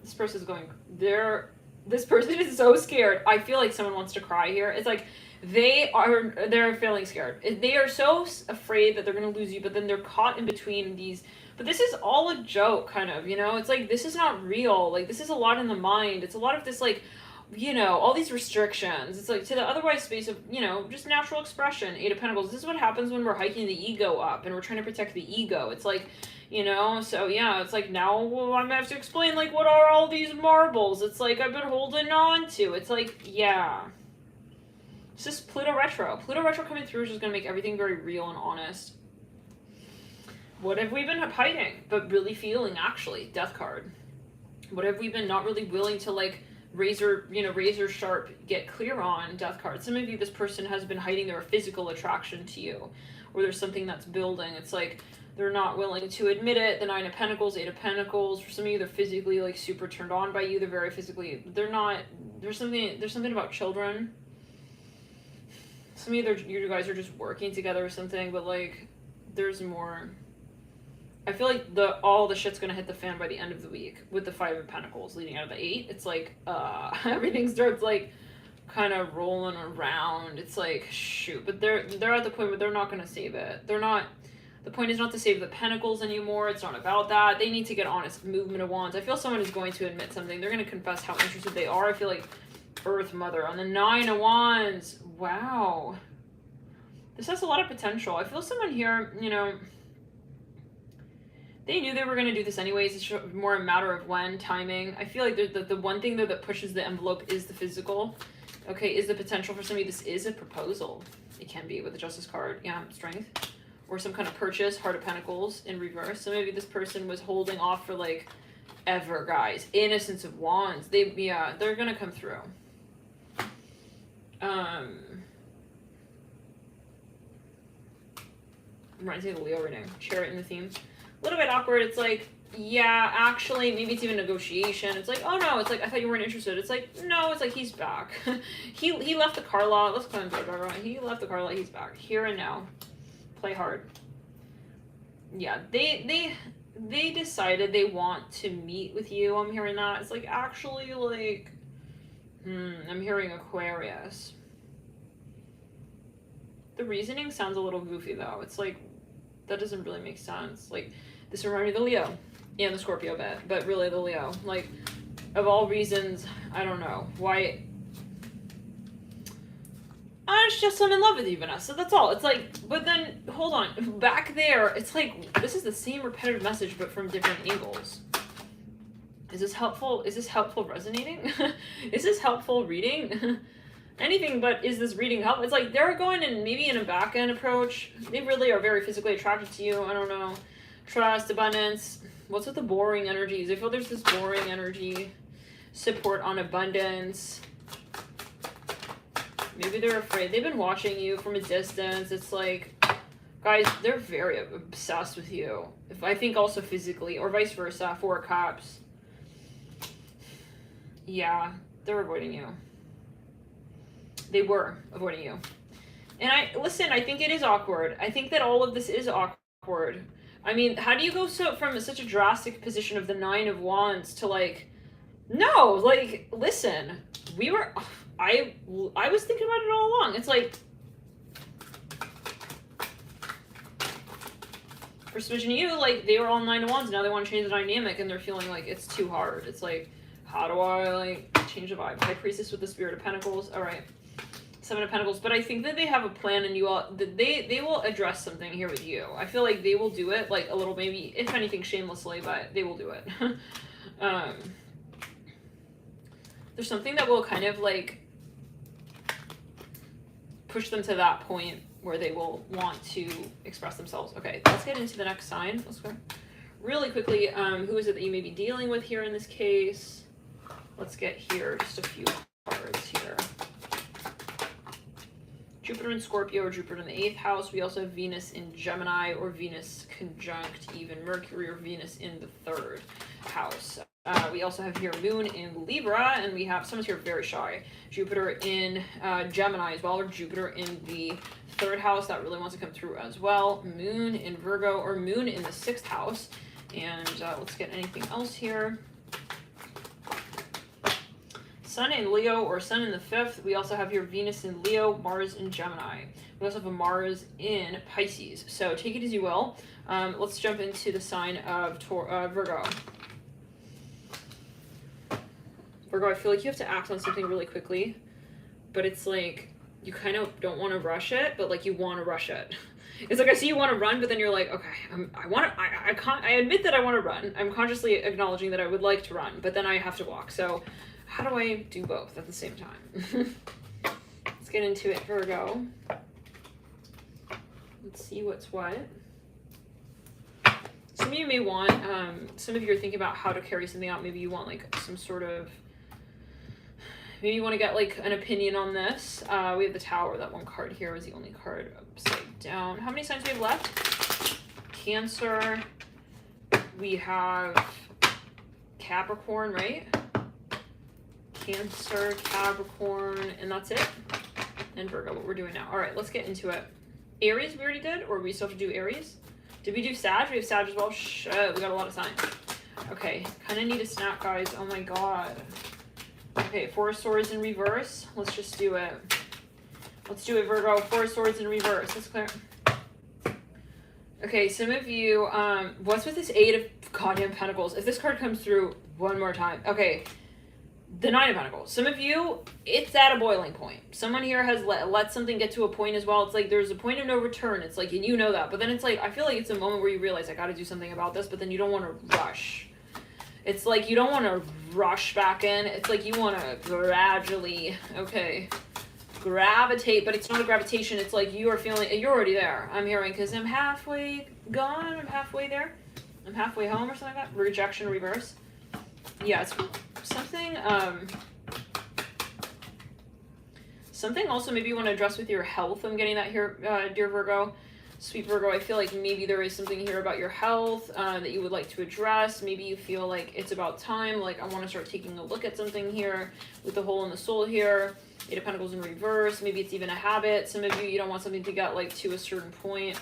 This person is going there. This person is so scared. I feel like someone wants to cry here. It's like they're feeling scared. They are so afraid that they're gonna lose you, but then they're caught in between these. But this is all a joke, kind of, you know? It's like, this is not real. Like, this is a lot in the mind. It's a lot of this, like, you know, all these restrictions. It's like to the otherwise space of, you know, just natural expression. Eight of Pentacles. This is what happens when we're hiking the ego up and we're trying to protect the ego. It's like, you know, so yeah, it's like now I'm gonna have to explain, like, what are all these marbles? It's like I've been holding on to. It's like, yeah. It's just Pluto retro. Pluto retro coming through is just gonna make everything very real and honest. What have we been hiding, but really feeling, actually? Death card. What have we been not really willing to, like, razor sharp get clear on? Death card. Some of you, this person has been hiding their physical attraction to you, or there's something that's building. It's like they're not willing to admit it. The Nine of Pentacles, Eight of Pentacles. For some of you, they're physically, like, super turned on by you. They're very physically, they're not, there's something about children. Some of you guys are just working together or something, but, like, there's more. I feel like all the shit's gonna hit the fan by the end of the week with the Five of Pentacles leading out of the Eight. It's like, everything starts, like, kind of rolling around. It's like, shoot. But they're at the point where they're not gonna save it. They're not, the point is not to save the Pentacles anymore. It's not about that. They need to get honest. Movement of Wands. I feel someone is going to admit something. They're gonna confess how interested they are. I feel like Earth Mother on the Nine of Wands. Wow. This has a lot of potential. I feel someone here, you know, they knew they were going to do this anyways. It's more a matter of when, timing. I feel like the one thing, though, that pushes the envelope is the physical. Okay, is the potential for somebody. This is a proposal. It can be with the Justice card. Yeah, Strength. Or some kind of purchase, Heart of Pentacles in reverse. So maybe this person was holding off for, like, ever, guys. Innocence of Wands. They're going to come through. Reminds me of the Leo reading. Chariot in the theme. A little bit awkward. It's like, yeah, actually, maybe it's even negotiation. It's like, oh no, it's like, I thought you weren't interested. It's like, no, it's like, he's back. he left the car lot. Let's call him Virgo. He left the car lot. He's back. Here and now. Play hard. Yeah, they decided they want to meet with you. I'm hearing that. It's like, actually, like, I'm hearing Aquarius. The reasoning sounds a little goofy, though. It's like, that doesn't really make sense. Like, this reminded me of the Leo and the Scorpio bit, but really the Leo. Like, of all reasons, I don't know why. I just I'm in love with you, Vanessa. That's all. It's like, but then hold on, back there, it's like this is the same repetitive message, but from different angles. Is this helpful? Is this helpful resonating? Is this helpful reading? Anything but is this reading helpful? It's like they're going in maybe in a back end approach. They really are very physically attracted to you. I don't know. Trust, abundance. What's with the boring energies? I feel there's this boring energy. Support on abundance. Maybe they're afraid. They've been watching you from a distance. It's like, guys, they're very obsessed with you. If I think also physically, or vice versa, Four of Cups. Yeah, they're avoiding you. They were avoiding you. And I think it is awkward. I think that all of this is awkward. I mean, how do you go from such a drastic position of the Nine of Wands to like, no, like, listen, I was thinking about it all along. It's like, for switching you, like, they were all Nine of Wands, now they want to change the dynamic, and they're feeling like it's too hard. It's like, how do I, like, change the vibe? High Priestess with the Spirit of Pentacles. All right. Seven of Pentacles. But I think that they have a plan, and you all, they will address something here with you. I feel like they will do it, like, a little, maybe, if anything, shamelessly, but they will do it. there's something that will kind of like push them to that point where they will want to express themselves. Okay, let's get into the next sign. Let's go really quickly. Who is it that you may be dealing with here in this case? Let's get here just a few cards here. Jupiter in Scorpio or Jupiter in the 8th house. We also have Venus in Gemini or Venus conjunct even Mercury or Venus in the 3rd house. We also have here Moon in Libra, and we have, someone's here very shy, Jupiter in Gemini as well, or Jupiter in the 3rd house. That really wants to come through as well. Moon in Virgo or Moon in the 6th house. And let's get anything else here. Sun in Leo or Sun in the 5th. We also have here Venus in Leo, Mars in Gemini. We also have a Mars in Pisces. So take it as you will. Let's jump into the sign of Virgo. Virgo, I feel like you have to act on something really quickly, but it's like you kind of don't want to rush it, but like you want to rush it. It's like I see you want to run, but then you're like, okay, I admit that I want to run. I'm consciously acknowledging that I would like to run, but then I have to walk. So how do I do both at the same time? Let's get into it, Virgo. Let's see what's what. Some of you may want, some of you are thinking about how to carry something out. Maybe you want like some sort of, maybe you want to get like an opinion on this. We have the Tower. That one card here is the only card upside down. How many signs do we have left? Cancer. We have Capricorn, right? Cancer, Capricorn, and that's it. And Virgo, what we're doing now. All right, let's get into it. Aries we already did, or we still have to do Aries? Did we do Sag? We have Sag as well. Shit, we got a lot of signs. Okay, kind of need a snap, guys. Oh my god. Okay, 4 of Swords in reverse. Let's just do it. Let's do it, Virgo. 4 of Swords in reverse. Let's clear. Okay, some of you, what's with this 8 of goddamn Pentacles? If this card comes through one more time. Okay, the 9 of Pentacles. Some of you, it's at a boiling point. Someone here has let something get to a point as well. It's like there's a point of no return. It's like, and you know that. But then it's like, I feel like it's a moment where you realize I got to do something about this, but then you don't want to rush. It's like you don't want to rush back in. It's like you want to gradually, okay, gravitate, but it's not a gravitation. It's like you are feeling, you're already there. I'm hearing, because I'm halfway gone. I'm halfway there. I'm halfway home or something like that. Rejection reverse. Yeah, it's something, something also maybe you want to address with your health. I'm getting that here, dear Virgo. Sweet Virgo, I feel like maybe there is something here about your health that you would like to address. Maybe you feel like it's about time, like I want to start taking a look at something here with the hole in the soul here. 8 of Pentacles in reverse. Maybe it's even a habit. Some of you, you don't want something to get like to a certain point.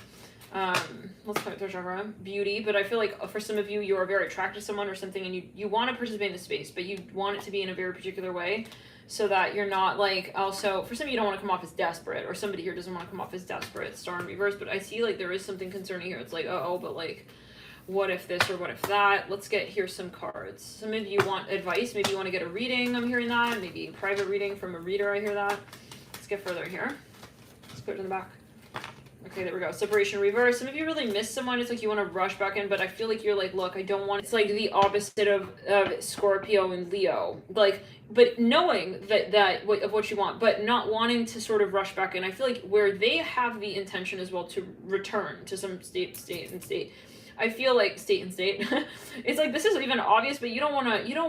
Let's come through chakra. Beauty, but I feel like for some of you, you are very attracted to someone or something, and you want to participate in the space, but you want it to be in a very particular way, so that you're not like, also, for some of you, don't want to come off as desperate, or somebody here doesn't want to come off as desperate, Star in reverse, but I see like there is something concerning here. It's like, oh, but like, what if this or what if that? Let's get here some cards. Some of you want advice. Maybe you want to get a reading. I'm hearing that. Maybe a private reading from a reader. I hear that. Let's get further here. Let's put it in the back. Okay, there we go. Separation reverse. Some of you really miss someone. It's like you want to rush back in, but I feel like you're like, look, I don't want. It's like the opposite of Scorpio and Leo. Like, but knowing that of what you want, but not wanting to sort of rush back in. I feel like where they have the intention as well to return to some state. I feel like state. It's like this isn't even obvious, but you don't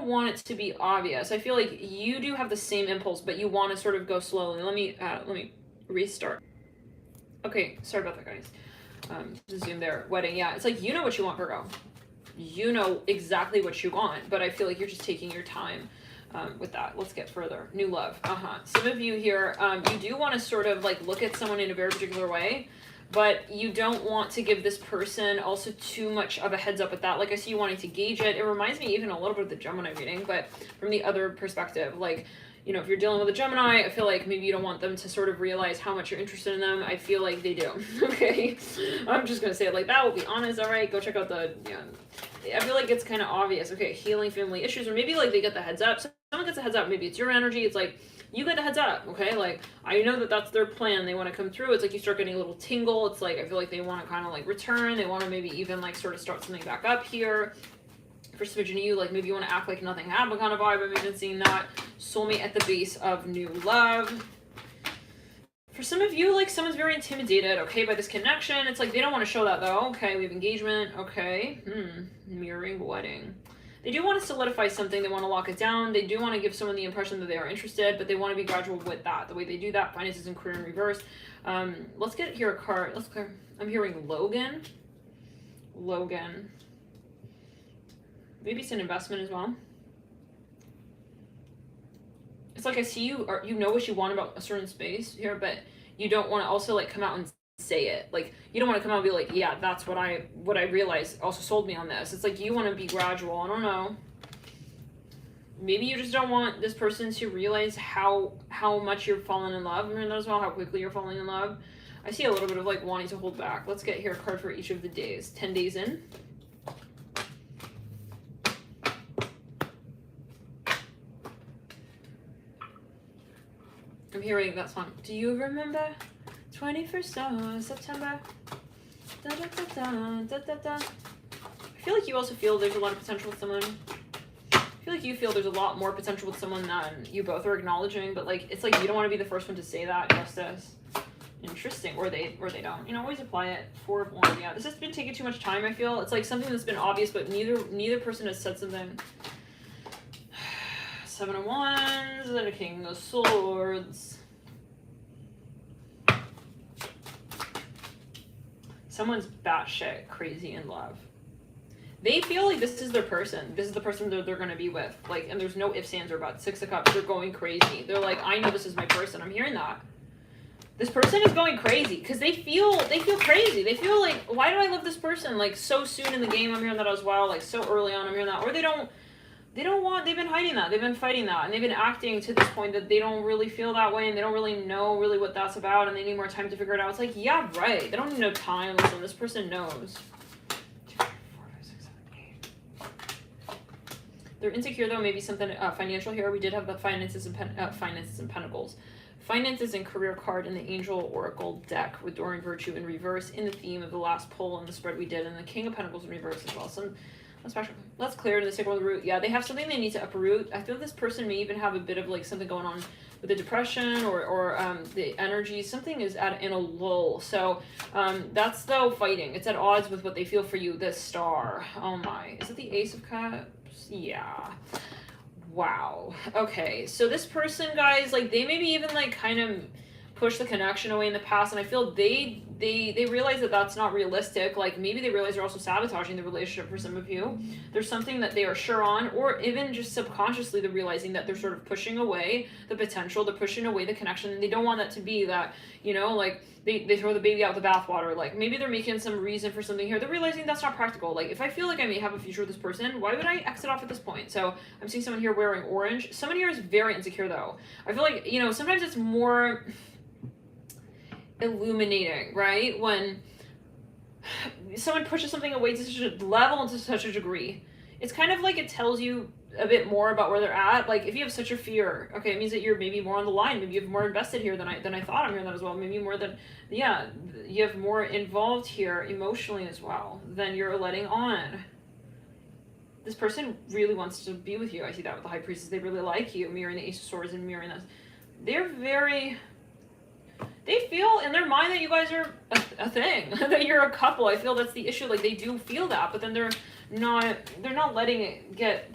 want it to be obvious. I feel like you do have the same impulse, but you want to sort of go slowly. Let me restart. Okay, sorry about that, guys. Just zoom there. Wedding, yeah. It's like you know what you want, Virgo. You know exactly what you want, but I feel like you're just taking your time with that. Let's get further. New love. Some of you here, you do want to sort of like look at someone in a very particular way, but you don't want to give this person also too much of a heads up with that. Like I see you wanting to gauge it. It reminds me even a little bit of the Gemini reading, but from the other perspective, like, you know, if you're dealing with a Gemini, I feel like maybe you don't want them to sort of realize how much you're interested in them. I feel like they do. Okay, I'm just gonna say it like that. We'll be honest. All right, go check out the. Yeah, I feel like it's kind of obvious. Okay, healing family issues, or maybe like they get the heads up. Someone gets a heads up. Maybe it's your energy. It's like you get the heads up. Okay, like I know that that's their plan. They want to come through. It's like you start getting a little tingle. It's like I feel like they want to kind of like return. They want to maybe even like sort of start something back up here. For smidgen of you, like maybe you want to act like nothing happened kind of vibe. I'm even seeing that. soulmate at the base of new love. For some of you, like, someone's very intimidated, okay, by this connection. It's like they don't want to show that, though. Okay, we have engagement. Okay. Mirroring wedding. They do want to solidify something. They want to lock it down. They do want to give someone the impression that they are interested, but they want to be gradual with that. The way they do that, finances and career in reverse. Let's get here a card. Let's clear. I'm hearing Logan. Logan. Maybe it's an investment as well. It's like I see you, or you know what you want about a certain space here, but you don't want to also like come out and say it. Like you don't want to come out and be like, yeah, that's what I realized also sold me on this. It's like you want to be gradual. I don't know. Maybe you just don't want this person to realize how much you're falling in love. I mean, that as well, how quickly you're falling in love. I see a little bit of like wanting to hold back. Let's get here a card for each of the days. 10 days in. I'm hearing that song. Do you remember 21st of September? Da, da, da, da, da, da, da. I feel like you also feel there's a lot of potential with someone. I feel like you feel there's a lot more potential with someone than you both are acknowledging, but like it's like you don't want to be the first one to say that. Justice. Interesting. Or they don't. You know, always apply it. 4 of Wands. Yeah, this has been taking too much time, I feel. It's like something that's been obvious, but neither person has said something. 7 of Wands and a King of Swords. Someone's batshit crazy in love. They feel like this is their person. This is the person that they're going to be with. Like, and there's no ifs, ands, or buts. 6 of Cups. They're going crazy. They're like, I know this is my person. I'm hearing that. This person is going crazy because they feel crazy. They feel like, why do I love this person? Like so soon in the game. I'm hearing that as well. Like so early on. I'm hearing that. Or they don't want, they've been hiding that. They've been fighting that. And they've been acting to this point that they don't really feel that way and they don't really know really what that's about and they need more time to figure it out. It's like, yeah, right. They don't need no time. Listen, this person knows. 2, 3, 4, 5, 6, 7, 8. They're insecure though, maybe something financial here. We did have the finances and Pentacles. Finances and career card in the Angel Oracle deck with Doreen Virtue in reverse in the theme of the last pull and the spread we did, and the King of Pentacles in reverse as well. Some let's clear to the sacral root. Yeah, they have something they need to uproot. I feel this person may even have a bit of like something going on with the depression or the energy. Something is in a lull. So that's though fighting. It's at odds with what they feel for you. The Star. Oh my. Is it the Ace of Cups? Yeah. Wow. Okay. So this person, guys, like they maybe even like kind of push the connection away in the past, and I feel they realize that that's not realistic. Like maybe they realize they're also sabotaging the relationship for some of you. There's something that they are sure on, or even just subconsciously they're realizing that they're sort of pushing away the potential, they're pushing away the connection, and they don't want that to be that, you know, like they throw the baby out the bathwater. Like maybe they're making some reason for something here. They're realizing that's not practical. Like if I feel like I may have a future with this person, why would I exit off at this point? So I'm seeing someone here wearing orange. Someone here is very insecure though. I feel like, you know, sometimes it's more illuminating, right? When someone pushes something away to such a level and to such a degree, it's kind of like it tells you a bit more about where they're at. Like if you have such a fear, okay, it means that you're maybe more on the line. Maybe you have more invested here than I thought. I'm hearing that as well. Maybe more than, yeah, you have more involved here emotionally as well than you're letting on. This person really wants to be with you. I see that with the High Priestess. They really like you, mirroring the Ace of Swords and mirroring this. They feel in their mind that you guys are a thing, that you're a couple. I feel that's the issue. Like they do feel that, but then they're not letting it get.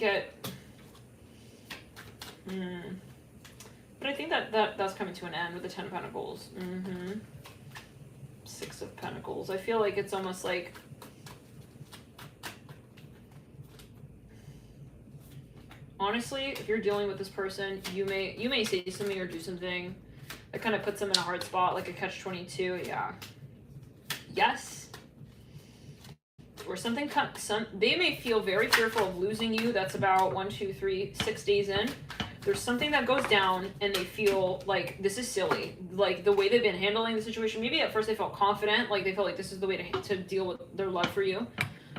But I think that's coming to an end with the 10 of Pentacles. 6 of Pentacles. I feel like it's almost like honestly, if you're dealing with this person, you may say something or do something that kind of puts them in a hard spot, like a catch-22. Yeah. Yes. Or something, they may feel very fearful of losing you. That's about 1, 2, 3, 6 days in. There's something that goes down and they feel like this is silly. Like the way they've been handling the situation. Maybe at first they felt confident, like they felt like this is the way to deal with their love for you.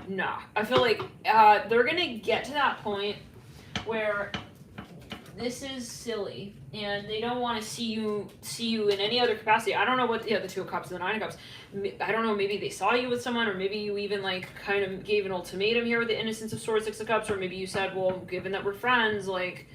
Nah. I feel like they're going to get to that point where this is silly and they don't want to see you in any other capacity. I don't know what, yeah, the 2 of Cups and the 9 of Cups. I don't know, maybe they saw you with someone, or maybe you even like kind of gave an ultimatum here with the Innocence of Swords, 6 of Cups, or maybe you said, well, given that we're friends, like,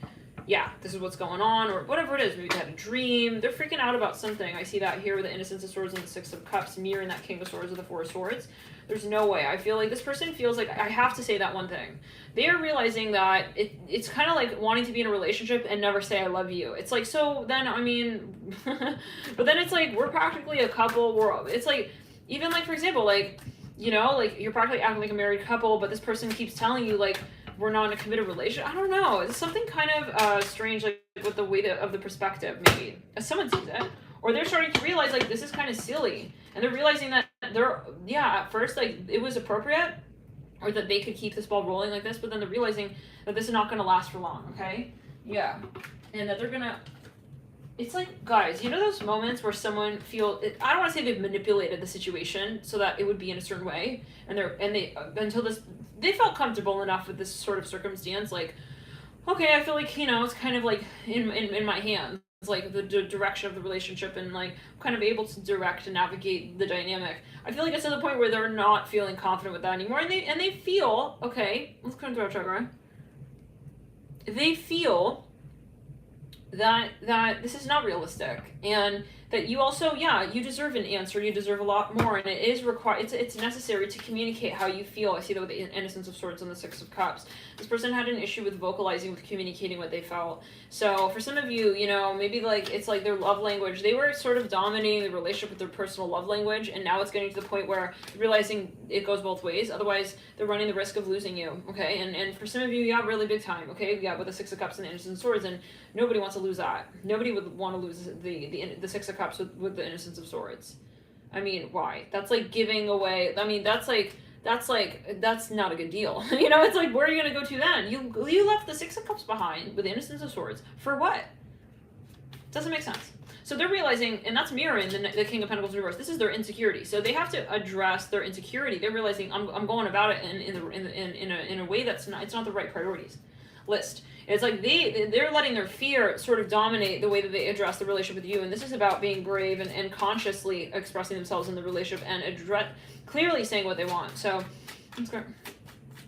yeah, this is what's going on, or whatever it is. Maybe they had a dream. They're freaking out about something. I see that here with the Innocence of Swords and the Six of Cups mirroring that King of Swords with the Four of Swords. There's no way. I feel like this person feels like, I have to say that one thing. They are realizing that it's kind of like wanting to be in a relationship and never say I love you. It's like, so then, I mean, but then it's like, we're practically a couple. It's like, even like, for example, like, you know, like you're practically acting like a married couple, but this person keeps telling you like, we're not in a committed relationship. I don't know. It's something kind of strange, like with the weight of the perspective, maybe. As someone sees it. Or they're starting to realize, like, this is kind of silly. And they're realizing that at first, like, it was appropriate. Or that they could keep this ball rolling like this. But then they're realizing that this is not going to last for long, okay? Yeah. And that they're going to... It's like, guys, you know those moments where someone I don't want to say they've manipulated the situation so that it would be in a certain way. They felt comfortable enough with this sort of circumstance, like, okay, I feel like, you know, it's kind of like in my hands, like the direction of the relationship, and like I'm kind of able to direct and navigate the dynamic. I feel like it's to the point where they're not feeling confident with that anymore, and they feel, okay, let's come to our chakra. They feel that this is not realistic, and that you also, yeah, you deserve an answer, you deserve a lot more, and it is required, it's necessary to communicate how you feel. I see that with the Innocence of Swords and the Six of Cups. This person had an issue with vocalizing, with communicating what they felt. So for some of you, you know, maybe like it's like their love language, they were sort of dominating the relationship with their personal love language, and now it's getting to the point where realizing it goes both ways, otherwise they're running the risk of losing you, okay? And for some of you, yeah, really big time, okay? Yeah, with the Six of Cups and the Innocence of Swords, and nobody wants to lose that. Nobody would want to lose the Six of Cups with the Innocence of Swords. I mean, why? That's like giving away. I mean, that's not a good deal. You know, it's like, where are you going to go to then? You left the Six of Cups behind with the Innocence of Swords. For what? Doesn't make sense. So they're realizing, and that's mirroring the King of Pentacles reverse. This is their insecurity. So they have to address their insecurity. They're realizing, I'm going about it in a way that's not, it's not the right priorities list. It's like they're letting their fear sort of dominate the way that they address the relationship with you. And this is about being brave and consciously expressing themselves in the relationship and clearly saying what they want. So let's go.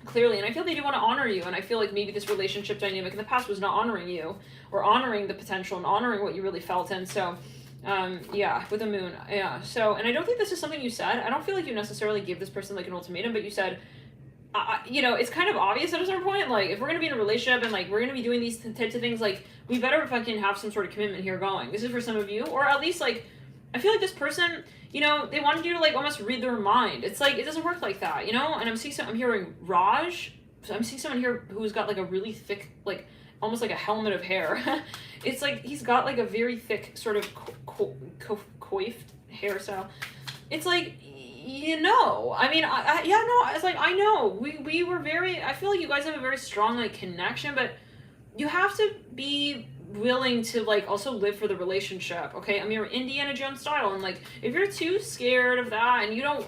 Clearly, and I feel they do want to honor you, and I feel like maybe this relationship dynamic in the past was not honoring you, or honoring the potential and honoring what you really felt. And so yeah, with the moon, yeah. So, and I don't think this is something you said. I don't feel like you necessarily gave this person like an ultimatum, but you said, you know, it's kind of obvious at a certain point, like, if we're going to be in a relationship and, like, we're going to be doing these types of things, like, we better fucking have some sort of commitment here going. This is for some of you, or at least, like, I feel like this person, you know, they wanted you to, like, almost read their mind. It's like, it doesn't work like that, you know? And I'm hearing Raj, so I'm seeing someone here who's got, like, a really thick, like, almost like a helmet of hair. It's like, he's got, like, a very thick, sort of coiffed hairstyle. It's like, you know, I mean, yeah, no, it's like, I know, we were very, I feel like you guys have a very strong, like, connection, but you have to be willing to, like, also live for the relationship, okay? I mean, you're Indiana Jones style, and, like, if you're too scared of that, and you don't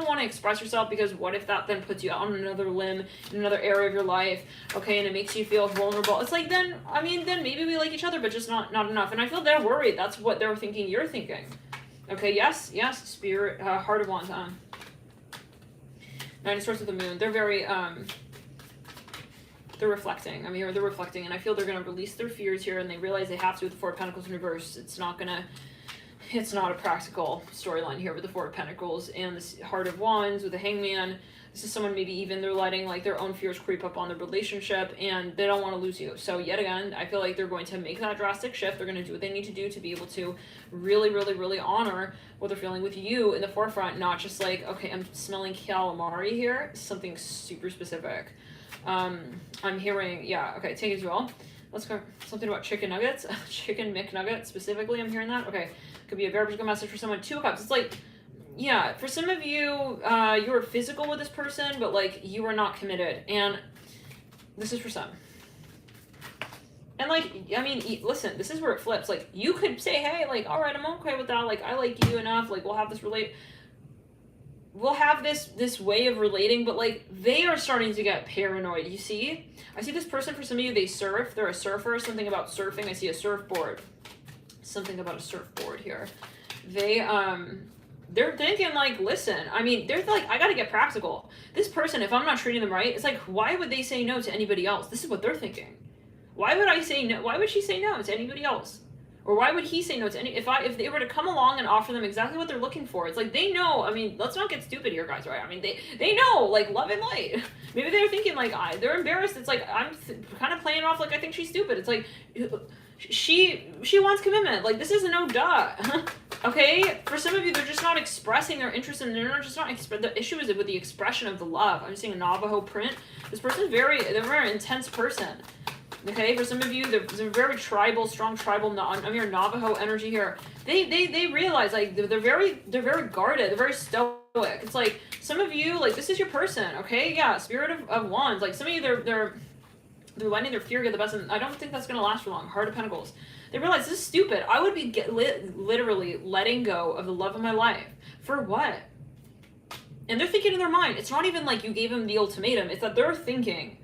want to express yourself, because what if that then puts you out on another limb, in another area of your life, okay, and it makes you feel vulnerable, it's like, then, I mean, then maybe we like each other, but just not enough, and I feel they're worried, that's what they're thinking you're thinking. Okay, yes, Spirit, Heart of Wands, Nine of Swords with the Moon. They're very, they're reflecting. I mean, they're reflecting, and I feel they're going to release their fears here, and they realize they have to with the Four of Pentacles in reverse. It's not a practical storyline here with the Four of Pentacles and the Heart of Wands with the Hangman. This is someone maybe even they're letting, like, their own fears creep up on the relationship, and they don't want to lose you. So yet again, I feel like they're going to make that drastic shift. They're going to do what they need to do to be able to really, really, really honor what they're feeling with you in the forefront, not just like, okay, I'm smelling calamari here, something super specific. I'm hearing, yeah, okay, take it as well. Let's go, something about chicken nuggets, chicken McNuggets specifically, I'm hearing that. Okay, could be a very particular message for someone. Two of Cups, it's like, yeah, for some of you, you were physical with this person, but, like, you are not committed, and this is for some. And, like, I mean, listen, this is where it flips. Like, you could say, hey, like, all right, I'm okay with that, like, I like you enough, like, we'll have this way of relating, but, like, they are starting to get paranoid, you see? I see this person, for some of you, they surf, they're a surfer, something about surfing, I see a surfboard. Something about a surfboard here. They're thinking, like, listen, I mean, they're like, I gotta get practical. This person, if I'm not treating them right, it's like, why would they say no to anybody else? This is what they're thinking. Why would I say no? Why would she say no to anybody else? Or why would he say no to any, if they were to come along and offer them exactly what they're looking for? It's like, they know, I mean, let's not get stupid here, guys, right? I mean, they know, like, love and light. Maybe they're thinking, like, they're embarrassed. It's like, I'm kind of playing off like I think she's stupid. It's like, she wants commitment. Like, this is a no duh. Okay? For some of you, they're just not expressing their interest, and they're not just not, the issue is with the expression of the love. I'm seeing a Navajo print. This person's they're a very intense person. Okay, for some of you, they're very tribal, strong tribal. I'm hearing Navajo energy here. They realize, like, they're very guarded. They're very stoic. It's like, some of you, like, this is your person. Okay, yeah, Spirit of Wands. Like, some of you, they're letting their fear get the best, and I don't think that's gonna last for long. Heart of Pentacles. They realize this is stupid. I would be literally letting go of the love of my life for what? And they're thinking in their mind. It's not even like you gave them the ultimatum. It's that they're thinking,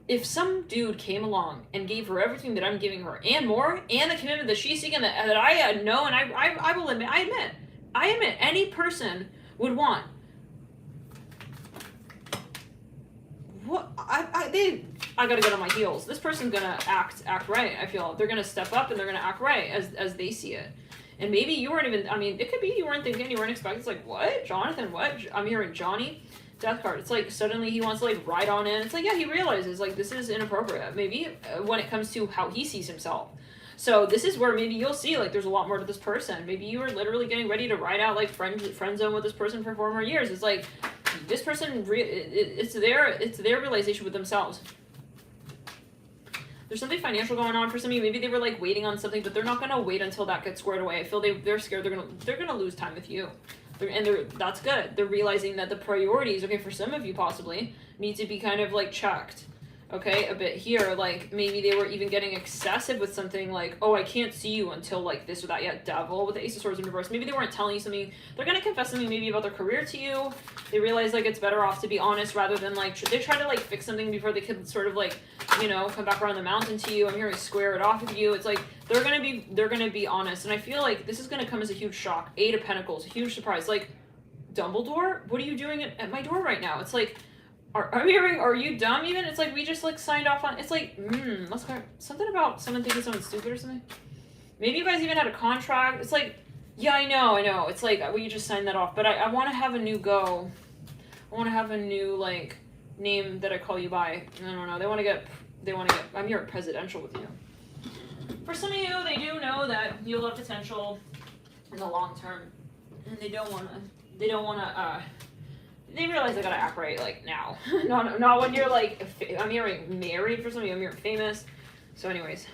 if some dude came along and gave her everything that I'm giving her and more, and the commitment that she's seeking that I know, and I will admit, I admit any person would want. What I gotta get on my heels. This person's gonna act right. I feel they're gonna step up and they're gonna act right as they see it. And maybe you weren't even, I mean, it could be you weren't thinking, you weren't expecting. It's like, what? Jonathan, what? I'm hearing Johnny. Death card. It's like suddenly he wants to like ride on in. It's like, yeah, he realizes like this is inappropriate. Maybe when it comes to how he sees himself. So this is where maybe you'll see like there's a lot more to this person. Maybe you were literally getting ready to ride out like friend zone with this person for 4 more years. It's like this person, it's their realization with themselves. There's something financial going on for some of you. Maybe they were like waiting on something, but they're not gonna wait until that gets squared away. I feel they're scared they're gonna lose time with you. That's good. They're realizing that the priorities, okay, for some of you possibly, need to be kind of like checked, okay, a bit here. Like maybe they were even getting excessive with something like, oh, I can't see you until like this or that. Yeah, devil with the Ace of Swords in reverse. Maybe they weren't telling you something. They're going to confess something maybe about their career to you. They realize like it's better off to be honest rather than like, they try to like fix something before they could sort of like, you know, come back around the mountain to you. I'm hearing square it off with you. It's like, they're gonna be honest. And I feel like this is gonna come as a huge shock. 8 of Pentacles, huge surprise. Like, Dumbledore, what are you doing at my door right now? It's like, I'm hearing, are you dumb even? It's like, we just like signed off on, it's like, let's go, something about someone thinking someone's stupid or something. Maybe you guys even had a contract. It's like, yeah, I know. It's like, we just signed that off. But I want to have a new go. I want to have a new, like, name that I call you by. I don't know. They want to get, I'm here at presidential with you. For some of you, they do know that you'll have potential in the long term. And they realize they gotta act right, like, now. not when you're, like, I'm hearing married for some of you, I'm hearing famous. So anyways,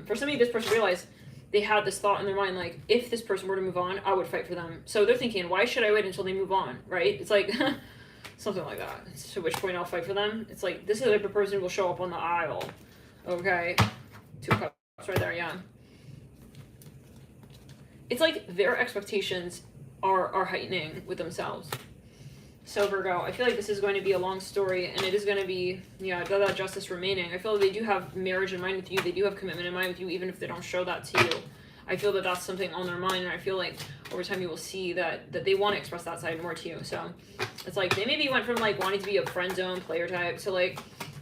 for some of you, this person realized they had this thought in their mind, like, if this person were to move on, I would fight for them. So they're thinking, why should I wait until they move on, right? It's like, something like that. To which point I'll fight for them. It's like, this is the type of person who will show up on the aisle. Okay? 2 cups right there, yeah. It's like their expectations are heightening with themselves. So Virgo, I feel like this is going to be a long story, and it is going to be, yeah, that justice remaining. I feel like they do have marriage in mind with you. They do have commitment in mind with you, even if they don't show that to you. I feel that that's something on their mind, and I feel like over time you will see that they want to express that side more to you. So it's like they maybe went from like wanting to be a friend zone player type to like,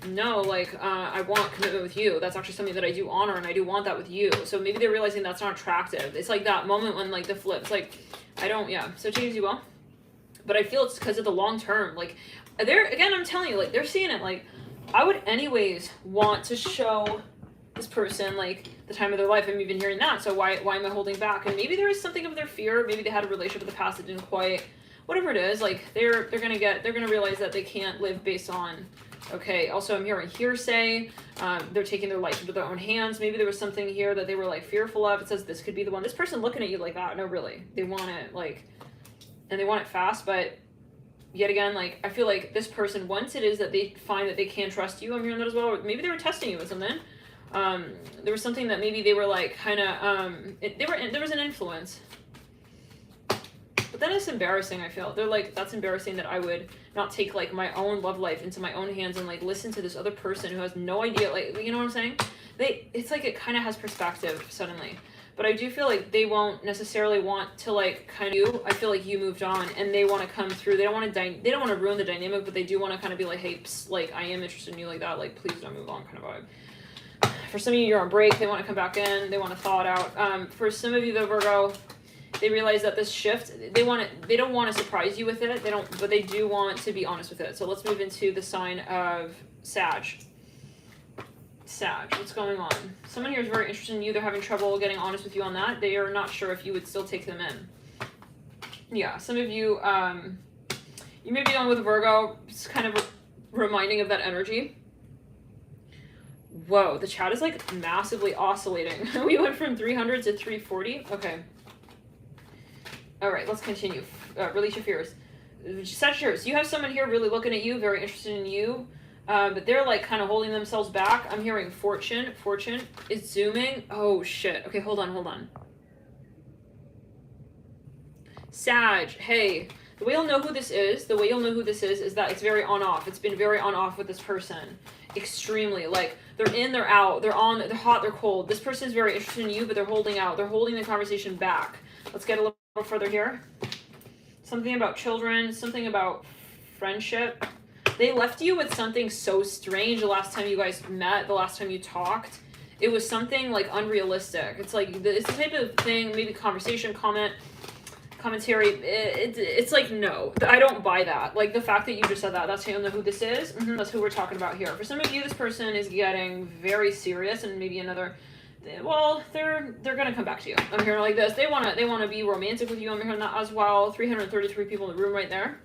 no, like, I want commitment with you. That's actually something that I do honor, and I do want that with you. So maybe they're realizing that's not attractive. It's like that moment when like the flip, it's like, I don't, yeah, so change you well. But I feel it's because of the long term. Like, they're, again, I'm telling you, like, they're seeing it. Like, I would anyways want to show this person, like, the time of their life. I'm even hearing that. So why am I holding back? And maybe there is something of their fear. Maybe they had a relationship in the past that didn't quite, whatever it is. Like, they're gonna realize that they can't live based on, okay. Also, I'm hearing hearsay. They're taking their life into their own hands. Maybe there was something here that they were, like, fearful of. It says this could be the one. This person looking at you like that. No, really. They want it, like, and they want it fast, but yet again, like, I feel like this person, once it is that they find that they can trust you, I'm hearing that as well, or maybe they were testing you with something. There was something that maybe they were like, kind of, there was an influence. But then it's embarrassing, I feel. They're like, that's embarrassing that I would not take, like, my own love life into my own hands and, like, listen to this other person who has no idea, like, you know what I'm saying? It's like it kind of has perspective suddenly. But I do feel like they won't necessarily want to, like, kind of, I feel like you moved on and they want to come through. They don't want to ruin the dynamic, but they do want to kind of be like, hey, psst, like, I am interested in you like that. Like, please don't move on kind of vibe. For some of you, you're on break. They want to come back in. They want to thaw it out. For some of you, though, Virgo, they realize that this shift, they don't want to surprise you with it. But they do want to be honest with it. So let's move into the sign of Sag. Sag, what's going on? Someone here is very interested in you. They're having trouble getting honest with you on that. They are not sure if you would still take them in. Yeah, some of you, you may be dealing with a Virgo. It's kind of reminding of that energy. Whoa, the chat is like massively oscillating. We went from 300 to 340. Okay. All right, let's continue. Release your fears. Sagittarius, you have someone here really looking at you, very interested in you. But they're like kind of holding themselves back. I'm hearing fortune. Fortune is zooming. Oh shit. Okay, hold on. Sag, hey, the way you'll know who this is, is that it's very on-off. It's been very on-off with this person. Extremely. Like, they're in, they're out, they're on, they're hot, they're cold. This person is very interested in you, but they're holding out. They're holding the conversation back. Let's get a little further here. Something about children, something about friendship. They left you with something so strange the last time you guys met, the last time you talked. It was something like unrealistic. It's like, it's the type of thing, maybe conversation, commentary. It's like, no, I don't buy that. Like the fact that you just said that, that's how you'll know who this is. That's who we're talking about here. For some of you, this person is getting very serious, and maybe another, well, they're gonna come back to you. I'm hearing like this. They wanna be romantic with you. I'm hearing that as well. 333 people in the room right there.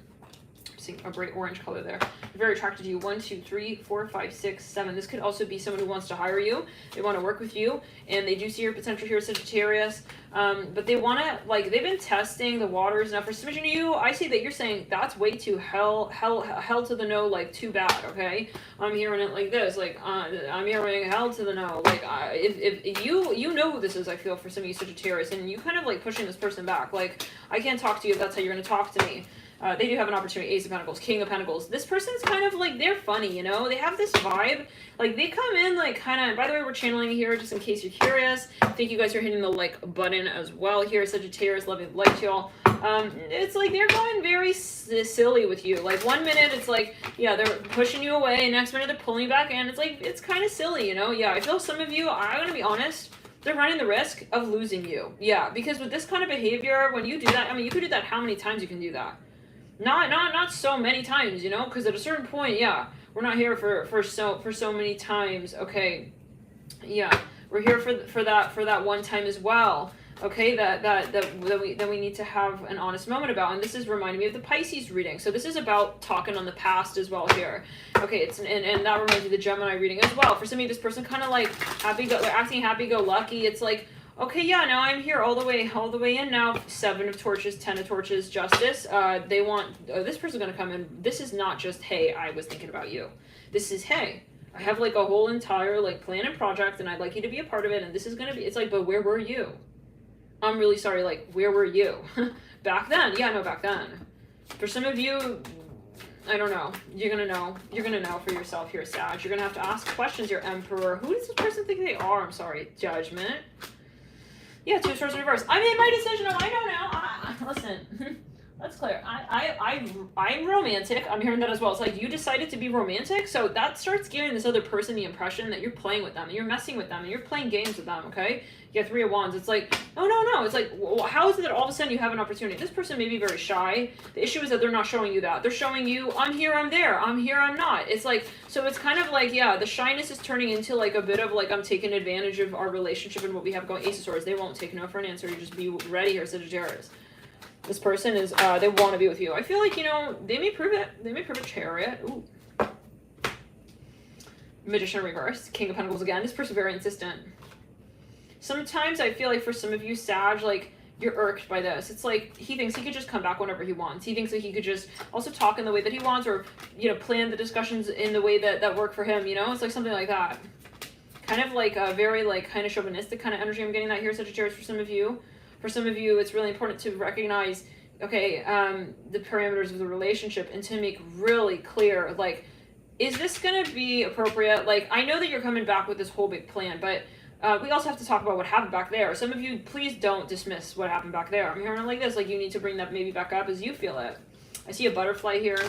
Seeing a bright orange color there. Very attracted to you. 1, 2, 3, 4, 5, 6, 7. This could also be someone who wants to hire you. They want to work with you, and they do see your potential here, Sagittarius. But they want to, like, they've been testing the waters. Now, for some of you, I see that you're saying that's way too hell to the no, like too bad. Okay, I'm hearing it like this. Like, I'm hearing hell to the no. Like, if you know who this is, I feel, for some of you, Sagittarius, and you kind of like pushing this person back. Like, I can't talk to you if that's how you're going to talk to me. They do have an opportunity. Ace of Pentacles, King of Pentacles. This person's kind of like, they're funny, you know? They have this vibe. Like, they come in like kind of, by the way, we're channeling here just in case you're curious. I think you guys are hitting the like button as well here. Sagittarius, love and light, y'all. It's like they're going very silly with you. Like, 1 minute it's like, yeah, they're pushing you away. Next minute they're pulling you back in. It's like, it's kind of silly, you know? Yeah, I feel some of you, I'm going to be honest, they're running the risk of losing you. Yeah, because with this kind of behavior, when you do that, I mean, you could do that how many times you can do that? Not so many times, you know, because at a certain point, yeah, we're not here for so many times. Okay, yeah, we're here for that one time as well. Okay, that we need to have an honest moment about, and this is reminding me of the Pisces reading. So this is about talking on the past as well here. Okay, it's and that reminds me of the Gemini reading as well. For some of you, this person kind of like acting happy-go-lucky. It's like, okay, yeah, now I'm here all the way in now. 7 of Torches, 10 of Torches, Justice. They want, this person's going to come in. This is not just, hey, I was thinking about you. This is, hey, I have like a whole entire like plan and project, and I'd like you to be a part of it, and this is going to be, it's like, but where were you? I'm really sorry, like, where were you? Back then? Yeah, no, back then. For some of you, I don't know. You're going to know for yourself here, Sag. You're going to have to ask questions, your Emperor. Who does this person think they are? I'm sorry. Judgment. Yeah, 2 of Swords in reverse. I made my decision. Oh, I know now. Listen, that's clear. I'm romantic. I'm hearing that as well. It's like you decided to be romantic, so that starts giving this other person the impression that you're playing with them, and you're messing with them, and you're playing games with them. Okay, you got 3 of Wands. It's like, no. It's like, well, how is it that all of a sudden you have an opportunity? This person may be very shy. The issue is that they're not showing you that. They're showing you, I'm here, I'm there. I'm here, I'm not. It's like, so it's kind of like, yeah, the shyness is turning into like a bit of like, I'm taking advantage of our relationship and what we have going. Ace of Swords. They won't take no for an answer. You just be ready here, Sagittarius. This person is, they want to be with you. I feel like, you know, they may prove it. They may prove a Chariot. Ooh. Magician reverse. King of Pentacles again. This person very insistent. Sometimes I feel like for some of you, Sag, like, you're irked by this. It's like he thinks he could just come back whenever he wants. He thinks that he could just also talk in the way that he wants, or, you know, plan the discussions in the way that work for him, you know? It's like something like that. Kind of like a very, like, kind of chauvinistic kind of energy. I'm getting that here, Sagittarius, for some of you. For some of you, it's really important to recognize, okay, the parameters of the relationship, and to make really clear, like, is this going to be appropriate? Like, I know that you're coming back with this whole big plan, but we also have to talk about what happened back there. Some of you, please don't dismiss what happened back there. I'm hearing it like this, like you need to bring that maybe back up as you feel it. I see a butterfly here.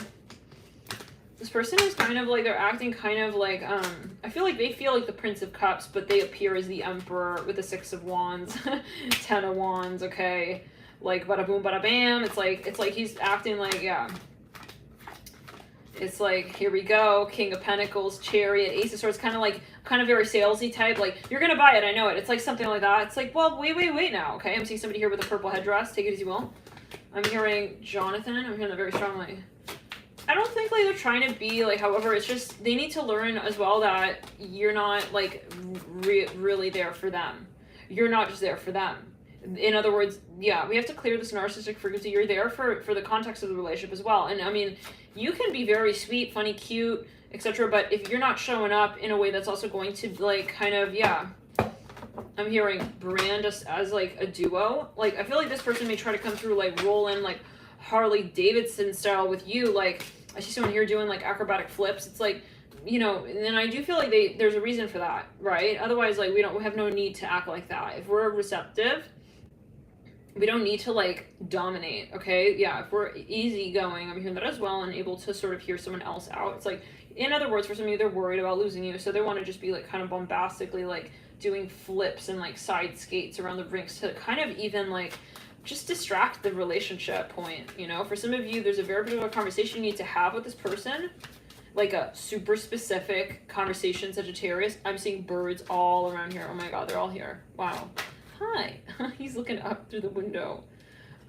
This person is kind of like, they're acting kind of like, I feel like they feel like the Prince of Cups, but they appear as the Emperor with the Six of Wands, 10 of Wands, okay? Like, bada boom, bada bam. It's like he's acting like, yeah. It's like, here we go, King of Pentacles, Chariot, Ace of Swords, kind of very salesy type. Like, you're gonna buy it, I know it. It's like something like that. It's like, well, wait now, okay? I'm seeing somebody here with a purple headdress. Take it as you will. I'm hearing Jonathan. I'm hearing that very strongly. I don't think like they're trying to be like, however, it's just they need to learn as well that you're not like really there for them. You're not just there for them. In other words, yeah, we have to clear this narcissistic frequency. You're there for the context of the relationship as well. And I mean, you can be very sweet, funny, cute, etc. But if you're not showing up in a way that's also going to like kind of, yeah, I'm hearing brand us as like a duo. Like, I feel like this person may try to come through like roll in like Harley Davidson style with you. Like, I see someone here doing like acrobatic flips. It's like, you know, and I do feel like there's a reason for that, right? Otherwise, like, we have no need to act like that. If we're receptive, we don't need to like dominate, okay? Yeah, if we're easygoing, I'm hearing that as well, and able to sort of hear someone else out. It's like, in other words, for some of you, they're worried about losing you, so they want to just be like kind of bombastically like doing flips and like side skates around the rinks to kind of even like just distract the relationship point, you know? For some of you, there's a very particular conversation you need to have with this person, like a super specific conversation, Sagittarius. I'm seeing birds all around here. Oh my God, they're all here. Wow. Hi. He's looking up through the window.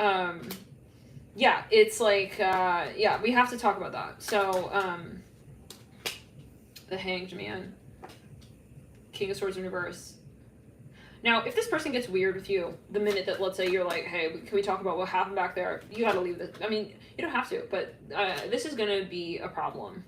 Yeah, it's like, yeah, we have to talk about that. So, the Hanged Man. King of Swords in reverse. Now, if this person gets weird with you, the minute that, let's say, you're like, hey, can we talk about what happened back there? You gotta leave this. I mean, you don't have to, but this is gonna be a problem.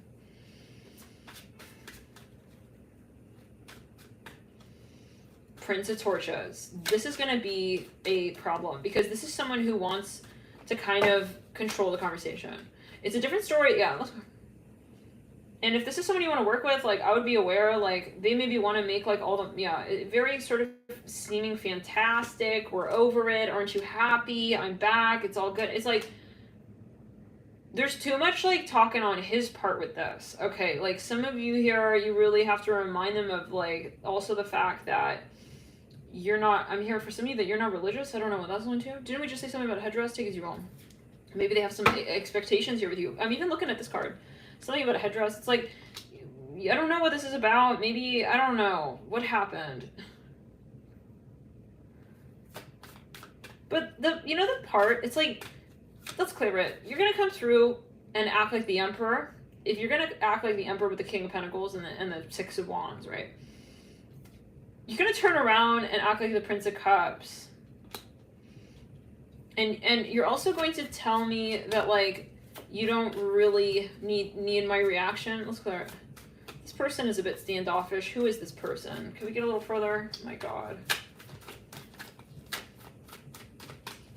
Prince of Torches. This is gonna be a problem because this is someone who wants to kind of control the conversation. It's a different story. Yeah, let's go. And if this is someone you want to work with, like, I would be aware, like, they maybe want to make, like, all the, yeah, very sort of seeming fantastic. We're over it. Aren't you happy? I'm back. It's all good. It's like, there's too much, like, talking on his part with this. Okay, like, some of you here, you really have to remind them of, like, also the fact that you're not, I'm here for some of you that you're not religious. I don't know what that's one too. Didn't we just say something about headdress? Take as you will. Maybe they have some expectations here with you. I'm even looking at this card. Something about a headdress. It's like, I don't know what this is about. Maybe, I don't know. What happened? But the, you know the part, it's like, let's clear it. You're going to come through and act like the Emperor. If you're going to act like the Emperor with the King of Pentacles and the Six of Wands, right? You're going to turn around and act like the Prince of Cups. And you're also going to tell me that, like, you don't really need my reaction. Let's clear it. This person is a bit standoffish. Who is this person? Can we get a little further? Oh my God.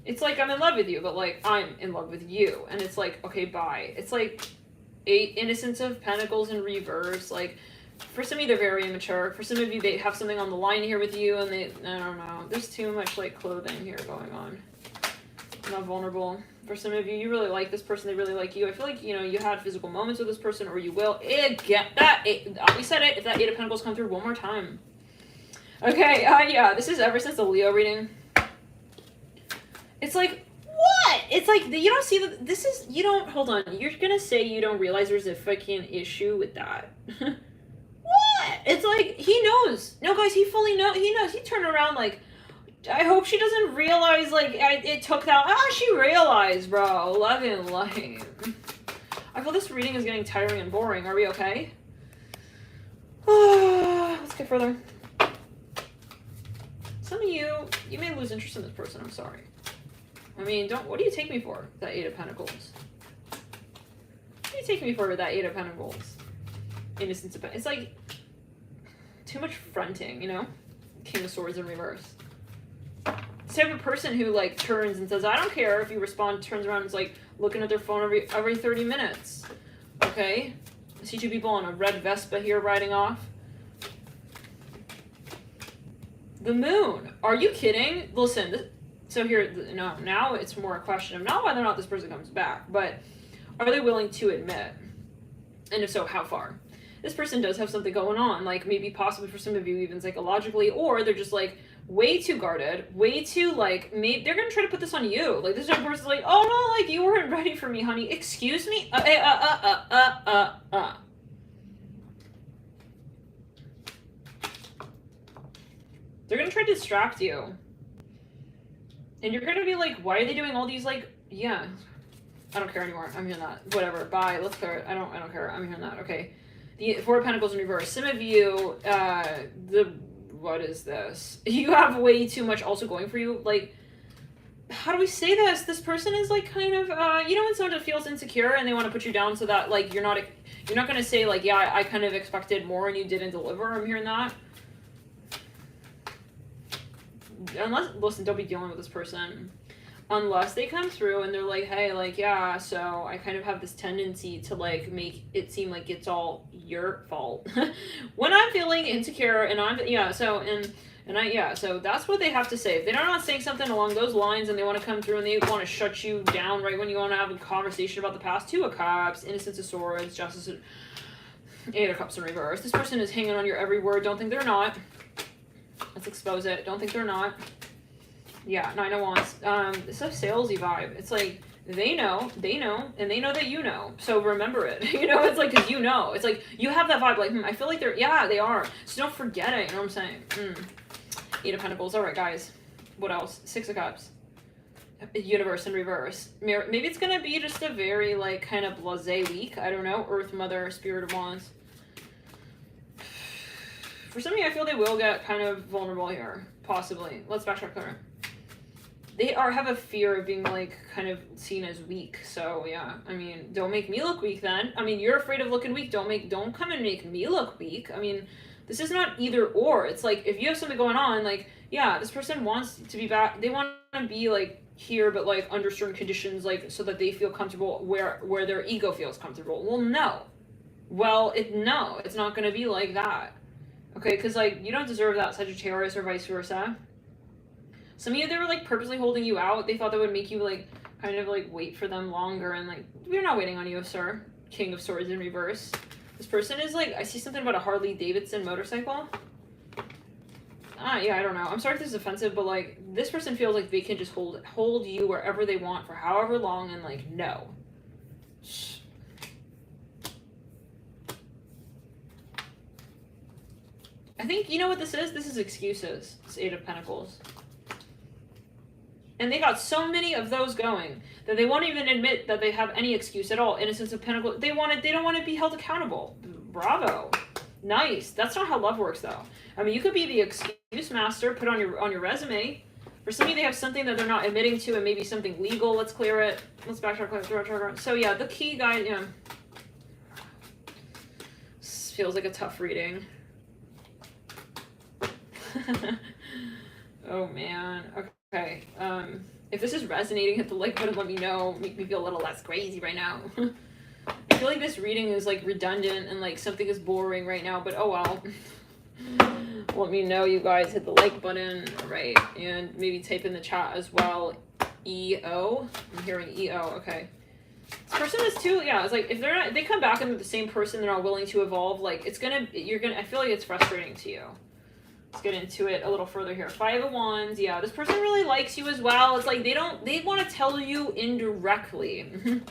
It's like, I'm in love with you, but like, I'm in love with you. And it's like, okay, bye. It's like 8 Innocence of Pentacles in reverse. Like, for some of you, they're very immature. For some of you, they have something on the line here with you, and they, I don't know. There's too much like clothing here going on. Not vulnerable. For some of you, you really like this person, they really like you. I feel like, you know, you had physical moments with this person, or you will. Again, we said it. If that 8 of Pentacles come through one more time. Okay, yeah, this is ever since the Leo reading. It's like, what? It's like, you don't see that, this is, you don't, hold on. You're gonna say you don't realize there's a fucking issue with that. What? It's like, he knows. No, guys, he fully knows. He knows. He turned around like, I hope she doesn't realize, like, it took that. She realized, bro. Love and light. I feel this reading is getting tiring and boring. Are we okay? Let's get further. Some of you may lose interest in this person. I'm sorry. I mean, what do you take me for, that 8 of Pentacles? What do you take me for with that 8 of Pentacles? Innocence of Pentacles. It's like, too much fronting, you know? King of Swords in reverse. Type of person who like turns and says, I don't care if you respond, turns around and is like looking at their phone every 30 minutes. Okay? I see 2 people on a red Vespa here riding off. The Moon. Are you kidding? Listen, so here, no, now it's more a question of not whether or not this person comes back, but are they willing to admit And if so, how far? This person does have something going on, like maybe possibly for some of you even psychologically, or they're just like way too guarded, way too like, maybe they're gonna try to put this on you. Like this person's like, oh no, like you weren't ready for me, honey. Excuse me? They're gonna try to distract you. And you're gonna be like, why are they doing all these like, yeah. I don't care anymore. I'm hearing that. Whatever. Bye. Let's clear it. I don't care. I'm hearing that. Okay. The Four of Pentacles in reverse. Some of you, what is this? You have way too much also going for you. Like, how do we say this? This person is like kind of, you know when someone feels insecure and they want to put you down so that like you're not going to say like, yeah, I kind of expected more and you didn't deliver. I'm hearing that. Unless, listen, don't be dealing with this person. Unless they come through and they're like, hey, like, yeah, so I kind of have this tendency to, like, make it seem like it's all your fault. When I'm feeling insecure and I'm, yeah, so, so that's what they have to say. If they're not saying something along those lines and they want to come through and they want to shut you down right when you want to have a conversation about the past, Two of Cups, Innocence of Swords, Justice, Eight of Cups in reverse. This person is hanging on your every word. Don't think they're not. Let's expose it. Don't think they're not. Yeah, Nine of Wands. It's a salesy vibe. It's like, they know, and they know that you know. So remember it. You know, it's like, because you know. It's like, you have that vibe, like, I feel like they're, yeah, they are. So don't forget it, you know what I'm saying? Eight of Pentacles. All right, guys. What else? Six of Cups. Universe in reverse. Maybe it's going to be just a very, like, kind of blasé week. I don't know. Earth, Mother, Spirit of Wands. For some of you, I feel they will get kind of vulnerable here. Possibly. Let's backtrack there. They have a fear of being, like, kind of seen as weak. So, yeah. I mean, don't make me look weak then. I mean, you're afraid of looking weak. Don't come and make me look weak. I mean, this is not either or. It's like, if you have something going on, like, yeah, this person wants to be back. They want to be, like, here, but, like, under certain conditions, like, so that they feel comfortable where their ego feels comfortable. Well, no. Well, no. It's not going to be like that. Okay? Because, like, you don't deserve that, Sagittarius, or vice versa. Some of you, they were, like, purposely holding you out. They thought that would make you, like, kind of, like, wait for them longer. And, like, we're not waiting on you, sir. King of Swords in reverse. This person is, like, I see something about a Harley Davidson motorcycle. Yeah, I don't know. I'm sorry if this is offensive, but, like, this person feels like they can just hold you wherever they want for however long and, like, no. I think, you know what this is? This is excuses. It's Eight of Pentacles. And they got so many of those going that they won't even admit that they have any excuse at all. Innocence of Pentacles. They don't want to be held accountable. Bravo. Nice. That's not how love works, though. I mean, you could be the excuse master, put on your resume. For some of you, they have something that they're not admitting to, and maybe something legal. Let's clear it. Let's backtrack. So yeah, the key, guys. Yeah. This feels like a tough reading. Oh man. Okay. If this is resonating, hit the like button, let me know. Make me feel a little less crazy right now. I feel like this reading is like redundant and like something is boring right now, but oh well. Let me know, you guys. Hit the like button, right? And maybe type in the chat as well. EO. I'm hearing EO. Okay. This person is too, yeah, it's like if they come back and they're the same person, they're not willing to evolve, like I feel like it's frustrating to you. Let's get into it a little further here. Five of Wands. Yeah, this person really likes you as well. It's like they want to tell you indirectly.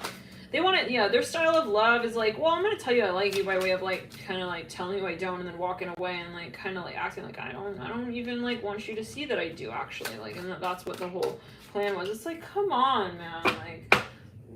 They want to, yeah, their style of love is like, well, I'm going to tell you I like you by way of like kind of like telling you I don't and then walking away and like kind of like acting like I don't even like want you to see that I do actually. Like, and that's what the whole plan was. It's like, come on, man. Like,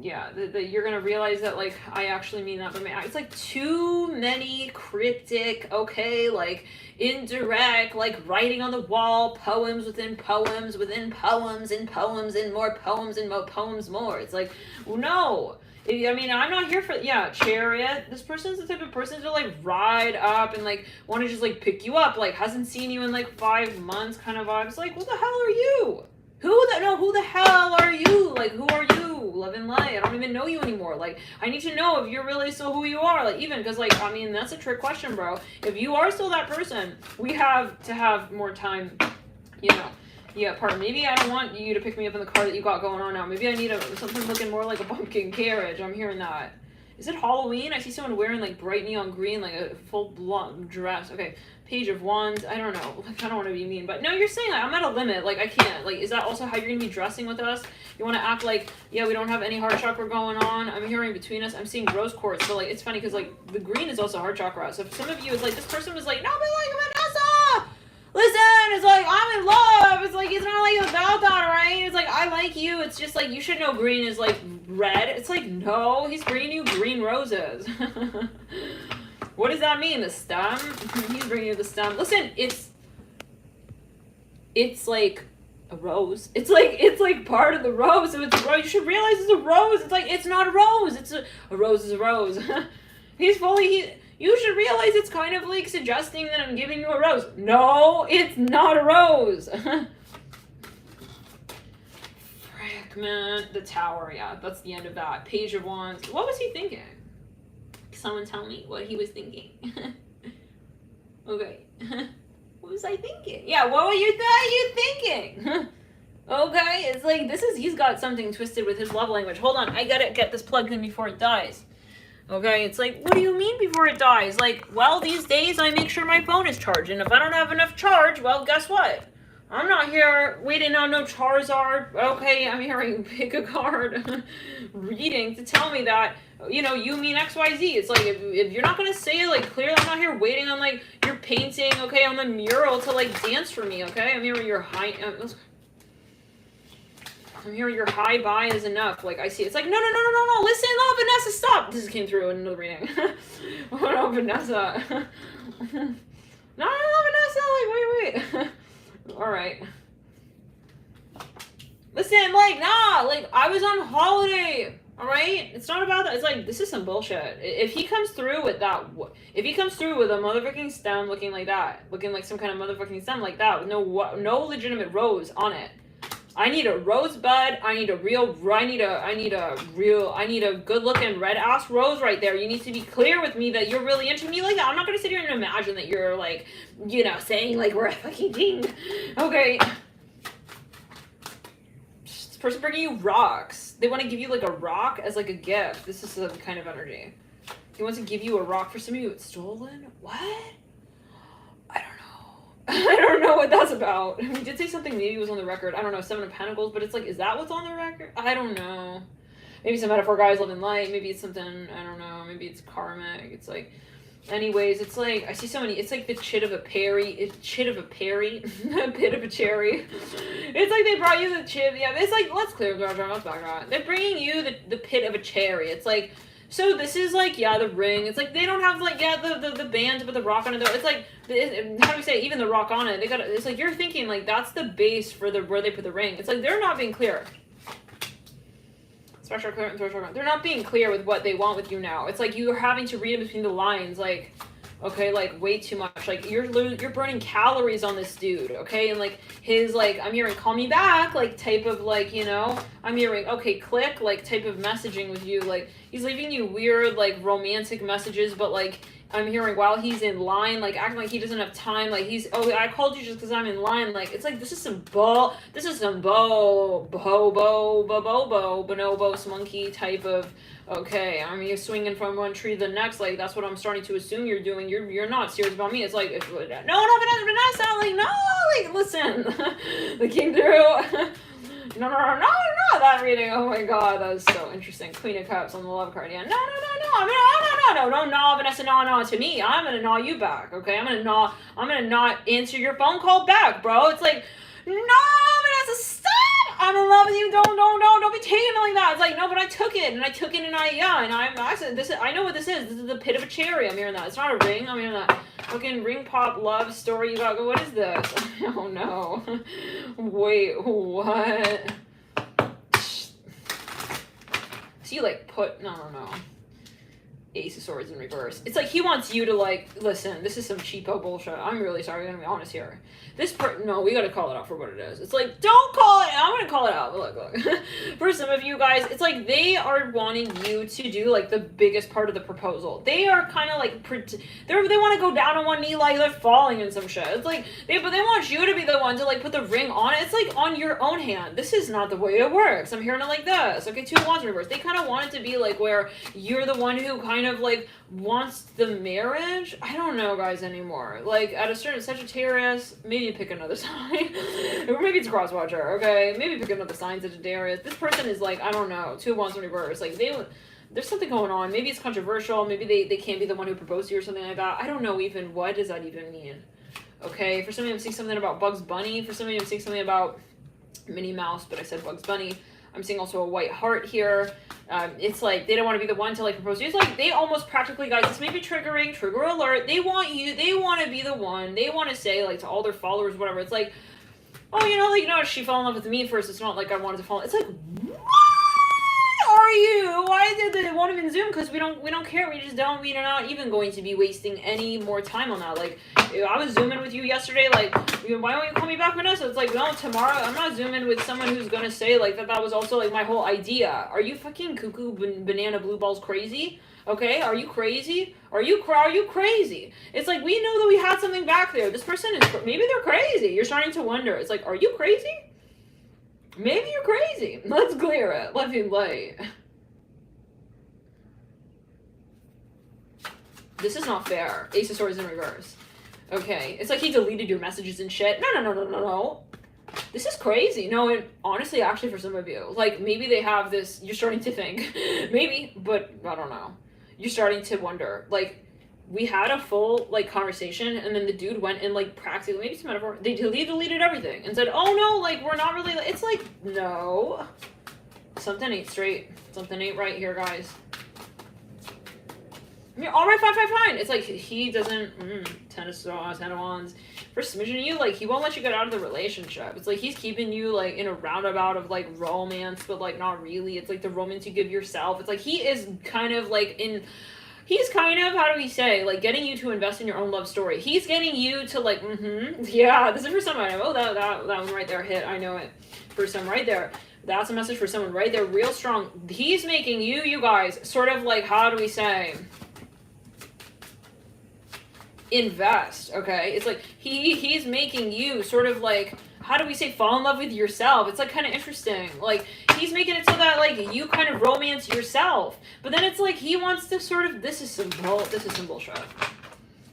yeah, that you're going to realize that, like, I actually mean that, but it's, like, too many cryptic, okay, like, indirect, like, writing on the wall, poems within poems, within poems, and poems, and more poems, and more poems more. It's like, no. I mean, I'm not here for, yeah, Chariot. This person's the type of person to, like, ride up and, like, want to just, like, pick you up, like, hasn't seen you in, like, 5 months kind of vibes. Like, what the hell are you? Who the hell are you? Like, who are you? Love and light. I don't even know you anymore. Like, I need to know if you're really still who you are. Like, even, because, like, I mean, that's a trick question, bro. If you are still that person, we have to have more time, you know. Yeah, pardon. Maybe I don't want you to pick me up in the car that you got going on now. Maybe I need something looking more like a pumpkin carriage. I'm hearing that. Is it Halloween? I see someone wearing like bright neon green, like a full blonde dress. Okay, Page of Wands. I don't know. Like, I don't want to be mean, but no, you're saying like, I'm at a limit. Like I can't. Like, is that also how you're gonna be dressing with us? You want to act like, yeah, we don't have any heart chakra going on. I'm hearing between us. I'm seeing rose quartz, but like it's funny because like the green is also heart chakra. So if some of you is like, this person was like, no, but like Vanessa, listen, it's like I'm in love. It's like it's not like about that, right? It's like I like you. It's just like you should know green is like red. It's like no, he's bringing you green roses. What does that mean? The stem? He's bringing you the stem. Listen, it's like a rose. It's like part of the rose. So it's a rose. You should realize it's a rose. It's like it's not a rose. It's a rose is a rose. You should realize it's kind of like suggesting that I'm giving you a rose. No, it's not a rose. Frick, man. The Tower, yeah, that's the end of that. Page of Wands. What was he thinking? Someone tell me what he was thinking. Okay. What was I thinking? Yeah, what were you thinking? Okay, it's like he's got something twisted with his love language. Hold on, I gotta get this plugged in before it dies. Okay, it's like, what do you mean before it dies? Like, well, these days I make sure my phone is charged, and if I don't have enough charge, well, guess what? I'm not here waiting on no Charizard. Okay, I'm hearing pick a card reading to tell me that, you know, you mean XYZ. It's like, if you're not going to say it, like, clearly I'm not here waiting on, like, your painting, okay, on the mural to, like, dance for me, okay? I'm hearing your high buy is enough. Like, I see. It's like, no. Listen, no, Vanessa, stop. This came through in another reading. Oh, no, Vanessa. No, Vanessa, like, wait. All right. Listen, like, nah, like, I was on holiday, all right? It's not about that. It's like, this is some bullshit. If he comes through with that, if he comes through with a motherfucking stem looking like that, looking like some kind of motherfucking stem like that, with no legitimate rose on it, I need a rosebud. I need a good looking red ass rose right there. You need to be clear with me that you're really into me like that. I'm not gonna sit here and imagine that you're like, you know, saying like we're a fucking team. Okay. This person bringing you rocks. They want to give you like a rock as like a gift. This is the kind of energy. He wants to give you a rock. For some of you, it's stolen. What? I don't know what that's about. He did say something, maybe it was on the record. I don't know, 7 of Pentacles, but it's like, is that what's on the record? I don't know. Maybe some metaphor guys live in light. Maybe it's something, I don't know. Maybe it's karmic. It's like, anyways, it's like, I see so many, it's like the chit of a cherry. A pit of a cherry. It's like they brought you the chit. Yeah, it's like, let's clear the background. They're bringing you the pit of a cherry. It's like, so this is like, yeah, the ring. It's like, they don't have like, yeah, the band to put the rock on it though. It's like, how do we say, even the rock on it, they got, it's like, you're thinking like, that's the base for where they put the ring. It's like, they're not being clear. Special clear and threshold. They're not being clear with what they want with you now. It's like, you're having to read in between the lines, like, okay, like, way too much. Like, you're burning calories on this dude, okay? And, like, his, like, I'm hearing call me back, like, type of, like, you know? I'm hearing, okay, click, like, type of messaging with you. Like, he's leaving you weird, like, romantic messages, but, like, I'm hearing while he's in line, like, acting like he doesn't have time, like, oh, I called you just because I'm in line. Like, it's like, this is some bonobos monkey type of, okay, I mean, you're swinging from one tree to the next, like, that's what I'm starting to assume you're doing. You're not serious about me. It's like, no, Vanessa, like, no, like, listen, they came through. No, that reading, oh my god, that was so interesting. Queen of Cups on the love card, yeah, no, Vanessa, no, to me, I'm gonna gnaw you back, okay, I'm gonna not answer your phone call back, bro. It's like, no, Vanessa, stop, I'm in love with you, don't be taking it like that. It's like, no, but I took it, and I know what this is the pit of a cherry. I'm hearing that. It's not a ring, I'm hearing that. Fucking ring pop love story you got. What is this? Oh no. Wait, what? So you like no. Ace of Swords in reverse. It's like he wants you to like, listen, this is some cheapo bullshit. I'm really sorry, I'm gonna be honest here. No, we gotta call it out for what it is. It's like, don't call it, I'm gonna call it out. Look. For some of you guys, it's like they are wanting you to do like the biggest part of the proposal. They are kind of like, they want to go down on one knee like they're falling in some shit. It's like, but they want you to be the one to like put the ring on it. It's like on your own hand. This is not the way it works. I'm hearing it like this. Okay, 2 of Wands in reverse. They kind of want it to be like where you're the one who kind of like wants the marriage. I don't know, guys, anymore. Like at a certain Sagittarius, maybe pick another sign. Or maybe it's crosswatcher, okay? Maybe pick another sign, Sagittarius. This person is like, I don't know, 2 of Wands in reverse. Like there's something going on. Maybe it's controversial. Maybe they can't be the one who proposed to you or something like that. I don't know even. What does that even mean? Okay, for some of you I'm seeing something about Bugs Bunny. For some of you I'm seeing something about Minnie Mouse, but I said Bugs Bunny. I'm seeing also a white heart here. It's like they don't want to be the one to like propose to you. It's like they almost practically, guys, this may be triggering, trigger alert. They want to be the one. They want to say like to all their followers, whatever. It's like, oh, she fell in love with me first. It's not like I wanted to fall. It's like, what are you? Why did they won't even Zoom? Because we don't care. We're not even going to be wasting any more time on that. Like, I was Zooming with you yesterday. Like, why don't you call me back, Vanessa? It's like, no, tomorrow I'm not Zooming with someone who's gonna say like that was also like my whole idea. Are you fucking cuckoo banana blue balls crazy? Okay, are you crazy? Are you crazy? It's like, we know that we had something back there. This person is, maybe they're crazy. You're starting to wonder. It's like, are you crazy? Maybe you're crazy. Let's clear it. Left and light. This is not fair. Ace of Swords in reverse. Okay. It's like he deleted your messages and shit. No. This is crazy. No, and honestly, actually, for some of you, like, maybe they have this, you're starting to think. Maybe, but I don't know. You're starting to wonder. Like, we had a full, like, conversation, and then the dude went and, like, practically, maybe it's a metaphor, they deleted everything, and said, oh, no, like, we're not really, it's like, no. Something ain't straight. Something ain't right here, guys. I mean, all right, fine. It's like, he doesn't, 10 of Wands. For smidgen of you, like, he won't let you get out of the relationship. It's like, he's keeping you, like, in a roundabout of, like, romance, but, like, not really. It's like the romance you give yourself. It's like, he is kind of, like, he's kind of, how do we say, like, getting you to invest in your own love story. He's getting you to, like, yeah, this is for someone. Oh, that one right there hit. I know it. For some right there. That's a message for someone right there, real strong. He's making you guys, sort of, like, how do we say, invest, okay? It's like, he's making you sort of, like, how do we say, fall in love with yourself? It's, like, kind of interesting. Like, he's making it so that, like, you kind of romance yourself. But then it's like, he wants to sort of, this is some bullshit.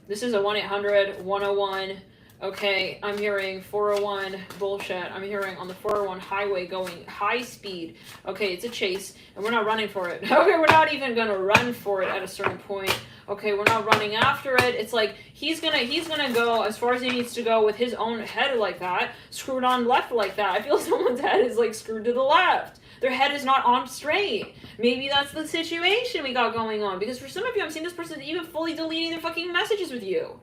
This is a 1-800-101. Okay, I'm hearing 401 bullshit. I'm hearing on the 401 highway going high speed. Okay, it's a chase, and we're not running for it. Okay, we're not even gonna run for it at a certain point. Okay, we're not running after it. It's like, he's gonna go as far as he needs to go with his own head like that, screwed on left like that. I feel someone's head is, like, screwed to the left. Their head is not on straight. Maybe that's the situation we got going on. Because for some of you, I'm seeing this person even fully deleting their fucking messages with you.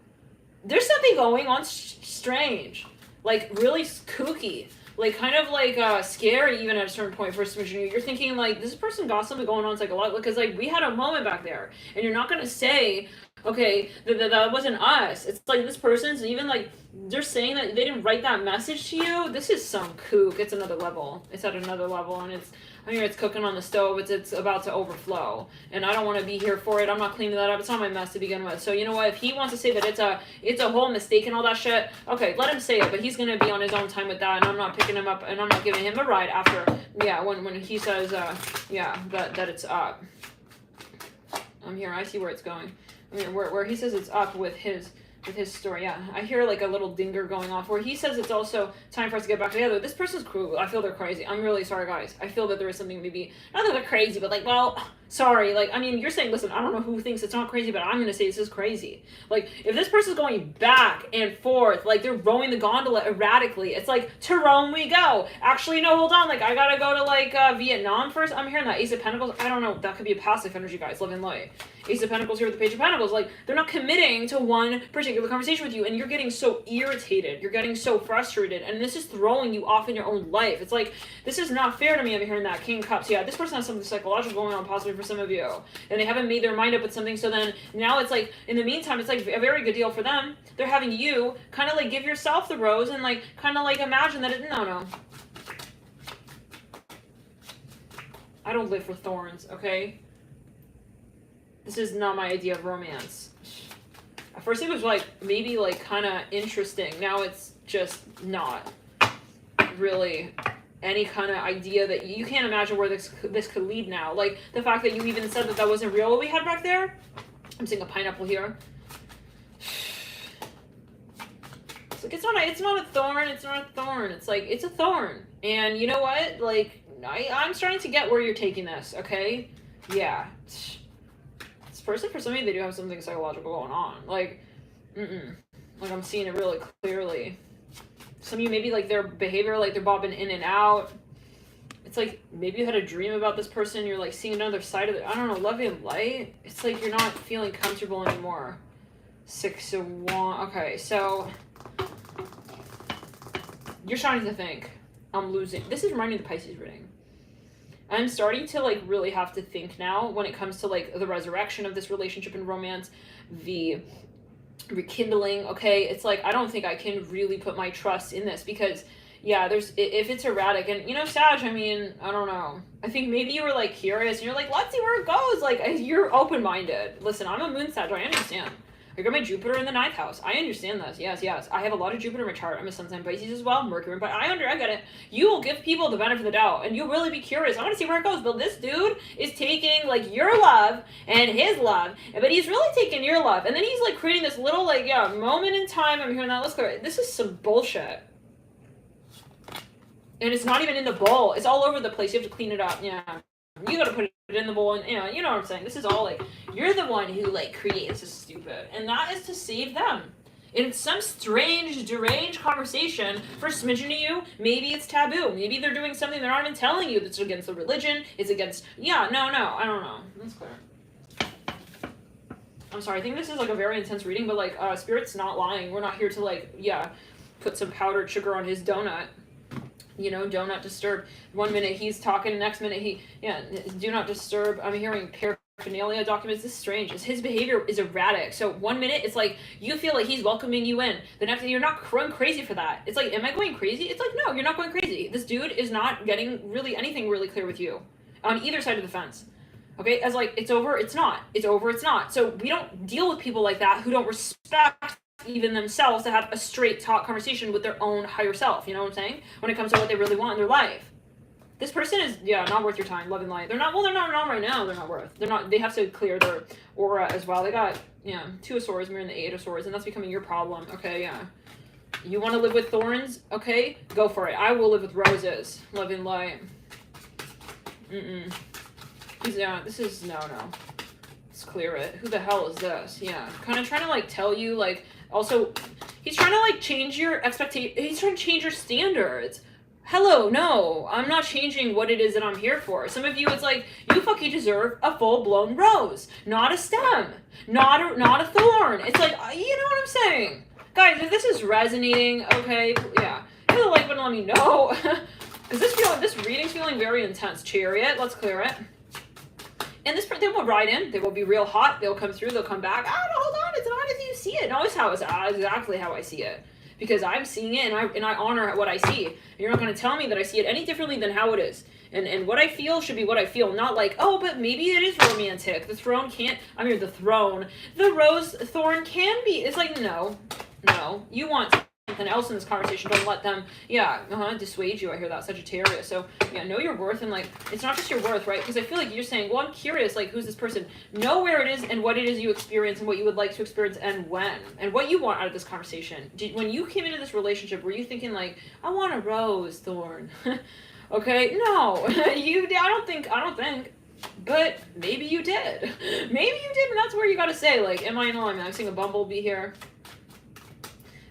There's something going on strange. Like, really kooky. Like, kind of, like, scary even at a certain point for a smidgen. You're thinking, like, this person got something going on. It's like a lot, because, like, we had a moment back there. And you're not going to say, okay, that wasn't us. It's like, this person's even, like, they're saying that they didn't write that message to you. This is some kook. It's another level. It's at another level, and I mean, it's cooking on the stove. It's about to overflow, and I don't want to be here for it. I'm not cleaning that up. It's not my mess to begin with. So you know what? If he wants to say that it's a whole mistake and all that shit, okay, let him say it. But he's gonna be on his own time with that, and I'm not picking him up, and I'm not giving him a ride after. Yeah, when he says, that it's up. I'm here. I see where it's going. I mean, where he says it's up with his story. Yeah, I hear, like, a little dinger going off where he says it's also time for us to get back together. This person's cruel. I feel they're crazy. I'm really sorry, guys. I feel that there is something, maybe, not that they're crazy, but, like, well, sorry. Like, I mean, you're saying, listen, I don't know who thinks it's not crazy, but I'm going to say this is crazy. Like, if this person's going back and forth, like, they're rowing the gondola erratically, it's like, to Rome we go. Actually, no, hold on. Like, I got to go to, like, Vietnam first. I'm hearing that Ace of Pentacles. I don't know. That could be a passive energy, guys. Live in light. Ace of Pentacles here with the Page of Pentacles. Like, they're not committing to one particular conversation with you, and you're getting so irritated. You're getting so frustrated, and this is throwing you off in your own life. It's like, this is not fair to me. I'm hearing that King of Cups. Yeah, this person has something psychological going on possibly for some of you, and they haven't made their mind up with something, so then now it's like, in the meantime, it's like a very good deal for them. They're having you kind of like give yourself the rose and like kind of like imagine that no. I don't live for thorns, okay? This is not my idea of romance. At first it was like, maybe like kind of interesting. Now it's just not really any kind of idea that you can't imagine where this could lead now. Like the fact that you even said that wasn't real what we had back there. I'm seeing a pineapple here. It's like, it's not a thorn. It's not a thorn. It's like, it's a thorn. And you know what? Like, I'm starting to get where you're taking this, okay? Yeah. This person, for some of you, they do have something psychological going on. Like, like, I'm seeing it really clearly. Some of you, maybe, like, their behavior, like, they're bobbing in and out. It's like, maybe you had a dream about this person, you're, like, seeing another side of it. I don't know, love and light. It's like you're not feeling comfortable anymore. 6 of Wands. Okay, so you're starting to think, I'm losing. This is reminding me of the Pisces reading. I'm starting to like really have to think now when it comes to like the resurrection of this relationship and romance, the rekindling. Okay, it's like I don't think I can really put my trust in this because yeah, if it's erratic and you know, Sag, I mean, I don't know. I think maybe you were like curious and you're like, let's see where it goes. Like you're open-minded. Listen, I'm a moon Sag, I understand. I got my Jupiter in the 9th house. I understand this. Yes. I have a lot of Jupiter in my chart. I'm a sun sign Pisces as well. Mercury, but I get it. You will give people the benefit of the doubt, and you'll really be curious. I want to see where it goes. But this dude is taking like your love and his love, but he's really taking your love, and then he's like creating this little like moment in time. I'm hearing that. Let's go. This is some bullshit, and it's not even in the bowl. It's all over the place. You have to clean it up. Yeah. You gotta put it in the bowl, and you know what I'm saying. This is all like you're the one who like creates this stupid, and that is to save them. In some strange, deranged conversation for a smidgen of you, maybe it's taboo. Maybe they're doing something they're not even telling you that's against the religion. It's against no, I don't know. That's clear. I'm sorry. I think this is like a very intense reading, but like Spirit's not lying. We're not here to like put some powdered sugar on his donut. You know, do not disturb. 1 minute he's talking, next minute do not disturb. I'm hearing paraphernalia documents. This is strange. His behavior is erratic. So 1 minute it's like you feel like he's welcoming you in. The next you're not going crazy for that. It's like, am I going crazy? It's like, no, you're not going crazy. This dude is not getting really anything really clear with you on either side of the fence. Okay, as like it's over, it's not. It's over, it's not. So we don't deal with people like that who don't respect even themselves to have a straight talk conversation with their own higher self, you know what I'm saying? When it comes to what they really want in their life. This person is, not worth your time, love and light. They're not right now, they have to clear their aura as well. They got, 2 of Swords, mirroring the 8 of Swords, and that's becoming your problem, okay, yeah. You want to live with thorns, okay? Go for it. I will live with roses, love and light. This is, no. Let's clear it. Who the hell is this? Yeah, kind of trying to, like, tell you, like, also, he's trying to, like, change your expectation. He's trying to change your standards. Hello, no, I'm not changing what it is that I'm here for. Some of you, it's like, you fucking deserve a full-blown rose, not a stem, not a thorn. It's like, you know what I'm saying? Guys, if this is resonating, okay, yeah, hit the like button, let me know. Because this reading's feeling very intense. Chariot, let's clear it. And they will ride in. They will be real hot. They'll come through. They'll come back. Oh, no, hold on. It's not as you see it. No, it's exactly how I see it. Because I'm seeing it, and I honor what I see. You're not going to tell me that I see it any differently than how it is. And what I feel should be what I feel. Not like, oh, but maybe it is romantic. The throne can't... the throne. The rose thorn can be. It's like, no. You want something else in this conversation. Don't let them, dissuade you. I hear that, Sagittarius. So, know your worth, and, like, it's not just your worth, right? Because I feel like you're saying, well, I'm curious, like, who's this person? Know where it is and what it is you experience and what you would like to experience and when. And what you want out of this conversation. When you came into this relationship, were you thinking, like, I want a rose thorn? Okay? No. I don't think. But maybe you did. Maybe you did, and that's where you gotta say, like, am I in alignment? I'm seeing a bumblebee here.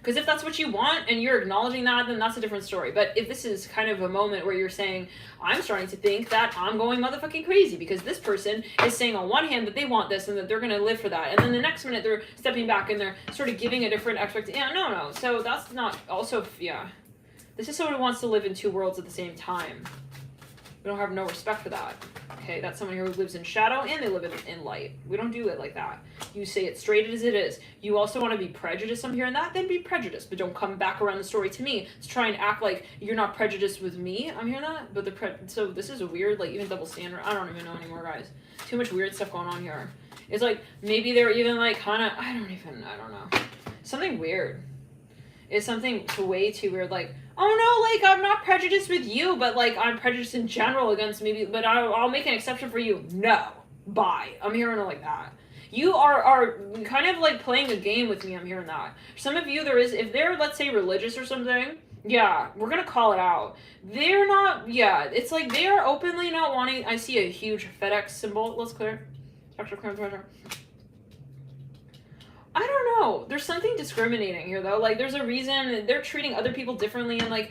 Because if that's what you want and you're acknowledging that, then that's a different story. But if this is kind of a moment where you're saying, I'm starting to think that I'm going motherfucking crazy because this person is saying on one hand that they want this and that they're going to live for that. And then the next minute they're stepping back and they're sort of giving a different expectation. Yeah, no. So that's not also, yeah. This is someone who wants to live in two worlds at the same time. We don't have no respect for that. Okay, that's someone who lives in shadow and they live in light. We don't do it like that. You say it straight as it is. You also want to be prejudiced, I'm hearing that, then be prejudiced. But don't come back around the story to me to try and act like you're not prejudiced with me. I'm hearing that. But so this is a weird, like, even double standard. I don't even know anymore, guys. Too much weird stuff going on here. It's like, maybe they're even like kind of, I don't know. Something weird. It's something way too weird, like, oh no, like, I'm not prejudiced with you, but like, I'm prejudiced in general against maybe, but I'll make an exception for you. No. Bye. I'm hearing it like that. You are kind of like playing a game with me. I'm hearing that. Some of you, if they're, let's say, religious or something, yeah, we're going to call it out. They're not, yeah, it's like they are openly not wanting, I see a huge FedEx symbol. Let's clear. Structure clearance. I don't know. There's something discriminating here, though. Like, there's a reason they're treating other people differently, and, like,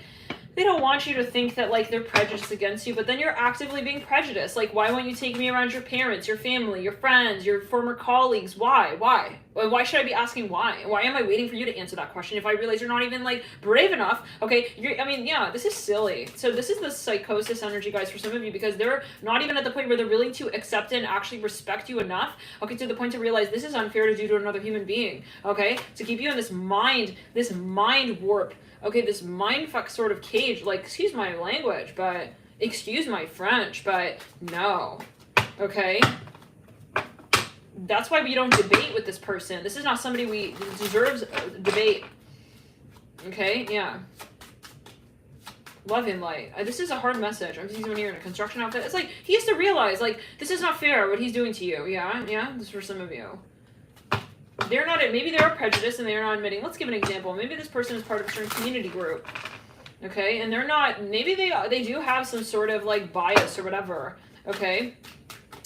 they don't want you to think that, like, they're prejudiced against you, but then you're actively being prejudiced. Like, why won't you take me around your parents, your family, your friends, your former colleagues? Why? Why should I be asking why? Why am I waiting for you to answer that question if I realize you're not even, like, brave enough? Okay, yeah, this is silly. So this is the psychosis energy, guys, for some of you, because they're not even at the point where they're willing to accept and actually respect you enough, okay, to the point to realize this is unfair to do to another human being, okay, to keep you in this mind warp. Okay, this mindfuck sort of cage, like, excuse my language, but, excuse my French, but, no, okay? That's why we don't debate with this person. This is not somebody we deserves debate, okay? Yeah. Love and light. This is a hard message. I'm seeing someone here in a construction outfit. It's like, he has to realize, like, this is not fair, what he's doing to you, yeah? This is for some of you. They're not, maybe they're prejudiced and they're not admitting. Let's give an example. Maybe this person is part of a certain community group, okay? And they're not, maybe they do have some sort of, like, bias or whatever, okay?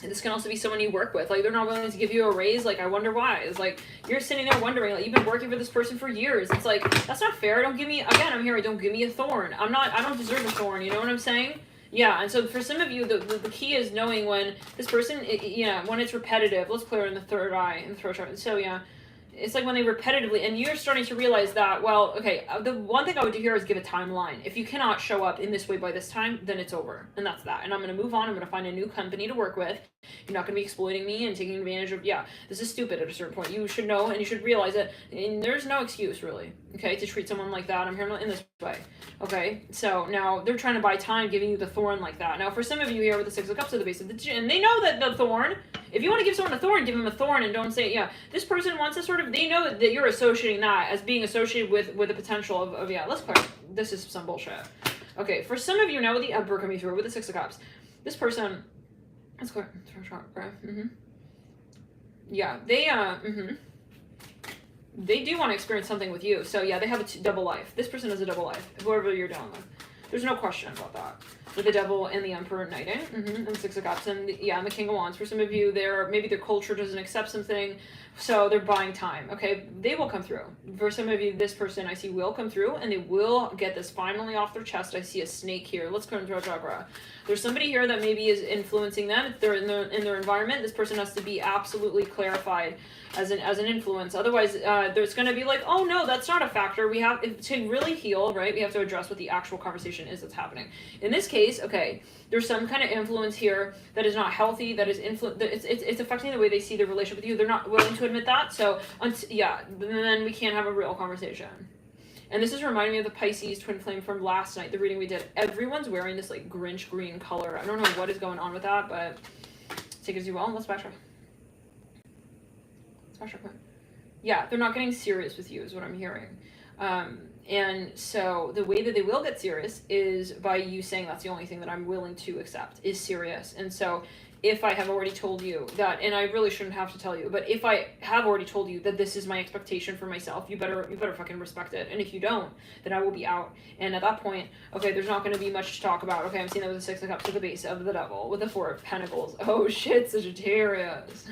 And this can also be someone you work with. Like, they're not willing to give you a raise. Like, I wonder why. It's like, you're sitting there wondering, like, you've been working for this person for years. It's like, that's not fair. Don't give me, again, I'm here, don't give me a thorn. I don't deserve a thorn. You know what I'm saying? Yeah, and so for some of you, the key is knowing when this person, when it's repetitive. Let's clear in the third eye, in the throat chakra. So, yeah, it's like when they repetitively, and you're starting to realize that, well, okay, the one thing I would do here is give a timeline. If you cannot show up in this way by this time, then it's over, and that's that. And I'm going to move on. I'm going to find a new company to work with. You're not going to be exploiting me and taking advantage of, this is stupid at a certain point. You should know, and you should realize it, and there's no excuse, really, okay, to treat someone like that. I'm here in this way, okay? So now they're trying to buy time, giving you the thorn like that. Now, for some of you here with the Six of Cups at the base of the, and they know that the thorn, if you want to give someone a thorn, give them a thorn, and don't say, this person wants to sort of, they know that you're associating that as being associated with the potential of let's clear. This is some bullshit. Okay, for some of you now with the Emperor coming through, with the Six of Cups, this person, let's clear. Yeah, they do want to experience something with you. So yeah, they have a double life. This person has a double life, whoever you're dealing with. There's no question about that. With the Devil and the Emperor knighting, and the Six of Cups, and and the King of Wands. For some of you, maybe their culture doesn't accept something, so they're buying time. Okay, they will come through. For some of you, this person I see will come through, and they will get this finally off their chest. I see a snake here. Let's go into chakra. There's somebody here that maybe is influencing them. If they're in their environment, this person has to be absolutely clarified as an influence. Otherwise, there's going to be like, oh no, that's not a factor. We have to really heal, right? We have to address what the actual conversation is that's happening. In this case, okay, there's some kind of influence here that is not healthy. That is it's affecting the way they see their relationship with you. They're not willing to admit that. So then we can't have a real conversation. And this is reminding me of the Pisces twin flame from last night, the reading we did. Everyone's wearing this like Grinch green color. I don't know what is going on with that, but take it as you will. Let's backtrack. Yeah, they're not getting serious with you is what I'm hearing. And so the way that they will get serious is by you saying that's the only thing that I'm willing to accept is serious. And so if I have already told you that, and I really shouldn't have to tell you, but if I have already told you that this is my expectation for myself, you better fucking respect it. And if you don't, then I will be out. And at that point, okay, there's not going to be much to talk about. Okay, I'm seeing that with the Six of Cups, with the base of the Devil, with the Four of Pentacles. Oh shit, Sagittarius.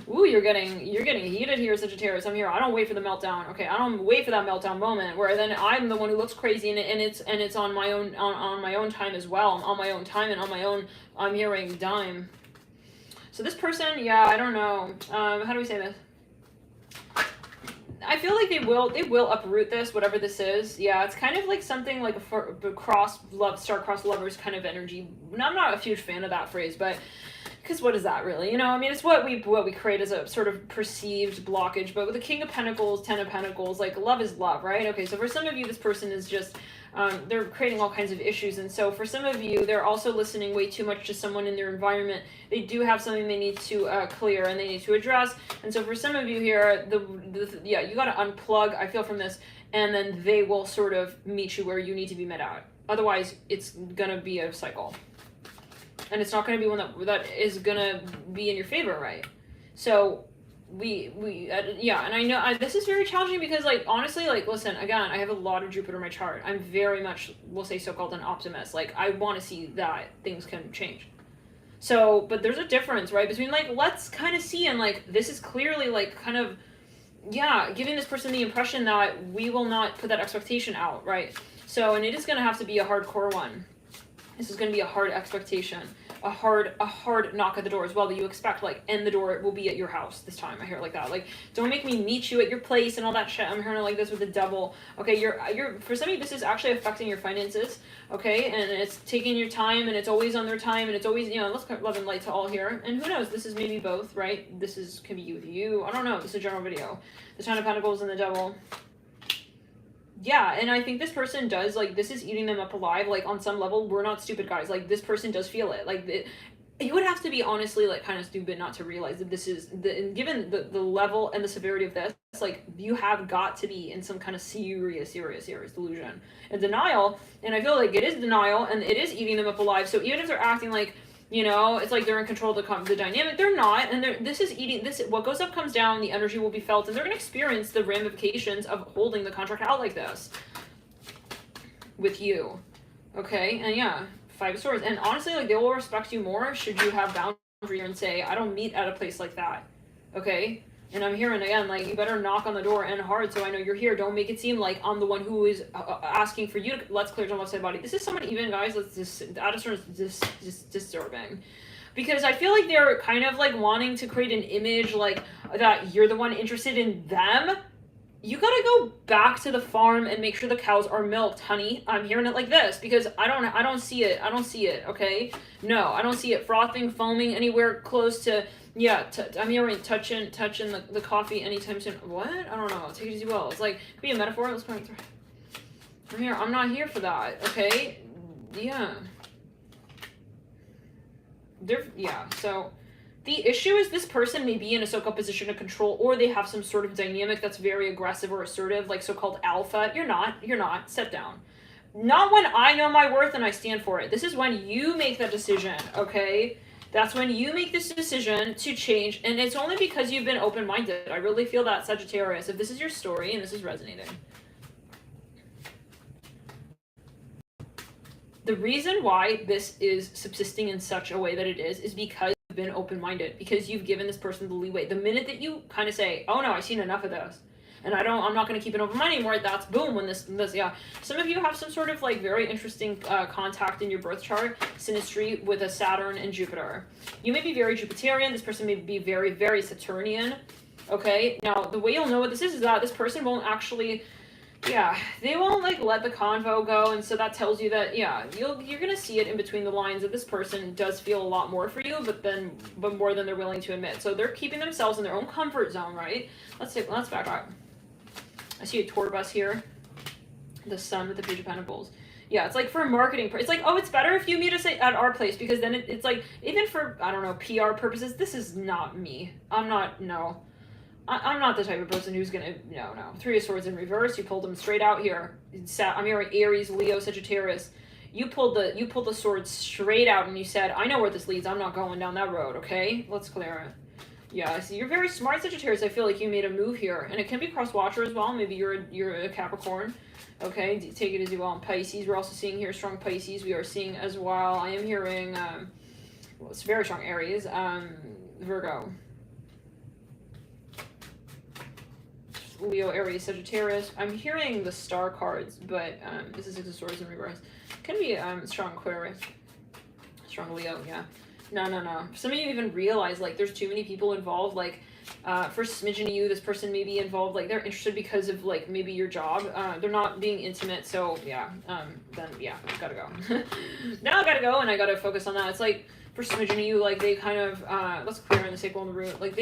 Ooh, you're getting heated here, Sagittarius. I'm here. I don't wait for the meltdown. Okay, I don't wait for that meltdown moment where then I'm the one who looks crazy, and it's on my own on my own time as well. On my own time and on my own. I'm hearing dime. So this person, yeah, I don't know. How do we say this? I feel like they will uproot this, whatever this is. Yeah, it's kind of like something like a star-crossed lovers kind of energy. I'm not a huge fan of that phrase, but because what is that really? You know, I mean, it's what we create as a sort of perceived blockage. But with the King of Pentacles, Ten of Pentacles, like love is love, right? Okay, so for some of you, this person is just they're creating all kinds of issues, and so for some of you, they're also listening way too much to someone in their environment. They do have something they need to clear and they need to address, and so for some of you here, yeah, you got to unplug, I feel, from this, and then they will sort of meet you where you need to be met at. Otherwise, it's gonna be a cycle, and it's not gonna be one that is gonna be in your favor, right? So yeah, and I know this is very challenging because, like, honestly, like, listen, again, I have a lot of Jupiter in my chart. I'm very much, we'll say, so-called an optimist. Like, I want to see that things can change. So, but there's a difference, right, between, like, let's kind of see, and, like, this is clearly, like, kind of, yeah, giving this person the impression that we will not put that expectation out, right? So, and it is going to have to be a hardcore one. This is going to be a hard expectation. A hard knock at the door as well that you expect, like, and the door will be at your house this time. I hear it like that. Like, don't make me meet you at your place and all that shit. I'm hearing it like this with the Devil. Okay, you're for some of you, this is actually affecting your finances. Okay, and it's taking your time, and it's always on their time, and it's always, you know, let's love and light to all here. And who knows, this is maybe both, right? Could be you with you. I don't know. This is a general video. The Ten of Pentacles and the Devil. Yeah, and I think this person does, like, this is eating them up alive, like, on some level. We're not stupid, guys. Like, this person does feel it. Like, you would have to be, honestly, like, kind of stupid not to realize that this is, given the level and the severity of this, like, you have got to be in some kind of serious delusion and denial, and I feel like it is denial, and it is eating them up alive. So even if they're acting like, you know, it's like they're in control of the dynamic, they're not, and what goes up comes down, the energy will be felt, and they're going to experience the ramifications of holding the contract out like this with you, okay? And yeah, Five of Swords, and honestly, like, they will respect you more should you have boundary and say, I don't meet at a place like that, okay? And I'm hearing, again, like, you better knock on the door and hard so I know you're here. Don't make it seem like I'm the one who is asking for you to, let's clear your left side body. This is someone, even, guys, that's just, that is just disturbing. Because I feel like they're kind of, like, wanting to create an image, like, that you're the one interested in them. You gotta go back to the farm and make sure the cows are milked, honey. I'm hearing it like this because I don't see it. I don't see it, okay? No, I don't see it frothing, foaming anywhere close to... Yeah, I'm hearing touching the coffee anytime soon. What? I don't know. Take it as you will. It's like, could be a metaphor. Let's go through. I'm here. I'm not here for that. Okay? Yeah. Yeah. So, the issue is this person may be in a so-called position of control, or they have some sort of dynamic that's very aggressive or assertive, like so-called alpha. You're not. Sit down. Not when I know my worth and I stand for it. This is when you make that decision, okay? That's when you make this decision to change, and it's only because you've been open-minded. I really feel that, Sagittarius, if this is your story and this is resonating. The reason why this is subsisting in such a way that it is because you've been open-minded, because you've given this person the leeway. The minute that you kind of say, oh no, I've seen enough of this, and I'm not going to keep an open mind anymore, that's boom, when this, yeah. Some of you have some sort of, like, very interesting contact in your birth chart, synastry with a Saturn and Jupiter. You may be very Jupiterian, this person may be very, very Saturnian, okay? Now, the way you'll know what this is that this person won't actually, yeah, they won't, like, let the convo go, and so that tells you that, yeah, you're going to see it in between the lines that this person does feel a lot more for you, but more than they're willing to admit. So they're keeping themselves in their own comfort zone, right? Let's back up. I see a tour bus here. The Sun with the Page of Pentacles. Yeah, it's like for marketing. It's like, oh, it's better if you meet us at our place because then it's like, even for, I don't know, PR purposes, this is not me. I'm not the type of person who's gonna, no. Three of Swords in reverse. You pulled them straight out here. I'm hearing Aries, Leo, Sagittarius. you pulled the sword straight out and you said, I know where this leads. I'm not going down that road, okay? Let's clear it. Yeah, so you're very smart, Sagittarius. I feel like you made a move here. And it can be cross-watcher as well. Maybe you're a Capricorn. Okay, take it as you will. Pisces, we're also seeing here strong Pisces. We are seeing as well, I am hearing, well, it's very strong Aries, Virgo. Leo, Aries, Sagittarius. I'm hearing the star cards, but this is Six of Swords in reverse. Can be strong Aquarius. Strong Leo, yeah. No. Some of you even realize, like, there's too many people involved, like, for a smidgen of you, this person may be involved, like, they're interested because of, like, maybe your job. They're not being intimate, so, yeah, then, yeah, gotta go. Now I gotta go, and I gotta focus on that. It's like, for a smidgen of you, like, they kind of, let's clear in the sacral and the root, like,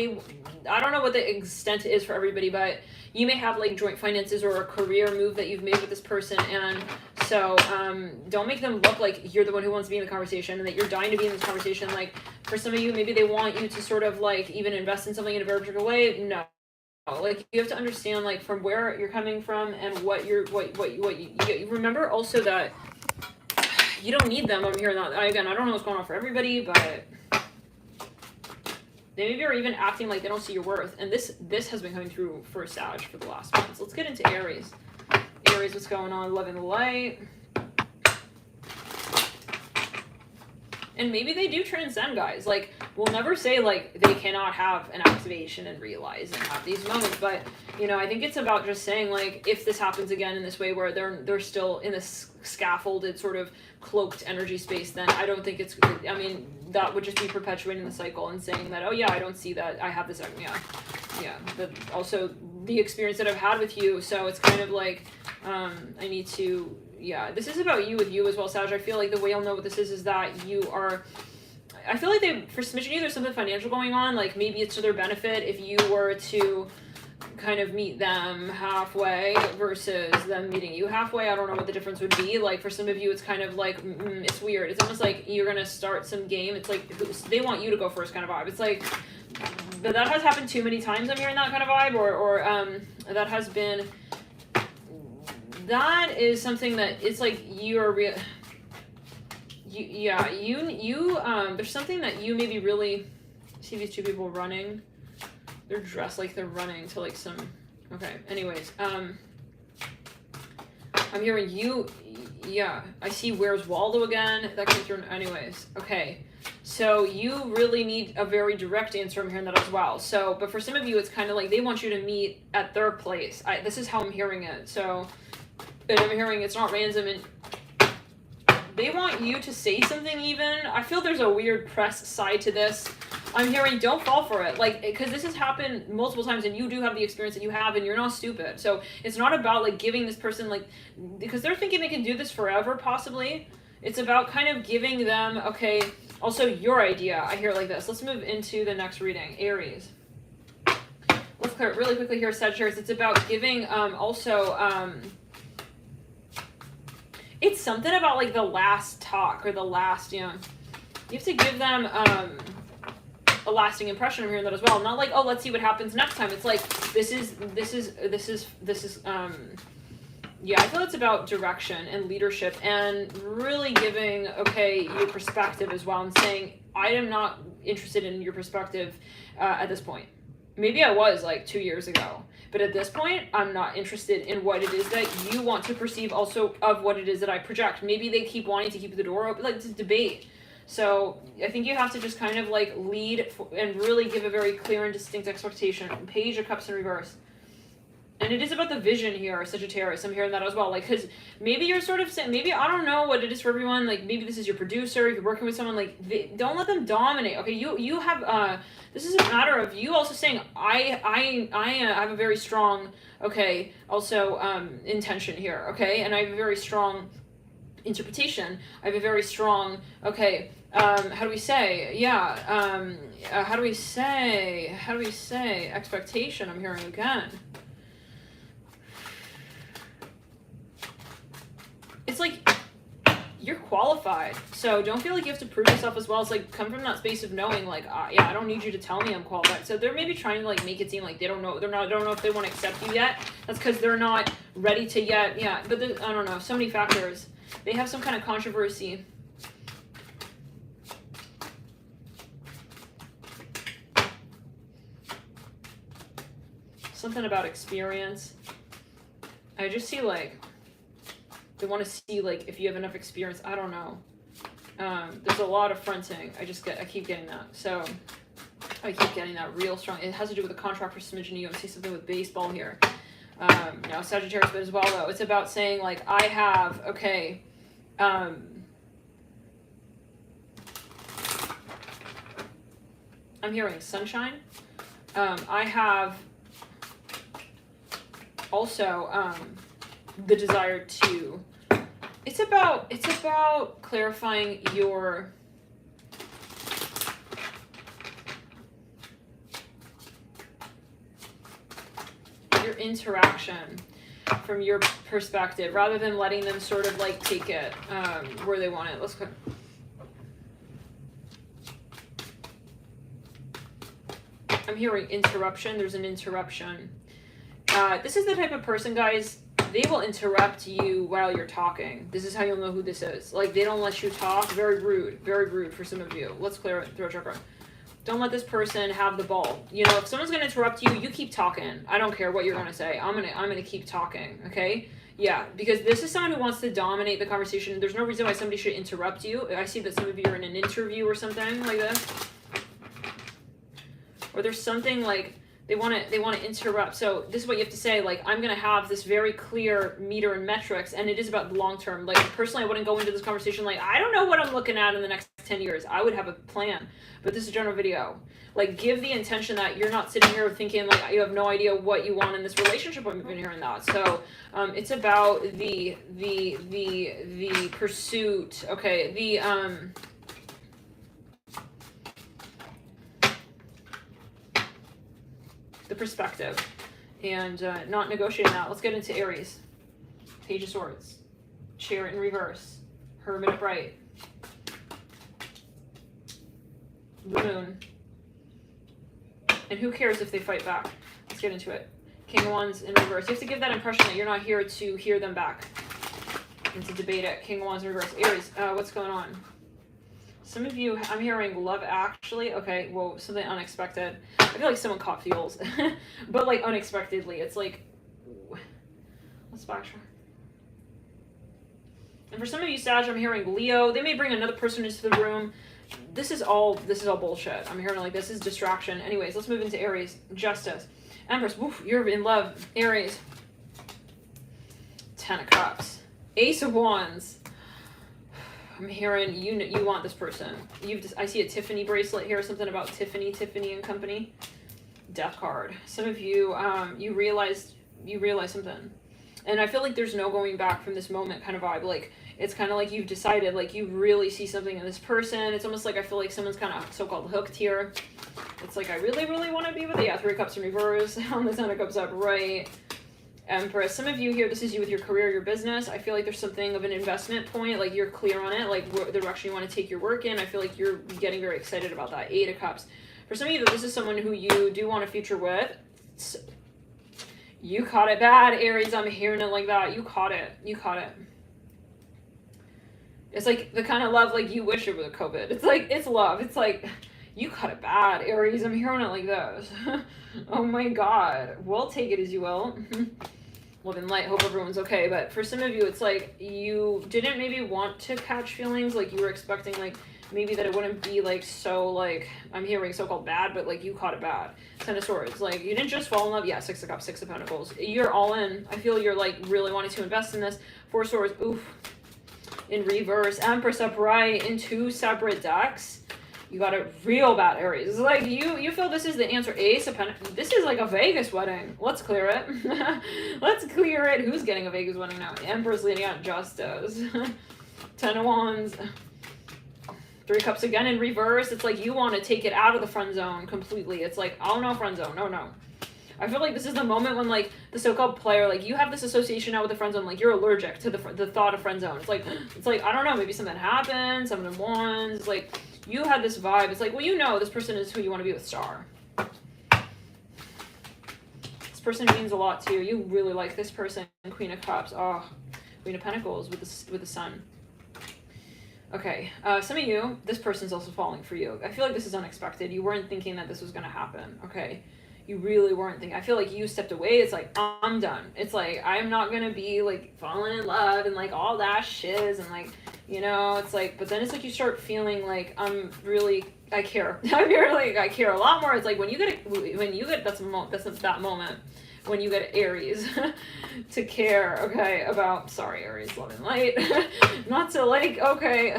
I don't know what the extent is for everybody, but you may have, like, joint finances or a career move that you've made with this person, and so don't make them look like you're the one who wants to be in the conversation and that you're dying to be in this conversation. Like, for some of you, maybe they want you to sort of, like, even invest in something in a very particular way. No. Like, you have to understand, like, from where you're coming from and what you remember also that you don't need them. I'm hearing that. Again, I don't know what's going on for everybody, but they maybe are even acting like they don't see your worth. And this has been coming through for Sag for the last month. So let's get into Aries. Aries, what's going on? Loving the light. And maybe they do transcend, guys. Like, we'll never say, like, they cannot have an activation and realize and have these moments. But, you know, I think it's about just saying, like, if this happens again in this way where they're still in this scaffolded sort of cloaked energy space, then I don't think it's, I mean, that would just be perpetuating the cycle and saying that, oh, yeah, I don't see that. I have this, yeah. But also the experience that I've had with you. So it's kind of like, I need to... Yeah, this is about you with you as well, Sag. I feel like the way I'll know what this is that you are... I feel like for smidgen you, there's something financial going on. Like, maybe it's to their benefit if you were to kind of meet them halfway versus them meeting you halfway. I don't know what the difference would be. Like, for some of you, it's kind of like, it's weird. It's almost like you're going to start some game. It's like, they want you to go first kind of vibe. It's like, but that has happened too many times. I'm hearing that kind of vibe. Or that has been... That is something that it's like you're real. There's something that you maybe really see these two people running. They're dressed like they're running to like some. Okay. Anyways, I'm hearing you. Yeah, I see. Where's Waldo again? That comes through. Anyways, okay. So you really need a very direct answer. I'm hearing that as well. So, but for some of you, it's kind of like they want you to meet at their place. This is how I'm hearing it. So. And I'm hearing it's not random, and they want you to say something even. I feel there's a weird press side to this. I'm hearing don't fall for it. Like, because this has happened multiple times, and you do have the experience that you have, and you're not stupid. So it's not about, like, giving this person, like, because they're thinking they can do this forever, possibly. It's about kind of giving them, okay, also your idea. I hear it like this. Let's move into the next reading. Aries. Let's clear it really quickly here, Sagittarius. It's about giving, it's something about, like, the last talk or the last, you know, you have to give them a lasting impression. I'm hearing that as well. Not like, oh, let's see what happens next time. It's like, this is, yeah, I feel it's about direction and leadership and really giving, okay, your perspective as well and saying, I am not interested in your perspective at this point. Maybe I was, like, 2 years ago. But at this point, I'm not interested in what it is that you want to perceive also of what it is that I project. Maybe they keep wanting to keep the door open, like, to debate. So I think you have to just kind of, like, lead and really give a very clear and distinct expectation. Page of Cups in reverse. And it is about the vision here, Sagittarius. I'm hearing that as well. Like, because maybe you're sort of saying, maybe, I don't know what it is for everyone. Like, maybe this is your producer. You're working with someone. Like, don't let them dominate. Okay, you have, this is a matter of you also saying, I have a very strong, okay, also, intention here. Okay, and I have a very strong interpretation. I have a very strong, okay, how do we say? Yeah, how do we say expectation? I'm hearing again. It's like you're qualified, so don't feel like you have to prove yourself as well. It's like come from that space of knowing, like, yeah, I don't need you to tell me I'm qualified. So they're maybe trying to, like, make it seem like they don't know. Don't know if they want to accept you yet. That's because they're not ready to yet. Yeah, but I don't know. So many factors. They have some kind of controversy. Something about experience. I just see like they want to see like if you have enough experience. I don't know. There's a lot of fronting. I keep getting that. So I keep getting that real strong. It has to do with a contract for smidgen of you. I'm seeing something with baseball here. No, Sagittarius, but as well though. It's about saying like I have, okay, I'm hearing sunshine. I have also the desire to, it's about clarifying your interaction from your perspective, rather than letting them sort of like take it where they want it. Let's go. I'm hearing interruption. There's an interruption. This is the type of person, guys, they will interrupt you while you're talking. This is how you'll know who this is. Like, they don't let you talk. Very rude for some of you. Let's clear it. Throw chakra. Don't let this person have the ball. You know, if someone's going to interrupt you, you keep talking. I don't care what you're going to say. I'm going to keep talking, okay? Yeah, because this is someone who wants to dominate the conversation. There's no reason why somebody should interrupt you. I see that some of you are in an interview or something like this. Or there's something like they want to interrupt. So this is what you have to say, like, I'm going to have this very clear meter and metrics, and it is about the long term. Like, personally, I wouldn't go into this conversation like, I don't know what I'm looking at in the next 10 years. I would have a plan. But this is a general video. Like, give the intention that you're not sitting here thinking like you have no idea what you want in this relationship. I've been hearing that. So it's about the pursuit. Okay, the perspective, and not negotiating that. Let's get into Aries. Page of Swords, Chariot in reverse, Hermit upright, the Moon, and who cares if they fight back? Let's get into it. King of Wands in reverse. You have to give that impression that you're not here to hear them back and to debate it. King of Wands in reverse. Aries, what's going on? Some of you, I'm hearing Love Actually. Okay, whoa, something unexpected. I feel like someone caught feels, but like unexpectedly. It's like, let's backtrack. And for some of you, Sag, I'm hearing Leo. They may bring another person into the room. This is all bullshit. I'm hearing like this is distraction. Anyways, let's move into Aries. Justice. Empress, woof, you're in love. Aries. 10 of Cups. Ace of Wands. I'm hearing you want this person. I see a Tiffany bracelet here. Something about Tiffany and Company. Death card. Some of you, you realize something, and I feel like there's no going back from this moment kind of vibe. Like, it's kind of like you've decided, like, you really see something in this person. It's almost like I feel like someone's kind of so-called hooked here. It's like I really want to be with it. Yeah, 3 of Cups in reverse. On the 10 of Cups upright. Empress. Some of you here, this is you with your career, your business. I feel like there's something of an investment point, like you're clear on it, like the direction you want to take your work in. I feel like you're getting very excited about that. 8 of Cups. For some of you, this is someone who you do want a future with. You caught it bad, Aries. I'm hearing it like that. You caught it. It's like the kind of love like you wish it was COVID. It's like, it's love. It's like, you caught it bad, Aries. I'm hearing it like this. Oh my God. We'll take it as you will. Live in light. Hope everyone's okay. But for some of you, it's like you didn't maybe want to catch feelings. Like you were expecting like maybe that it wouldn't be like so like, I'm hearing so-called bad, but like you caught it bad. 10 of Swords. Like you didn't just fall in love. Yeah, 6 of Cups, 6 of Pentacles. You're all in. I feel you're like really wanting to invest in this. 4 Swords. Oof. In reverse. Empress upright in 2 separate decks. You got it real bad, Aries. It's like you feel this is the answer. Ace of Pentacles. This is like a Vegas wedding. Let's clear it. Let's clear it. Who's getting a Vegas wedding now? Empress leading out Justice. 10 of Wands. 3 Cups again in reverse. It's like you want to take it out of the friend zone completely. It's like, oh no, friend zone. No. I feel like this is the moment when like the so-called player, like you have this association now with the friend zone, like you're allergic to the thought of friend zone. It's like I don't know, maybe something happened, 7 of Wands, like you had this vibe. It's like, well, you know, this person is who you want to be with. Star. This person means a lot to you. You really like this person. Queen of Cups. Oh, Queen of Pentacles with the Sun. Okay, some of you, this person's also falling for you. I feel like this is unexpected. You weren't thinking that this was going to happen, okay? You really weren't thinking. I feel like you stepped away. It's like, I'm done. It's like, I'm not going to be, like, falling in love and, like, all that shiz and, like, you know, it's like, but then it's like you start feeling like, I care. I care a lot more. It's like when you get, that's that moment when you get Aries to care, okay, about, sorry, Aries, love and light, not to like, okay,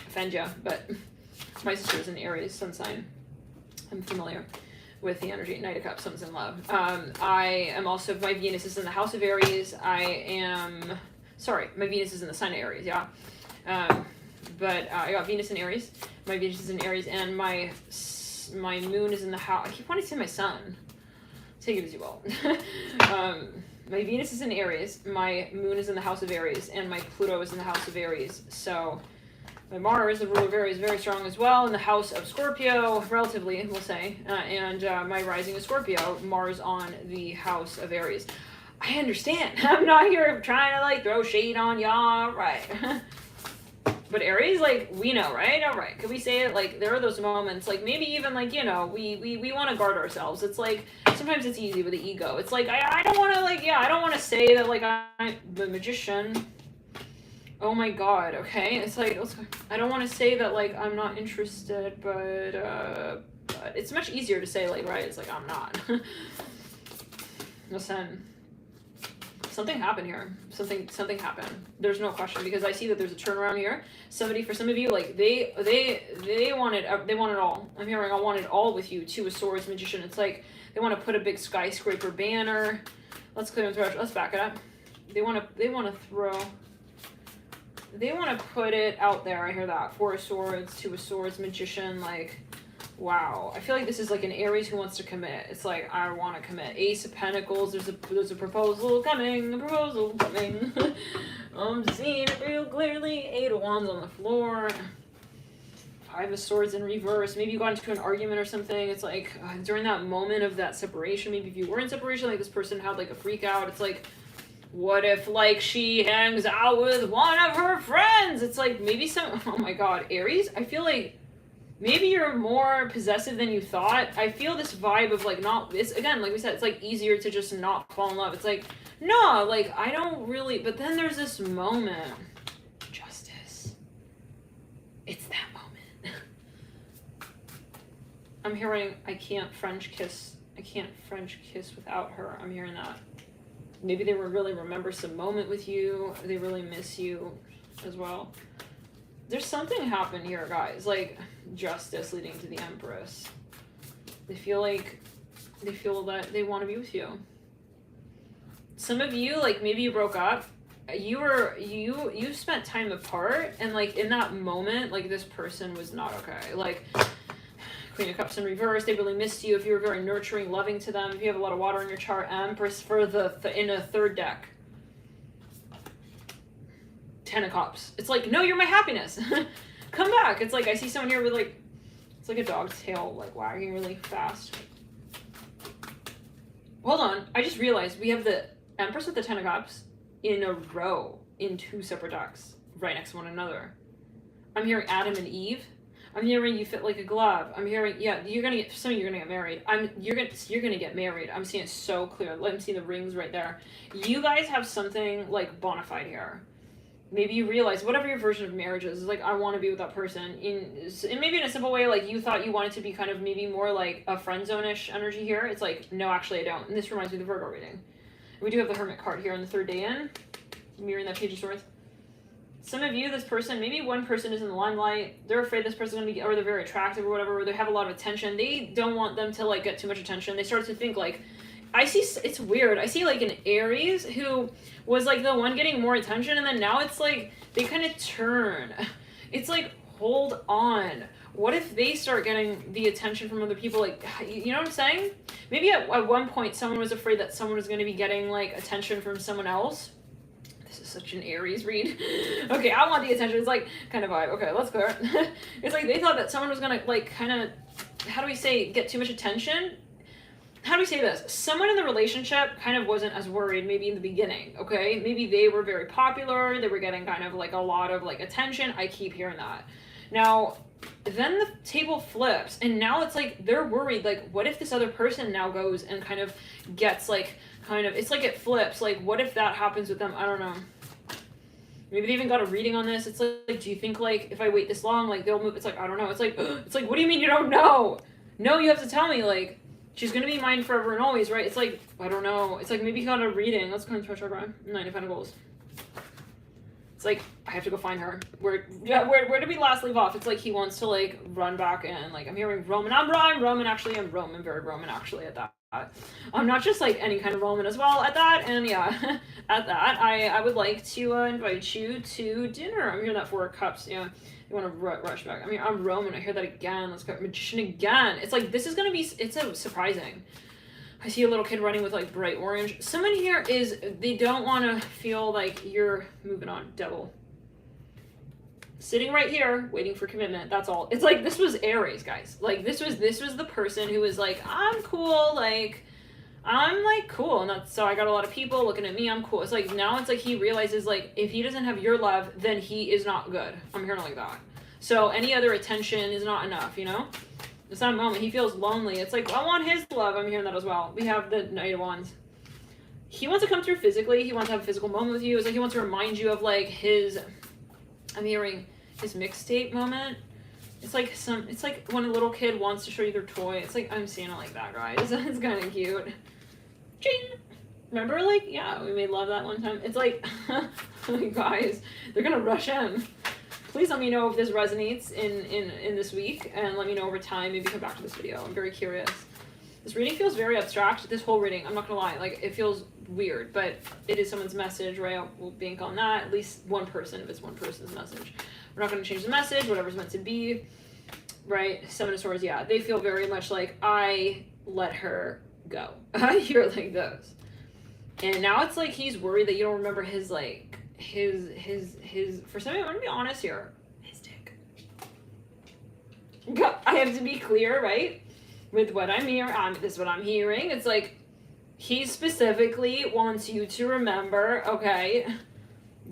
offend ya, but my sister's an Aries sun sign. I'm familiar with the energy. Knight of Cups, Sun's in love. I am also, my Venus is in the house of Aries. My Venus is in the sign of Aries, yeah. But I got Venus in Aries. My Venus is in Aries, and my moon is in the house. I keep wanting to say my sun. Take it as you will. My Venus is in Aries. My moon is in the house of Aries, and my Pluto is in the house of Aries. So my Mars, the ruler of Aries, is very strong as well in the house of Scorpio, relatively, we'll say. And my rising is Scorpio, Mars on the house of Aries. I understand. I'm not here trying to, like, throw shade on y'all, right? But Aries, like, we know, right? All right. Could we say it? Like, there are those moments, like, maybe even, like, you know, we want to guard ourselves. It's like, sometimes it's easy with the ego. It's like, I don't want to, like, yeah, I don't want to say that, like, I'm the magician. Oh my God, okay? It's like, I don't want to say that, like, I'm not interested, but it's much easier to say, like, right? It's like, I'm not. Listen. Something happened here. Something happened. There's no question, because I see that there's a turnaround here. For some of you, like they want it all. I'm hearing I want it all with you. Two of Swords, Magician. It's like they want to put a big skyscraper banner. Let's clear and throw. Let's back it up. They want to put it out there. I hear that. Four of Swords, Two of Swords, Magician. Like, wow. I feel like this is like an Aries who wants to commit. It's like, I want to commit. Ace of Pentacles. There's a proposal coming. I'm seeing it real clearly. Eight of Wands on the floor. Five of Swords in reverse. Maybe you got into an argument or something. It's like during that moment of that separation, maybe if you were in separation, like this person had like a freak out. It's like, what if like she hangs out with one of her friends? It's like maybe oh my God, Aries, I feel like maybe you're more possessive than you thought. I feel this vibe of like it's again, like we said, it's like easier to just not fall in love. It's like, no, like I don't really, but then there's this moment. Justice. It's that moment. I'm hearing I can't French kiss without her. I'm hearing that. Maybe they really remember some moment with you. They really miss you as well. There's something happened here, guys. Like justice leading to the Empress. They feel that they want to be with you. Some of you, like maybe you broke up. You spent time apart, and like in that moment, like this person was not okay. Like Queen of Cups in reverse, they really missed you. If you were very nurturing, loving to them, if you have a lot of water in your chart, Empress for in a third deck. Ten of Cups. It's like, no, you're my happiness. Come back. It's like I see someone here with like, it's like a dog's tail like wagging really fast. Hold on, I just realized we have the Empress with the Ten of Cups in a row in two separate decks, right next to one another. I'm hearing Adam and Eve. I'm hearing you fit like a glove. I'm hearing, yeah, you're gonna get married. You're gonna get married. I'm seeing it so clear. I'm seeing the rings right there. You guys have something like bona fide here. Maybe you realize whatever your version of marriage is like, I want to be with that person in maybe in a simple way. Like you thought you wanted to be kind of maybe more like a friend zone-ish energy here. It's like, no, actually I don't. And this reminds me of the Virgo reading. We do have the Hermit card here on the third day in, mirroring that Page of Swords. Some of you, this person, maybe one person is in the limelight. They're afraid this person's going to be, or they're very attractive or whatever, or they have a lot of attention. They don't want them to like get too much attention. They start to think like, it's weird. I see like an Aries who was like the one getting more attention, and then now it's like, they kind of turn. It's like, hold on. What if they start getting the attention from other people? Like, you know what I'm saying? Maybe at one point someone was afraid that someone was going to be getting like attention from someone else. This is such an Aries read. Okay, I want the attention. It's like kind of vibe. Okay, let's clear it. It's like they thought that someone was gonna like kind of, how do we say, get too much attention. how do we say this? Someone in the relationship kind of wasn't as worried maybe in the beginning, okay? Maybe they were very popular, they were getting kind of like a lot of like attention. I keep hearing that. Now, then the table flips, and now it's like they're worried, like, what if this other person now goes and kind of gets like, kind of, it's like it flips, like, what if that happens with them? I don't know. Maybe they even got a reading on this. It's like, do you think like if I wait this long, like they'll move? It's like, I don't know. It's like, what do you mean you don't know? No, you have to tell me, like, she's gonna be mine forever and always, right? It's like, I don't know. It's like maybe he got a reading. Let's go into retrograde. Nine of Pentacles. It's like, I have to go find her. Where did we last leave off? It's like he wants to like run back and like, I'm hearing Roman. I'm Roman actually. I'm Roman, very Roman actually at that. I'm not just like any kind of Roman as well at that. And yeah, at that, I would like to invite you to dinner. I'm hearing that Four of Cups. Yeah. You want to rush back. I mean, I'm Roman. I hear that again. Let's go. Magician again. It's like, this is going to be, it's a surprising. I see a little kid running with like bright orange. Someone here is, they don't want to feel like you're moving on. Devil. Sitting right here, waiting for commitment. That's all. It's like, this was Aries, guys. Like, this was the person who was like, I'm cool. Like, I'm like cool, and that's, so I got a lot of people looking at me, I'm cool. It's like, now it's like he realizes like if he doesn't have your love, then he is not good. I'm hearing like that. So any other attention is not enough, you know? It's not a moment. He feels lonely. It's like, well, I want his love. I'm hearing that as well. We have the Knight of Wands. He wants to come through physically. He wants to have a physical moment with you. It's like he wants to remind you of like his, I'm hearing his mixtape moment. It's like it's like when a little kid wants to show you their toy. It's like, I'm seeing it like that, guys. It's kind of cute. Ching! Remember, like, yeah, we made love that one time. It's like, guys, they're gonna rush in. Please let me know if this resonates in this week, and let me know over time. Maybe come back to this video. I'm very curious. This reading feels very abstract. This whole reading, I'm not gonna lie, like, it feels weird, but it is someone's message, right? We'll bank on that. At least one person, if it's one person's message. We're not gonna change the message, whatever's meant to be, right? Seven of Swords, yeah. They feel very much like, I let her go. I hear like those. And now it's like he's worried that you don't remember his, like, his for some, I'm gonna be honest here, his dick. I have to be clear, right? With what I'm hearing, this is what I'm hearing. It's like, he specifically wants you to remember, okay,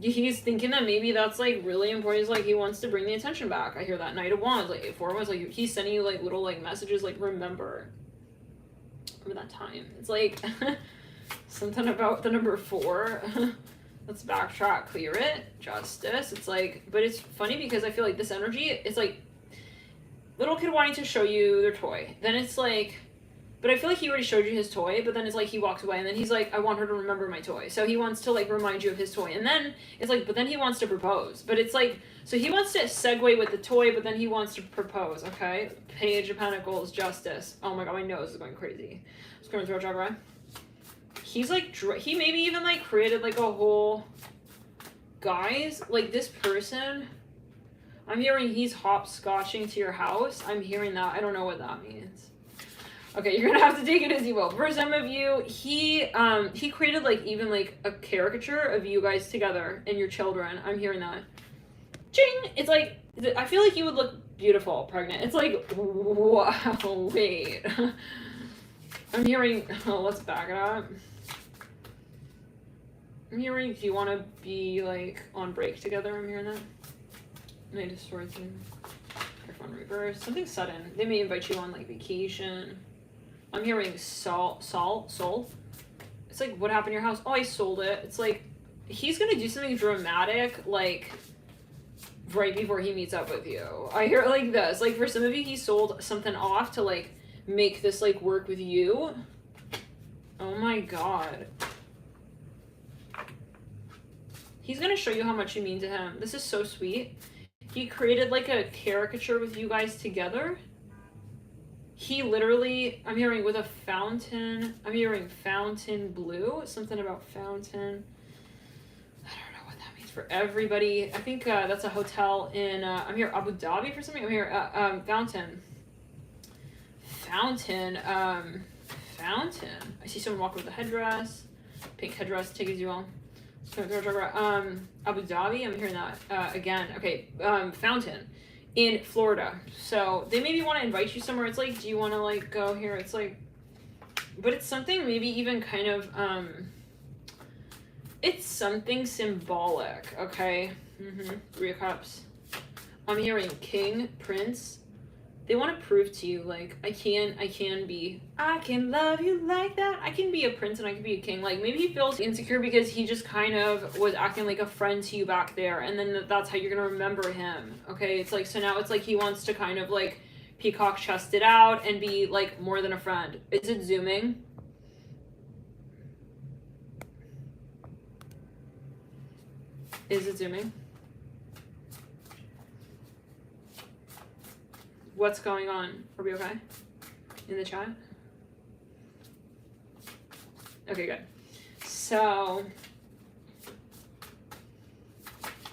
he's thinking that maybe that's, like, really important. He's like, he wants to bring the attention back. I hear that. Knight of Wands, like, Four of Wands, like, he's sending you, like, little, like, messages, like, remember that time. It's like, something about the number 4. Let's backtrack, clear it, justice. It's like, but it's funny because I feel like this energy, it's like, little kid wanting to show you their toy. Then it's like, but I feel like he already showed you his toy, but then it's like he walks away and then he's like, I want her to remember my toy. So he wants to like remind you of his toy. And then it's like, but then he wants to propose. But it's like, so he wants to segue with the toy, but then he wants to propose, okay? Page of Pentacles, justice. Oh my god, my nose is going crazy. Let's go through chakra. He's like, he maybe even like created like a whole, guys, like this person, I'm hearing he's hopscotching to your house. I'm hearing that. I don't know what that means. Okay, you're gonna have to take it as you will. For some of you, he created like even like a caricature of you guys together and your children. I'm hearing that. Ching! It's like, I feel like you would look beautiful pregnant. It's like, wow, wait. I'm hearing, oh, let's back it up. I'm hearing, do you want to be like on break together? I'm hearing that. Knight of Swords and Capricorn reverse. Something sudden. They may invite you on like vacation. I'm hearing soul. It's like, what happened to your house? Oh, I sold it. It's like, he's gonna do something dramatic, like, right before he meets up with you. I hear it like this. Like, for some of you, he sold something off to, like, make this, like, work with you. Oh my god. He's gonna show you how much you mean to him. This is so sweet. He created, like, a caricature with you guys together. He literally, I'm hearing with a fountain, I'm hearing fountain blue, something about fountain. I don't know what that means for everybody. I think that's a hotel in, I'm here Abu Dhabi for something. I'm here, fountain. Fountain. I see someone walking with a headdress. Pink headdress, take it as you will. Abu Dhabi, I'm hearing that again. Okay, fountain. In Florida. So they maybe want to invite you somewhere. It's like, do you want to like go here? It's like, But it's something maybe even kind of, it's something symbolic, okay? Three of Cups. I'm hearing King, Prince. They want to prove to you, like, I can love you like that. I can be a prince and I can be a king. Like, maybe he feels insecure because he just kind of was acting like a friend to you back there. And then that's how you're going to remember him, okay? It's like, so now it's like he wants to kind of, like, peacock chest it out and be, like, more than a friend. Is it zooming? Is it zooming? What's going on? Are we okay? In the chat? Okay, good. So,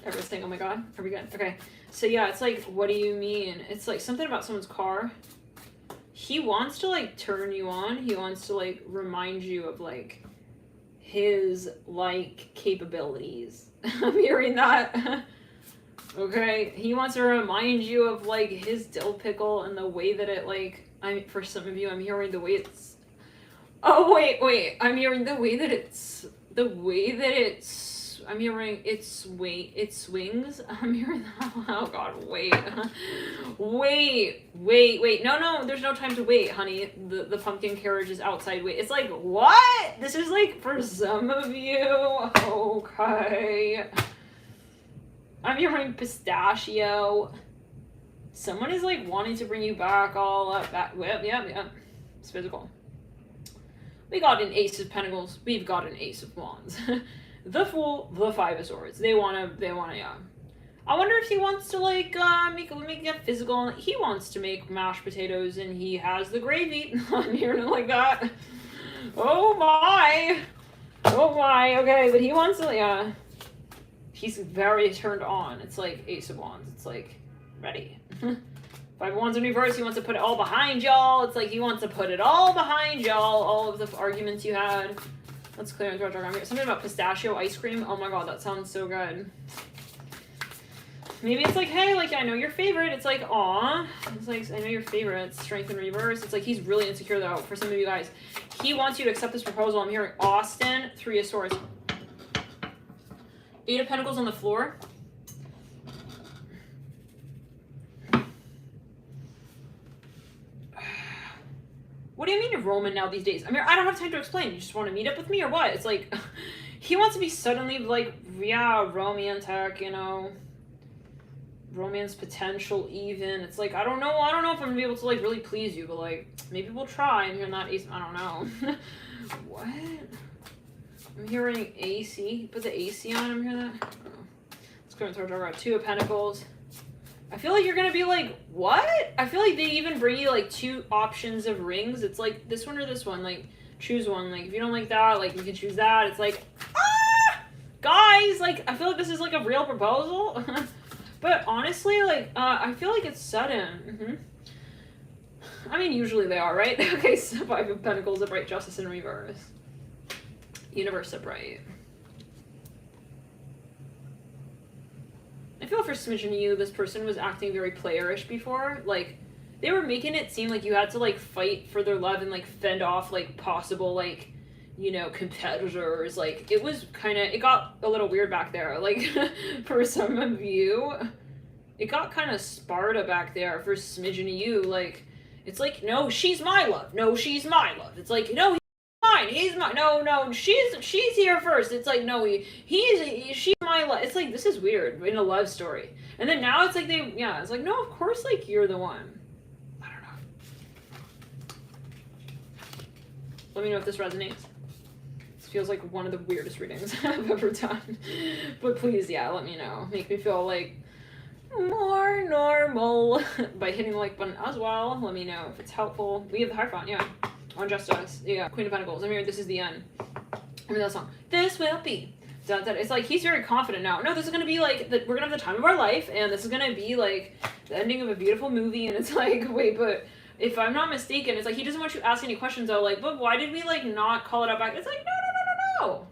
everything, oh my god, are we good? Okay, so yeah, it's like, what do you mean? It's like something about someone's car. He wants to, like, turn you on. He wants to, like, remind you of, like, his, like, capabilities. I'm hearing that. Okay, he wants to remind you of, like, his dill pickle and the way that it, like, for some of you, I'm hearing the way it's, oh, wait, I'm hearing the way that it's, I'm hearing it swings, I'm hearing that, oh god, wait, no, there's no time to wait, honey, the pumpkin carriage is outside, wait, it's like, what? This is, like, for some of you, okay. I'm hearing pistachio. Someone is, like, wanting to bring you back all up. Yeah. It's physical. We got an Ace of Pentacles. We've got an Ace of Wands. The Fool, the Five of Swords. They wanna, yeah. I wonder if he wants to, like, make it physical. He wants to make mashed potatoes and he has the gravy. I'm hearing it like that. Oh my, okay, but he wants to, yeah. He's very turned on. It's like Ace of Wands. It's like, ready. Five of Wands in reverse. He wants to put it all behind y'all. It's like he wants to put it all behind y'all. All of the arguments you had. Let's clear into our diagram. Something about pistachio ice cream. Oh my god, that sounds so good. Maybe it's like, hey, like, I know your favorite. It's like, aw. It's like, I know your favorite. It's strength in reverse. It's like he's really insecure, though, for some of you guys. He wants you to accept this proposal. I'm hearing Austin, Three of Swords. Eight of Pentacles on the floor. What do you mean you're Roman now these days? I mean, I don't have time to explain. You just want to meet up with me or what? It's like, he wants to be suddenly, like, yeah, romantic, you know. Romance potential even. It's like, I don't know if I'm going to be able to, like, really please you, but, like, maybe we'll try. And you're not ace, I don't know. What? I'm hearing AC. Put the AC on. I'm hearing that. Oh. Let's go into our Two of Pentacles. I feel like you're gonna be like, what? I feel like they even bring you like two options of rings. It's like this one or this one. Like, choose one. Like, if you don't like that, like, you can choose that. It's like, guys, like, I feel like this is like a real proposal. But honestly, like, I feel like it's sudden. I mean, usually they are, right? Okay, so Five of Pentacles, upright, Justice in reverse. Universe upright. I feel for smidgen of you, this person was acting very playerish before. Like, they were making it seem like you had to, like, fight for their love and, like, fend off, like, possible, like, you know, competitors. Like, it was kind of, it got a little weird back there. Like, for some of you, it got kind of Sparta back there for smidgen of you. Like, it's like, no, she's my love. No, she's my love. It's like, no, he's mine. No, she's here first. It's like, no, she's my love. It's like, this is weird in a love story. And then now it's like it's like, no, of course, like, you're the one. I don't know. Let me know if this resonates. This feels like one of the weirdest readings I've ever done. But please, yeah, let me know. Make me feel like more normal by hitting the like button as well. Let me know if it's helpful. We have the Hierophant, yeah. On Justice, yeah, Queen of Pentacles. I mean, this is the end. Remember that song? This will be. It's like he's very confident now. No, this is gonna be like we're gonna have the time of our life, and this is gonna be like the ending of a beautiful movie. And it's like, wait, but if I'm not mistaken, it's like he doesn't want you to ask any questions though. Like, but why did we like not call it out back? It's like, no.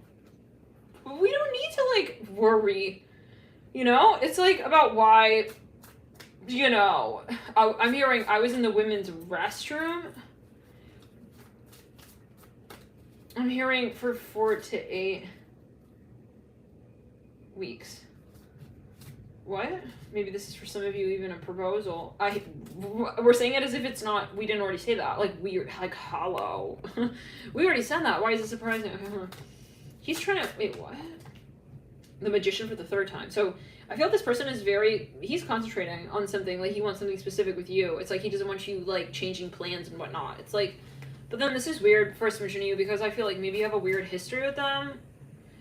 We don't need to like worry. You know, it's like about why. You know, I'm hearing I was in the women's restroom. I'm hearing for 4 to 8 weeks. What? Maybe this is for some of you even a proposal. We're saying it as if it's not. We didn't already say that. Like, hello. We already said that. Why is it surprising? He's trying to, wait, what? The Magician for the 3rd time. So I feel this person is he's concentrating on something. Like, he wants something specific with you. It's like he doesn't want you, like, changing plans and whatnot. It's like, but then this is weird, first mention you, because I feel like maybe you have a weird history with them.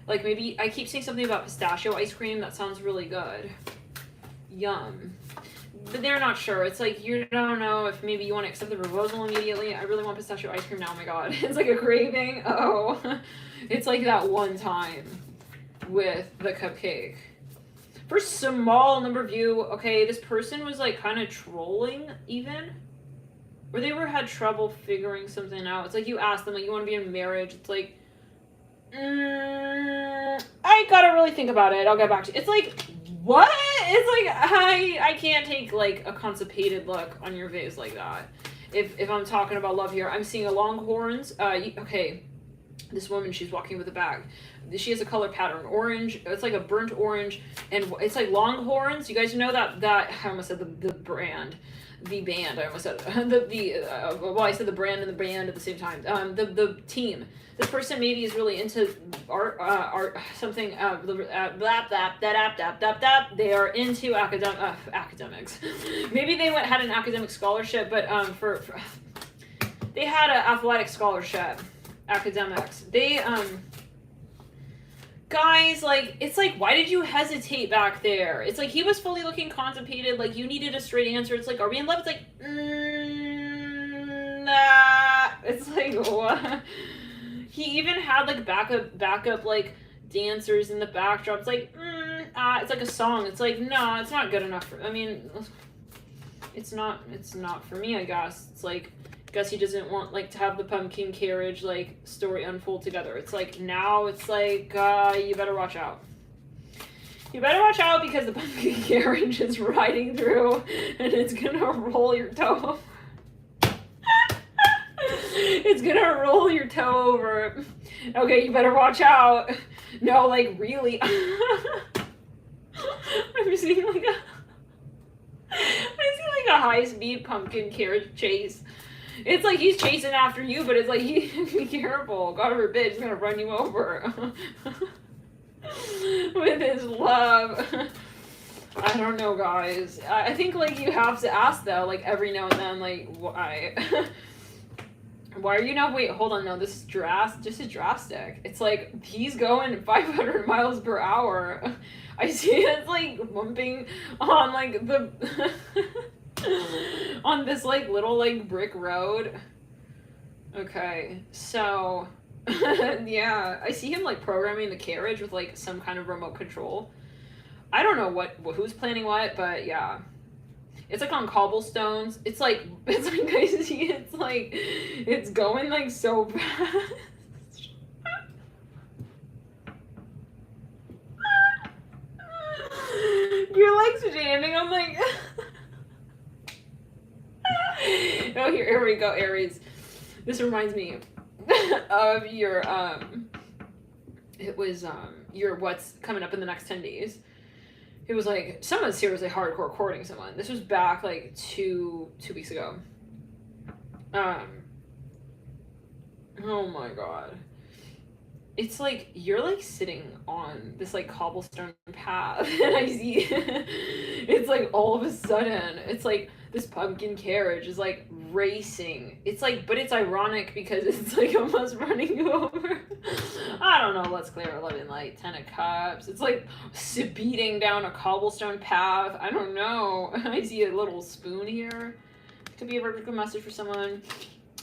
Like, maybe, I keep saying something about pistachio ice cream. That sounds really good. Yum. But they're not sure. It's like, you don't know if maybe you want to accept the proposal immediately. I really want pistachio ice cream now. Oh my god. It's like a craving. Oh. It's like that one time with the cupcake. For small number of you, okay, this person was like kind of trolling even. Or they had trouble figuring something out. It's like you ask them, like, you want to be in marriage. It's like, I gotta really think about it. I'll get back to you. It's like, what? It's like, I can't take, like, a constipated look on your face like that. If I'm talking about love here. I'm seeing a longhorns. Okay, this woman, she's walking with a bag. She has a color pattern, orange. It's like a burnt orange, and it's like longhorns. You guys know that I almost said the brand. The band, I almost said well, I said the brand and the band at the same time. The team. This person maybe is really into art, something. They are into academics. Maybe they had an academic scholarship, but they had an athletic scholarship. Academics. They guys, like, it's like, why did you hesitate back there? It's like he was fully looking constipated, like you needed a straight answer. It's like, are we in love? It's like, nah. It's like, what? He even had like backup like dancers in the backdrop. It's like, it's like a song. It's like, no, it's not good enough for, I mean, it's not for me, I guess. It's like, I guess he doesn't want, like, to have the pumpkin carriage, like, story unfold together. It's like, now it's like, you better watch out. You better watch out, because the pumpkin carriage is riding through and it's gonna roll your toe. It's gonna roll your toe over. Okay, you better watch out. No, like, really. I'm seeing like a high-speed pumpkin carriage chase. It's like he's chasing after you, but it's like, be careful. God forbid, he's gonna run you over. With his love. I don't know, guys. I think, like, you have to ask, though, like, every now and then, like, why? Why are you not, wait, hold on, no, this is drastic. It's like, he's going 500 miles per hour. I see it's, like, bumping on, like, the... on this, like, little, like, brick road. Okay, so, yeah, I see him, like, programming the carriage with, like, some kind of remote control. I don't know who's planning what, but yeah. It's, like, on cobblestones. It's like, I see it's, like, it's going, like, so fast. Your legs jamming, I'm like... Oh, here we go, Aries. This reminds me of your, your what's coming up in the next 10 days. It was like, someone's seriously hardcore courting someone. This was back, like, two weeks ago. Oh my god. It's like, you're, like, sitting on this, like, cobblestone path, and I see, it's like, all of a sudden, it's like, this pumpkin carriage is, like, racing. It's like, but it's ironic because it's, like, almost running over. I don't know, let's clear 11 light, 10 of cups. It's, like, speeding down a cobblestone path. I don't know. I see a little spoon here. Could be a very good message for someone.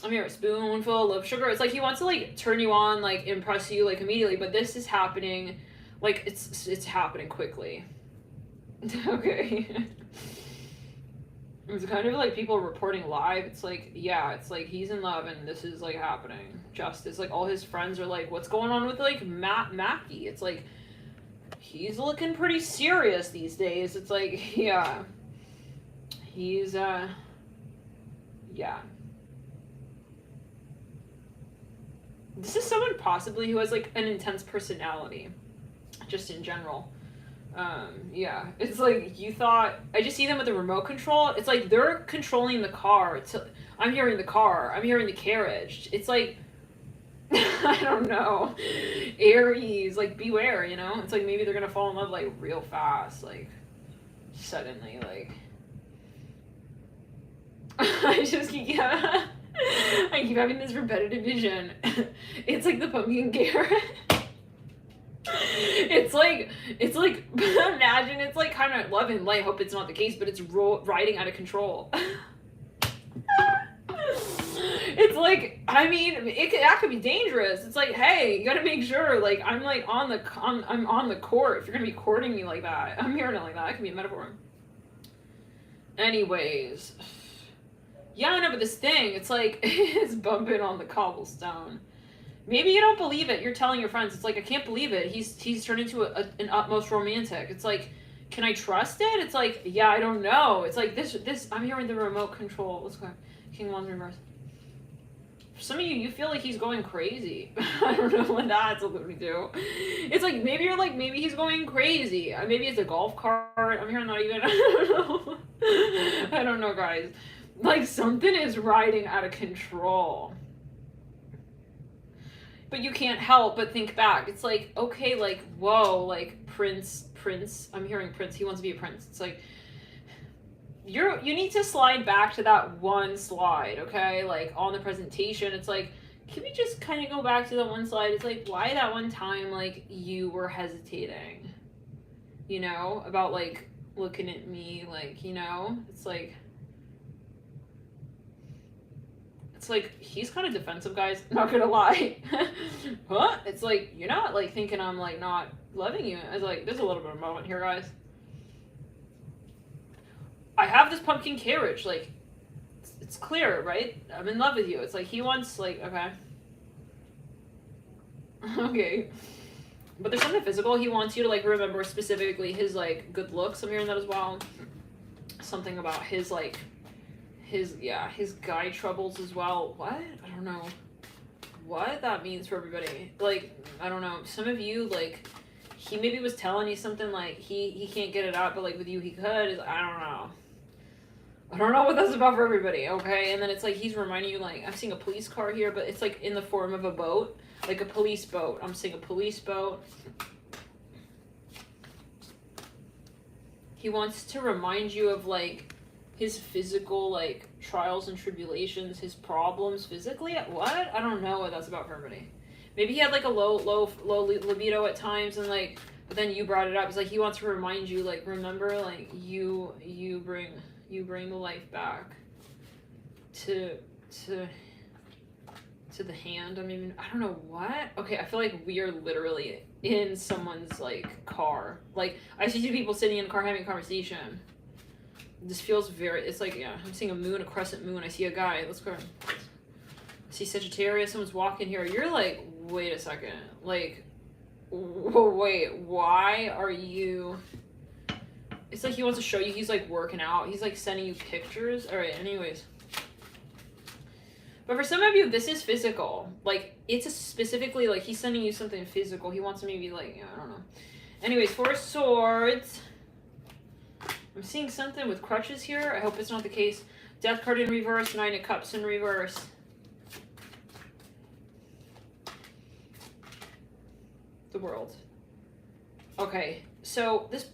I'm here, a spoonful of sugar. It's like he wants to, like, turn you on, like, impress you, like, immediately, but this is happening, like, it's happening quickly. Okay. It's kind of like people reporting live. It's like, yeah, it's like he's in love and this is, like, happening. Justice, like, all his friends are like, what's going on with, like, Mackie? It's like, he's looking pretty serious these days. It's like, yeah. He's, yeah. This is someone possibly who has like an intense personality, just in general. Yeah, it's like you thought. I just see them with the remote control. It's like they're controlling the car. I'm hearing the car. I'm hearing the carriage. It's like I don't know. Aries, like beware, you know? It's like maybe they're gonna fall in love like real fast, like suddenly, like I just keep yeah. I keep having this repetitive vision. It's like the pumpkin carrot. It's like imagine it's like kind of love and light. I hope it's not the case, but it's riding out of control. It's like, I mean, that could be dangerous. It's like, hey, you gotta make sure, like, I'm like I'm on the court. If you're gonna be courting me like that, I'm hearing it like that. It could be a metaphor. Anyways, yeah, I know, but this thing, it's like it's bumping on the cobblestone. Maybe you don't believe it. You're telling your friends. It's like, I can't believe it. He's turned into an utmost romantic. It's like, can I trust it? It's like, yeah, I don't know. It's like this. I'm hearing the remote control. Let's go. King Wands reverse. For some of you, you feel like he's going crazy. I don't know what that's alluding to. It's like, maybe he's going crazy. Maybe it's a golf cart. I'm hearing that even. I don't know. I don't know, guys. Like, something is riding out of control. But you can't help but think back. It's like, okay, like, whoa, like, prince. I'm hearing prince. He wants to be a prince. It's like, you need to slide back to that one slide, okay? Like, on the presentation, it's like, can we just kind of go back to that one slide? It's like, why that one time, like, you were hesitating, you know, about, like, looking at me, like, you know? It's like he's kind of defensive, guys, not gonna lie. What? It's like, you're not, like, thinking I'm, like, not loving you. It's like, there's a little bit of a moment here, guys. I have this pumpkin carriage, like, it's clear, right? I'm in love with you. It's like, he wants, like, okay. Okay. But there's something physical. He wants you to, like, remember specifically his, like, good looks. I'm hearing that as well. Something about his, like, his guy troubles as well. What? I don't know what that means for everybody. Like, I don't know. Some of you, like, he maybe was telling you something, like, he can't get it out, but, like, with you he could. I don't know. I don't know what that's about for everybody, okay? And then it's like he's reminding you, like, I'm seeing a police car here, but it's like in the form of a boat, like a police boat. I'm seeing a police boat. He wants to remind you of, like, his physical, like, trials and tribulations, his problems physically. What? I don't know what that's about for everybody. Maybe he had, like, a low libido at times, and, like, but then you brought it up. It's like he wants to remind you, like, remember, like, you bring the life back to the hand. I mean, I don't know what. Okay, I feel like we are literally in someone's, like, car. Like, I see two people sitting in a car having a conversation. This feels very, it's like, yeah, I'm seeing a moon, a crescent moon. I see a guy. Let's go. I see Sagittarius. Someone's walking here. You're like, wait a second. Like, wait, why are you... It's like he wants to show you he's, like, working out. He's, like, sending you pictures. All right, anyways. But for some of you, this is physical. Like, it's specifically, like, he's sending you something physical. He wants to maybe, like, I don't know. Anyways, Four of Swords. I'm seeing something with crutches here. I hope it's not the case. Death card in reverse. Nine of Cups in reverse. The World. Okay, so this...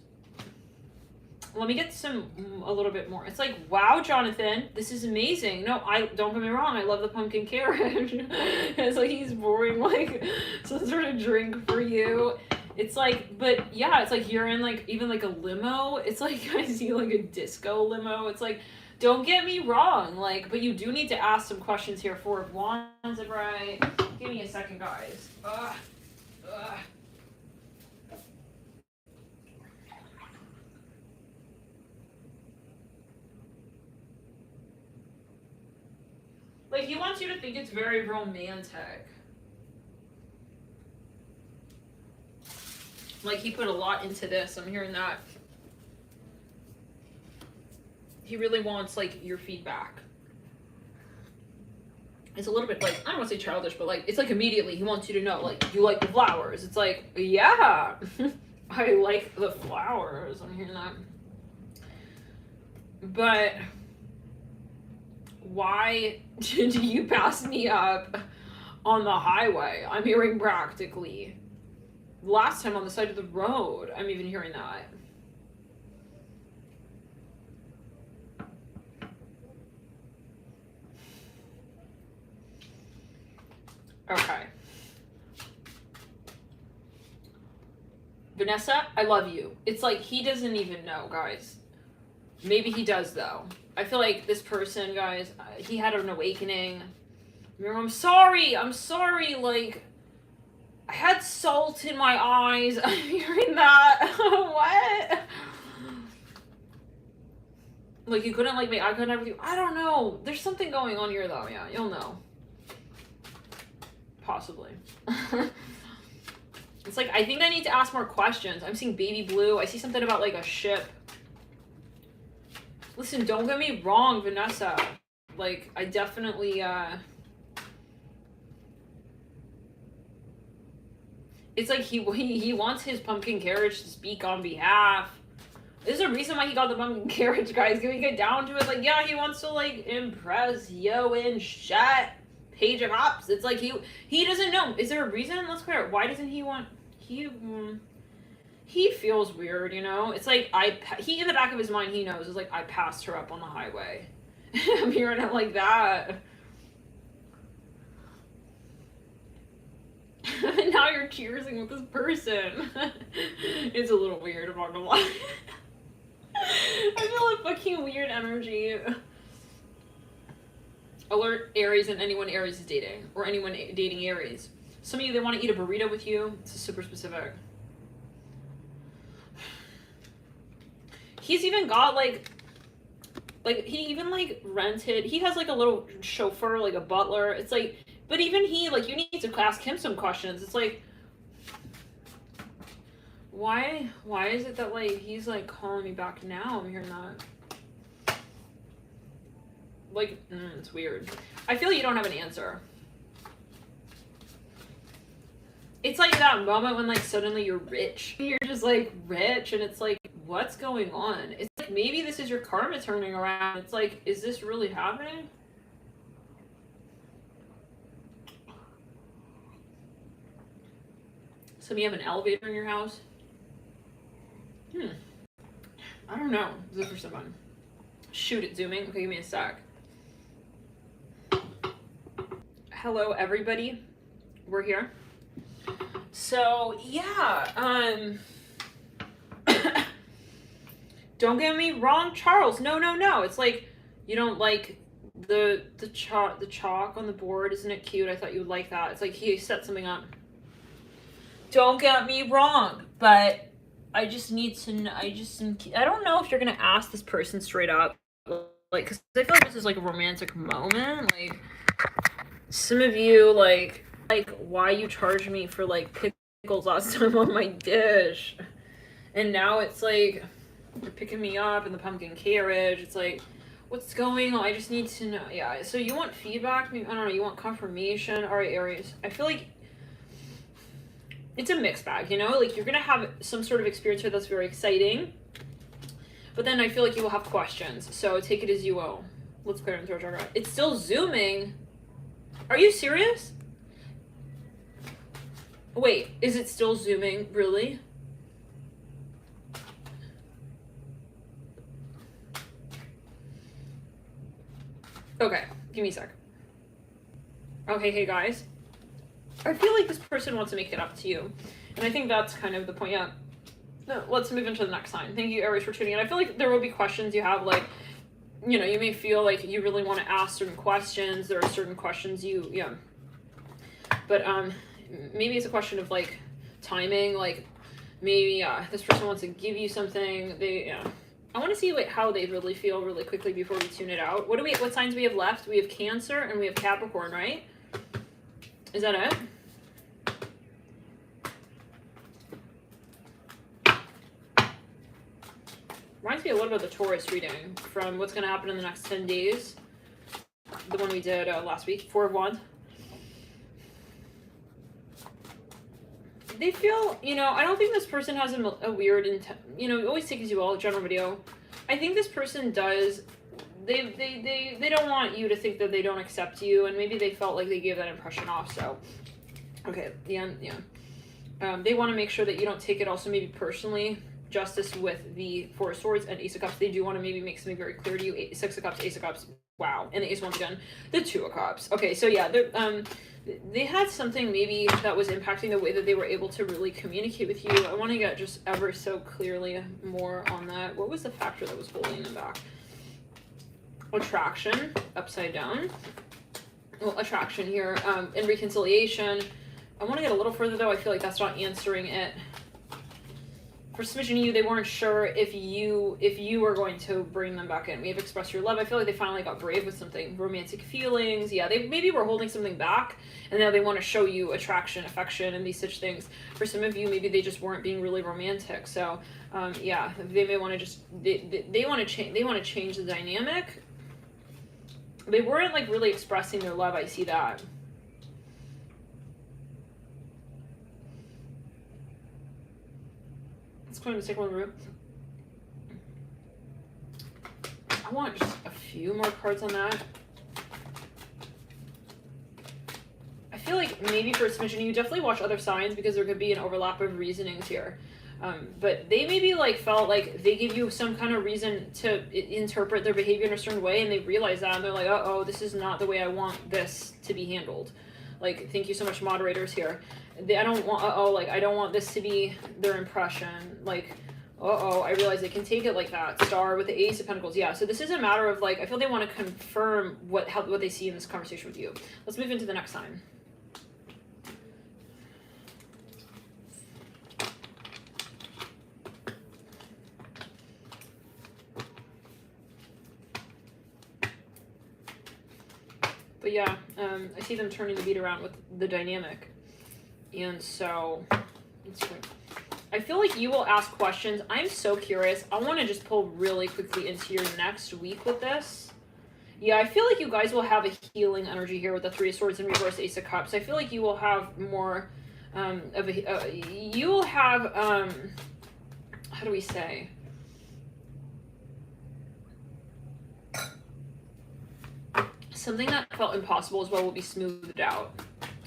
Let me get a little bit more. It's like, wow, Jonathan, this is amazing. No, don't get me wrong. I love the pumpkin carriage. It's like he's pouring, like, some sort of drink for you. It's like, but yeah, it's like you're in, like, even, like, a limo. It's like, I see, like, a disco limo. It's like, don't get me wrong, like, but you do need to ask some questions here. Four of Wands, right? Give me a second, guys. Ugh. Like, he wants you to think it's very romantic. Like, he put a lot into this. I'm hearing that. He really wants, like, your feedback. it's a little bit like, I don't want to say childish, but like, it's like immediately he wants you to know, like, you like the flowers. It's like, yeah, I like the flowers. I'm hearing that. But why did you pass me up on the highway? I'm hearing practically. Last time on the side of the road, I'm even hearing that. Okay. Vanessa, I love you. It's like he doesn't even know, guys. Maybe he does, though. I feel like this person, guys, he had an awakening. I'm sorry, like, I had salt in my eyes. I'm hearing that. What? Like, you couldn't, like, make eye contact with you? I don't know. There's something going on here, though. Yeah, you'll know. Possibly. It's like, I think I need to ask more questions. I'm seeing baby blue. I see something about, like, a ship. Listen, don't get me wrong, Vanessa. Like, I definitely, it's like he wants his pumpkin carriage to speak on behalf. There's a reason why he got the pumpkin carriage, guys. Can we get down to it? Like, yeah, he wants to, like, impress yo and shit. Page of Cups. It's like he doesn't know. Is there a reason? Let's clear it. Why doesn't he want... He feels weird, you know? It's like, he in the back of his mind, he knows. It's like, I passed her up on the highway. I'm hearing it like that. Now you're cheersing with this person. It's a little weird, I'm not gonna lie. I feel like fucking weird energy. Alert Aries and anyone Aries is dating. Or anyone dating Aries. Some of you, they want to eat a burrito with you. It's super specific. He's even got, like, he even, like, rented. He has, like, a little chauffeur, like a butler. It's like, but even he, like, you need to ask him some questions. It's like, why is it that, like, he's, like, calling me back now? I'm hearing that. Like, it's weird. I feel you don't have an answer. It's like that moment when, like, suddenly you're rich. You're just, like, rich, and it's like, what's going on? It's like, maybe this is your karma turning around. It's like, is this really happening? So you have an elevator in your house? I don't know. Is this for someone? Shoot, it's zooming. Okay, give me a sec. Hello, everybody. We're here. So, yeah, don't get me wrong, Charles. No. It's like, you don't like the chalk on the board. Isn't it cute? I thought you would like that. It's like he set something up. Don't get me wrong, but I just need to know, I don't know if you're going to ask this person straight up, like, because I feel like this is, like, a romantic moment. Like, some of you, like, why you charged me for, like, pickles last time on my dish, and now it's like you're picking me up in the pumpkin carriage. It's like, what's going on? I just need to know. Yeah, so you want feedback? I don't know, you want confirmation? All right, Aries, I feel like it's a mixed bag, you know? Like, you're gonna have some sort of experience here that's very exciting, but then I feel like you will have questions, so take it as you will. Let's clear and throw chakra. It's still zooming. Are you serious? Wait, is it still zooming? Really? Okay, give me a sec. Okay, hey guys. I feel like this person wants to make it up to you. And I think that's kind of the point. Yeah. No, let's move into the next sign. Thank you, Aries, for tuning in. I feel like there will be questions you have, like, you know, you may feel like you really want to ask certain questions. There are certain questions yeah. But, maybe it's a question of, like, timing. Like, maybe, this person wants to give you something. I want to see, like, how they really feel really quickly before we tune it out. What signs we have left? We have Cancer and we have Capricorn, right? Is that it? Reminds me a little bit of the Taurus reading from what's going to happen in the next 10 days. The one we did last week, Four of Wands. They feel, you know, I don't think this person has a weird intent, you know, always take as you will, general video. I think this person does, they don't want you to think that they don't accept you, and maybe they felt like they gave that impression off, so. Okay, the end, yeah. They want to make sure that you don't take it also maybe personally. Justice with the Four of Swords and Ace of Cups. They do want to maybe make something very clear to you. Six of Cups, Ace of Cups. Wow. And the Ace once again. The Two of Cups. Okay, so yeah, they had something maybe that was impacting the way that they were able to really communicate with you. I want to get just ever so clearly more on that. What was the factor that was holding them back? Attraction, upside down. Well, attraction here, and reconciliation. I want to get a little further though. I feel like that's not answering it. For smidgen of you, they weren't sure if you were going to bring them back in. We have expressed your love. I feel like they finally got brave with something. Romantic feelings. Yeah, they maybe were holding something back, and now they want to show you attraction, affection, and these such things. For some of you, maybe they just weren't being really romantic. So, yeah, they may want to just they want to change. They want to change the dynamic. They weren't like really expressing their love. I see that. Let's go into the second one route. I want just a few more cards on that. I feel like maybe for a smidgen, you definitely watch other signs because there could be an overlap of reasonings here. But they maybe like felt like they give you some kind of reason to interpret their behavior in a certain way, and they realize that, and they're like, uh-oh, this is not the way I want this to be handled. Like, thank you so much, moderators here. I don't want, like, I don't want this to be their impression. Like, I realize they can take it like that. Star with the Ace of Pentacles. Yeah, so this is a matter of, like, I feel they want to confirm what they see in this conversation with you. Let's move into the next sign. But yeah, I see them turning the beat around with the dynamic. And so, I feel like you will ask questions. I'm so curious. I want to just pull really quickly into your next week with this. Yeah, I feel like you guys will have a healing energy here with the Three of Swords and reverse Ace of Cups. I feel like you will have more of a... you will have... how do we say... something that felt impossible as well will be smoothed out.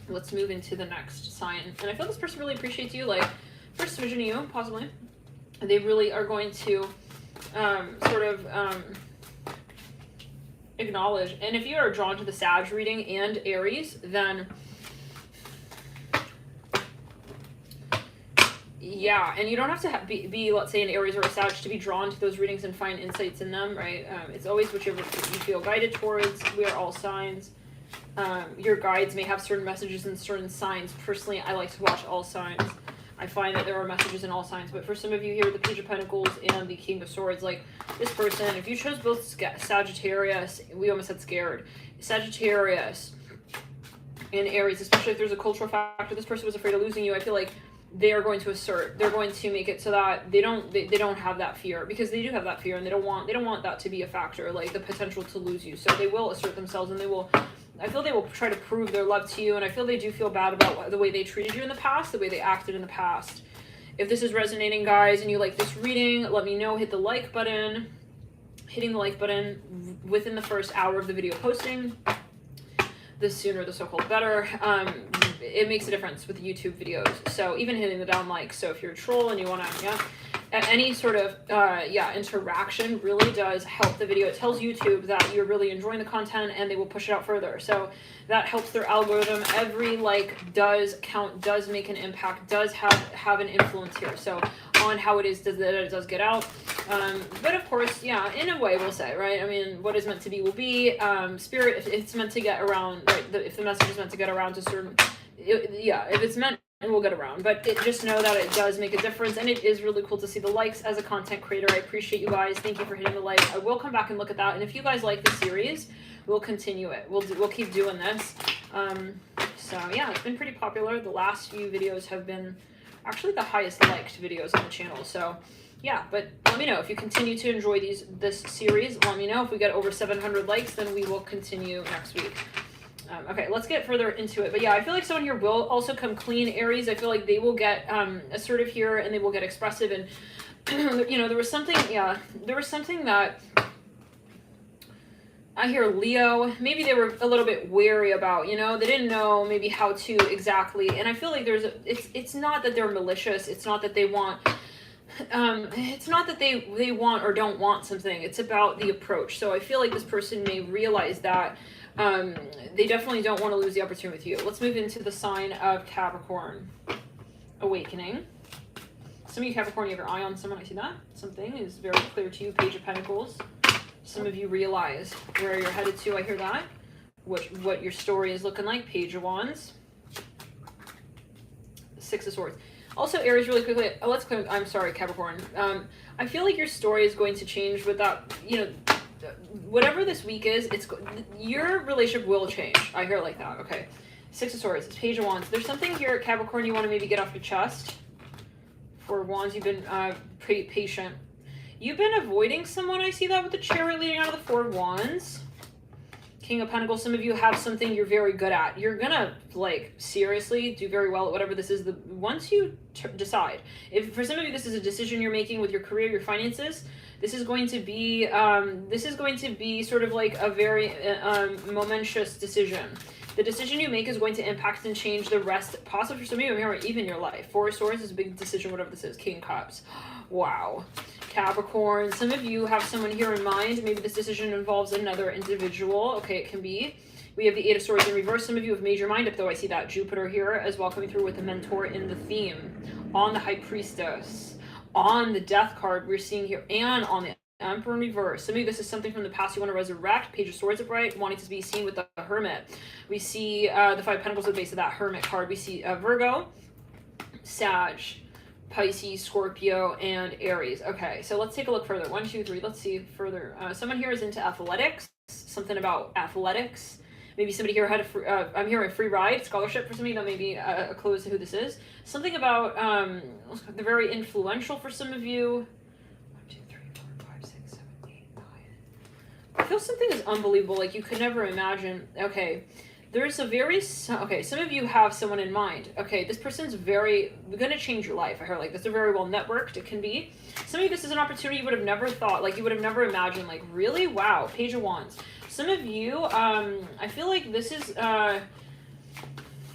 Let's move into the next sign. And I feel this person really appreciates you. Like, first vision of you, possibly. They really are going to acknowledge. And if you are drawn to the Sag reading and Aries, then... yeah, and you don't have to be, let's say, an Aries or a Sag to be drawn to those readings and find insights in them, right? It's always whichever you feel guided towards. We are all signs. Your guides may have certain messages and certain signs. Personally, I like to watch all signs. I find that there are messages in all signs. But for some of you here, the Page of Pentacles and the King of Swords, like this person, if you chose both Sagittarius, we almost said scared, Sagittarius and Aries, especially if there's a cultural factor, this person was afraid of losing you. I feel like they are going to assert, they're going to make it so that they don't have that fear, because they do have that fear, and they don't want that to be a factor, like the potential to lose you. So they will assert themselves, and I feel they will try to prove their love to you, and I feel they do feel bad about the way they treated you in the past, the way they acted in the past. If this is resonating, guys, and you like this reading, let me know. Hit the like button. Hitting the like button within the first hour of the video posting. The sooner the so-called better. It makes a difference with YouTube videos. So even hitting the down like. So if you're a troll and you want to, any sort of interaction really does help the video. It tells YouTube that you're really enjoying the content, and they will push it out further. So that helps their algorithm. Every like does count, does make an impact, does have an influence here. So on how it does get out. But of course, yeah, in a way we'll say, right? I mean, what is meant to be will be. Spirit, if it's meant to get around, right? If the message is meant to get around to certain, if it's meant, and we'll get around. But just know that it does make a difference, and it is really cool to see the likes as a content creator. I appreciate you guys. Thank you for hitting the like. I will come back and look at that, and if you guys like the series, we'll continue it. We'll keep doing this. So yeah, it's been pretty popular. The last few videos have been actually the highest liked videos on the channel. So yeah, but let me know if you continue to enjoy this series. Let me know. If we get over 700 likes, then we will continue next week. Okay, let's get further into it. But yeah, I feel like someone here will also come clean, Aries. I feel like they will get assertive here, and they will get expressive. And you know, there was something that I hear Leo, maybe they were a little bit wary about, you know, they didn't know maybe how to exactly. And I feel like it's not that they're malicious. It's not that they want, it's not that they want or don't want something. It's about the approach. So I feel like this person may realize that they definitely don't want to lose the opportunity with you. Let's move into the sign of Capricorn. Awakening. Some of you Capricorn, you have your eye on someone. I see that. Something is very clear to you. Page of Pentacles. Some of you realize where you're headed to. I hear that. What your story is looking like. Page of Wands. Six of Swords. Also, Aries, really quickly. I'm sorry, Capricorn. I feel like your story is going to change without, you know, whatever this week is, your relationship will change. I hear it like that. Okay. Six of Swords. It's Page of Wands. There's something here, Capricorn, you want to maybe get off your chest. For Wands, you've been pretty patient. You've been avoiding someone. I see that with the Chariot leading out of the Four of Wands. King of Pentacles. Some of you have something you're very good at. You're gonna, like, seriously do very well at whatever this is. Once you decide. If for some of you this is a decision you're making with your career, your finances, this is going to be sort of like a very momentous decision. The decision you make is going to impact and change the rest, possibly for some of you, or even your life. Four of Swords is a big decision, whatever this is. King of Cups. Wow. Capricorn. Some of you have someone here in mind. Maybe this decision involves another individual. Okay, it can be. We have the Eight of Swords in reverse. Some of you have made your mind up, though. I see that Jupiter here as well coming through with the Mentor in the theme. On the High Priestess. On the Death card we're seeing here. And on the Emperor in reverse. Some of you, this is something from the past you want to resurrect. Page of Swords upright, wanting to be seen with the Hermit. We see the Five of Pentacles at the base of that Hermit card. We see Virgo, Sag, Pisces, Scorpio, and Aries. Okay, so let's take a look further. 1, 2, 3. Let's see further. Someone here is into athletics. Something about athletics. Maybe somebody here had I'm hearing a free ride, scholarship for somebody. That may be a clue as to who this is. Something about they're very influential for some of you. 1, 2, 3, 4, 5, 6, 7, 8, 9. I feel something is unbelievable. Like you could never imagine. Okay. There's a very, okay, some of you have someone in mind. Okay, this person's going to change your life. I heard like this is very well networked. It can be. Some of you, this is an opportunity you would have never thought, like you would have never imagined, like really? Wow, Page of Wands. Some of you, I feel like this is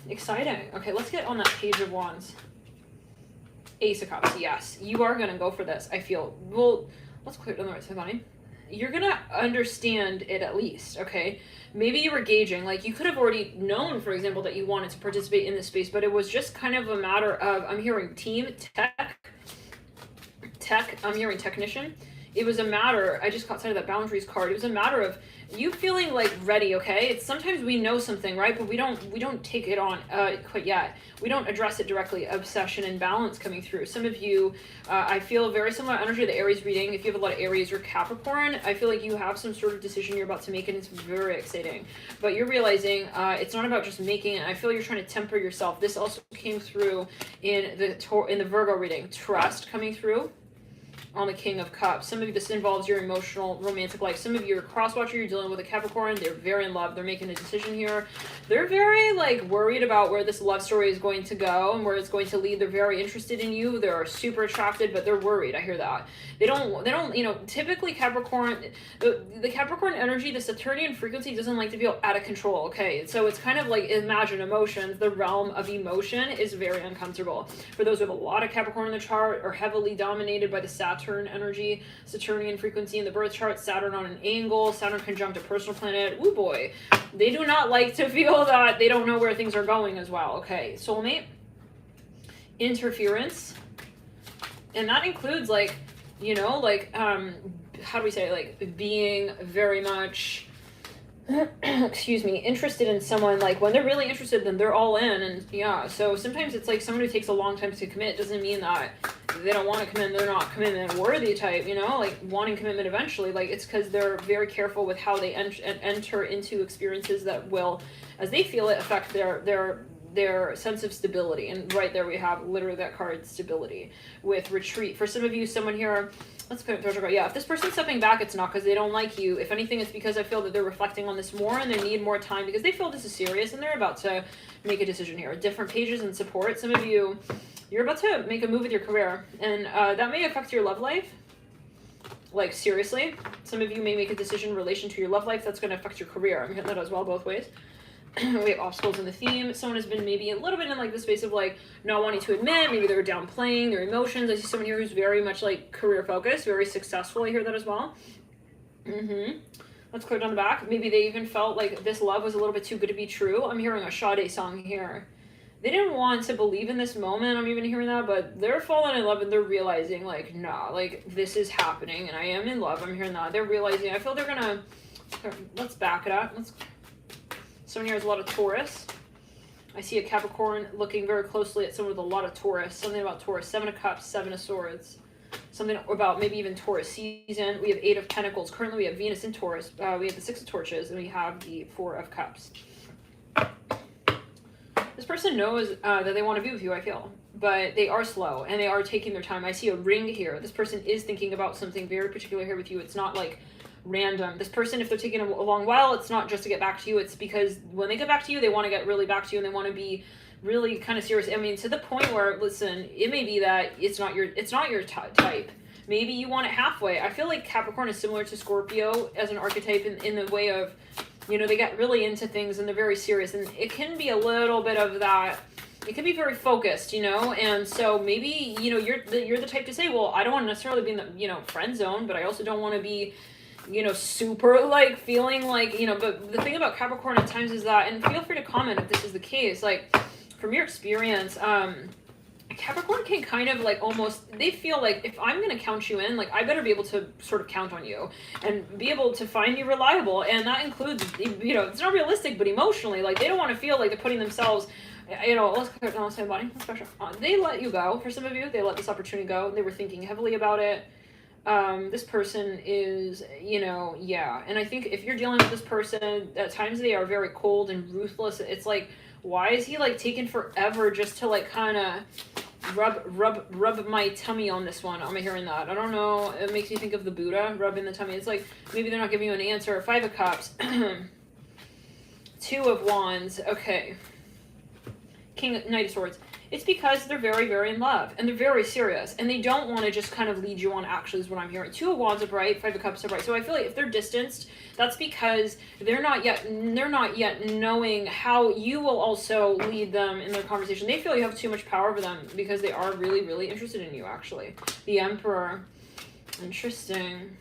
exciting. Okay, let's get on that Page of Wands. Ace of Cups, yes. You are going to go for this, I feel. Well, let's clear it on the right side, honey. You're going to understand it at least, okay? Maybe you were gauging, like you could have already known, for example, that you wanted to participate in this space, but it was just kind of a matter of, I'm hearing team, tech, I'm hearing technician. It was a matter, I just caught sight of that boundaries card. It was a matter of you feeling like ready, okay? It's sometimes we know something, right? But we don't take it on quite yet. We don't address it directly. Obsession and balance coming through. Some of you, I feel very similar energy to the Aries reading. If you have a lot of Aries or Capricorn, I feel like you have some sort of decision you're about to make, and it's very exciting. But you're realizing it's not about just making it. I feel you're trying to temper yourself. This also came through in the Virgo reading. Trust coming through. On the King of Cups. Some of you, this involves your emotional, romantic life. Some of you are cross-watcher, you're dealing with a Capricorn, they're very in love, they're making a decision here. They're very, like, worried about where this love story is going to go and where it's going to lead. They're very interested in you, they're super attracted, but they're worried, I hear that. They don't, you know, typically Capricorn, the Capricorn energy, the Saturnian frequency doesn't like to feel out of control, okay? So it's kind of like, imagine emotions, the realm of emotion is very uncomfortable. For those who have a lot of Capricorn in the chart or heavily dominated by the Saturn energy, Saturnian frequency in the birth chart, Saturn on an angle, Saturn conjunct a personal planet, ooh boy, they do not like to feel that they don't know where things are going as well, okay? Soulmate, interference, and that includes like, you know, like, how do we say, like, being very much, excuse me, interested in someone. Like, when they're really interested, then they're all in, and yeah, so sometimes it's like someone who takes a long time to commit doesn't mean that they don't want to commit, they're not commitment worthy type, you know, like wanting commitment eventually, like it's because they're very careful with how they enter into experiences that will, as they feel it, affect their their sense of stability. And right there we have literally that card, stability, with retreat. For some of you, someone here, let's put it, yeah, if this person's stepping back, it's not because they don't like you. If anything, it's because I feel that they're reflecting on this more and they need more time because they feel this is serious and they're about to make a decision here. Different pages and support. Some of you, you're about to make a move with your career, and that may affect your love life. Like, seriously. Some of you may make a decision in relation to your love life that's going to affect your career. I'm hitting that as well, both ways. We have obstacles in the theme. Someone has been maybe a little bit in like the space of like not wanting to admit, maybe they're downplaying their emotions. I see someone here who's very much like career focused, very successful. I hear that as well. Let's clear down the back. Maybe they even felt like this love was a little bit too good to be true. I'm hearing a Sade song here. They didn't want to believe in this moment. I'm even hearing that, but they're falling in love and they're realizing like, nah, like this is happening and I am in love. I'm hearing that. They're realizing, I feel they're gonna, let's back it up. Someone here has a lot of Taurus. I see a Capricorn looking very closely at someone with a lot of Taurus. Something about Taurus. 7 of Cups, 7 of Swords. Something about maybe even Taurus season. We have 8 of Pentacles. Currently we have Venus in Taurus. We have the 6 of Torches and we have the 4 of Cups. This person knows that they want to be with you, I feel. But they are slow and they are taking their time. I see a ring here. This person is thinking about something very particular here with you. It's not like random. This person, if they're taking a long while, it's not just to get back to you. It's because when they get back to you, they want to get really back to you and they want to be really kind of serious. I mean, to the point where, listen, it may be that it's not your type. Maybe you want it halfway. I feel like Capricorn is similar to Scorpio as an archetype in the way of, you know, they get really into things and they're very serious, and it can be a little bit of that. It can be very focused, you know, and so maybe, you know, you're the type to say, well, I don't want to necessarily be in the, you know, friend zone, but I also don't want to be, you know, super like feeling like, you know, but the thing about Capricorn at times is that, and feel free to comment if this is the case, like from your experience, Capricorn can kind of like almost, they feel like if I'm going to count you in, like I better be able to sort of count on you and be able to find you reliable. And that includes, you know, it's not realistic, but emotionally, like they don't want to feel like they're putting themselves, you know, let's clear down the body. They let you go. For some of you, they let this opportunity go. They were thinking heavily about it. This person is, you know, yeah. And I think if you're dealing with this person, at times they are very cold and ruthless. It's like, why is he like taking forever just to like kind of rub my tummy on this one? I'm hearing that. I don't know. It makes me think of the Buddha rubbing the tummy. It's like maybe they're not giving you an answer. 5 of Cups, 2 of Wands. Okay. Knight of Swords. It's because they're very, very in love and they're very serious and they don't want to just kind of lead you on, actually, is what I'm hearing. 2 of Wands are bright, 5 of Cups are bright. So I feel like if they're distanced, that's because they're not yet knowing how you will also lead them in their conversation. They feel you have too much power over them because they are really, really interested in you, actually. The Emperor. Interesting.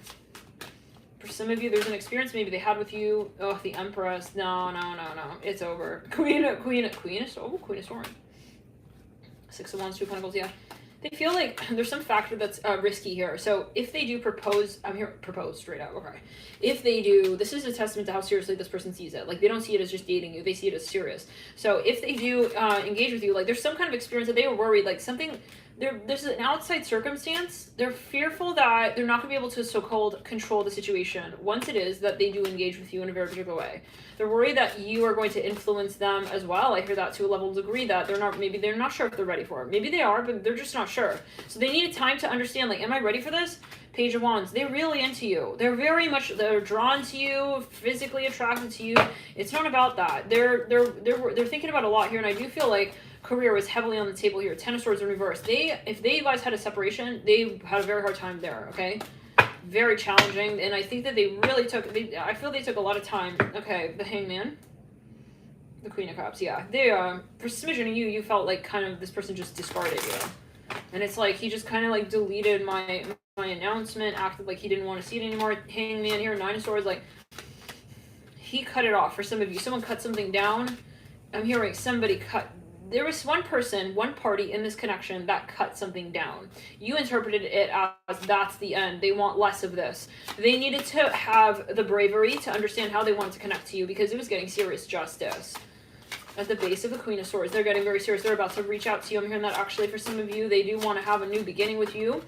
For some of you, there's an experience maybe they had with you. Oh, the Empress. No. It's over. Queen of Swords. 6 of Wands, 2 of Pentacles, yeah. They feel like there's some factor that's risky here. So if they do propose, I'm here, propose straight out, okay. If they do, this is a testament to how seriously this person sees it. Like, they don't see it as just dating you. They see it as serious. So if they do engage with you, like, there's some kind of experience that they were worried, like, something, there's an outside circumstance. They're fearful that they're not going to be able to so-called control the situation once it is that they do engage with you in a very particular way. They're worried that you are going to influence them as well. I hear that to a level of degree that they're not sure if they're ready for it. Maybe they are, but they're just not sure. So they need time to understand, like, am I ready for this? Page of Wands. They're really into you. They're they're drawn to you, physically attracted to you. It's not about that. They're thinking about a lot here, and I do feel like career is heavily on the table here. 10 of Swords in reverse. If they guys had a separation, they had a very hard time there, okay? Very challenging, and I think that they really I feel they took a lot of time. Okay, the Hangman. The Queen of Cups, yeah. They, for smidgen of you felt like kind of this person just discarded you. And it's like, he just kind of like deleted my announcement, acted like he didn't want to see it anymore. Hangman here, 9 of Swords, like, he cut it off. For some of you, someone cut something down. I'm hearing somebody cut. There was one party in this connection that cut something down. You interpreted it as that's the end. They want less of this. They needed to have the bravery to understand how they wanted to connect to you because it was getting serious justice. At the base of the Queen of Swords, they're getting very serious. They're about to reach out to you. I'm hearing that actually for some of you, they do want to have a new beginning with you.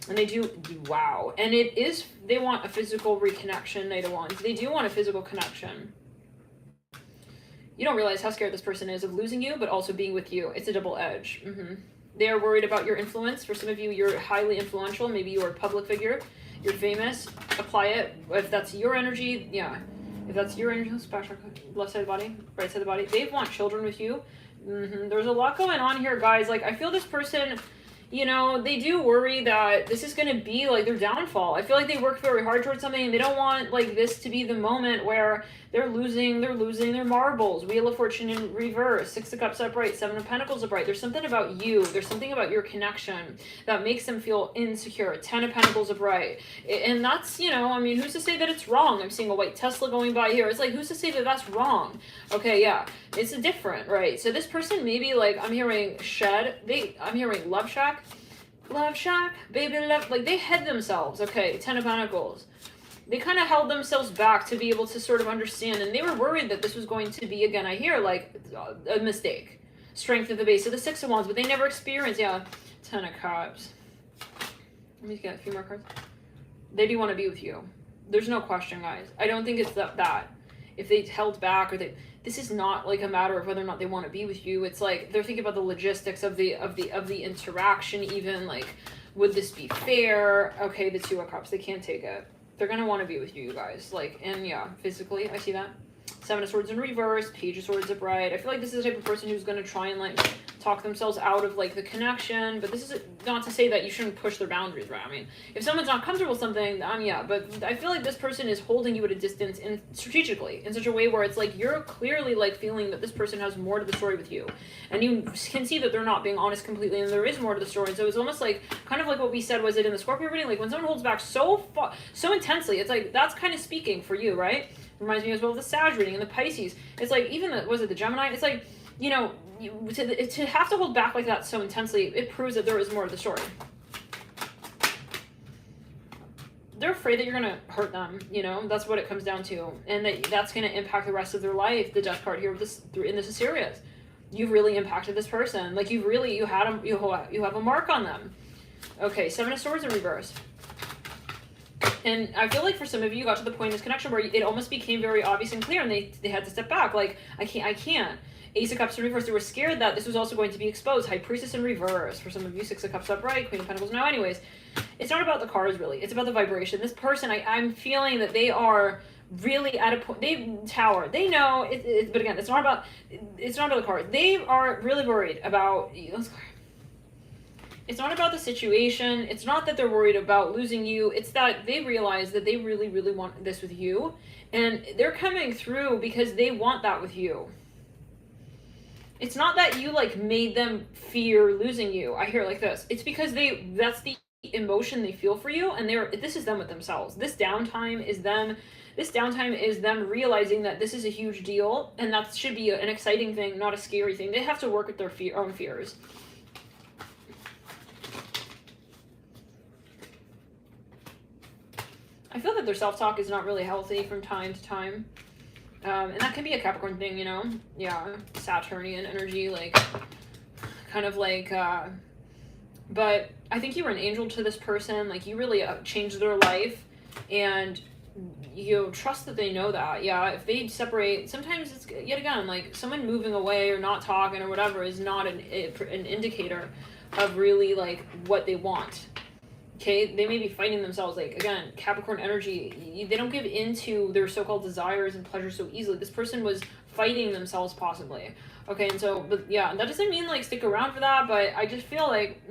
And they do, wow. And they want a physical reconnection, Knight of Wands. They do want a physical connection. You don't realize how scared this person is of losing you, but also being with you. It's a double edge. They are worried about your influence. For some of you, you're highly influential. Maybe you're a public figure. You're famous. Apply it. If that's your energy, yeah. If that's your energy, left side of the body, right side of the body. They want children with you. There's a lot going on here, guys. Like, I feel this person, you know, they do worry that this is going to be like their downfall. I feel like they work very hard towards something and they don't want like this to be the moment where they're losing their marbles. Wheel of Fortune in reverse, Six of Cups upright, Seven of Pentacles upright. There's something about you. There's something about your connection that makes them feel insecure. Ten of Pentacles upright. And that's, you know, I mean, who's to say that it's wrong? I'm seeing a white Tesla going by here. It's like, who's to say that that's wrong? Okay, yeah. It's different, right? So this person maybe like, I'm hearing shed. I'm hearing love shack. Love shack, baby love. Like, they hid themselves. Okay, Ten of Pentacles. They kind of held themselves back to be able to sort of understand, and they were worried that this was going to be, again, I hear, like, a mistake. Strength at the base of the Six of Wands, but they never experienced, yeah, Ten of Cups. Let me get a few more cards. They do want to be with you. There's no question, guys. I don't think it's that. If they held back, or this is not like a matter of whether or not they want to be with you. It's like they're thinking about the logistics of the interaction, even like, would this be fair? Okay, the Two of Cups, they can't take it. They're going to want to be with you guys. Like, and yeah, physically, I see that. Seven of Swords in reverse, Page of Swords upright. I feel like this is the type of person who's going to try and, like, talk themselves out of, like, the connection. But this is not to say that you shouldn't push their boundaries, right? I mean, if someone's not comfortable with something, yeah. But I feel like this person is holding you at a distance and strategically in such a way where it's like you're clearly, like, feeling that this person has more to the story with you. And you can see that they're not being honest completely and there is more to the story. And so it's almost like, kind of like what we said, was it in the Scorpio reading? Like, when someone holds back so intensely, it's like, that's kind of speaking for you, right? Reminds me as well of the Sag reading and the Pisces. It's like, even the Gemini? It's like, you know, to have to hold back like that so intensely, it proves that there is more to the story. They're afraid that you're going to hurt them, you know? That's what it comes down to. And that's going to impact the rest of their life. The Death card here with this, in this Assyrius. You've really impacted this person. Like, you have a mark on them. Okay, Seven of Swords in reverse. And I feel like for some of you, got to the point in this connection where it almost became very obvious and clear, and they had to step back. Like, I can't. Ace of Cups in reverse. They were scared that this was also going to be exposed. High Priestess in reverse. For some of you, Six of Cups upright. Queen of Pentacles. Now, anyways, it's not about the cards, really. It's about the vibration. This person, I'm feeling that they are really at a point. They tower. They know. But again, it's not about the card. They are really worried about. It's not about the situation. It's not that they're worried about losing you. It's that they realize that they really, really want this with you. And they're coming through because they want that with you. It's not that you, like, made them fear losing you. I hear it like this. It's because that's the emotion they feel for you. And this is them with themselves. This downtime is them realizing that this is a huge deal. And that should be an exciting thing, not a scary thing. They have to work with their own fears. I feel that their self-talk is not really healthy from time to time. And that can be a Capricorn thing, you know? Yeah, Saturnian energy, like, kind of like, but I think you were an angel to this person. Like, you really changed their life, and you trust that they know that. Yeah, if they separate, sometimes it's, yet again, like, someone moving away or not talking or whatever is not an indicator of really, like, what they want. Okay, they may be fighting themselves. Like, again, Capricorn energy, they don't give into their so-called desires and pleasures so easily. This person was fighting themselves possibly. Okay, and so, but yeah, that doesn't mean, like, stick around for that, but I just feel like,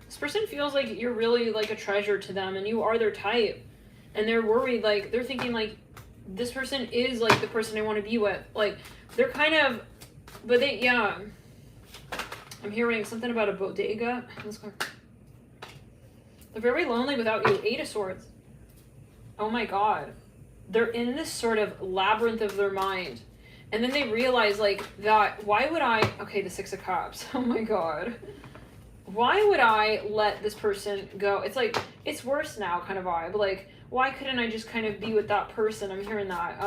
this person feels like you're really, like, a treasure to them, and you are their type. And they're worried, like, they're thinking, like, this person is, like, the person I want to be with. Like, they're kind of, but they, yeah. I'm hearing something about a bodega. Let's go. They're very lonely without you. Eight of Swords. Oh my God. They're in this sort of labyrinth of their mind. And then they realize, like, that, why would I, okay, the Six of Cups. Oh my God. Why would I let this person go? It's like, it's worse now kind of vibe. Like, why couldn't I just kind of be with that person? I'm hearing that.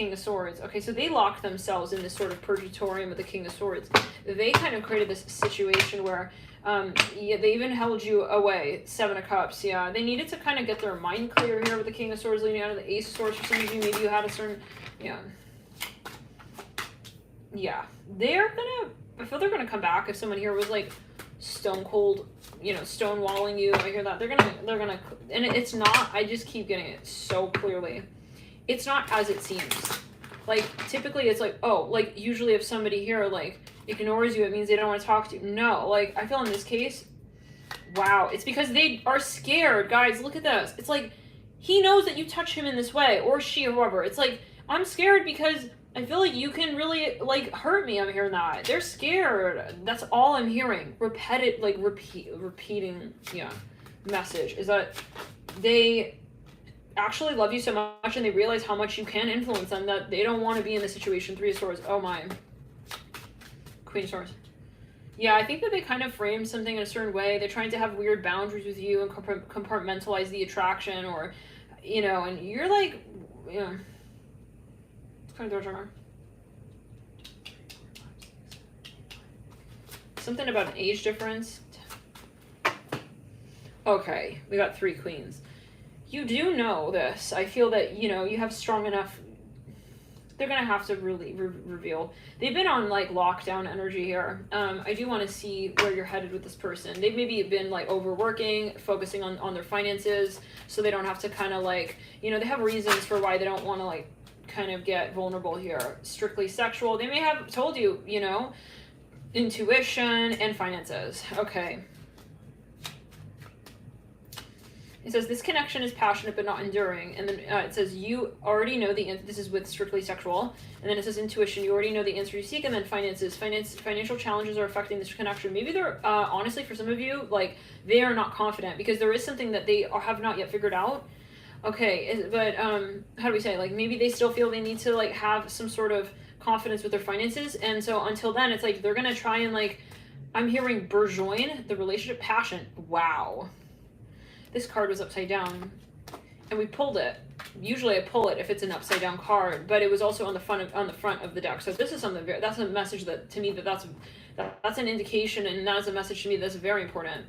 King of Swords. Okay, so they locked themselves in this sort of purgatorium with the King of Swords. They kind of created this situation where, yeah, they even held you away. Seven of Cups, yeah. They needed to kind of get their mind clear here with the King of Swords leading out of the Ace of Swords. For some of you, maybe you had a certain, yeah. Yeah, they're gonna, I feel they're gonna come back if someone here was like stone cold, you know, stonewalling you. I hear that. They're gonna, and it's not, I just keep getting it so clearly. It's not as it seems. Like, typically it's like, oh, like, usually if somebody here, like, ignores you, it means they don't want to talk to you. No, like, I feel in this case, wow, it's because they are scared. Guys, look at this. It's like, he knows that you touch him in this way, or she, or whoever. It's like, I'm scared because I feel like you can really, like, hurt me. I'm hearing that. They're scared. That's all I'm hearing. Repeating, yeah, message is that they actually love you so much and they realize how much you can influence them that they don't want to be in the situation. Three of Swords. Oh my. Queen of Swords. Yeah, I think that they kind of frame something in a certain way. They're trying to have weird boundaries with you and compartmentalize the attraction, or, you know, and you're like, yeah. It's kind of their something about an age difference. Okay, we got 3 queens. You do know this. I feel that, you know, you have strong enough. They're going to have to really reveal. They've been on, like, lockdown energy here. I do want to see where you're headed with this person. They've maybe been, like, overworking, focusing on their finances, so they don't have to kind of, like, you know, they have reasons for why they don't want to, like, kind of get vulnerable here. Strictly sexual. They may have told you, you know, intuition and finances. Okay. It says, this connection is passionate but not enduring. And then it says, you already know the answer. This is with strictly sexual. And then it says intuition. You already know the answer you seek. And then finances. Financial challenges are affecting this connection. Maybe they're, honestly, for some of you, like, they are not confident because there is something that they have not yet figured out. Okay, but how do we say? Like, maybe they still feel they need to, like, have some sort of confidence with their finances. And so until then, it's like they're going to try and, like, I'm hearing burgeoin the relationship, passion. Wow. This card was upside down, and we pulled it. Usually I pull it if it's an upside down card, but it was also on the front of the deck. So this is something that's a message that to me that's an indication, and that is a message to me that's very important.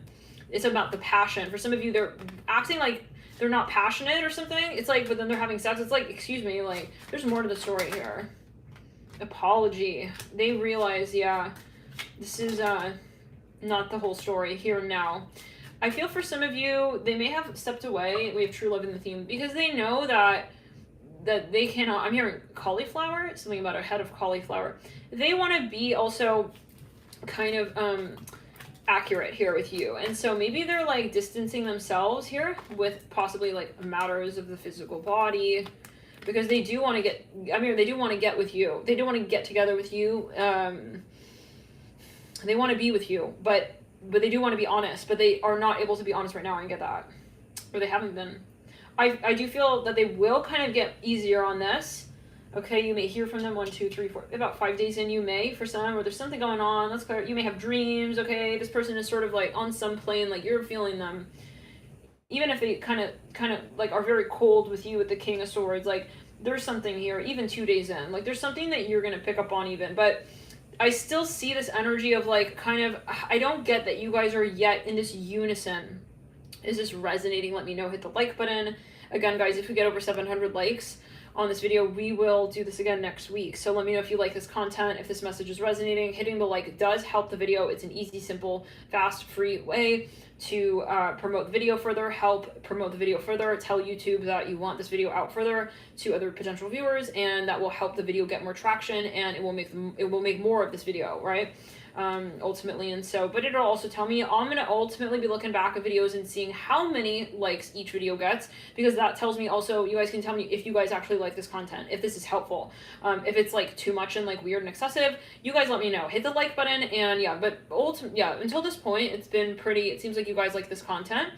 It's about the passion. For some of you, they're acting like they're not passionate or something. It's like, but then they're having sex. It's like, excuse me, like, there's more to the story here. Apology. They realize, yeah, this is not the whole story here and now. I feel for some of you, they may have stepped away. We have true love in the theme because they know that they cannot. I'm hearing cauliflower, something about a head of cauliflower. They want to be also kind of accurate here with you, and so maybe they're like distancing themselves here with possibly like matters of the physical body because they do want to get. I mean, they do want to get with you. They do want to get together with you. They want to be with you, but they do want to be honest, but they are not able to be honest right now. I get that. Or they haven't been. I do feel that they will kind of get easier on this. Okay, you may hear from them 1, 2, 3, 4, about 5 days in, you may, for some, or there's something going on. That's clear. You may have dreams, okay? This person is sort of like on some plane, like you're feeling them. Even if they kind of like are very cold with you with the King of Swords, like there's something here, even 2 days in. Like there's something that you're going to pick up on even, but I still see this energy of like kind of, I don't get that you guys are yet in this unison. Is this resonating? Let me know. Hit the like button. Again, guys, if we get over 700 likes on this video, we will do this again next week. So let me know if you like this content, if this message is resonating. Hitting the like does help the video. It's an easy, simple, fast, free way to promote the video further, help promote the video further, tell YouTube that you want this video out further to other potential viewers, and that will help the video get more traction, and it will make more of this video, right? Ultimately. And so, but it'll also tell me, I'm going to ultimately be looking back at videos and seeing how many likes each video gets, because that tells me also, you guys can tell me if you guys actually like this content, if this is helpful. If it's like too much and like weird and excessive, you guys let me know. Hit the like button. And yeah, but until this point, it's been pretty, it seems like you guys like this content.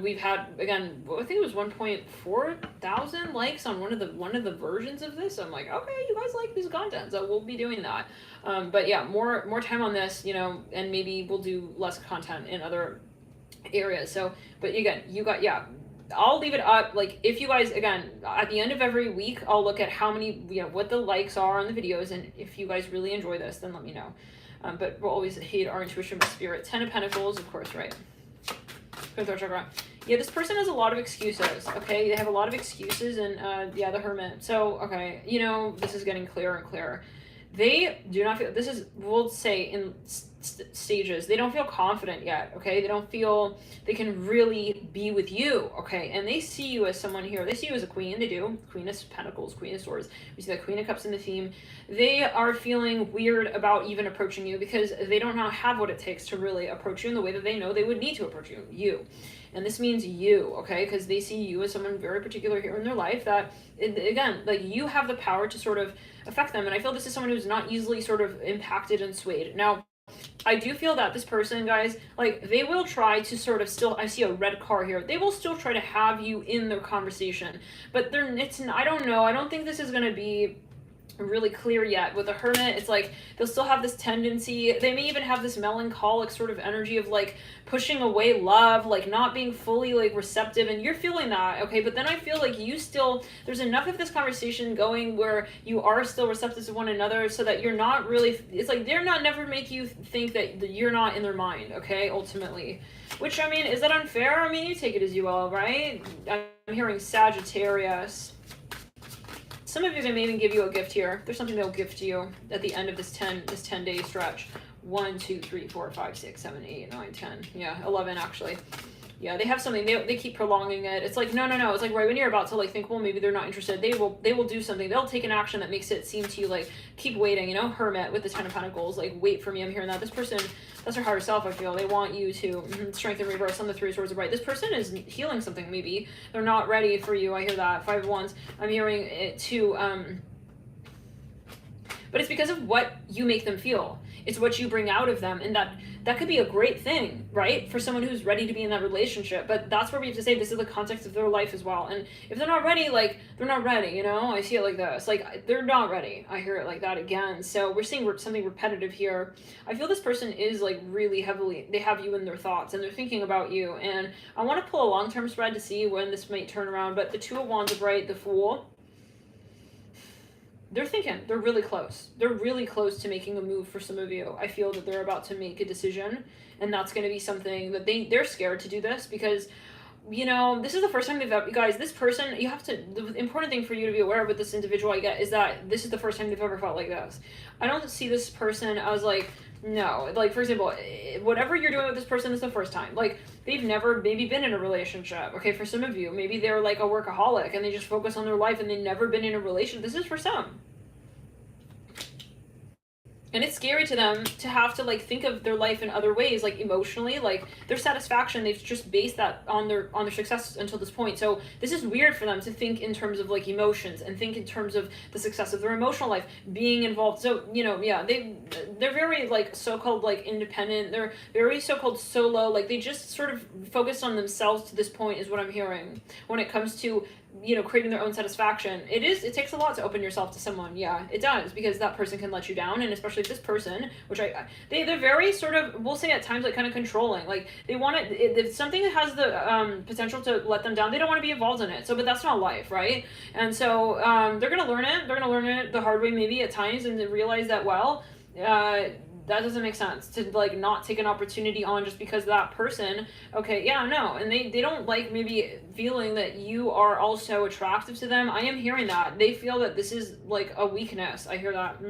We've had, again, I think it was 1.4 thousand likes on one of the versions of this. I'm like, okay, you guys like this content, so we'll be doing that. But yeah, more time on this, you know, and maybe we'll do less content in other areas. So, but again, you got, yeah, I'll leave it up. Like, if you guys, again, at the end of every week, I'll look at how many, what the likes are on the videos, and if you guys really enjoy this, then let me know. But we'll always hate our intuition with spirit. 10 of Pentacles, of course, right? Third chakra. Yeah, this person has a lot of excuses, okay? They have a lot of excuses, and yeah, the Hermit. So, okay, this is getting clearer and clearer. They do not feel, this is, we'll say, in stages, they don't feel confident yet, okay? They don't feel they can really be with you, okay? And they see you as someone here. They see you as a queen. They do. Queen of Pentacles, Queen of Swords. We see that Queen of Cups in the theme. They are feeling weird about even approaching you because they don't have what it takes to really approach you in the way that they know they would need to approach you. And this means you, okay? Because they see you as someone very particular here in their life that, again, like, you have the power to sort of affect them. And I feel this is someone who's not easily sort of impacted and swayed. Now, I do feel that this person, guys, like, they will try to sort of still, I see a red car here. They will still try to have you in their conversation. But I don't know. I don't think this is going to be really clear yet. With the Hermit, it's like they'll still have this tendency, they may even have this melancholic sort of energy of like pushing away love, like not being fully like receptive, and you're feeling that, okay? But then I feel like there's enough of this conversation going where you are still receptive to one another, so that you're not really, it's like they're not never make you think that you're not in their mind, okay, ultimately. Which, I mean, is that unfair? I mean, you take it as you will, right? I'm hearing Sagittarius. Some of you can maybe give you a gift here. There's something they'll gift you at the end of this 10-day stretch. 1, 2, 3, 4, 5, 6, 7, 8, 9, 10. Yeah, 11 actually. Yeah, they have something. They keep prolonging it. It's like, no. It's like right when you're about to like think, well, maybe they're not interested. They will do something. They'll take an action that makes it seem to you like, keep waiting, Hermit with the 10 of Pentacles. Like, wait for me. I'm hearing that. This person, that's their higher self, I feel. They want you to strengthen, reverse on the 3 Swords of Right. This person is healing something, maybe. They're not ready for you. I hear that. 5 of Wands. I'm hearing it too. But it's because of what you make them feel. It's what you bring out of them, and that could be a great thing, right? For someone who's ready to be in that relationship. But that's where we have to say this is the context of their life as well. And if they're not ready, like, they're not ready, I see it like this. Like, they're not ready. I hear it like that again. So we're seeing something repetitive here. I feel this person is like really heavily, they have you in their thoughts and they're thinking about you. And I want to pull a long-term spread to see when this might turn around. But the 2 of Wands of Right, the Fool, they're thinking, they're really close. They're really close to making a move for some of you. I feel that they're about to make a decision, and that's going to be something that they're scared to do this because, this is the first time they've ever, guys, this person, the important thing for you to be aware of with this individual, I get, is that this is the first time they've ever felt like this. I don't see this person as like, no, like, for example, whatever you're doing with this person is the first time. Like, they've never maybe been in a relationship. Okay, for some of you, maybe they're like a workaholic and they just focus on their life and they've never been in a relationship. This is for some. And it's scary to them to have to like think of their life in other ways, like emotionally, like their satisfaction, they've just based that on their success until this point. So this is weird for them to think in terms of like emotions and think in terms of the success of their emotional life, being involved. So, yeah, they're very like so-called like independent. They're very so-called solo. Like, they just sort of focus on themselves to this point is what I'm hearing when it comes to creating their own satisfaction. It takes a lot to open yourself to someone. Yeah, it does, because that person can let you down. And especially if this person, which they're very sort of, we'll say at times, like kind of controlling. Like, they want to, if something that has the potential to let them down, they don't want to be involved in it. So, but that's not life, right? And so they're going to learn it. They're going to learn it the hard way maybe at times, and then realize that, well, that doesn't make sense to like not take an opportunity on just because that person, okay, yeah, no. And they don't like maybe feeling that you are also attractive to them. I am hearing that. They feel that this is like a weakness. I hear that.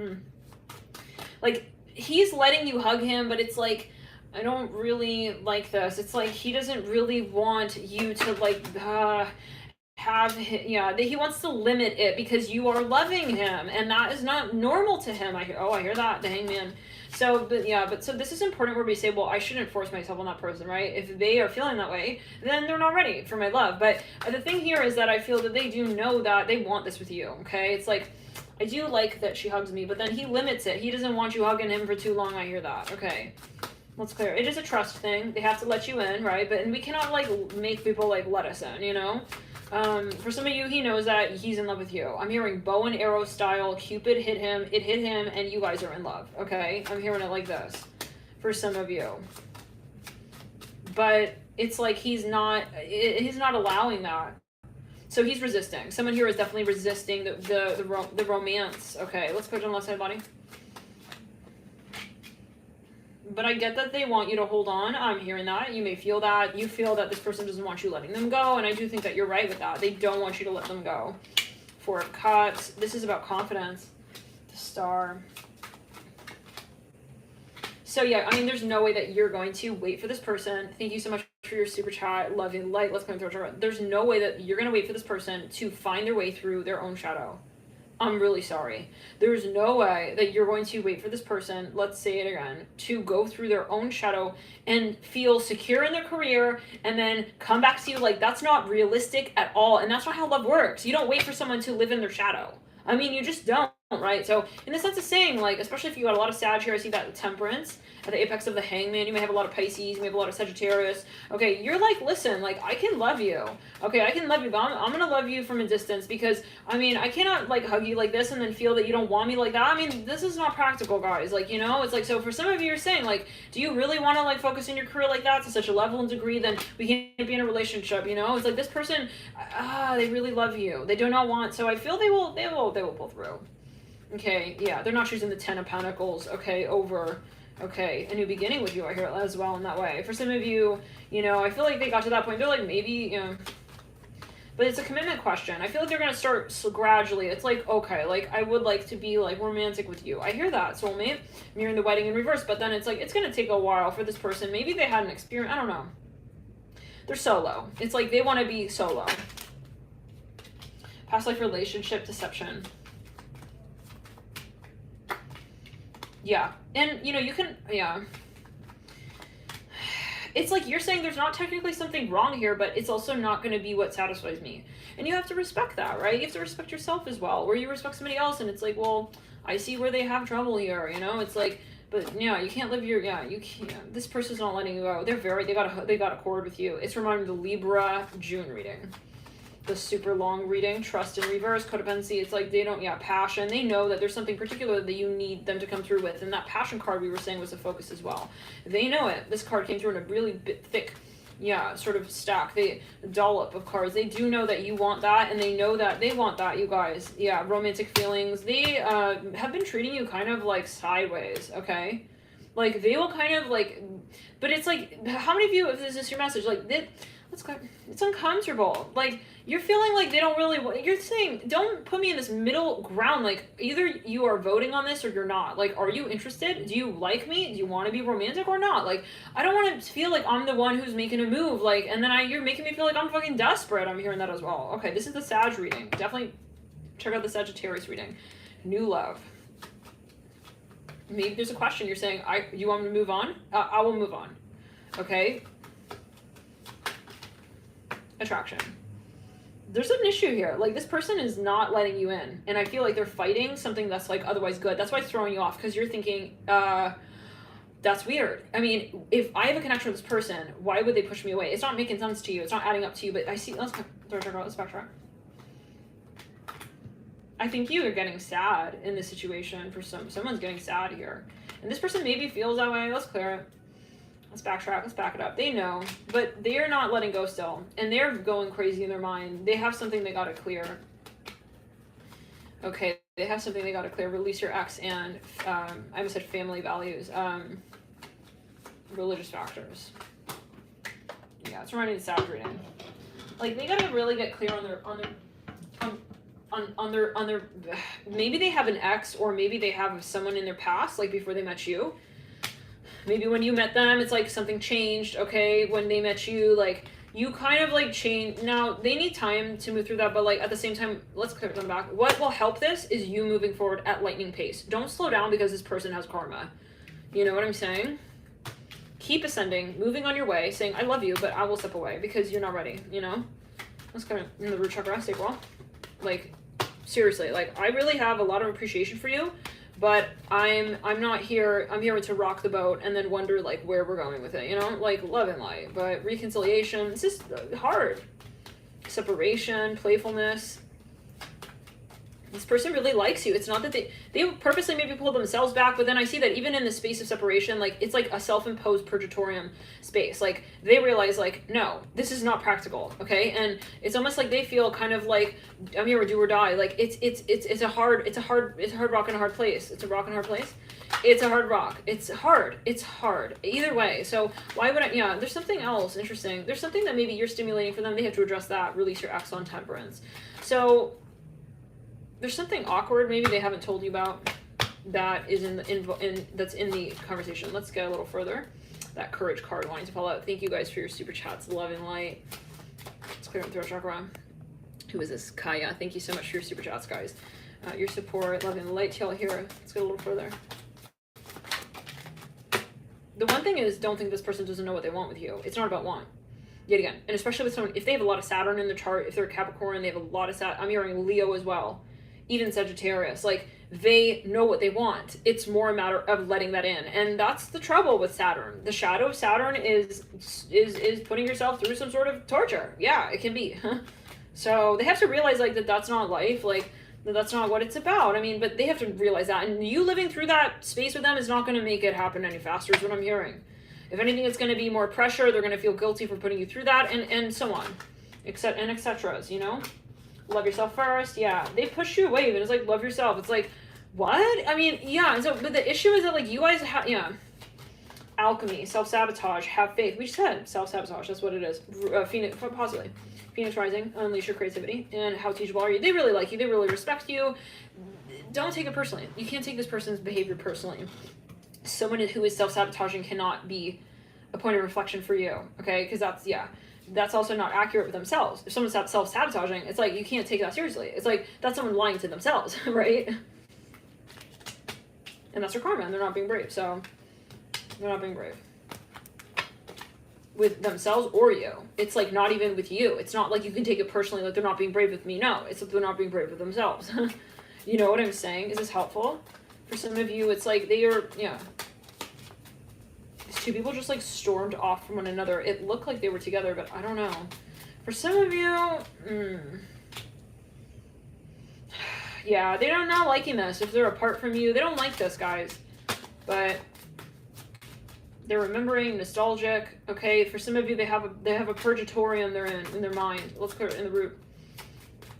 Like, he's letting you hug him, but it's like, I don't really like this. It's like he doesn't really want you to like he wants to limit it because you are loving him, and that is not normal to him. I hear that, the Hangman. So, so this is important where we say, well, I shouldn't force myself on that person, right? If they are feeling that way, then they're not ready for my love. But the thing here is that I feel that they do know that they want this with you, okay? It's like, I do like that she hugs me, but then he limits it. He doesn't want you hugging him for too long. I hear that. Okay. That's clear. It is a trust thing. They have to let you in, right? And we cannot like make people like let us in, For some of you, he knows that he's in love with you. I'm hearing bow and arrow style. Cupid hit him, it hit him, and you guys are in love, okay? I'm hearing it like this for some of you. But it's like he's not allowing that. So he's resisting. Someone here is definitely resisting the romance. Okay, let's put it on the left side body. But I get that they want you to hold on. I'm hearing that. You may feel that. You feel that this person doesn't want you letting them go. And I do think that you're right with that. They don't want you to let them go. Four of Cups. This is about confidence. The Star. So yeah, I mean, there's no way that you're going to wait for this person. Thank you so much for your super chat. Love you. Light. Let's go through. There's no way that you're going to wait for this person to find their way through their own shadow. I'm really sorry. There's no way that you're going to wait for this person, let's say it again, to go through their own shadow and feel secure in their career and then come back to you. Like, that's not realistic at all. And that's not how love works. You don't wait for someone to live in their shadow. I mean, you just don't, right? So in the sense of saying, like, especially if you got a lot of Sag here, I see that Temperance at the apex of the Hangman. You may have a lot of Pisces, you may have a lot of Sagittarius. Okay, you're like, listen, like, I can love you. Okay, I can love you, but I'm gonna love you from a distance because, I mean, I cannot, like, hug you like this and then feel that you don't want me like that. I mean, this is not practical, guys. Like, you know, it's like, so for some of you, you're saying, like, do you really want to, like, focus in your career like that to such a level and degree? Then we can't be in a relationship, you know? It's like, this person, they really love you. They do not want, so I feel they will pull through. Okay, yeah, they're not choosing the Ten of Pentacles, okay, over, okay, a new beginning with you, I hear it as well in that way. For some of you, you know, I feel like they got to that point, they're like, maybe, you know, but it's a commitment question. I feel like they're going to start gradually. It's like, okay, like, I would like to be, like, romantic with you. I hear that, soulmate, mirroring the wedding in reverse, but then it's like, it's going to take a while for this person. Maybe they had an experience, I don't know. They're solo. It's like, they want to be solo. Past life relationship deception. Yeah, and, you know, you can, yeah. It's like you're saying there's not technically something wrong here, but it's also not going to be what satisfies me. And you have to respect that, right? You have to respect yourself as well, where you respect somebody else, and it's like, well, I see where they have trouble here, you know? It's like, but, yeah, you can't live your, yeah, you can't. This person's not letting you go. They got a cord with you. It's reminding the Libra June reading. The super long reading, trust in reverse, codependency. It's like they don't, yeah, passion. They know that there's something particular that you need them to come through with. And that passion card we were saying was a focus as well. They know it. This card came through in a really thick, yeah, sort of stack. They dollop of cards. They do know that you want that, and they know that they want that, you guys. Yeah, romantic feelings. They have been treating you kind of like sideways, okay? Like, they will kind of like, but it's like, how many of you, if this is your message, like, it's uncomfortable. Like, you're feeling like they don't really want, you're saying, don't put me in this middle ground. Like, either you are voting on this or you're not. Like, are you interested? Do you like me? Do you want to be romantic or not? Like, I don't want to feel like I'm the one who's making a move. Like, and then you're making me feel like I'm fucking desperate. I'm hearing that as well. Okay, this is the Sag reading. Definitely check out the Sagittarius reading. New love. Maybe there's a question. You're saying, you want me to move on? I will move on. Okay. Attraction. There's an issue here. Like, this person is not letting you in, and I feel like they're fighting something that's like otherwise good. That's why it's throwing you off, because you're thinking, that's weird. I mean, if I have a connection with this person, why would they push me away? It's not making sense to you. It's not adding up to you. But I see. Let's backtrack. I think you are getting sad in this situation. For someone's getting sad here, and this person maybe feels that way. Let's clear it. Let's backtrack. Let's back it up. They know, but they are not letting go still, and they're going crazy in their mind. They have something they gotta clear. Okay, they have something they gotta clear. Release your ex and I almost said family values, religious factors. Yeah, it's reminding the Sag reading. Like, they gotta really get clear on their. Maybe they have an ex, or maybe they have someone in their past, like before they met you. Maybe when you met them, it's like something changed, okay? When they met you, like, you kind of, like, changed. Now, they need time to move through that, but, like, at the same time, let's clear them back. What will help this is you moving forward at lightning pace. Don't slow down because this person has karma. You know what I'm saying? Keep ascending, moving on your way, saying, I love you, but I will step away because you're not ready, you know? Let's go in the root chakra, stay well. Like, seriously, like, I really have a lot of appreciation for you. But I'm not here, I'm here to rock the boat and then wonder, like, where we're going with it, you know? Like, love and light, but reconciliation, it's just hard. Separation, playfulness. This person really likes you. It's not that they purposely maybe pull themselves back, but then I see that even in the space of separation, like it's like a self-imposed purgatorium space. Like they realize like, no, this is not practical. Okay. And it's almost like they feel kind of like, I'm here to do or die. Like it's a hard rock and a hard place. It's a rock and a hard place. It's a hard rock. It's hard either way. So why would I, yeah, there's something else interesting. There's something that maybe you're stimulating for them. They have to address that, release your X on Temperance. So there's something awkward maybe they haven't told you about that is that's in the conversation. Let's get a little further. That courage card wanting to fall out. Thank you guys for your super chats. Love and light. Let's clear up throat chakra. Who is this? Kaya. Thank you so much for your super chats, guys. Your support, love and light till here. Let's go a little further. The one thing is, don't think this person doesn't know what they want with you. It's not about want. Yet again, and especially with someone, if they have a lot of Saturn in their chart, if they're a Capricorn, they have a lot of Saturn. I'm hearing Leo as well. Even Sagittarius, like they know what they want. It's more a matter of letting that in. And that's the trouble with Saturn. The shadow of Saturn is putting yourself through some sort of torture. Yeah, it can be. So they have to realize like that's not life, like that's not what it's about. I mean, but they have to realize that. And you living through that space with them is not going to make it happen any faster is what I'm hearing. If anything, it's going to be more pressure. They're going to feel guilty for putting you through that and so on. And et ceteras, you know? Love yourself first. Yeah, they push you away, and it's like, love yourself. It's like, what? I mean, yeah. And so, but the issue is that like you guys have, yeah, alchemy, self-sabotage, have faith. We just said self-sabotage. That's what it is. Phoenix, possibly. Phoenix rising, unleash your creativity. And how teachable are you? They really like you. They really respect you. Don't take it personally. You can't take this person's behavior personally. Someone who is self-sabotaging cannot be a point of reflection for you. Okay, because that's, yeah. That's also not accurate with themselves. If someone's self-sabotaging, it's like, you can't take that seriously. It's like, that's someone lying to themselves, right? And that's their karma, and they're not being brave, so they're not being brave. With themselves or you. It's like, not even with you. It's not like you can take it personally, like they're not being brave with me. No, it's like they're not being brave with themselves. You know what I'm saying? Is this helpful? For some of you, it's like they are, yeah. Two people just like stormed off from one another. It looked like they were together, but I don't know. For some of you, yeah, they're not liking this. If they're apart from you, they don't like this, guys. But they're remembering, nostalgic. Okay, for some of you, they have a purgatorium they're in their mind. Let's clear it in the root.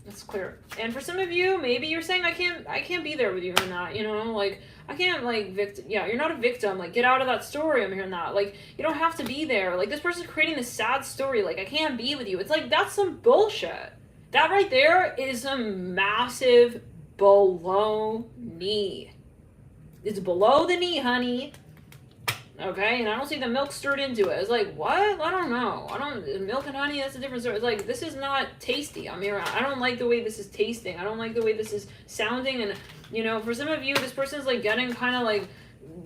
Let's clear it. And for some of you, maybe you're saying I can't be there with you in that. You know, like. I can't, like, yeah, you're not a victim. Like, get out of that story. I'm hearing that. Like, you don't have to be there. Like, this person's creating this sad story. Like, I can't be with you. It's like, that's some bullshit. That right there is some massive below knee. It's below the knee, honey. Okay? And I don't see the milk stirred into it. It's like, what? I don't know. Milk and honey, that's a different story. It's like, this is not tasty. I mean, I don't like the way this is tasting. I don't like the way this is sounding. And, you know, for some of you, this person's like getting kind of like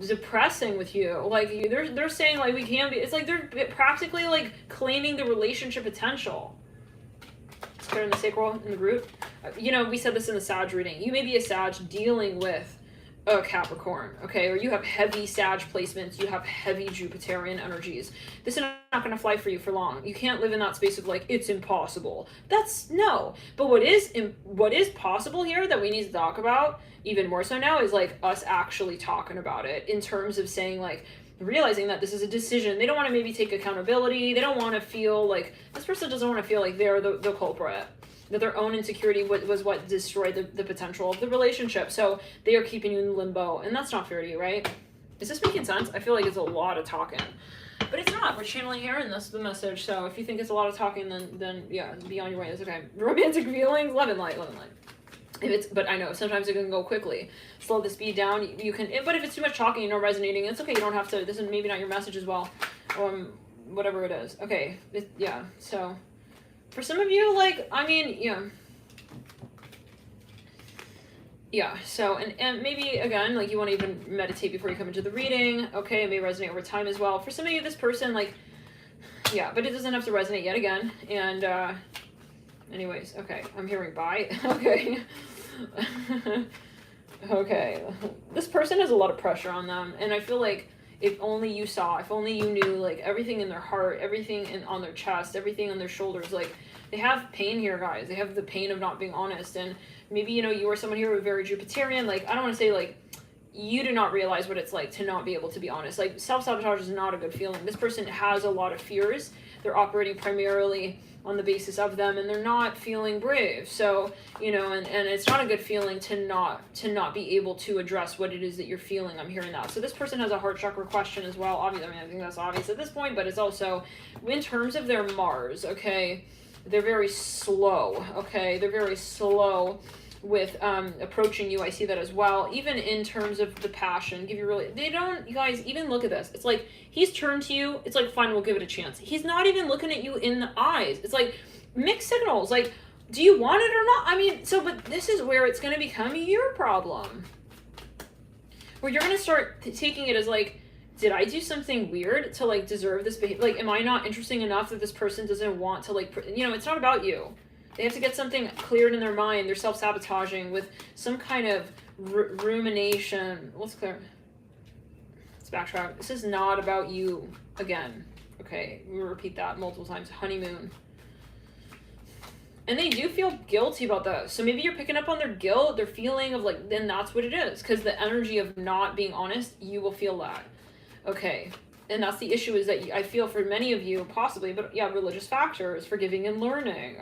depressing with you. Like, they're saying like, we can't be, it's like they're practically like claiming the relationship potential. It's clear in the sacral, in the root. You know, we said this in the Sag reading. You may be a Sag dealing with a Capricorn, okay? Or you have heavy Sag placements, you have heavy Jupiterian energies. This is not going to fly for you for long. You can't live in that space of like, it's impossible. That's, no. But what is possible here that we need to talk about, even more so now, is like us actually talking about it in terms of saying like, realizing that this is a decision. They don't want to maybe take accountability. They don't want to feel like, this person doesn't want to feel like they're the culprit. That their own insecurity was what destroyed the potential of the relationship. So they are keeping you in limbo. And that's not fair to you, right? Is this making sense? I feel like it's a lot of talking. But it's not. We're channeling here and that's the message. So if you think it's a lot of talking, then yeah, be on your way. It's okay. Romantic feelings, love and light, love and light. But I know sometimes it can go quickly. Slow the speed down. You can, but if it's too much talking, resonating, it's okay. You don't have to, this is maybe not your message as well. Whatever it is. Okay. Yeah. So for some of you, like, I mean, yeah. Yeah, so, and maybe, again, like, you want to even meditate before you come into the reading. Okay, it may resonate over time as well. For some of you, this person, like, yeah, but it doesn't have to resonate yet again. And, anyways, okay, I'm hearing bye. Okay. Okay. This person has a lot of pressure on them, and I feel like If only you saw, if only you knew, like, everything in their heart, everything on their chest, everything on their shoulders. Like, they have pain here, guys. They have the pain of not being honest. And maybe, you know, you are someone here with very Jupiterian. Like, I don't want to say, like, you do not realize what it's like to not be able to be honest. Like, self-sabotage is not a good feeling. This person has a lot of fears. They're operating primarily on the basis of them, and they're not feeling brave. So, you know, and it's not a good feeling to not be able to address what it is that you're feeling. I'm hearing that. So this person has a heart chakra question as well. Obviously, I mean, I think that's obvious at this point, but it's also in terms of their Mars, okay, they're very slow, okay, they're very slow with approaching you. I see that as well. Even in terms of the passion, they don't, you guys, even look at this. It's like, he's turned to you. It's like, fine, we'll give it a chance. He's not even looking at you in the eyes. It's like mixed signals. Like, do you want it or not? I mean, so, but this is where it's going to become your problem. Where you're going to start taking it as like, did I do something weird to like deserve this behavior? Like, am I not interesting enough that this person doesn't want to like, you know, it's not about you. They have to get something cleared in their mind. They're self-sabotaging with some kind of rumination. Let's clear. Let's backtrack. This is not about you again. Okay, we repeat that multiple times. Honeymoon. And they do feel guilty about that. So maybe you're picking up on their guilt, their feeling of like, then that's what it is. Because the energy of not being honest, you will feel that. Okay. And that's the issue, is that I feel for many of you, possibly, but yeah, religious factors, forgiving and learning.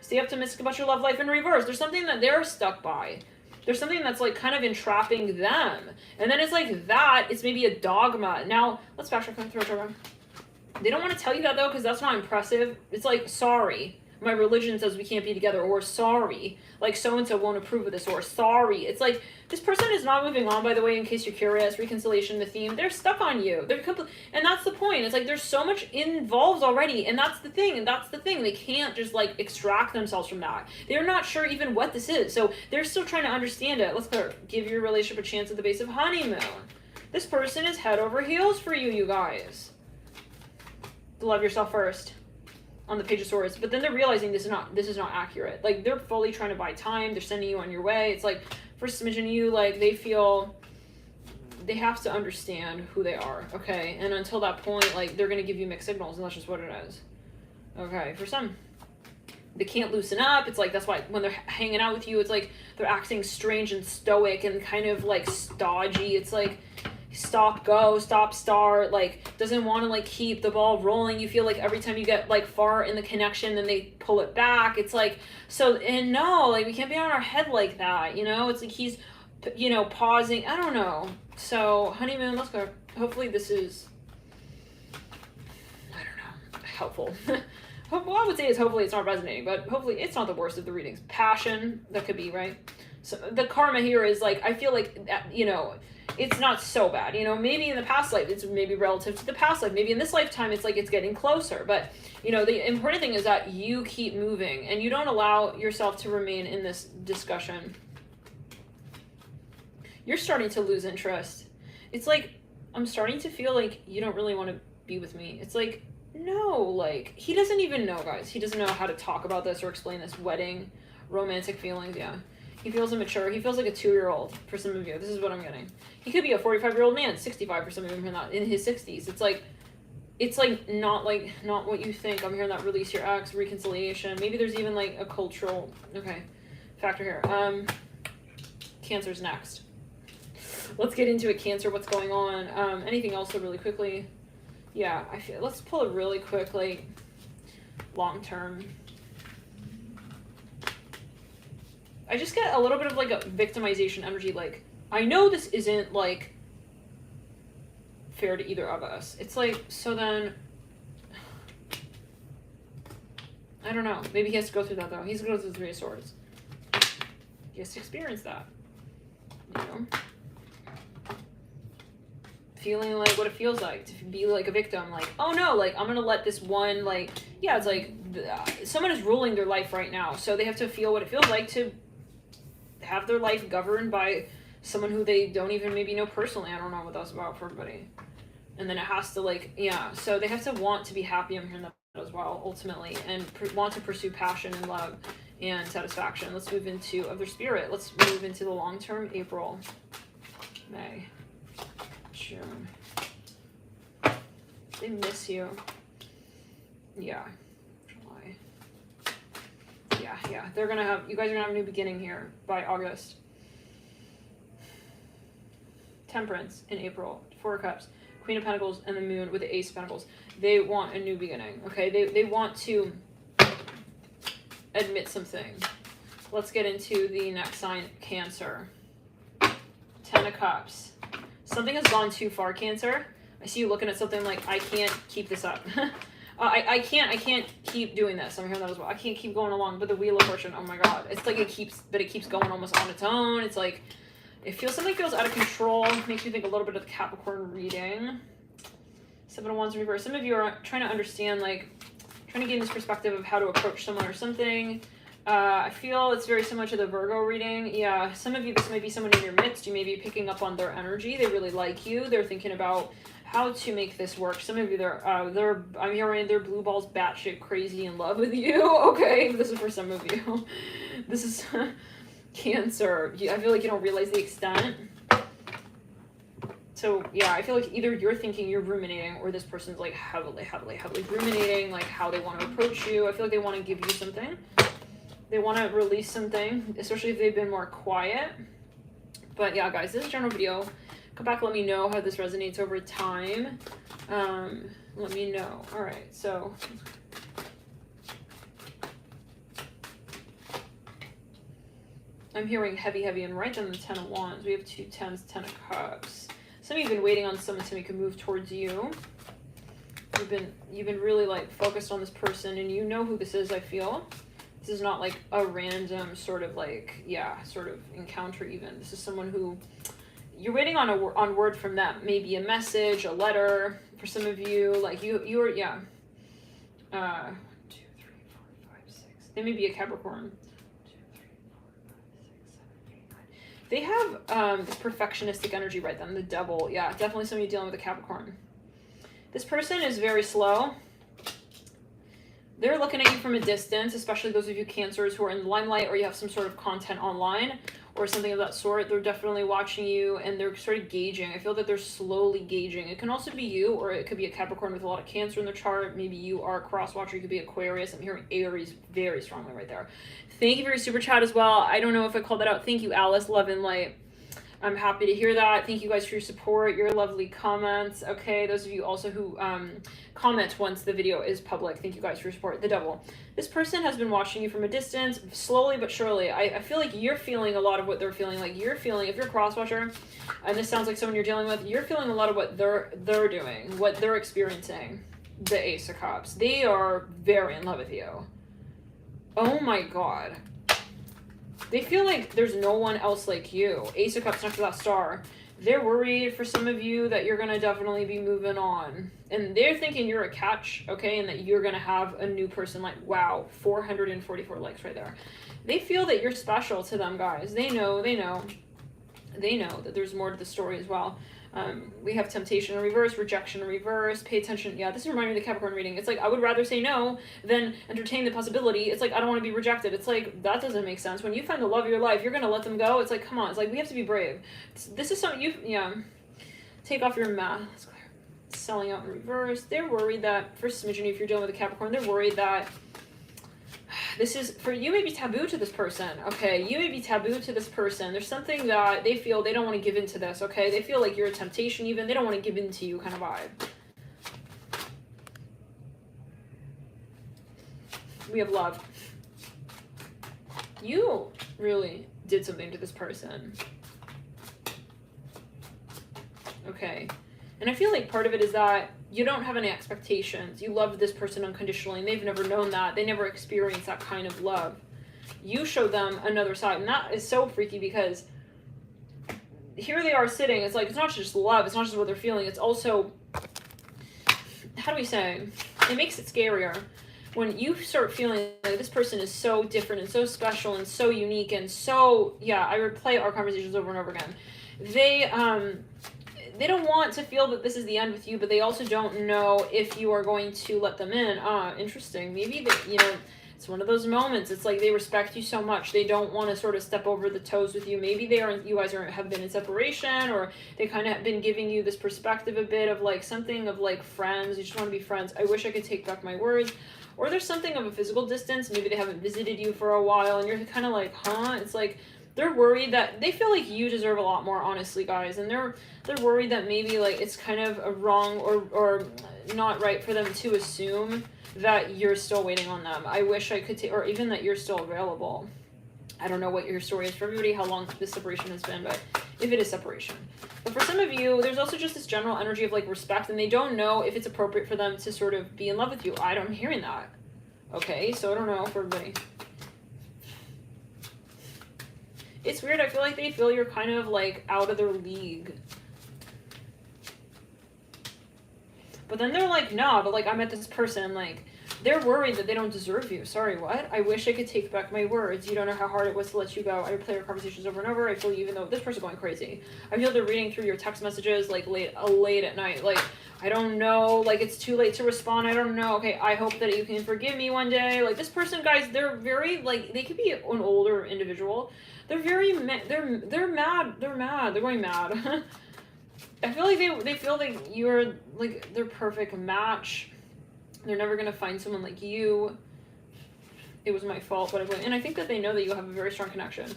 Stay optimistic about your love life in reverse. There's something that they're stuck by. There's something that's like kind of entrapping them. And then it's like that, it's maybe a dogma. Now, let's backtrack through it. They don't want to tell you that though, because that's not impressive. It's like, sorry, my religion says we can't be together, or sorry, like so-and-so won't approve of this, or sorry. It's like, this person is not moving on, by the way, in case you're curious. Reconciliation, the theme, they're stuck on you. They're and that's the point. It's like there's so much involved already, and that's the thing, They can't just like extract themselves from that. They're not sure even what this is, so they're still trying to understand it. Let's clear. Give your relationship a chance at the base of honeymoon. This person is head over heels for you, you guys. Love yourself first. On the Page of Swords, but then they're realizing this is not accurate. Like, they're fully trying to buy time. They're sending you on your way. It's like, for a smidgen of you, like, they feel they have to understand who they are, okay? And until that point, like, they're gonna give you mixed signals, and that's just what it is. Okay, for some, they can't loosen up. It's like, that's why when they're hanging out with you, it's like they're acting strange and stoic and kind of like stodgy. It's like, stop, go, stop, start, like, doesn't want to like keep the ball rolling. You feel like every time you get like far in the connection, then they pull it back. It's like, so, and no, like, we can't be on our head like that, you know? It's like he's, you know, pausing. I don't know. So honeymoon, let's go. Hopefully this is, I don't know, helpful. Well, I would say is hopefully it's not resonating, but hopefully it's not the worst of the readings. Passion, that could be, right? So the karma here is like, I feel like, you know, it's not so bad, you know, maybe in the past life, it's maybe relative to the past life, maybe in this lifetime, it's like, it's getting closer, but, you know, the important thing is that you keep moving, and you don't allow yourself to remain in this discussion. You're starting to lose interest. It's like, I'm starting to feel like you don't really want to be with me. It's like, no, like, he doesn't even know, guys. He doesn't know how to talk about this or explain this. Wedding, romantic feelings, yeah. He feels immature. He feels like a 2-year-old for some of you. This is what I'm getting. He could be a 45-year-old man, 65 for some of you, not in his 60s. It's like not what you think. I'm hearing that release your ex, reconciliation. Maybe there's even like a cultural, okay, factor here. Cancer's next. Let's get into it, Cancer. What's going on? Anything else so really quickly? Yeah, I feel, let's pull it really quick, like long term. I just get a little bit of like a victimization energy. Like, I know this isn't like fair to either of us. It's like, so then, I don't know. Maybe he has to go through that though. He's going to go through the Three of Swords. He has to experience that, you know? Feeling like what it feels like to be like a victim. Like, oh no, like, I'm going to let this one, like, yeah, it's like someone is ruling their life right now. So they have to feel what it feels like to have their life governed by someone who they don't even maybe know personally. I don't know what that's about for everybody. And then it has to like, yeah, so they have to want to be happy. I'm hearing that as well, ultimately, and want to pursue passion and love and satisfaction. Let's move into of their spirit. Let's move into the long term. April, May, June, They miss you. Yeah. July. Yeah. They're gonna have, you guys are gonna have a new beginning here by August. Temperance in April. Four of Cups. Queen of Pentacles and the Moon with the Ace of Pentacles. They want a new beginning. Okay. They want to admit something. Let's get into the next sign, Cancer. 10 of Cups. Something has gone too far, Cancer. I see you looking at something like, I can't keep this up. I can't keep doing this. I'm hearing that as well. I can't keep going along. But the Wheel of Fortune, oh my God. It's like it keeps going almost on its own. It's like, something feels out of control. Makes me think a little bit of the Capricorn reading. 7 of Wands in reverse. Some of you are trying to understand, like, trying to gain this perspective of how to approach someone or something. I feel it's very similar to the Virgo reading. Yeah, some of you, this may be someone in your midst. You may be picking up on their energy. They really like you. They're thinking about how to make this work. Some of you, I'm hearing they're blue balls batshit crazy in love with you. Okay, this is for some of you. This is Cancer. I feel like you don't realize the extent. So yeah, I feel like either you're thinking, you're ruminating, or this person's like heavily ruminating, like how they want to approach you. I feel like they want to give you something. They want to release something, especially if they've been more quiet. But yeah, guys, this is a general video. Come back, let me know how this resonates over time. Let me know. All right, so I'm hearing heavy, and right on the 10 of Wands. We have 2 10s, 10 of Cups. Some of you have been waiting on someone to make a move towards you. You've been really like focused on this person, and you know who this is, I feel. This is not like a random sort of like, yeah, sort of encounter even. This is someone who you're waiting on word from them. Maybe a message, a letter for some of you. Like you're, yeah. 1, 2, 3, 4, 5, 6. They may be a Capricorn. 2, 3, 4, 5, 6, 7, 8, 9. They have this perfectionistic energy right then. The Devil. Yeah, definitely somebody dealing with a Capricorn. This person is very slow. They're looking at you from a distance, especially those of you Cancers who are in the limelight or you have some sort of content online or something of that sort. They're definitely watching you and they're sort of gauging. I feel that they're slowly gauging. It can also be you, or it could be a Capricorn with a lot of Cancer in their chart. Maybe you are a cross-watcher. You could be Aquarius. I'm hearing Aries very strongly right there. Thank you for your super chat as well. I don't know if I called that out. Thank you, Alice, Love and Light. I'm happy to hear that. Thank you guys for your support, your lovely comments. Okay, those of you also who comment once the video is public, thank you guys for your support. The Devil. This person has been watching you from a distance, slowly but surely. I feel like you're feeling a lot of what they're feeling. Like you're feeling, if you're a cross-watcher, and this sounds like someone you're dealing with, you're feeling a lot of what they're doing, what they're experiencing. The Ace of Cups. They are very in love with you. Oh my God. They feel like there's no one else like you. Ace of Cups next to that star. They're worried for some of you that you're going to definitely be moving on. And they're thinking you're a catch, okay? And that you're going to have a new person. Like, wow, 444 likes right there. They feel that you're special to them, guys. They know that there's more to the story as well. We have temptation in reverse, rejection in reverse, pay attention. Yeah, this is reminding me of the Capricorn reading. It's like, I would rather say no than entertain the possibility. It's like, I don't want to be rejected. It's like, that doesn't make sense. When you find the love of your life, you're going to let them go. It's like, come on. It's like, we have to be brave. This is something take off your mask. Selling out in reverse. They're worried that, for smidgen, if you're dealing with a Capricorn, they're worried that this is, for you may be taboo to this person, okay? You may be taboo to this person. There's something that they feel they don't want to give into this, okay? They feel like you're a temptation even. They don't want to give in to you kind of vibe. We have love. You really did something to this person. Okay. And I feel like part of it is that you don't have any expectations. You love this person unconditionally, and they've never known that. They never experienced that kind of love. You show them another side, and that is so freaky because here they are sitting. It's like, it's not just love. It's not just what they're feeling. It's also, how do we say? It makes it scarier. When you start feeling like this person is so different and so special and so unique and so, yeah, I replay our conversations over and over again. They don't want to feel that this is the end with you, but they also don't know if you are going to let them in. Interesting. Maybe that, It's one of those moments. It's like they respect you so much. They don't want to sort of step over the toes with you. Maybe you guys have been in separation, or they kind of have been giving you this perspective a bit of like something of like friends. You just want to be friends. I wish I could take back my words. Or there's something of a physical distance. Maybe they haven't visited you for a while and you're kind of like, huh? It's like they're worried that they feel like you deserve a lot more, honestly, guys. And they're worried that maybe like it's kind of a wrong or not right for them to assume that you're still waiting on them. I wish I could take, or even that you're still available. I don't know what your story is for everybody, how long this separation has been, but if it is separation. But for some of you, there's also just this general energy of like respect, and they don't know if it's appropriate for them to sort of be in love with you. I'm hearing that. Okay, so I don't know for everybody. It's weird. I feel like they feel you're kind of like out of their league. But then they're like, nah, but like I met this person, like they're worried that they don't deserve you. Sorry, what? I wish I could take back my words. You don't know how hard it was to let you go. I replay our conversations over and over. I feel you, even though this person's going crazy. I feel they're reading through your text messages like late at night. Like, I don't know, like it's too late to respond. I don't know. Okay, I hope that you can forgive me one day. Like this person, guys, they're very like, they could be an older individual. They're very, they're mad. They're mad. They're going mad. I feel like they feel like you're like their perfect match. They're never gonna find someone like you. It was my fault, but and I think that they know that you have a very strong connection.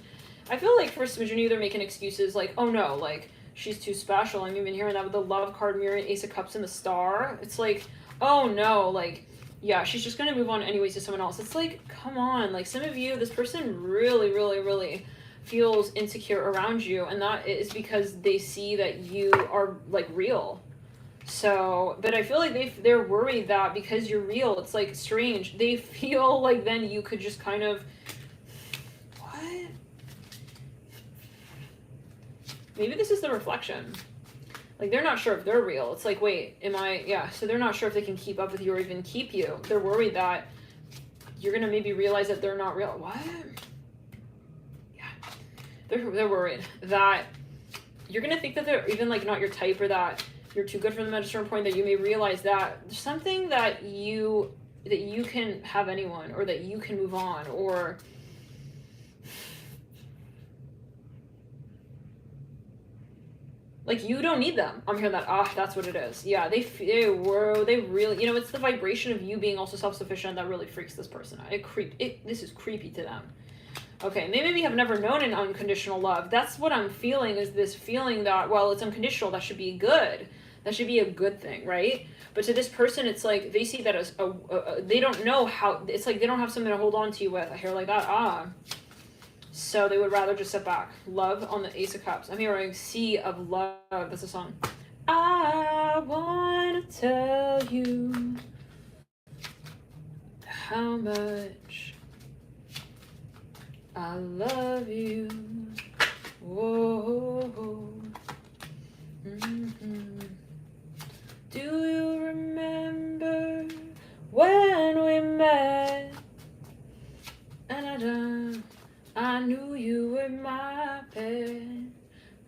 I feel like for some of you, they're making excuses like, oh no, like she's too special. I'm even hearing that with the love card, mirror, Ace of Cups, and the Star. It's like, oh no, like yeah, she's just gonna move on anyways to someone else. It's like, come on, like some of you, this person really, really, really feels insecure around you, and that is because they see that you are like real. So, but I feel like they're worried that because you're real, it's like strange. They feel like then you could just kind of, what? Maybe this is the reflection. Like they're not sure if they're real. It's like, wait, yeah. So they're not sure if they can keep up with you or even keep you. They're worried that you're gonna maybe realize that they're not real. What? They're worried that you're going to think that they're even like not your type, or that you're too good for them at a certain point, that you may realize that there's something that you can have anyone, or that you can move on, or like you don't need them. I'm hearing that. That's what it is. Yeah, they really, you know, it's the vibration of you being also self-sufficient that really freaks this person out. This is creepy to them. Okay, and they maybe have never known an unconditional love. That's what I'm feeling, is this feeling that, well, it's unconditional, that should be good. That should be a good thing, right? But to this person, it's like they see that as they don't know how, it's like they don't have something to hold on to you with. I hear like that, So they would rather just sit back. Love on the Ace of Cups. I'm hearing Sea of Love. That's a song. I want to tell you how much I love you. Whoa. Mm-hmm. Do you remember when we met? And I knew you were my pet.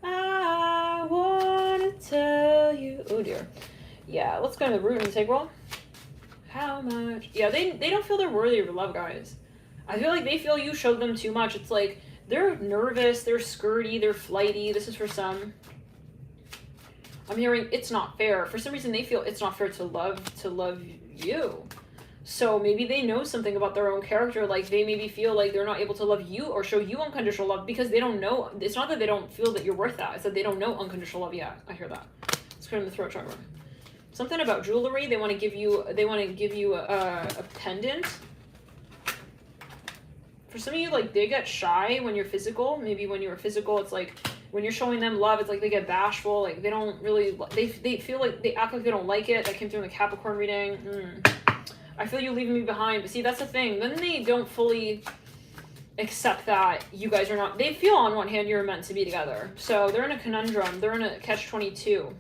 I wanna tell you. Oh dear. Yeah, let's go to the root and integral. How much? Yeah, they don't feel they're worthy of your love, guys. I feel like they feel you showed them too much. It's like they're nervous, they're skirty, they're flighty. This is for some. I'm hearing it's not fair. For some reason, they feel it's not fair to love you. So maybe they know something about their own character. Like they maybe feel like they're not able to love you or show you unconditional love because they don't know. It's not that they don't feel that you're worth that. It's that they don't know unconditional love yet. I hear that. Let's go in the throat chakra. Something about jewelry. They want to give you a pendant. For some of you, like, they get shy when you're physical. Maybe when you're physical, it's like, when you're showing them love, it's like they get bashful. Like, they don't really, they feel like, they act like they don't like it. That came through in the Capricorn reading. I feel you leaving me behind. But see, that's the thing. Then they don't fully accept that you guys are not, they feel on one hand you're meant to be together. So they're in a conundrum. They're in a catch-22.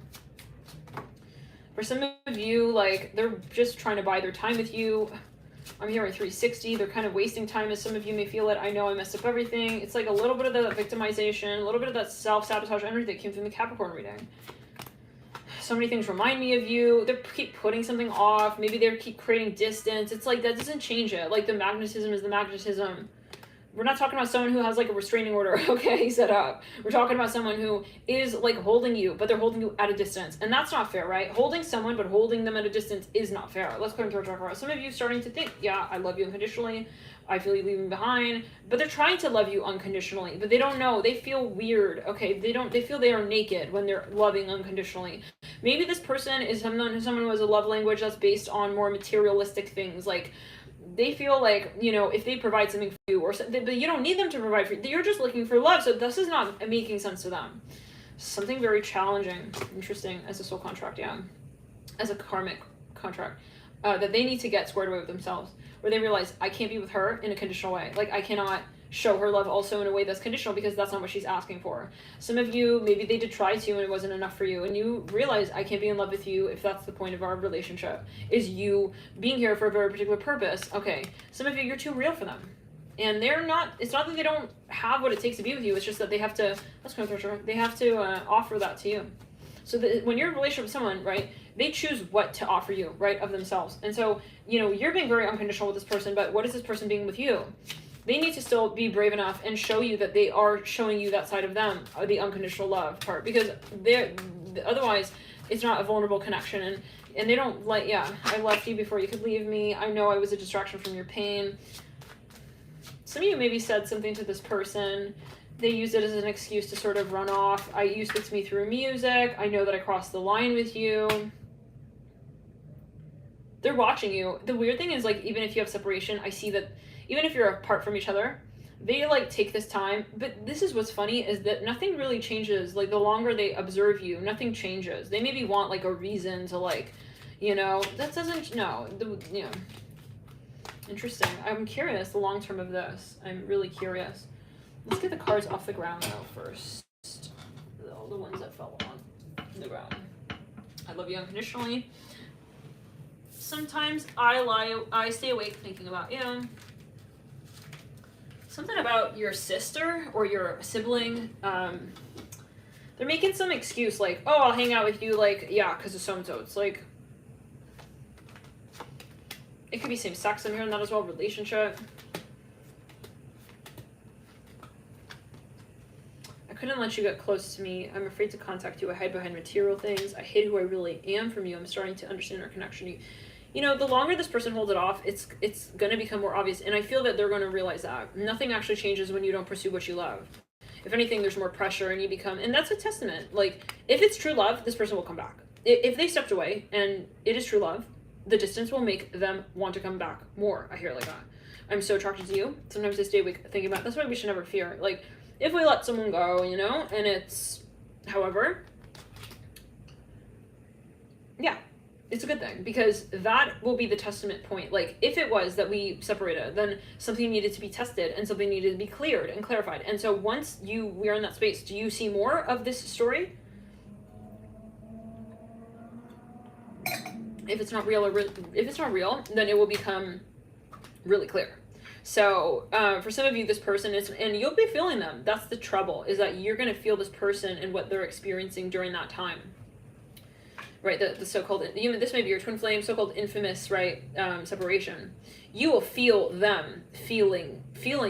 For some of you, like, they're just trying to buy their time with you. I'm hearing 360. They're kind of wasting time, as some of you may feel it. I know I messed up everything. It's like a little bit of that victimization, a little bit of that self-sabotage energy that came from the Capricorn reading. so many things remind me of you. They keep putting something off. Maybe they keep creating distance. It's like, that doesn't change it. Like, the magnetism is the magnetism. We're not talking about someone who has like a restraining order, okay, set up. We're talking about someone who is like holding you, but they're holding you at a distance. And that's not fair, right? Holding someone, but holding them at a distance is not fair. Let's go into our chakra. Some of you starting to think, yeah, I love you unconditionally. I feel you leaving behind. But they're trying to love you unconditionally, but they don't know. They feel weird, okay? They feel they are naked when they're loving unconditionally. Maybe this person is someone who has a love language that's based on more materialistic things, like they feel like, you know, if they provide something for you, or but you don't need them to provide for you. You're just looking for love. So this is not making sense to them. Something very challenging, interesting as a soul contract, yeah, as a karmic contract, that they need to get squared away with themselves, where they realize, I can't be with her in a conditional way. Like, I cannot show her love also in a way that's conditional, because that's not what she's asking for. Some of you, maybe they did try to and it wasn't enough for you, and you realize, I can't be in love with you if that's the point of our relationship, is you being here for a very particular purpose. Okay, some of you, you're too real for them, and they're not, it's not that they don't have what it takes to be with you, it's just that they have to, they have to offer that to you. So that when you're in a relationship with someone, right, they choose what to offer you, right, of themselves. And so, you know, you're being very unconditional with this person, but what is this person being with you? They need to still be brave enough and show you that they are showing you that side of them, the unconditional love part, because they're, otherwise it's not a vulnerable connection, and they don't like, yeah, I left you before you could leave me. I know I was a distraction from your pain. Some of you maybe said something to this person. They used it as an excuse to sort of run off. You speak to me through music. I know that I crossed the line with you. They're watching you. The weird thing is, like, even if you have separation, I see that even if you're apart from each other, they like take this time. But this is what's funny, is that nothing really changes. Like, the longer they observe you, nothing changes. They maybe want like a reason to, like, you know, that doesn't, no, you know. Interesting. I'm curious the long term of this. I'm really curious. Let's get the cards off the ground though first. All the ones that fell on the ground. I love you unconditionally. Sometimes I stay awake thinking about you. Something about your sister or your sibling. They're making some excuse like, oh, I'll hang out with you, like, yeah, because of so-and-so. It's like, it could be same sex. I'm hearing that as well. Relationship. I couldn't let you get close to me. I'm afraid to contact you. I hide behind material things. I hid who I really am from you. I'm starting to understand our connection. You know, the longer this person holds it off, it's going to become more obvious. And I feel that they're going to realize that. Nothing actually changes when you don't pursue what you love. If anything, there's more pressure and you become, and that's a testament. Like, if it's true love, this person will come back. If they stepped away and it is true love, the distance will make them want to come back more. I hear it like that. I'm so attracted to you. Sometimes I stay awake thinking about, that's why we should never fear. Like, if we let someone go, you know, and it's, however, yeah, it's a good thing, because that will be the testament point. Like, if it was that we separated, then something needed to be tested and something needed to be cleared and clarified. And so once we are in that space, do you see more of this story? If it's not real, then it will become really clear. So for some of you, this person is, and you'll be feeling them. That's the trouble, is that you're going to feel this person and what they're experiencing during that time. Right, the so-called, this may be your twin flame, so-called infamous, right, separation. You will feel them feeling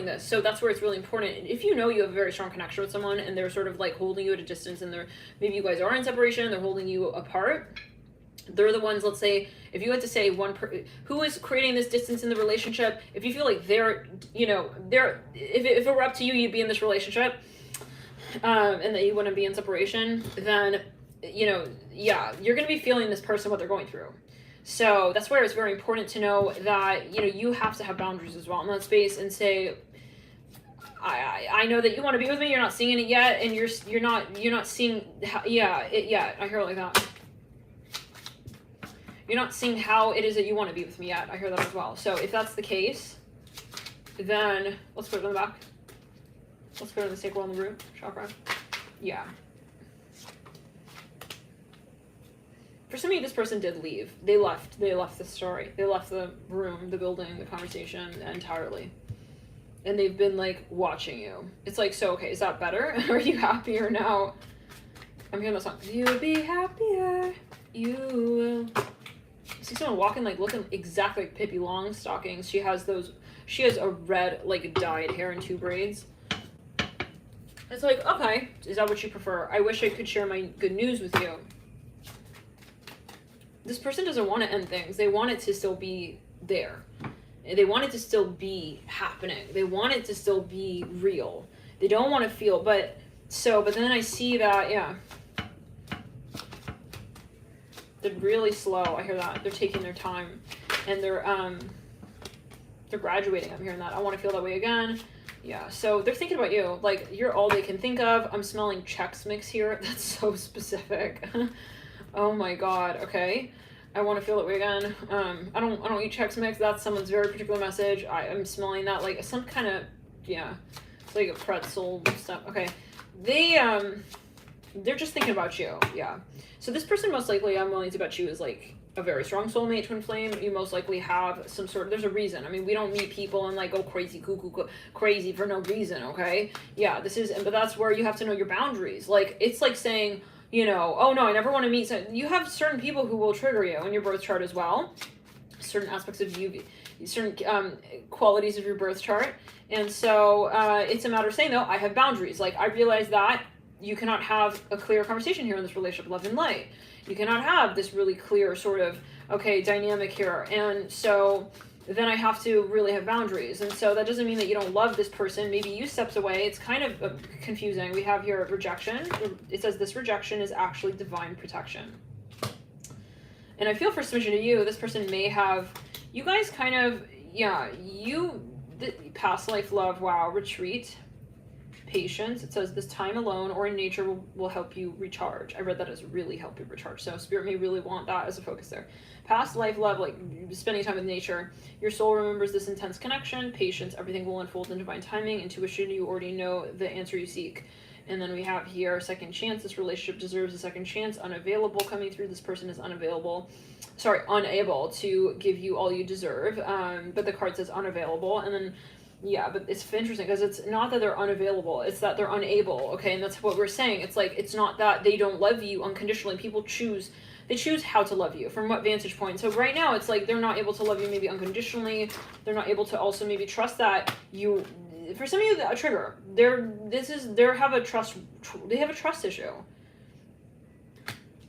this. So that's where it's really important. If you know you have a very strong connection with someone and they're sort of like holding you at a distance, and maybe you guys are in separation, they're holding you apart. They're the ones, let's say, if you had to say who is creating this distance in the relationship, if you feel like they're, if it were up to you, you'd be in this relationship, and that you wouldn't be in separation, then, yeah, you're going to be feeling this person, what they're going through. So that's where it's very important to know that, you have to have boundaries as well in that space, and say, I know that you want to be with me, you're not seeing it yet, and you're not seeing how, I hear it like that. You're not seeing how it is that you want to be with me yet. I hear that as well. So if that's the case, then let's put it in the back. Let's go to the sacral and the root chakra. Yeah. For some of you, this person did leave. They left the story. They left the room, the building, the conversation entirely. And they've been like watching you. It's like, so, okay, is that better? Are you happier now? I'm hearing that song. You'll be happier. You will. I see someone walking, like, looking exactly like Pippi Longstockings. She has a red, like, dyed hair in 2 braids. It's like, okay, is that what you prefer? I wish I could share my good news with you. This person doesn't want to end things. They want it to still be there. They want it to still be happening. They want it to still be real. They don't want to feel, but then I see that, yeah. They're really slow. I hear that. They're taking their time, and they're graduating. I'm hearing that. I want to feel that way again. Yeah, so they're thinking about you. Like, you're all they can think of. I'm smelling Chex Mix here. That's so specific. Oh my god. Okay. I want to feel that way again. I don't eat Chex Mix. That's someone's very particular message. I'm smelling that, like, some kind of, yeah, it's like a pretzel stuff. Okay. They're just thinking about you. Yeah. So this person, most likely, I'm willing to bet you, is like a very strong soulmate, twin flame. You most likely have some sort of, there's a reason. I mean, we don't meet people and like go crazy, cuckoo, crazy for no reason. Okay. Yeah. But that's where you have to know your boundaries. Like, it's like saying, you know, oh no, I never want to meet. So you have certain people who will trigger you in your birth chart as well. Certain aspects of you, certain qualities of your birth chart. And so it's a matter of saying, though, I have boundaries. Like, I realize that you cannot have a clear conversation here in this relationship, love and light. You cannot have this really clear sort of, okay, dynamic here. And so then I have to really have boundaries. And so that doesn't mean that you don't love this person. Maybe you stepped away. It's kind of confusing. We have here rejection. It says this rejection is actually divine protection. And I feel for submission to you, this person may have, you guys kind of, yeah, the past life love, wow, retreat, patience. It says this time alone or in nature will help you recharge. I read that as really help you recharge. So spirit may really want that as a focus there. Past life love, like spending time with nature. Your soul remembers this intense connection. Patience, everything will unfold in divine timing. Intuition, you already know the answer you seek. And then we have here second chance. This relationship deserves a second chance. Unavailable coming through. This person is unable to give you all you deserve. But the card says unavailable. And then, yeah, but it's interesting because it's not that they're unavailable. It's that they're unable. Okay, and that's what we're saying. It's like, it's not that they don't love you unconditionally. People choose how to love you, from what vantage point. So right now, it's like they're not able to love you maybe unconditionally. They're not able to also maybe trust that you... For some of you, a trigger. They have a trust issue.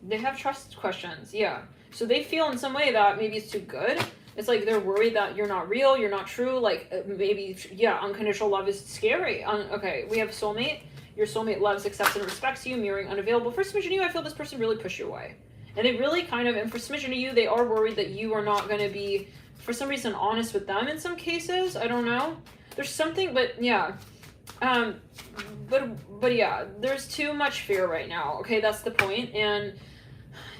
They have trust questions, yeah. So they feel in some way that maybe it's too good. It's like they're worried that you're not real, you're not true. Like maybe, yeah, unconditional love is scary. Okay, we have soulmate. Your soulmate loves, accepts, and respects you. Mirroring unavailable. For submission to you, I feel this person really pushed you away. And they really kind of, and for submission to you, they are worried that you are not going to be, for some reason, honest with them in some cases. I don't know. There's something, but yeah. But yeah, there's too much fear right now. Okay, that's the point. And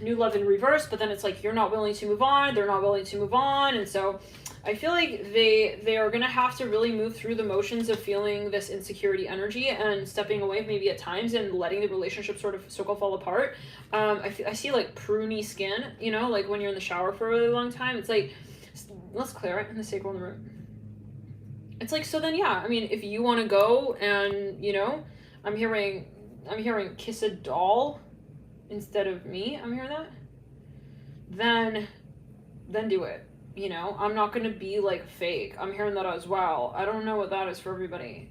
new love in reverse, but then it's like you're not willing to move on, they're not willing to move on. And so I feel like they are going to have to really move through the motions of feeling this insecurity energy and stepping away maybe at times and letting the relationship sort of fall apart. I see like pruny skin, you know, like when you're in the shower for a really long time. It's like, let's clear it in the sacral in the root. It's like, so then, yeah, I mean, if you want to go and, you know, I'm hearing kiss a doll instead of me, I'm hearing that, then do it. You know, I'm not going to be like fake. I'm hearing that as well. I don't know what that is for everybody.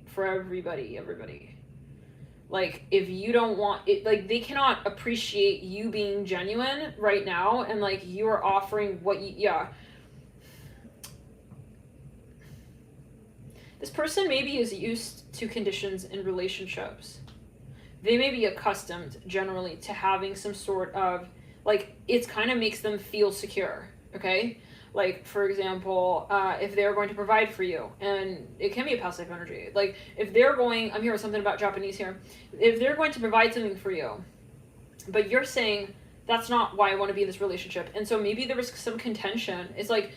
Like, if you don't want it, like, they cannot appreciate you being genuine right now. And like, you are offering what you, yeah. This person maybe is used to conditions in relationships. They may be accustomed generally to having some sort of, like, it kind of makes them feel secure, okay? Like, for example, if they're going to provide for you, and it can be a past life energy. Like, if they're going, I'm hearing something about Japanese here. If they're going to provide something for you, but you're saying, that's not why I want to be in this relationship. And so maybe there was some contention. It's like,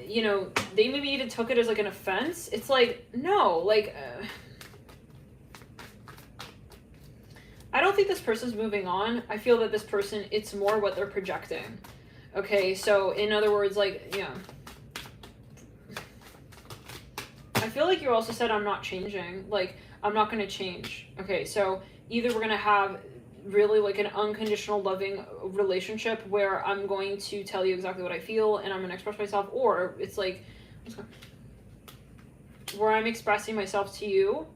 you know, they maybe even took it as like an offense. It's like, no, like, I don't think this person's moving on. I feel that this person, it's more what they're projecting. Okay, so in other words, like, yeah. I feel like you also said, I'm not changing. Like, I'm not going to change. Okay, so either we're going to have, really like an unconditional loving relationship where I'm going to tell you exactly what I feel and I'm going to express myself, or it's like where I'm expressing myself to you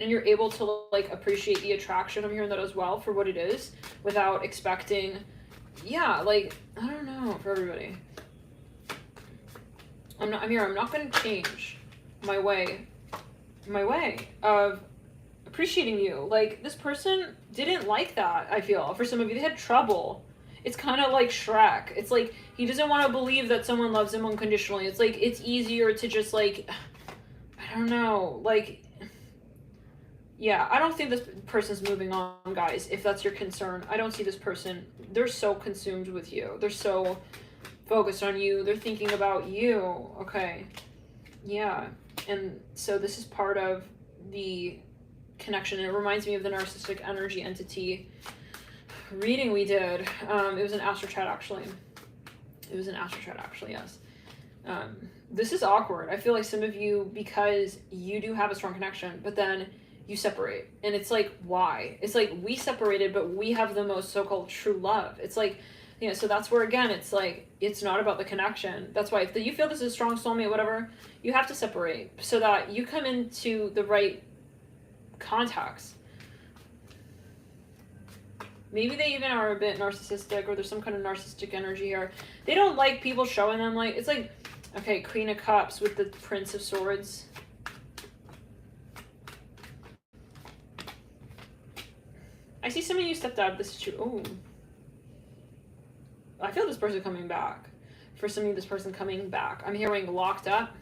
and you're able to like appreciate the attraction. I'm hearing that as well for what it is without expecting, yeah, like, I don't know, for everybody. I'm not going to change my way of appreciating you. Like, this person didn't like that, I feel. For some of you, they had trouble. It's kind of like Shrek. It's like, he doesn't want to believe that someone loves him unconditionally. It's like, it's easier to just like, I don't know, like, yeah, I don't think this person's moving on, guys, if that's your concern. I don't see this person. They're so consumed with you. They're so focused on you. They're thinking about you. Okay. Yeah. And so this is part of the connection. It reminds me of the narcissistic energy entity reading we did. It was an astro chat, actually. Yes. This is awkward. I feel like some of you, because you do have a strong connection, but then you separate. And it's like, why? It's like, we separated, but we have the most so-called true love. It's like, you know, so that's where, again, it's like, it's not about the connection. That's why if you feel this is a strong soulmate, whatever, you have to separate so that you come into the right context. Maybe they even are a bit narcissistic, or there's some kind of narcissistic energy here. They don't like people showing them, like, it's like, okay, Queen of Cups with the Prince of Swords. I see some of you stepped out of this situation. Oh. I feel this person coming back. For some of you, this person coming back. I'm hearing locked up.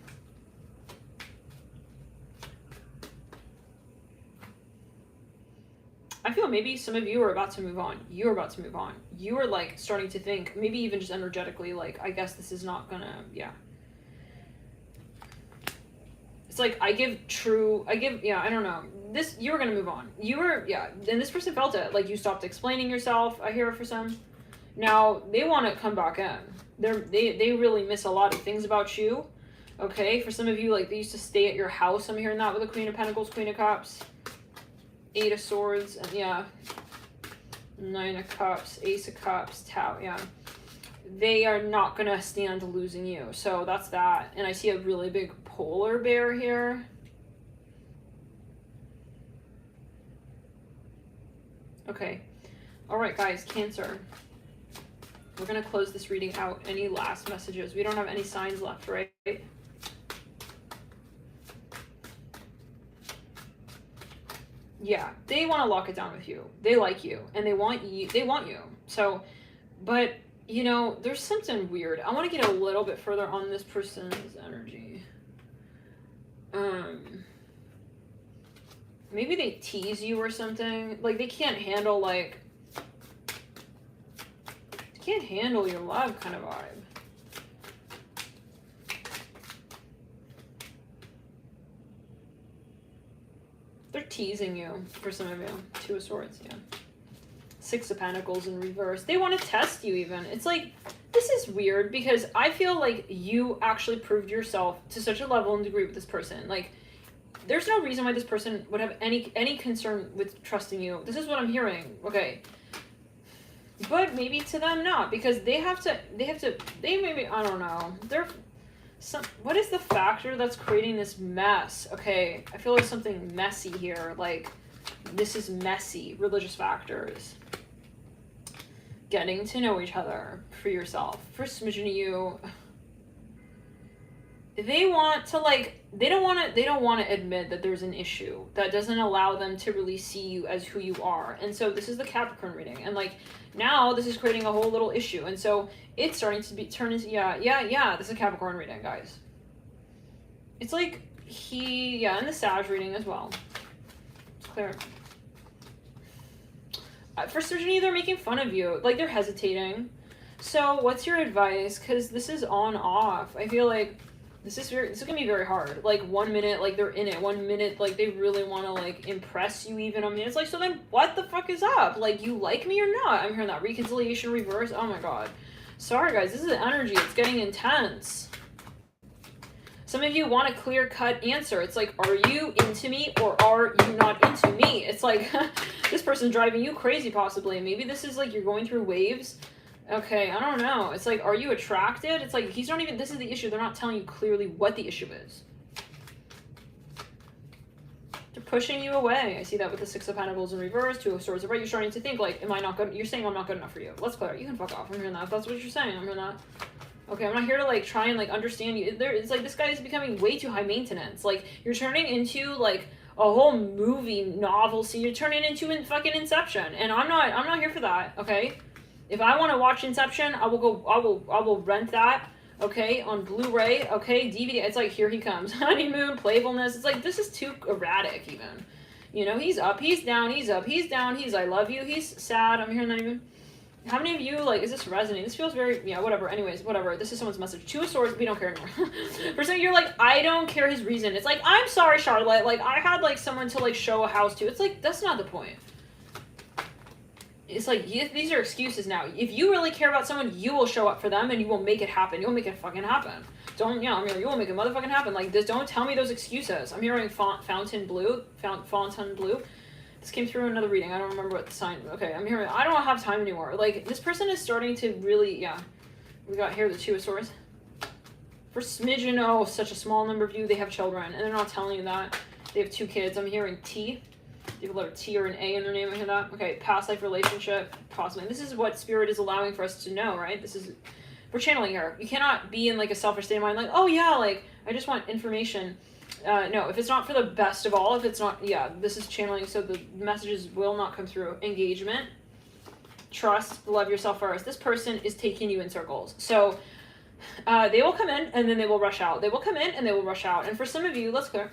I feel maybe some of you are about to move on. You're about to move on. You are like starting to think, maybe even just energetically, like, I guess this is not gonna, yeah. It's like, I don't know. You were gonna move on. And this person felt it. Like, you stopped explaining yourself. I hear it for some. Now, they want to come back in. They really miss a lot of things about you. Okay? For some of you, like, they used to stay at your house. I'm hearing that with the Queen of Pentacles, Queen of Cups, Eight of Swords, and yeah. Nine of Cups, Ace of Cups, Tower, yeah. They are not going to stand losing you. So that's that. And I see a really big polar bear here. Okay. All right, guys, Cancer. We're going to close this reading out. Any last messages? We don't have any signs left, right? Yeah, they want to lock it down with you. They like you, and they want you. So, but, you know, there's something weird. I want to get a little bit further on this person's energy. Maybe they tease you or something. Like, they can't handle, like, can't handle your love kind of vibe. They're teasing you for some of you. Two of Swords, yeah. Six of Pentacles in reverse. They want to test you even. It's like, this is weird because I feel like you actually proved yourself to such a level and degree with this person. Like, there's no reason why this person would have any concern with trusting you. This is what I'm hearing. Okay. But maybe to them not, because they maybe, I don't know. What is the factor that's creating this mess? Okay, I feel like something messy here. Like, this is messy. Religious factors. Getting to know each other for yourself. For a smidgen of you. They want to, like, they don't want to admit that there's an issue that doesn't allow them to really see you as who you are. And so this is the Capricorn reading, and like, now this is creating a whole little issue, and so it's starting to turn into, this is a Capricorn reading, guys. It's like, and the Sag reading as well. It's clear. For certain, they're making fun of you, like, they're hesitating. So what's your advice? Because this is on off. I feel like this is gonna be very hard. Like, 1 minute, like, they're in it. 1 minute, like, they really want to, like, impress you even. I mean, it's like, so then what the fuck is up? Like, you like me or not? I'm hearing that reconciliation reverse. Oh my god. Sorry, guys. This is the energy. It's getting intense. Some of you want a clear-cut answer. It's like, are you into me or are you not into me? It's like, this person's driving you crazy possibly. Maybe this is like you're going through waves. Okay, I don't know. It's like, are you attracted? It's like, he's not even, this is the issue. They're not telling you clearly what the issue is. They're pushing you away. I see that with the Six of Pentacles in reverse, Two of Swords in right. You're starting to think like, am I not good? You're saying I'm not good enough for you. Let's clear it. You can fuck off. I'm hearing that. If that's what you're saying, I'm hearing that. Okay, I'm not here to like try and like understand you. It's like this guy is becoming way too high maintenance. Like you're turning into like a whole movie novel. See, you're turning into fucking Inception, and I'm not here for that. Okay, if I want to watch Inception, I will rent that. Okay, on Blu-ray. Okay, DVD. It's like, here he comes. Honeymoon, playfulness. It's like, this is too erratic even. You know, he's up, he's down, he's up, he's down, he's I love you, he's sad. I'm hearing that even. How many of you, like, is this resonating? This feels very, yeah, whatever. Anyways, whatever. This is someone's message. Two of Swords, we don't care anymore. For some of you, you're like, I don't care his reason. It's like, I'm sorry, Charlotte. Like, I had, like, someone to, like, show a house to. It's like, that's not the point. It's like, these are excuses now. If you really care about someone, you will show up for them and you will make it happen. You'll make it fucking happen. Don't, yeah, I mean, you will make it motherfucking happen. Like, this, don't tell me those excuses. I'm hearing Fountain Blue. This came through another reading. I don't remember what the sign. Okay, I'm hearing, I don't have time anymore. Like, this person is starting to really, yeah. We got here the Two of Swords. For smidgen, oh, such a small number of you, they have children. And they're not telling you that. They have 2 kids. I'm hearing T. They have a letter T or an A in their name. I hear that. Okay, past life relationship, possibly. This is what Spirit is allowing for us to know, right? This is, we're channeling here. You cannot be in like a selfish state of mind, like, oh yeah, like, I just want information. No, if it's not for the best of all, if it's not, yeah, this is channeling, so the messages will not come through. Engagement, trust, love yourself first. This person is taking you in circles. So they will come in and then they will rush out. They will come in and they will rush out. And for some of you, let's clear.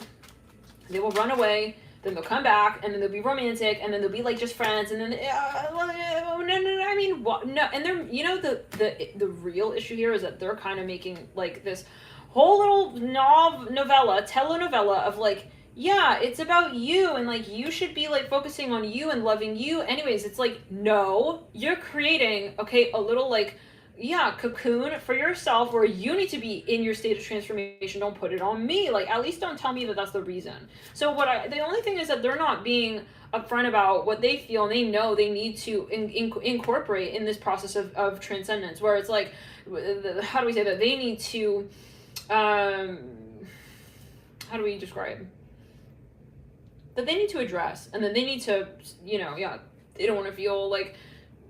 They will run away. Then they'll come back, and then they'll be romantic, and then they'll be like just friends, and then no, I mean, what? No, and they're, you know, the real issue here is that they're kind of making like this whole little telenovela of like, yeah, it's about you, and like you should be like focusing on you and loving you. Anyways, it's like, no, you're creating, okay, a little like, yeah, cocoon for yourself where you need to be in your state of transformation. Don't put it on me. Like, at least don't tell me that that's the reason. So the only thing is that they're not being upfront about what they feel, and they know they need to incorporate in this process of transcendence, where it's like, how do we say that? They need to, how do we describe? That they need to address, and then they need to, you know, yeah, they don't want to feel like,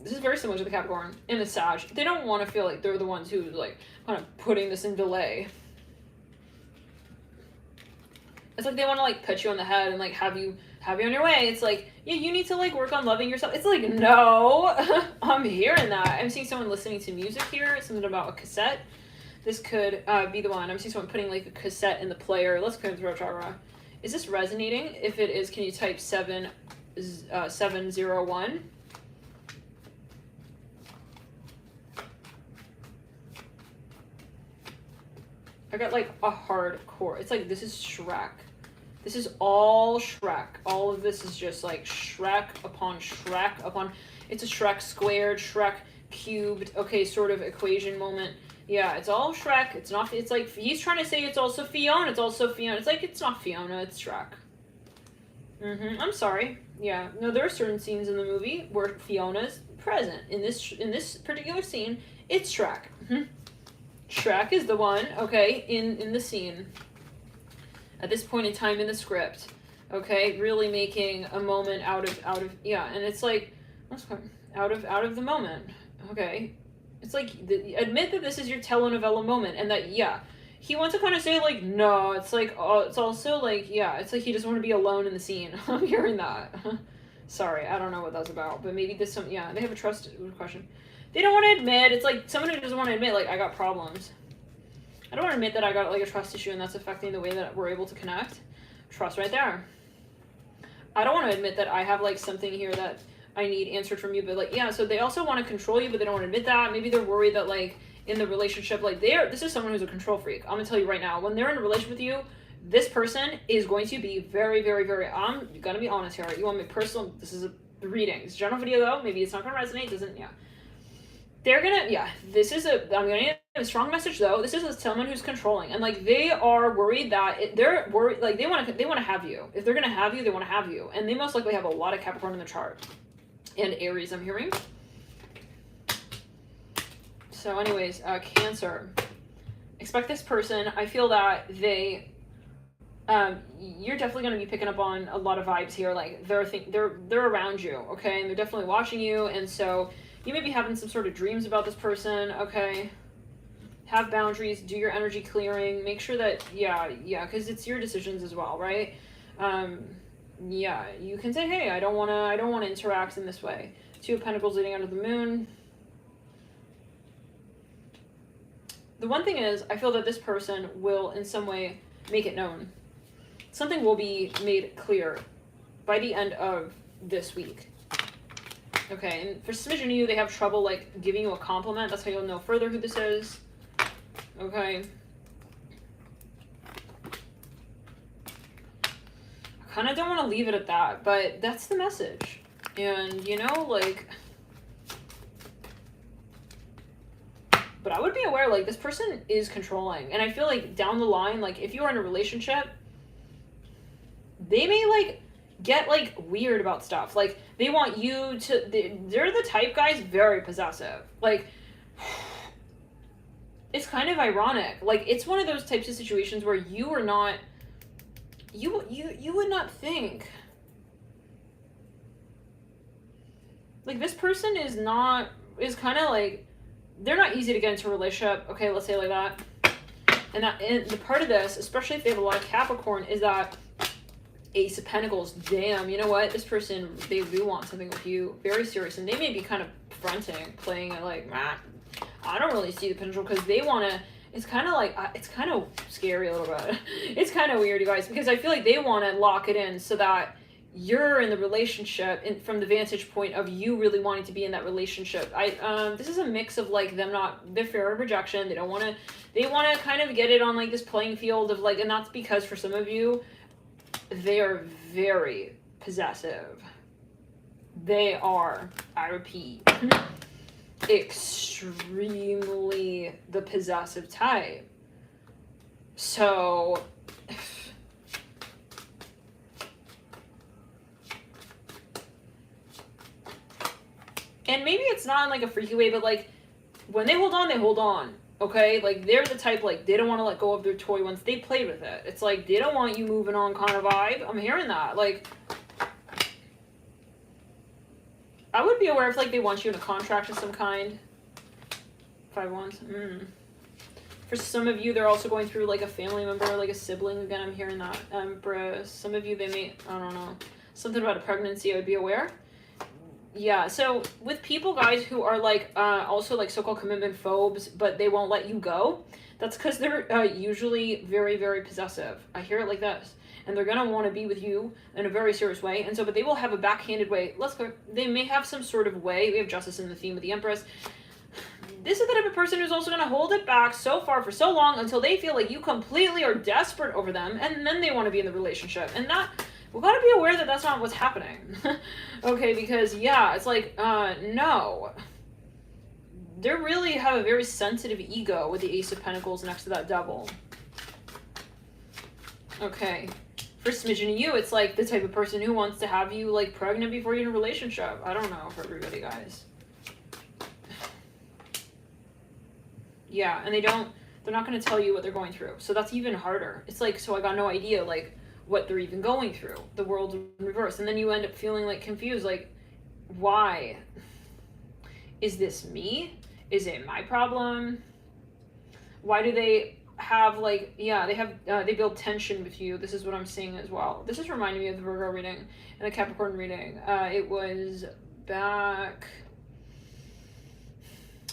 this is very similar to the Capricorn and the Sag. They don't want to feel like they're the ones who like kind of putting this in delay. It's like they want to like put you on the head and like have you on your way. It's like, yeah, you need to like work on loving yourself. It's like, no, I'm hearing that. I'm seeing someone listening to music here. Something about a cassette. This could be the one. I'm seeing someone putting like a cassette in the player. Let's go through chakra. Is this resonating? If it is, can you type 701? I got like a hardcore. It's like, this is Shrek. This is all Shrek. All of this is just like Shrek upon Shrek upon. It's a Shrek squared, Shrek cubed. Okay, sort of equation moment. Yeah, it's all Shrek. It's not. It's like he's trying to say it's also Fiona. It's also Fiona. It's like it's not Fiona. It's Shrek. I'm sorry. Yeah. No, there are certain scenes in the movie where Fiona's present. In this particular scene, it's Shrek. Shrek is the one, okay, in the scene. At this point in time in the script, okay, really making a moment out of yeah, and it's like, out of the moment, okay. It's like, admit that this is your telenovela moment, and that, yeah, he wants to kind of say like, no, it's like, oh, it's also like, yeah, it's like he doesn't want to be alone in the scene. I'm hearing that. Sorry, I don't know what that's about, but maybe this yeah, they have a trust question. They don't want to admit. It's like someone who doesn't want to admit, like, I got problems. I don't want to admit that I got, like, a trust issue and that's affecting the way that we're able to connect. Trust right there. I don't want to admit that I have, like, something here that I need answered from you. But, like, yeah, so they also want to control you, but they don't want to admit that. Maybe they're worried that, like, in the relationship, like, this is someone who's a control freak. I'm going to tell you right now. When they're in a relationship with you, this person is going to be very, very, very, I'm going to be honest here. You want me personal, this is a reading. It's a general video, though. Maybe it's not going to resonate. Doesn't, yeah. they're gonna, yeah, this is a, I'm gonna need a strong message though. This is someone who's controlling, and like they are worried that they're worried, like they want to have you. If they're gonna have you, they want to have you, and they most likely have a lot of Capricorn in the chart, and Aries, I'm hearing. So anyways, Cancer, expect this person. I feel that they, you're definitely going to be picking up on a lot of vibes here. Like they're around you, okay, and they're definitely watching you, and so you may be having some sort of dreams about this person, okay. Have boundaries, do your energy clearing, make sure that, yeah, because it's your decisions as well, right? Yeah, you can say, hey, I don't want to interact in this way. Two of Pentacles leading under the moon. The one thing is, I feel that this person will in some way make it known. Something will be made clear by the end of this week. Okay, and for smidgen of you, they have trouble like giving you a compliment. That's how you'll know further who this is. Okay. I kind of don't want to leave it at that, but that's the message. And, you know, like... But I would be aware, like, this person is controlling. And I feel like down the line, like, if you are in a relationship, they may, like, get, like, weird about stuff. Like, they want you to... They're the type, guys, very possessive. Like, it's kind of ironic. Like, it's one of those types of situations where you are not... You would not think... Like, this person is kind of, like... They're not easy to get into a relationship, okay, let's say it like that. And the part of this, especially if they have a lot of Capricorn, is that Ace of Pentacles, damn, you know what? This person, they do want something with you, very serious. And they may be kind of fronting, playing it like, I don't really see the potential, because they want to, it's kind of like, it's kind of scary a little bit. It's kind of weird, you guys, because I feel like they want to lock it in so that you're in the relationship, and from the vantage point of you really wanting to be in that relationship. This is a mix of like they're fear of rejection. They want to kind of get it on like this playing field of like, and that's because for some of you, they are very possessive. They are, I repeat, extremely the possessive type. So, and maybe it's not in like a freaky way, but like when they hold on, they hold on. Okay, like they're the type, like they don't want to let go of their toy once they play with it. It's like they don't want you moving on kind of vibe. I'm hearing that. Like, I would be aware if like they want you in a contract of some kind. 5 wands. For some of you, they're also going through like a family member, like a sibling. Again, I'm hearing that. For some of you, they may, I don't know, something about a pregnancy. I would be aware. Yeah, so with people, guys, who are like also like so-called commitment phobes, but they won't let you go, that's because they're usually very, very possessive. I hear it like this. And they're gonna want to be with you in a very serious way. And so, but they will have a backhanded way. They may have some sort of way. We have justice in the theme of the Empress. This is the type of person who's also gonna hold it back so far for so long until they feel like you completely are desperate over them, and then they want to be in the relationship. And that, we gotta be aware that that's not what's happening. Okay, because yeah, it's like, no. They really have a very sensitive ego with the Ace of Pentacles next to that Devil. Okay. For smidgen of you, it's like the type of person who wants to have you like pregnant before you're in a relationship. I don't know for everybody, guys. Yeah, and they're not going to tell you what they're going through. So that's even harder. It's like, so I got no idea like what they're even going through. The world's in reverse. And then you end up feeling like confused, like, why? Is this me? Is it my problem? Why do they have like, yeah, they build tension with you. This is what I'm seeing as well. This is reminding me of the Virgo reading and the Capricorn reading. It was back,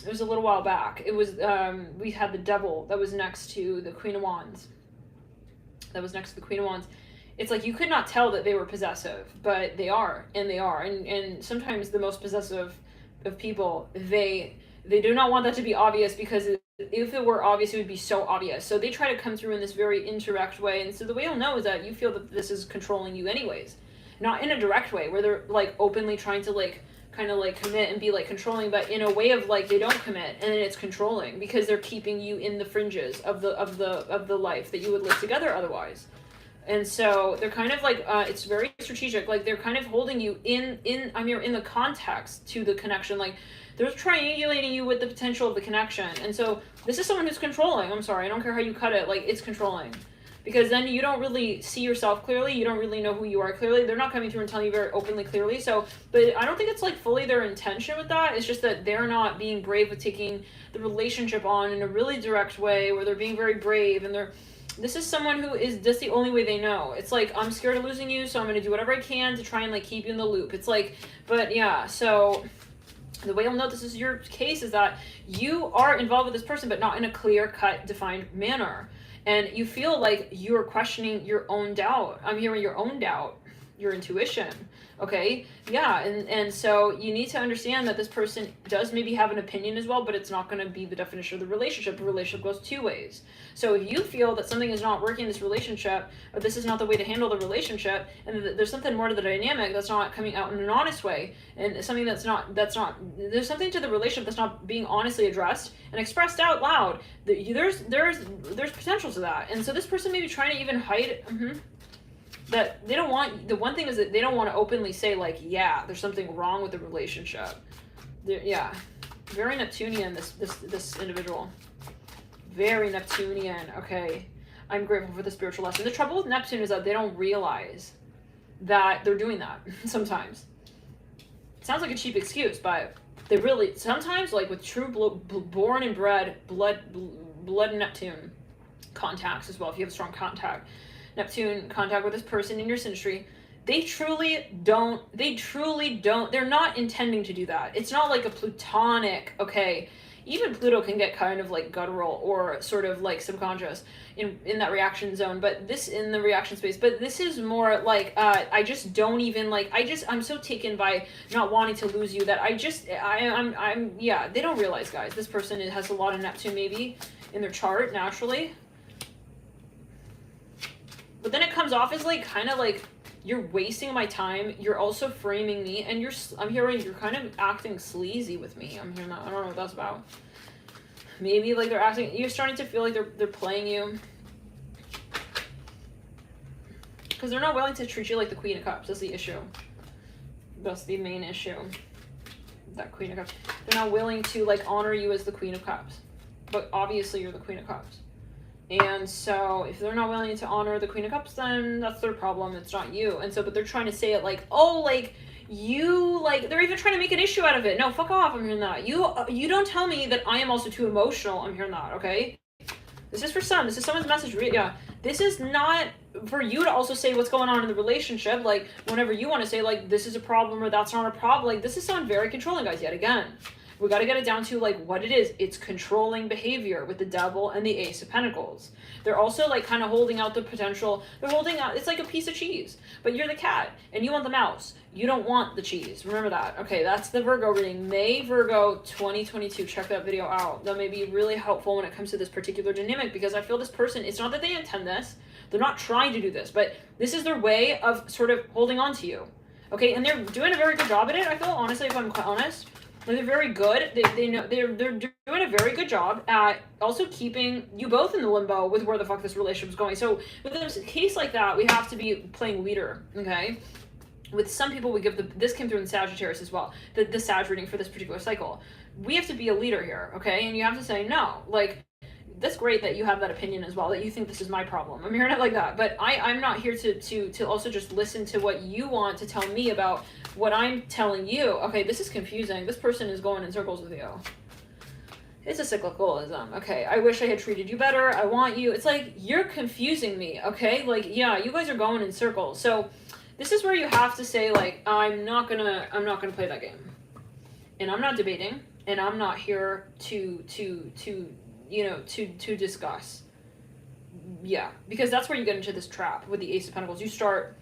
it was a little while back. It was, we had the Devil that was next to the Queen of Wands. It's like you could not tell that they were possessive, but they are, and sometimes the most possessive of people, they do not want that to be obvious, because if it were obvious, it would be so obvious. So they try to come through in this very indirect way, and so the way you'll know is that you feel that this is controlling you anyways, not in a direct way where they're like openly trying to like kind of like commit and be like controlling, but in a way of like they don't commit, and then it's controlling because they're keeping you in the fringes of the life that you would live together otherwise. And so they're kind of like it's very strategic, like they're kind of holding you in the context to the connection, like they're triangulating you with the potential of the connection. And so this is someone who's controlling. I'm sorry, I don't care how you cut it, like it's controlling. Because then you don't really see yourself clearly, you don't really know who you are clearly. They're not coming through and telling you very openly clearly. So, but I don't think it's like fully their intention with that. It's just that they're not being brave with taking the relationship on in a really direct way, where they're being very brave, and this is someone who is just the only way they know. It's like, I'm scared of losing you, so I'm going to do whatever I can to try and like keep you in the loop. It's like, but yeah, so the way you'll know this is your case is that you are involved with this person, but not in a clear-cut, defined manner. And you feel like you're questioning your own doubt. I'm hearing your own doubt, your intuition. Okay, yeah, and so you need to understand that this person does maybe have an opinion as well, but it's not going to be the definition of the relationship. The relationship goes two ways. So if you feel that something is not working in this relationship, or this is not the way to handle the relationship, and there's something more to the dynamic that's not coming out in an honest way, and something there's something to the relationship that's not being honestly addressed and expressed out loud, there's potential to that. And so this person may be trying to even hide that they don't want. The one thing is that they don't want to openly say like, yeah, there's something wrong with the relationship. Yeah, very Neptunian, this individual. Very Neptunian. Okay, I'm grateful for the spiritual lesson. The trouble with Neptune is that they don't realize that they're doing that sometimes. It sounds like a cheap excuse, but they really sometimes, like with true born and bred blood Neptune contacts as well. If you have a strong Neptune contact with this person in your synastry, they truly don't, they're not intending to do that. It's not like a plutonic, okay, even Pluto can get kind of like guttural or sort of like subconscious in that reaction zone, but this in the reaction space, but this is more like, I just don't even like, I'm so taken by not wanting to lose you that I'm yeah, they don't realize, guys, this person has a lot of Neptune maybe in their chart naturally. But then it comes off as like kind of like you're wasting my time. You're also framing me, and I'm hearing you're kind of acting sleazy with me. I'm hearing that. I don't know what that's about. Maybe like you're starting to feel like they're playing you, because they're not willing to treat you like the Queen of Cups. That's the issue. That's the main issue. That Queen of Cups. They're not willing to like honor you as the Queen of Cups, but obviously you're the Queen of Cups. And so if they're not willing to honor the Queen of Cups, then that's their problem. It's not you. And so, but they're trying to say it like, oh, like you, like they're even trying to make an issue out of it. No, fuck off. I'm hearing that. You don't tell me that I am also too emotional. I'm hearing that. Okay. This is for some. This is someone's message. Yeah. This is not for you to also say what's going on in the relationship. Like whenever you want to say like, this is a problem or that's not a problem. Like this is someone very controlling, guys, yet again. We got to get it down to like what it is. It's controlling behavior with the Devil and the Ace of Pentacles. They're also like kind of holding out the potential. They're holding out, it's like a piece of cheese, but you're the cat and you want the mouse. You don't want the cheese. Remember that. Okay, that's the Virgo reading. May Virgo 2022. Check that video out. That may be really helpful when it comes to this particular dynamic, because I feel this person, it's not that they intend this. They're not trying to do this, but this is their way of sort of holding on to you. Okay, and they're doing a very good job at it. I feel, honestly, if I'm quite honest. They're very good. They know they're doing a very good job at also keeping you both in the limbo with where the fuck this relationship is going. So with a case like that, we have to be playing leader. Okay. With some people, we give this came through in Sagittarius as well. The Sag reading for this particular cycle. We have to be a leader here. Okay, and you have to say no. Like that's great that you have that opinion as well. That you think this is my problem. I'm hearing it like that. But I'm not here to also just listen to what you want to tell me about what I'm telling you. Okay, this is confusing. This person is going in circles with you. It's a cyclicalism. Okay, I wish I had treated you better. I want you. It's like you're confusing me. Okay, like yeah, you guys are going in circles. So this is where you have to say like I'm not gonna play that game, and I'm not debating, and I'm not here to discuss. Yeah, because that's where you get into this trap with the Ace of Pentacles. You start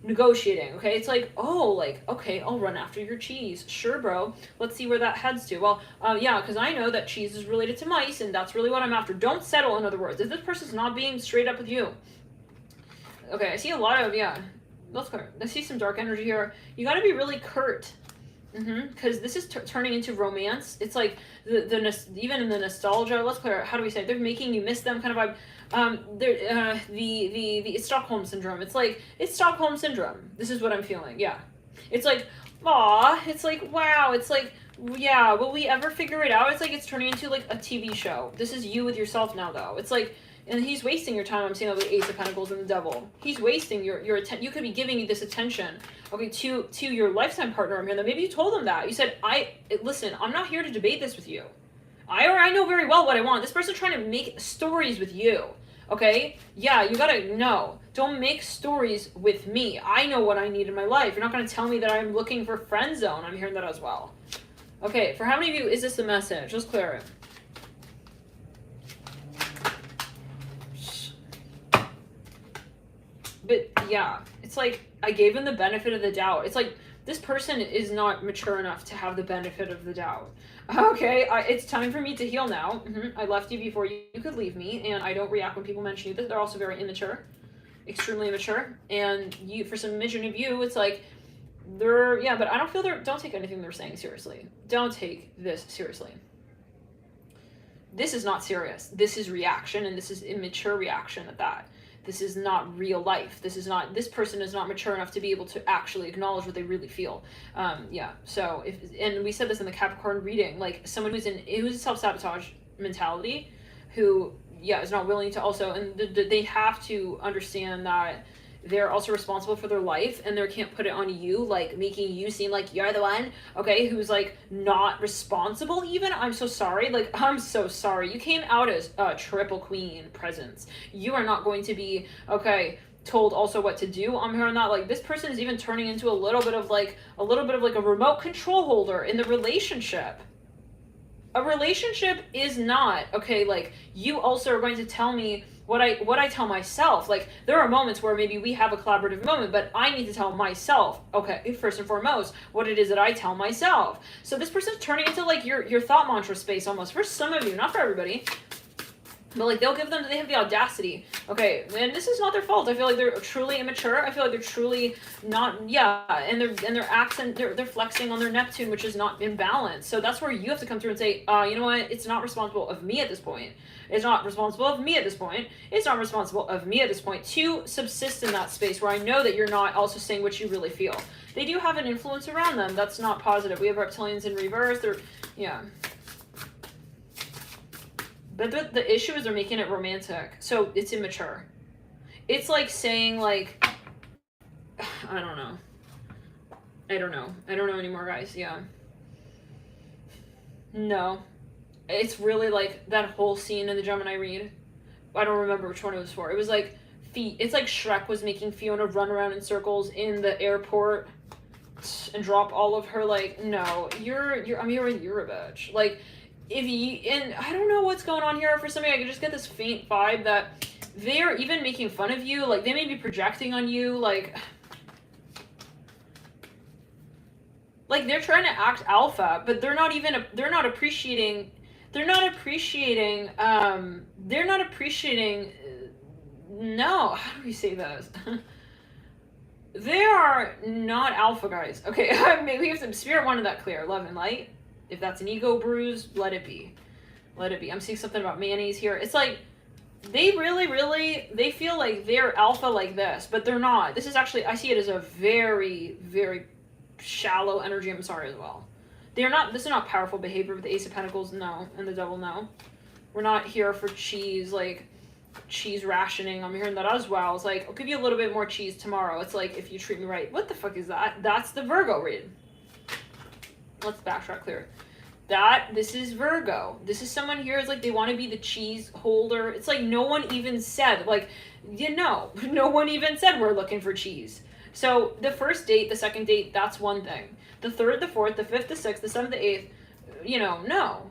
negotiating. Okay, it's like, oh, like, okay, I'll run after your cheese. Sure, bro. Let's see where that heads to. Well, yeah, because I know that cheese is related to mice, and that's really what I'm after. Don't settle, in other words. If this person's not being straight up with you. Okay, I see a lot of, yeah, let's go. I see some dark energy here. You got to be really curt Because this is turning into romance. It's like even in the nostalgia. Let's clear. How do we say it? They're making you miss them kind of vibe. It's Stockholm syndrome. It's Stockholm syndrome. This is what I'm feeling. Yeah, it's like, aw. It's like, wow. It's like, yeah. Will we ever figure it out? It's like it's turning into like a TV show. This is you with yourself now, though. It's like. And he's wasting your time. I'm seeing all the Ace of Pentacles and the Devil. He's wasting your attention. You could be giving this attention, okay, to your lifetime partner. I'm here. That maybe you told him that. You said, listen, I'm not here to debate this with you. I know very well what I want. This person's trying to make stories with you, okay? Yeah, you gotta know. Don't make stories with me. I know what I need in my life. You're not gonna tell me that I'm looking for friend zone. I'm hearing that as well. Okay, for how many of you is this the message? Let's clear it. But yeah, it's like I gave him the benefit of the doubt. It's like this person is not mature enough to have the benefit of the doubt. Okay, it's time for me to heal now. I left you before you could leave me, and I don't react when people mention you. They're also very immature, extremely immature. And you, for some mission of you, it's like but I don't feel don't take anything they're saying seriously. Don't take this seriously. This is not serious. This is reaction, and this is immature reaction at that. This is not real life. This person is not mature enough to be able to actually acknowledge what they really feel. Yeah. So and we said this in the Capricorn reading, like someone who's a self-sabotage mentality, who, is not willing to also, and they have to understand that they're also responsible for their life, and they can't put it on you, like making you seem like you're the one, okay, who's like not responsible even. I'm so sorry. Like, I'm so sorry. You came out as a triple queen presence. You are not going to be, okay, told also what to do. I'm hearing that, like, this person is even turning into a little bit of like a remote control holder in the relationship. A relationship is not, okay, like, you also are going to tell me what I tell myself. Like, there are moments where maybe we have a collaborative moment, but I need to tell myself, okay, first and foremost, what it is that I tell myself. So this person's turning into like your thought mantra space almost, for some of you, not for everybody. But like they have the audacity. Okay, and this is not their fault. I feel like they're truly immature. I feel like they're truly not, and they're flexing on their Neptune, which is not in balance. So that's where you have to come through and say, you know what? It's not responsible of me at this point. It's not responsible of me at this point. It's not responsible of me at this point to subsist in that space where I know that you're not also saying what you really feel. They do have an influence around them. That's not positive. We have reptilians in reverse. But the issue is they're making it romantic. So it's immature. It's like saying, like, I don't know anymore, guys. Yeah. No. It's really like that whole scene in the Gemini read. I don't remember which one it was for. It was like it's like Shrek was making Fiona run around in circles in the airport and drop all of her, like, no, I'm hearing you're a bitch. Like, and I don't know what's going on here. For somebody, I can just get this faint vibe that they're even making fun of you. Like, they may be projecting on you. Like they're trying to act alpha, but they're not appreciating, no, how do we say this? They are not alpha, guys. Okay, maybe we have some spirit wanted that clear. Love and light. If that's an ego bruise, let it be. Let it be. I'm seeing something about mayonnaise here. It's like, they they feel like they're alpha like this, but they're not. This is actually, I see it as a very, very shallow energy. I'm sorry as well. This is not powerful behavior with the Ace of Pentacles, no, and the Devil, no. We're not here for cheese, like, cheese rationing. I'm hearing that as well. It's like, I'll give you a little bit more cheese tomorrow. It's like, if you treat me right. What the fuck is that? That's the Virgo read. Let's backtrack clear. This is Virgo. This is someone here is like, they want to be the cheese holder. It's like, no one even said, like, no one even said we're looking for cheese. So the first date, the second date, that's one thing. The third, the fourth, the fifth, the sixth, the seventh, the eighth, no.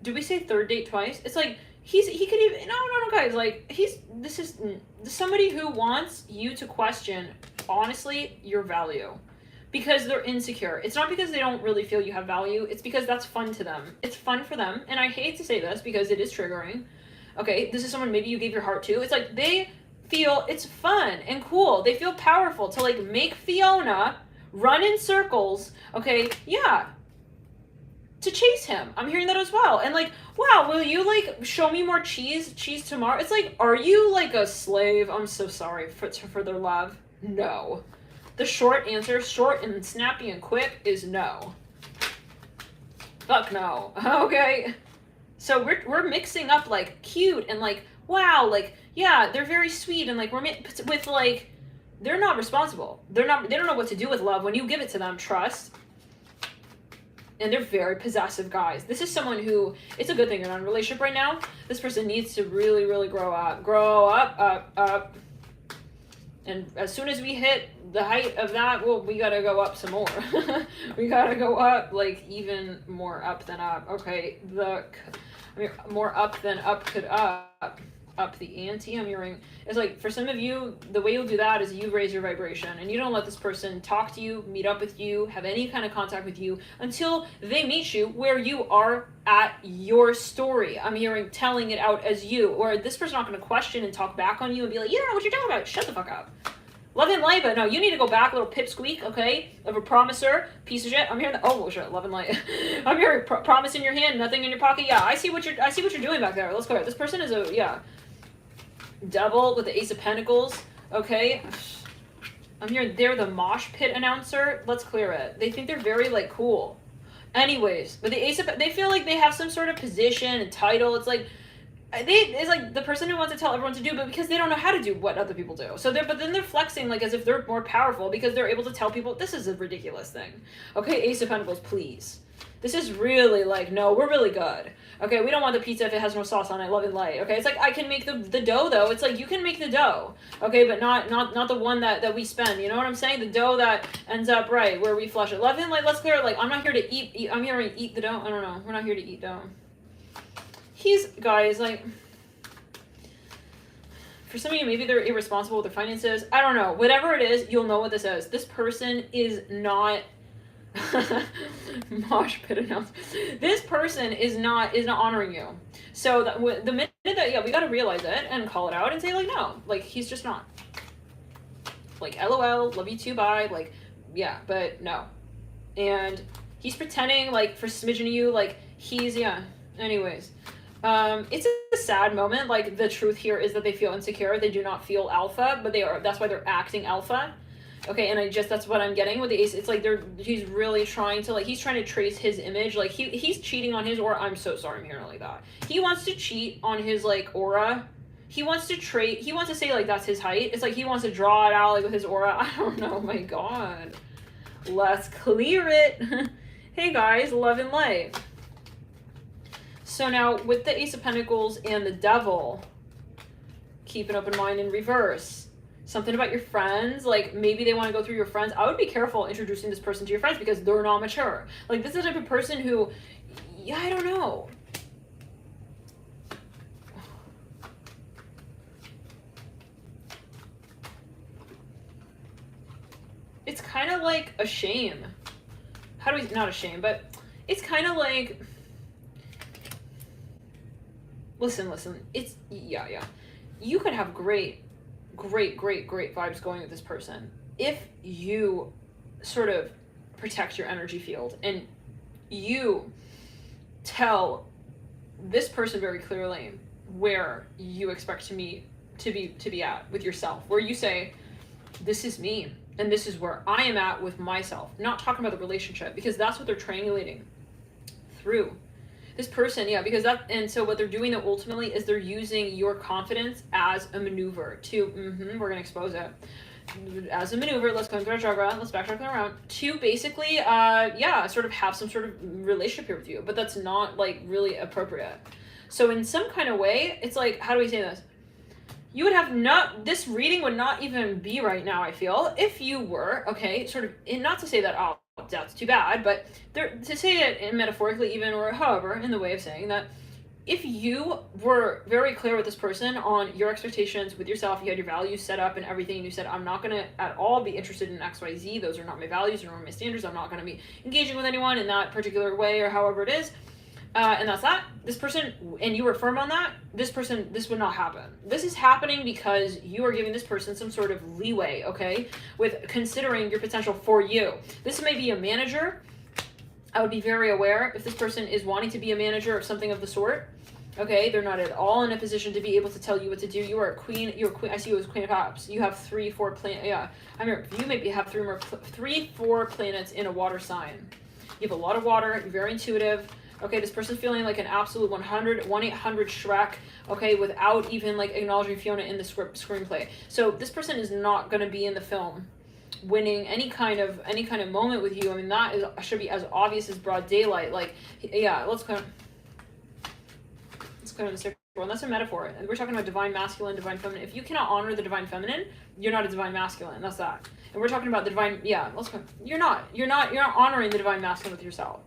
Did we say third date twice? It's like, he could even, no, guys, like, this is somebody who wants you to question, honestly, your value. Because they're insecure. It's not because they don't really feel you have value. It's because that's fun to them. It's fun for them. And I hate to say this because it is triggering. Okay, this is someone maybe you gave your heart to. It's like they feel it's fun and cool. They feel powerful to, like, make Fiona run in circles, okay, yeah, to chase him. I'm hearing that as well. And like, wow, will you like show me more cheese tomorrow? It's like, are you like a slave? I'm so sorry for their love. No. The short answer, short and snappy and quick, is no. Fuck no. Okay. So we're mixing up like cute and like, wow, like, yeah, they're very sweet, and like we're with like, they're not responsible. They don't know what to do with love when you give it to them. Trust. And they're very possessive guys. This is someone who, it's a good thing you're not in a relationship right now. This person needs to really, really grow up. And as soon as we hit the height of that, well, we gotta go up some more. We gotta go up, like, even more up than up. Okay, more up than up could up. Up the ante, I'm hearing. It's like, for some of you, the way you'll do that is you raise your vibration, and you don't let this person talk to you, meet up with you, have any kind of contact with you until they meet you where you are at your story. I'm hearing telling it out as you, or this person's not going to question and talk back on you and be like, you don't know what you're talking about, shut the fuck up. Love and light, but no, you need to go back, little pipsqueak, okay? Of a promiser, piece of shit. I'm hearing oh shit, love and light. I'm hearing promise in your hand, nothing in your pocket. Yeah, I see what you're doing back there. Let's go. This person is Devil with the Ace of Pentacles, okay? I'm here, they're the mosh pit announcer. Let's clear it. They think they're very, like, cool. Anyways, but the Ace of, they feel like they have some sort of position and title. It's like, it's like the person who wants to tell everyone to do, but because they don't know how to do what other people do. So but then they're flexing like as if they're more powerful because they're able to tell people, this is a ridiculous thing. Okay, Ace of Pentacles, please. This is really like, no, we're really good. Okay, we don't want the pizza if it has no sauce on it, love and light. Okay, it's like, I can make the dough though. It's like, you can make the dough. Okay, but not the one that we spend. You know what I'm saying? The dough that ends up right where we flush it. Love and light, let's clear it. Like, I'm not here to eat. I'm here to eat the dough. I don't know. We're not here to eat dough. Guys, like, for some of you, maybe they're irresponsible with their finances. I don't know. Whatever it is, you'll know what this is. This person is not mosh pit announcement. This person is not honoring you. So the minute that, we got to realize it and call it out and say, like, no, like, he's just not. Like, LOL, love you too, bye. Like, yeah, but no. And he's pretending, like, for smidgen of you, like, he's, anyways. It's a sad moment. Like, the truth here is that they feel insecure. They do not feel alpha, but that's why they're acting alpha. Okay, and that's what I'm getting with the Ace. It's like he's really trying to, like, he's trying to trace his image. Like, he's cheating on his aura. I'm so sorry I'm hearing like that. He wants to cheat on his, like, aura. He wants to say, like, that's his height. It's like he wants to draw it out, like, with his aura. I don't know, oh my god. Let's clear it. Hey guys, love and light. So now, with the Ace of Pentacles and the Devil, keep an open mind in reverse. Something about your friends, like, maybe they want to go through your friends. I would be careful introducing this person to your friends because they're not mature. Like, this is the type of person who, I don't know. It's kind of like a shame. Not a shame, but it's kind of like, listen, it's, you could have great vibes going with this person if you sort of protect your energy field and you tell this person very clearly where you expect to be at with yourself, where you say, this is me and this is where I am at with myself. Not talking about the relationship, because that's what they're triangulating through. This person, because and so what they're doing though ultimately is they're using your confidence as a maneuver to, we're gonna expose it, as a maneuver, let's backtrack around, to basically, sort of have some sort of relationship here with you, but that's not, like, really appropriate. So in some kind of way, it's like, how do we say this? You would have this reading would not even be right now, I feel, if you were, okay, sort of, and not to say that, that's too bad, but to say it metaphorically even, or however, in the way of saying that, if you were very clear with this person on your expectations with yourself, you had your values set up and everything, and you said, I'm not going to at all be interested in XYZ, those are not my values, those are not my standards, I'm not going to be engaging with anyone in that particular way or however it is, And that's that. This person, and you were firm on that, this would not happen. This is happening because you are giving this person some sort of leeway, okay, with considering your potential for you. This may be a manager. I would be very aware if this person is wanting to be a manager of something of the sort. Okay, they're not at all in a position to be able to tell you what to do. You are a queen. You're a queen. I see you as Queen of Cups. You have 3, 4 planets. Yeah, I mean, you maybe have 3, 4 planets in a water sign. You have a lot of water. You're very intuitive. Okay, this person's feeling like an absolute 100, 1-800 Shrek. Okay, without even like acknowledging Fiona in the screenplay. So this person is not going to be in the film winning any kind of moment with you. I mean, that should be as obvious as broad daylight. Like, yeah, let's go. The second one. That's a metaphor. And we're talking about divine masculine, divine feminine. If you cannot honor the divine feminine, you're not a divine masculine. That's that. And we're talking about the divine, yeah, let's go. You're not honoring the divine masculine with yourself.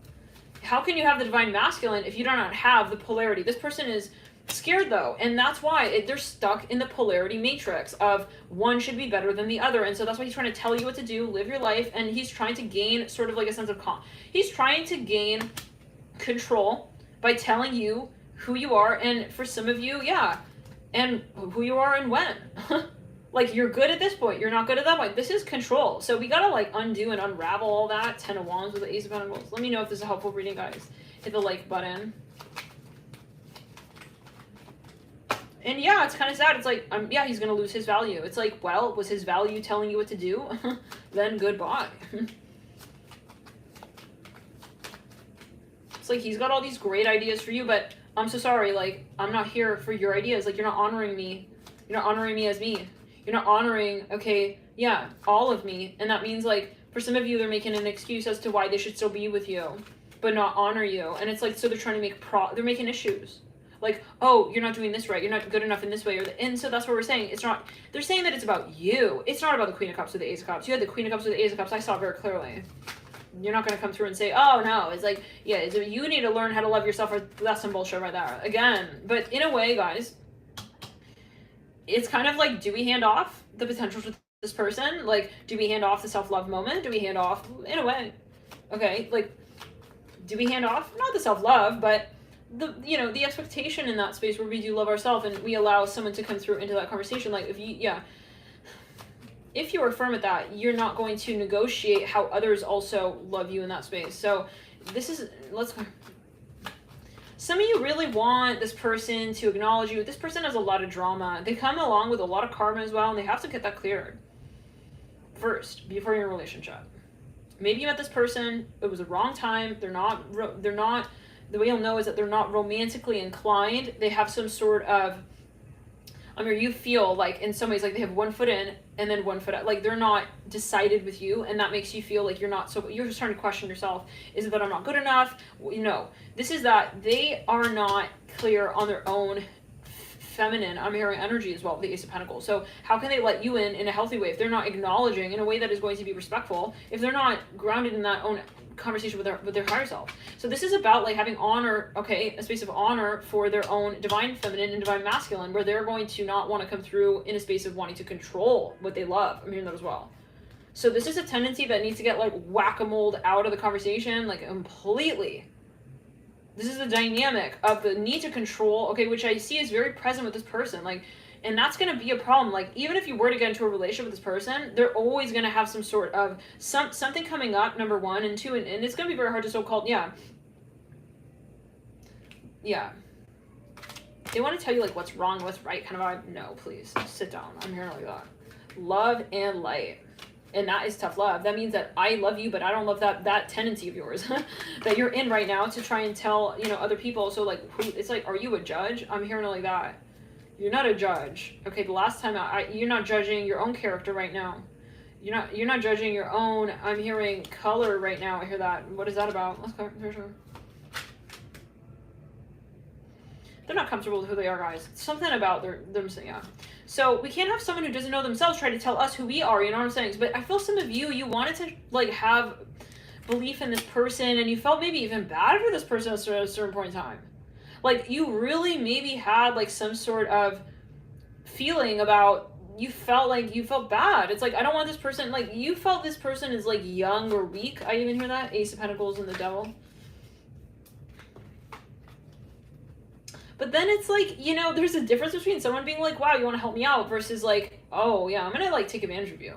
How can you have the divine masculine if you do not have the polarity? This person is scared though, and that's why they're stuck in the polarity matrix of one should be better than the other. And so that's why he's trying to tell you what to do, live your life, and he's trying to gain sort of like a sense of calm. He's trying to gain control by telling you who you are, and for some of you, yeah, and who you are and when. Like, you're good at this point, you're not good at that point. This is control. So we gotta like undo and unravel all that. 10 of Wands with the Ace of Pentacles. Let me know if this is a helpful reading, guys. Hit the like button. And yeah, it's kind of sad. It's like, yeah, he's gonna lose his value. It's like, well, was his value telling you what to do? Then goodbye. It's like he's got all these great ideas for you, but I'm so sorry, like, I'm not here for your ideas. Like, you're not honoring me. You're not honoring me as me. You're not honoring, okay, yeah, all of me. And that means, like, for some of you, they're making an excuse as to why they should still be with you, but not honor you. And it's like, so they're trying to make they're making issues. Like, oh, you're not doing this right. You're not good enough in this way. And so that's what we're saying. It's not, they're saying that it's about you. It's not about the Queen of Cups or the Ace of Cups. You had the Queen of Cups or the Ace of Cups. I saw it very clearly. You're not going to come through and say, oh, no. It's like, yeah, you need to learn how to love yourself, or that's some bullshit right there. Again, but in a way, guys, it's kind of like, do we hand off the potential to this person? Like, do we hand off the self-love moment? Do we hand off, in a way, okay, like, do we hand off, not the self-love, but the, you know, the expectation in that space where we do love ourselves and we allow someone to come through into that conversation. Like, if you are firm at that, you're not going to negotiate how others also love you in that space. So this is, some of you really want this person to acknowledge you. This person has a lot of drama. They come along with a lot of karma as well, and they have to get that cleared first before you're in a relationship. Maybe you met this person, it was the wrong time. They're not, the way you'll know is that they're not romantically inclined. They have some sort of, you feel like in some ways like they have one foot in and then one foot out. Like, they're not decided with you, and that makes you feel like you're not, so you're just starting to question yourself. Is it that I'm not good enough? No, this is that they are not clear on their own feminine, I'm hearing energy as well, the Ace of Pentacles. So how can they let you in a healthy way if they're not acknowledging in a way that is going to be respectful, if they're not grounded in that own conversation with their higher self? So this is about like having honor, okay, a space of honor for their own divine feminine and divine masculine, where they're going to not want to come through in a space of wanting to control what they love. I'm hearing that as well. So this is a tendency that needs to get like whack-a-moled out of the conversation, like completely. This is the dynamic of the need to control, okay, which I see is very present with this person. Like, and that's going to be a problem. Like, even if you were to get into a relationship with this person, they're always going to have some sort of something coming up, number one, and two, and it's going to be very hard to so-called, yeah. They want to tell you, like, what's wrong, what's right, kind of vibe. No, please, sit down. I'm hearing like that. Love and light. And that is tough love. That means that I love you, but I don't love that tendency of yours that you're in right now to try and tell, you know, other people. So, like, it's like, are you a judge? I'm hearing it like that. You're not a judge. Okay, the last time you're not judging your own character right now. You're not judging your own, I'm hearing color right now. I hear that. What is that about? Let's go. They're not comfortable with who they are, guys. Something about them saying, yeah. So we can't have someone who doesn't know themselves try to tell us who we are, you know what I'm saying? But I feel some of you wanted to, like, have belief in this person, and you felt maybe even bad for this person at a certain point in time. Like, you really maybe had, like, some sort of feeling about, you felt bad. It's like, I don't want this person, like, you felt this person is, like, young or weak. I even hear that. Ace of Pentacles and the Devil. But then it's like, you know, there's a difference between someone being like, wow, you want to help me out, versus like, oh yeah, I'm gonna like take advantage of you.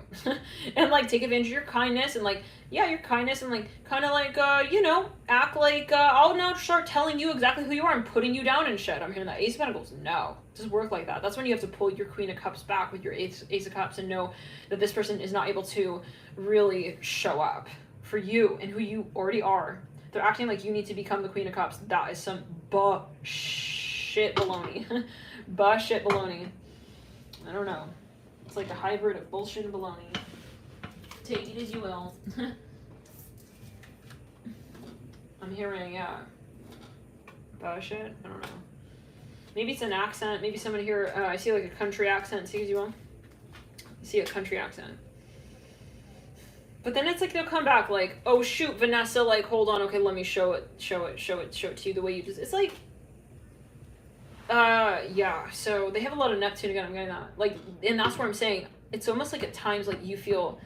And like take advantage of your kindness, and like, yeah, your kindness, and like kind of like you know, act like I'll now start telling you exactly who you are and putting you down and shit. I'm hearing that. Ace of Pentacles, no, it doesn't work like that. That's when you have to pull your Queen of Cups back with your Ace of Cups and know that this person is not able to really show up for you and who you already are. They're acting like you need to become the Queen of Cups. That is some bullshit baloney. Bullshit baloney. I don't know. It's like a hybrid of bullshit and baloney. Take it as you will. I'm hearing, yeah. Bullshit? I don't know. Maybe it's an accent. Maybe somebody here, I see like a country accent. See as you will. I see a country accent. But then it's like they'll come back like, oh shoot, Vanessa, like, hold on, okay, let me show it to you the way you just, it's like, yeah, so they have a lot of Neptune again, I'm getting that. Like, and that's where I'm saying, it's almost like at times, like, you feel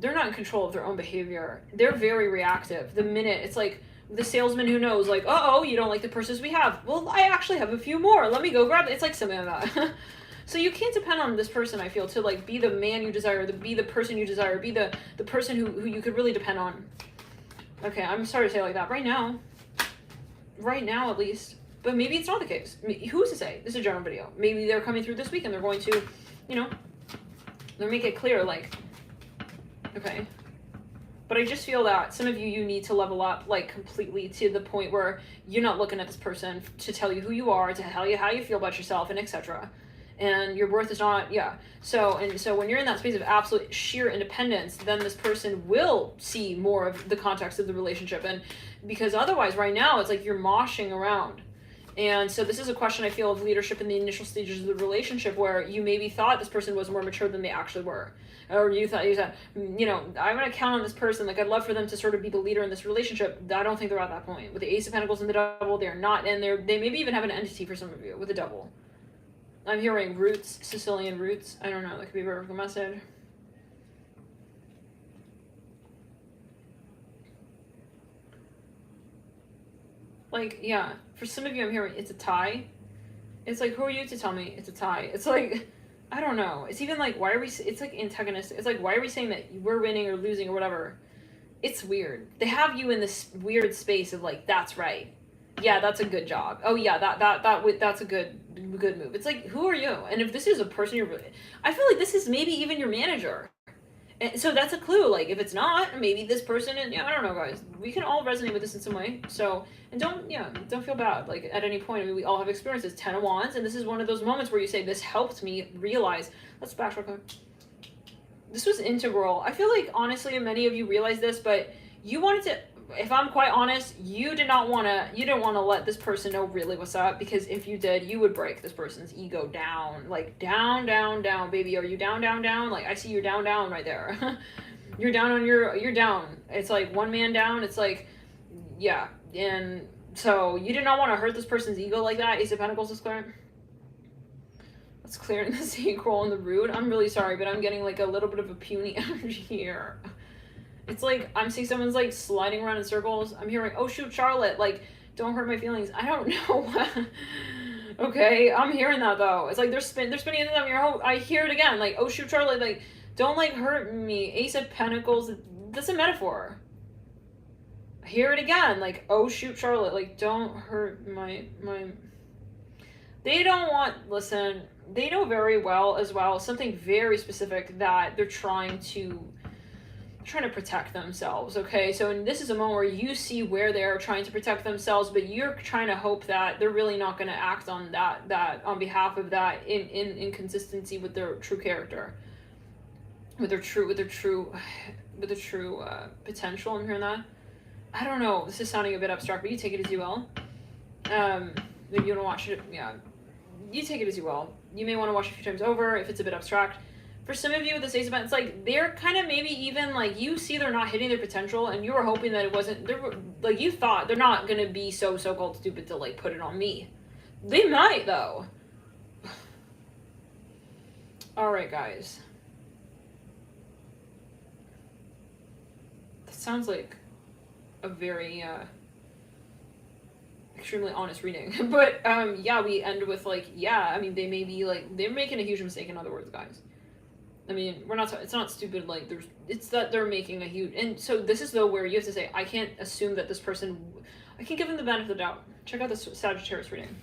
they're not in control of their own behavior. They're very reactive. The minute, it's like the salesman who knows, like, uh-oh, you don't like the purses we have. Well, I actually have a few more. Let me go grab it. It's like something like that. So you can't depend on this person, I feel, to like be the man you desire, to be the person you desire, be the person who you could really depend on. Okay, I'm sorry to say it like that. Right now at least. But maybe it's not the case. Who's to say? This is a general video. Maybe they're coming through this week and they're going to, you know, they'll make it clear, like, okay. But I just feel that some of you need to level up, like, completely to the point where you're not looking at this person to tell you who you are, to tell you how you feel about yourself, and etc. And your worth is not, yeah. So when you're in that space of absolute sheer independence, then this person will see more of the context of the relationship. And because otherwise right now it's like you're moshing around. And so this is a question, I feel, of leadership in the initial stages of the relationship, where you maybe thought this person was more mature than they actually were. Or you thought, you know, I'm going to count on this person. Like, I'd love for them to sort of be the leader in this relationship. I don't think they're at that point. With the Ace of Pentacles and the Devil, they're not. And they maybe even have an entity for some of you with the Devil. I'm hearing roots, Sicilian roots. I don't know. That could be a vertical message. Like, yeah. For some of you, I'm hearing it's a tie. It's like, who are you to tell me it's a tie? It's like, I don't know. It's even like, why are we... It's like antagonistic. It's like, why are we saying that we're winning or losing or whatever? It's weird. They have you in this weird space of like, that's right. Yeah, that's a good job. Oh yeah, that's a good move. It's like, who are you? And if this is a person you're really, I feel like this is maybe even your manager. And so that's a clue. Like, if it's not, maybe this person, and yeah, I don't know, guys. We can all resonate with this in some way. So, and don't feel bad. Like, at any point, I mean, we all have experiences. 10 of Wands, and this is one of those moments where you say, this helped me realize. Let's back real quick. This was integral. I feel like, honestly, many of you realize this, but you wanted to, if I'm quite honest, you didn't want to let this person know really what's up, because if you did, you would break this person's ego down, like down, baby. Are you down? Like, I see you down right there. You're down. It's like one man down. It's like, yeah. And so you did not want to hurt this person's ego like that. Ace of Pentacles is clear. Let's clear in the sacral and the root. I'm really sorry, but I'm getting like a little bit of a puny energy here. It's like, I'm seeing someone's like sliding around in circles. I'm hearing, oh shoot, Charlotte, like, don't hurt my feelings. I don't know. Okay, I'm hearing that though. It's like they're spinning into them. I hear it again, like, oh shoot, Charlotte, like, don't like hurt me. Ace of Pentacles, that's a metaphor. I hear it again, like, oh shoot, Charlotte, like, don't hurt my. They don't want, listen, they know very well as well, something very specific that they're trying to protect themselves, okay? So, and this is a moment where you see where they're trying to protect themselves, but you're trying to hope that they're really not going to act on that on behalf of that in consistency with their true character, with their true potential. I'm hearing that. I don't know. This is sounding a bit abstract, but you take it as you will. Maybe you want to watch it. Yeah, you take it as you will. You may want to watch it a few times over if it's a bit abstract. For some of you with this Ace of Pentacles, it's like they're kind of maybe even like, you see they're not hitting their potential, and you were hoping that it wasn't, like, you thought they're not going to be so-called stupid to like put it on me. They might though. All right, guys. That sounds like a very extremely honest reading. But yeah, we end with like, yeah, I mean, they may be like, they're making a huge mistake, in other words, guys. I mean, we're not, it's not stupid, like, it's that they're making a huge, and so this is though where you have to say, I can't assume that this person, I can give them the benefit of the doubt. Check out this Sagittarius reading.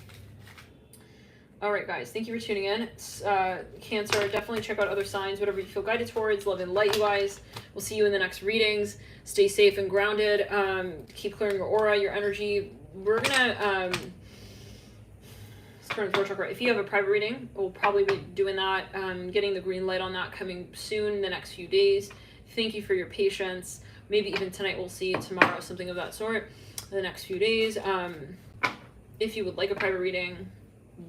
All right, guys, thank you for tuning in. Cancer, definitely check out other signs, whatever you feel guided towards. Love and light, you guys. We'll see you in the next readings. Stay safe and grounded. Keep clearing your aura, your energy. We're gonna turn the throat chakra. If you have a private reading, we'll probably be doing that. Getting the green light on that coming soon in the next few days. Thank you for your patience. Maybe even tonight, we'll see, tomorrow, something of that sort. In the next few days. If you would like a private reading,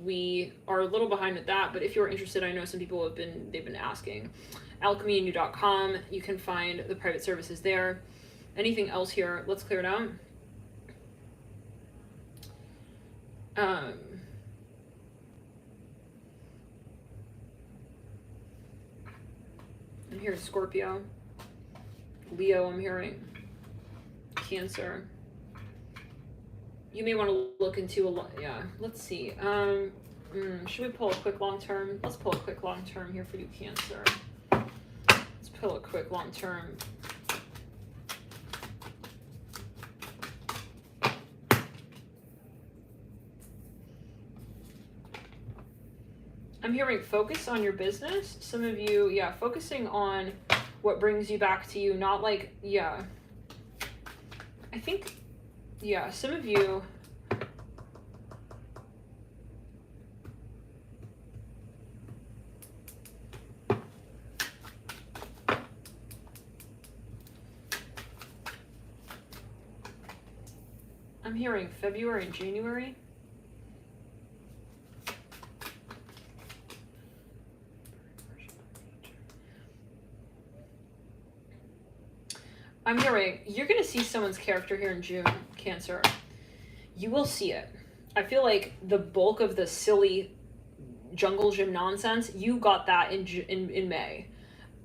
we are a little behind with that, but if you're interested, I know some people they've been asking. Alchemy.com, you can find the private services there. Anything else here? Let's clear it out. I'm hearing Scorpio. Leo, I'm hearing Cancer. You may want to look into a lot. Yeah, let's see. Should we pull a quick long term? Let's pull a quick long term here for you, Cancer. Let's pull a quick long term. I'm hearing focus on your business. Some of you, yeah, focusing on what brings you back to you, not like, yeah. I think, yeah, some of you, I'm hearing February and January. I'm hearing you're going to see someone's character here in June, Cancer. You will see it. I feel like the bulk of the silly jungle gym nonsense, you got that in May.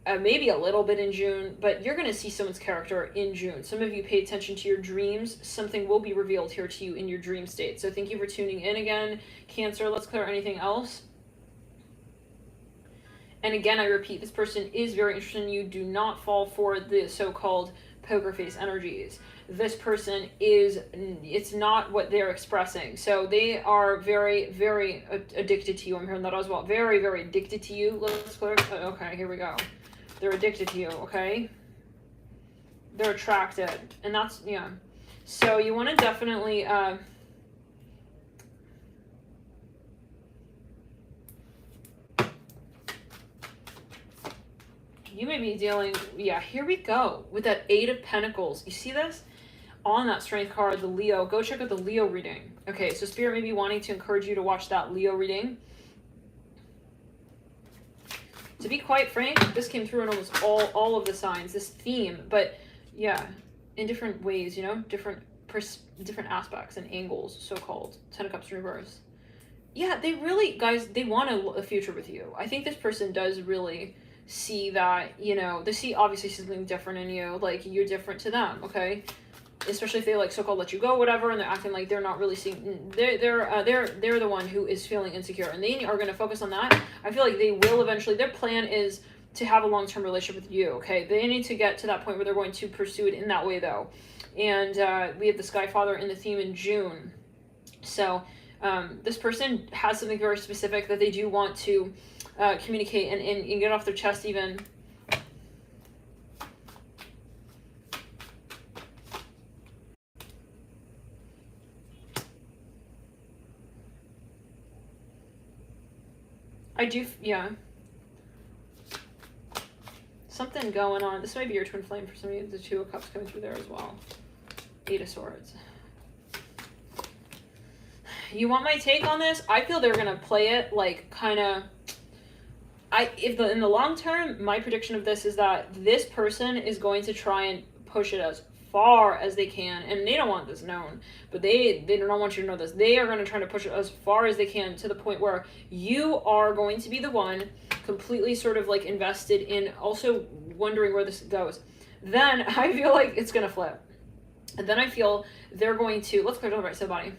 Maybe a little bit in June, but you're going to see someone's character in June. Some of you pay attention to your dreams. Something will be revealed here to you in your dream state. So thank you for tuning in again, Cancer. Let's clear anything else. And again, I repeat, this person is very interested in you. Do not fall for the so-called poker face energies. This person is, it's not what they're expressing. So they are very, very addicted to you. I'm hearing that as well. Very, very addicted to you. Let's clear. Okay, here we go. They're addicted to you, okay? They're attracted. And that's, yeah. So you want to definitely, you may be dealing, yeah, here we go, with that Eight of Pentacles. You see this? On that Strength card, the Leo. Go check out the Leo reading. Okay, so Spirit may be wanting to encourage you to watch that Leo reading. To be quite frank, this came through in almost all of the signs, this theme. But yeah, in different ways, you know, different aspects and angles, so-called. Ten of Cups reverse. Yeah, they really, guys, they want a future with you. I think this person does really see that, you know, they see obviously something different in you, like you're different to them, okay? Especially if they like so-called let you go, whatever, and they're acting like they're not really seeing, they're the one who is feeling insecure, and they are going to focus on that. I feel like they will eventually, their plan is to have a long-term relationship with you, okay? They need to get to that point where they're going to pursue it in that way, though. And we have the Sky Father in the theme in June. So this person has something very specific that they do want to communicate and get off their chest even. I do, yeah. Something going on. This might be your twin flame for some of you. The Two of Cups coming through there as well. Eight of Swords. You want my take on this? I feel they're going to play it like kind of... in the long term, my prediction of this is that this person is going to try and push it as far as they can, and they don't want this known, but they do not want you to know this. They are going to try to push it as far as they can to the point where you are going to be the one completely sort of like invested in, also wondering where this goes. Then I feel like it's going to flip. And then I feel they're going to, let's clear it over right side body.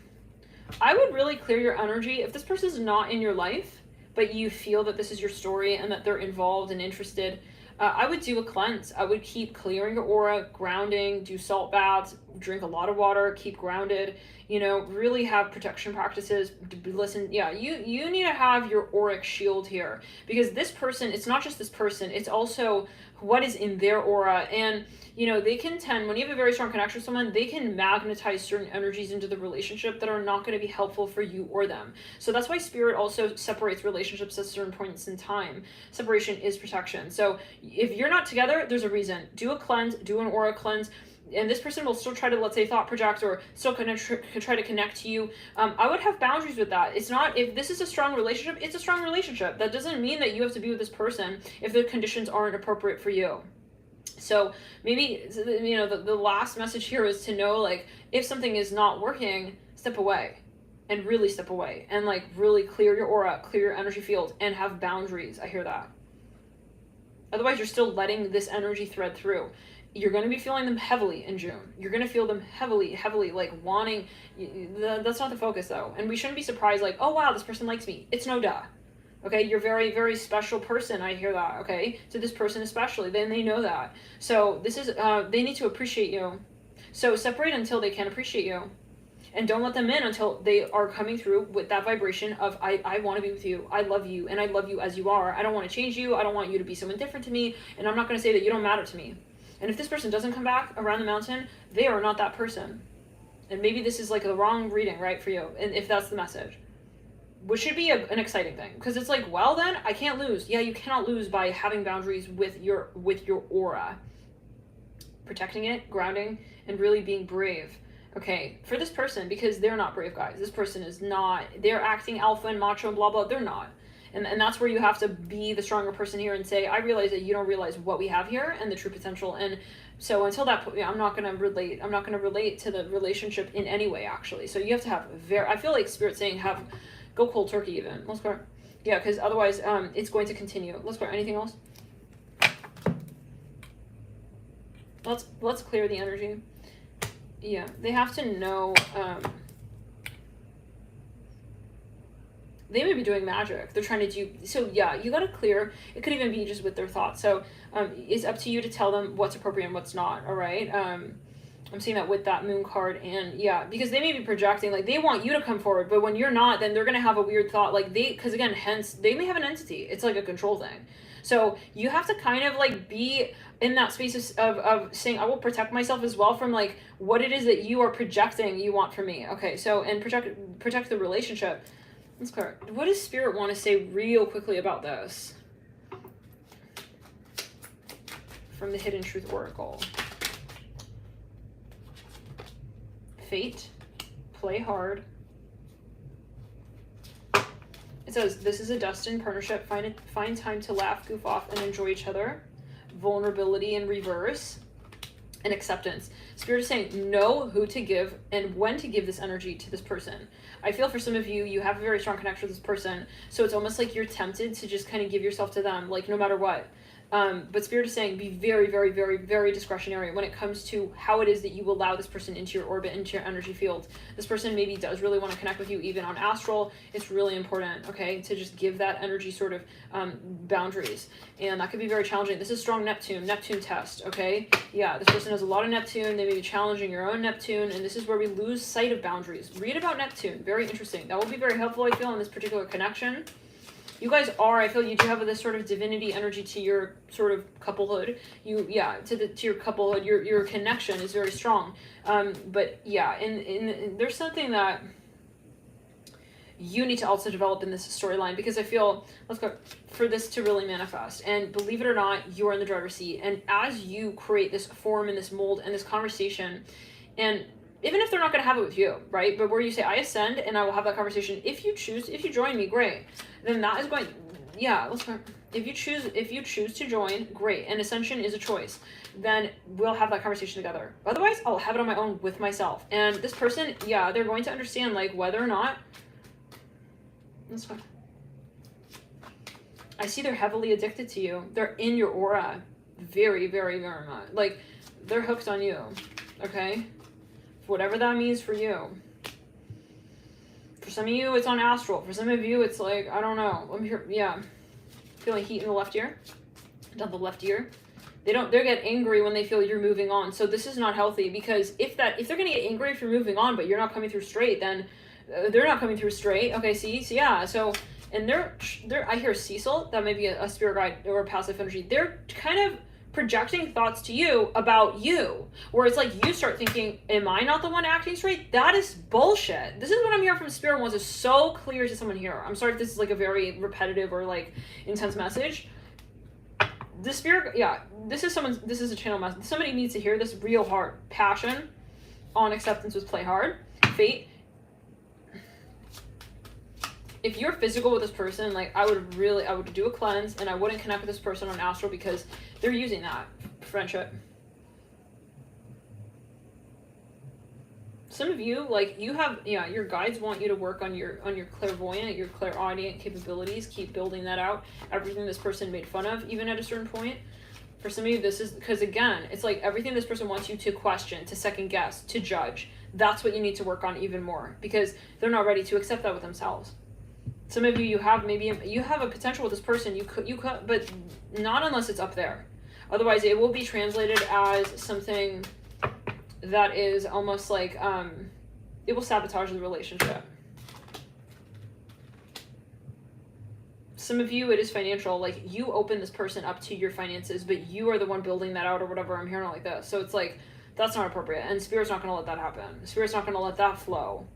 I would really clear your energy. If this person's not in your life, but you feel that this is your story and that they're involved and interested, I would do a cleanse. I would keep clearing your aura, grounding, do salt baths, drink a lot of water, keep grounded, you know, really have protection practices. Listen, yeah, you need to have your auric shield here, because this person, it's not just this person, it's also what is in their aura. And you know, they can tend, when you have a very strong connection with someone, they can magnetize certain energies into the relationship that are not going to be helpful for you or them. So that's why spirit also separates relationships at certain points in time. Separation is protection. So if you're not together, there's a reason. Do a cleanse, do an aura cleanse, and this person will still try to, let's say, thought project, or still try to connect to you. I would have boundaries with that. It's not, if this is a strong relationship, it's a strong relationship. That doesn't mean that you have to be with this person if the conditions aren't appropriate for you. So maybe, you know, the last message here is to know, like, if something is not working, step away, and really step away, and like really clear your aura, clear your energy field, and have boundaries. I hear that. Otherwise, you're still letting this energy thread through. You're going to be feeling them heavily in June. You're going to feel them heavily, like wanting, that's not the focus though. And we shouldn't be surprised, like, oh wow, this person likes me. It's no duh. Okay, you're very, very special person. I hear that. Okay, to this person especially, then they know that. So this is, they need to appreciate you. So separate until they can appreciate you, and don't let them in until they are coming through with that vibration of I want to be with you. I love you, and I love you as you are. I don't want to change you. I don't want you to be someone different to me, and I'm not going to say that you don't matter to me. And if this person doesn't come back around the mountain, they are not that person. And maybe this is like a wrong reading, right, for you, and if that's the message. Which should be an exciting thing, because it's like, well then, I can't lose. Yeah, you cannot lose by having boundaries with your aura. Protecting it, grounding, and really being brave. Okay, for this person, because they're not brave, guys. This person is not, they're acting alpha and macho and blah, blah, they're not. And that's where you have to be the stronger person here and say, I realize that you don't realize what we have here and the true potential. And so until that point, I'm not going to relate to the relationship in any way, actually. So you have to have I feel like Spirit saying go cold turkey even. Let's go. Yeah, because otherwise it's going to continue. Let's go. Anything else? Let's clear the energy. Yeah, they have to know, they may be doing magic. They're trying to do, so yeah, you got to clear. It could even be just with their thoughts. So it's up to you to tell them what's appropriate and what's not. All right. I'm seeing that with that moon card, and yeah, because they may be projecting, like they want you to come forward, but when you're not, then they're going to have a weird thought, like because again, hence they may have an entity. It's like a control thing. So you have to kind of like be in that space of saying, I will protect myself as well from like what it is that you are projecting you want from me. Okay. So, and protect the relationship. Let's clear. What does Spirit want to say real quickly about this? From the Hidden Truth Oracle. Fate, play hard. It says, this is a destined partnership. Find time to laugh, goof off, and enjoy each other. Vulnerability in reverse. And acceptance. Spirit is saying, know who to give and when to give this energy to this person. I feel for some of you, you have a very strong connection with this person. So it's almost like you're tempted to just kind of give yourself to them, like no matter what. But Spirit is saying be very, very, very, very discretionary when it comes to how it is that you allow this person into your orbit, into your energy field. This person maybe does really want to connect with you even on astral. It's really important, okay, to just give that energy sort of boundaries. And that could be very challenging. This is strong Neptune test, okay? Yeah, this person has a lot of Neptune. They may be challenging your own Neptune, and this is where we lose sight of boundaries. Read about Neptune. Very interesting. That will be very helpful, I feel, in this particular connection. You guys are, I feel you do have this sort of divinity energy to your sort of couplehood. To your couplehood, your connection is very strong. But yeah, and there's something that you need to also develop in this storyline, because I feel, let's go, for this to really manifest. And believe it or not, you're in the driver's seat. And as you create this form and this mold and this conversation, and even if they're not going to have it with you, right? But where you say, I ascend and I will have that conversation. If you join me, great. Then that is going, yeah, let's go. If you choose to join, great. And ascension is a choice. Then we'll have that conversation together. Otherwise, I'll have it on my own with myself. And this person, yeah, they're going to understand like whether or not, let's go. I see they're heavily addicted to you. They're in your aura. Very, very, very much. Like, they're hooked on you. Okay? Whatever that means for you. some of you, it's on astral. For some of you, it's like, I don't know. I'm here, yeah. Feeling heat in the left ear. Down the left ear. They get angry when they feel you're moving on. So this is not healthy, because if they're going to get angry if you're moving on, but you're not coming through straight, then they're not coming through straight. Okay, see? So yeah, so, and I hear Cecil, that may be a spirit guide or a passive energy. They're kind of projecting thoughts to you about you, where it's like you start thinking, am I not the one acting straight? That is bullshit. This is what I'm hearing from spirit ones, is so clear to someone here. I'm sorry if this is like a very repetitive or like intense message. The spirit, yeah, this is a channel message. Somebody needs to hear this real hard. Passion on acceptance with play hard. Fate. If you're physical with this person, like I would do a cleanse, and I wouldn't connect with this person on astral, because they're using that friendship. Some of you, like, you have, yeah, your guides want you to work on your clairvoyant, your clairaudient capabilities. Keep building that out. Everything this person made fun of, even at a certain point. For some of you, this is because, again, it's like everything this person wants you to question, to second guess, to judge. That's what you need to work on even more, because they're not ready to accept that with themselves. Some of you, you have a potential with this person. You could, but not unless it's up there. Otherwise, it will be translated as something that is almost like it will sabotage the relationship. Some of you, it is financial. Like, you open this person up to your finances, but you are the one building that out or whatever. I'm hearing it like this. So it's like, that's not appropriate. And Spirit's not going to let that happen. Spirit's not going to let that flow.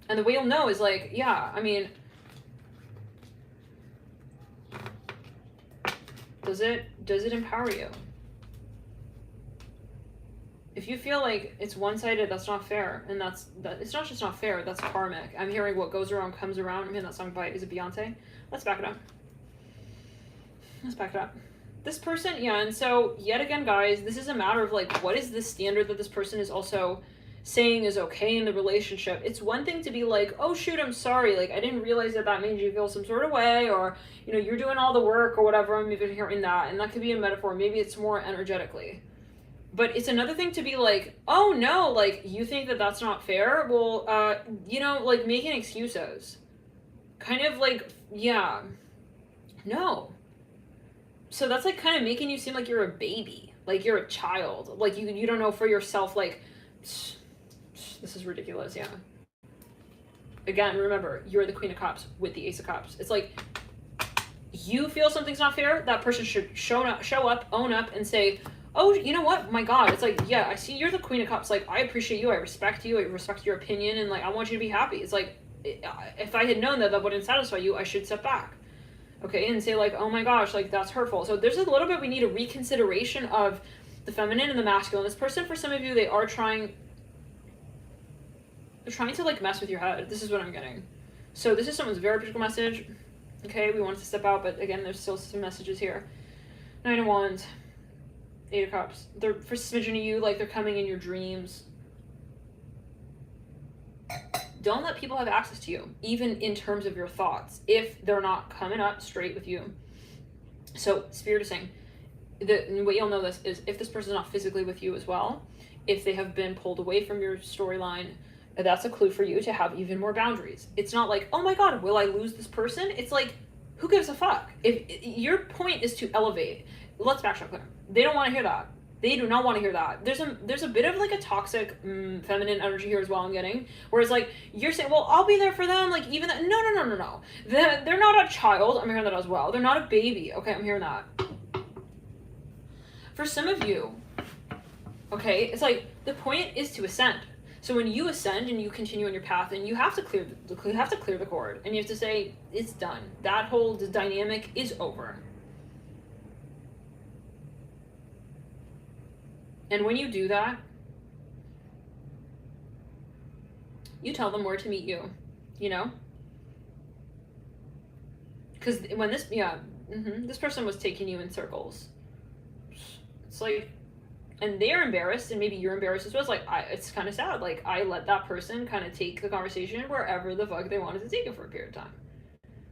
And the way you'll know is like, yeah, I mean, does it empower you? If you feel like it's one-sided, that's not fair. And it's not just not fair, that's karmic. I'm hearing what goes around comes around. I'm hearing that song by, is it Beyonce? Let's back it up. This person, yeah, and so yet again, guys, this is a matter of like, what is the standard that this person is also saying is okay in the relationship? It's one thing to be like, oh shoot, I'm sorry, like I didn't realize that made you feel some sort of way, or you know, you're doing all the work or whatever. I'm even hearing that, and that could be a metaphor. Maybe it's more energetically. But it's another thing to be like, oh no, like you think that that's not fair? Well, you know, like making excuses. Kind of like, yeah, no. So that's like kind of making you seem like you're a baby, like you're a child, like you don't know for yourself, like, this is ridiculous, yeah. Again, remember, you're the Queen of Cups with the Ace of Cups. It's like, you feel something's not fair, that person should show up, own up, and say, oh, you know what? My God, it's like, yeah, I see you're the Queen of Cups. Like, I appreciate you. I respect you. I respect your opinion. And, like, I want you to be happy. It's like, if I had known that wouldn't satisfy you, I should step back. Okay? And say, like, oh my gosh, like, that's hurtful. So there's a little bit, we need a reconsideration of the feminine and the masculine. This person, for some of you, they're trying to, like, mess with your head. This is what I'm getting. So this is someone's very particular message. Okay? We wanted to step out, but, again, there's still some messages here. 9 of Wands. 8 of Cups. They're, for smidgen of you, like they're coming in your dreams. Don't let people have access to you, even in terms of your thoughts, if they're not coming up straight with you. So, Spirit is saying, the way you'll know this is if this person's not physically with you as well, if they have been pulled away from your storyline, that's a clue for you to have even more boundaries. It's not like, oh my God, will I lose this person? It's like, who gives a fuck? If your point is to elevate, let's backtrack there. They don't want to hear that. They do not want to hear that. There's a bit of like a toxic feminine energy here as well, I'm getting. Whereas like, you're saying, well, I'll be there for them. Like even that, no. They're not a child. I'm hearing that as well. They're not a baby. Okay, I'm hearing that. For some of you, okay, it's like the point is to ascend. So when you ascend and you continue on your path, and you have to clear the cord, and you have to say, it's done. That whole dynamic is over. And when you do that, you tell them where to meet you, you know? Because when this person was taking you in circles. It's like, and they're embarrassed, and maybe you're embarrassed as well. It's like, it's kind of sad. Like, I let that person kind of take the conversation wherever the fuck they wanted to take it for a period of time.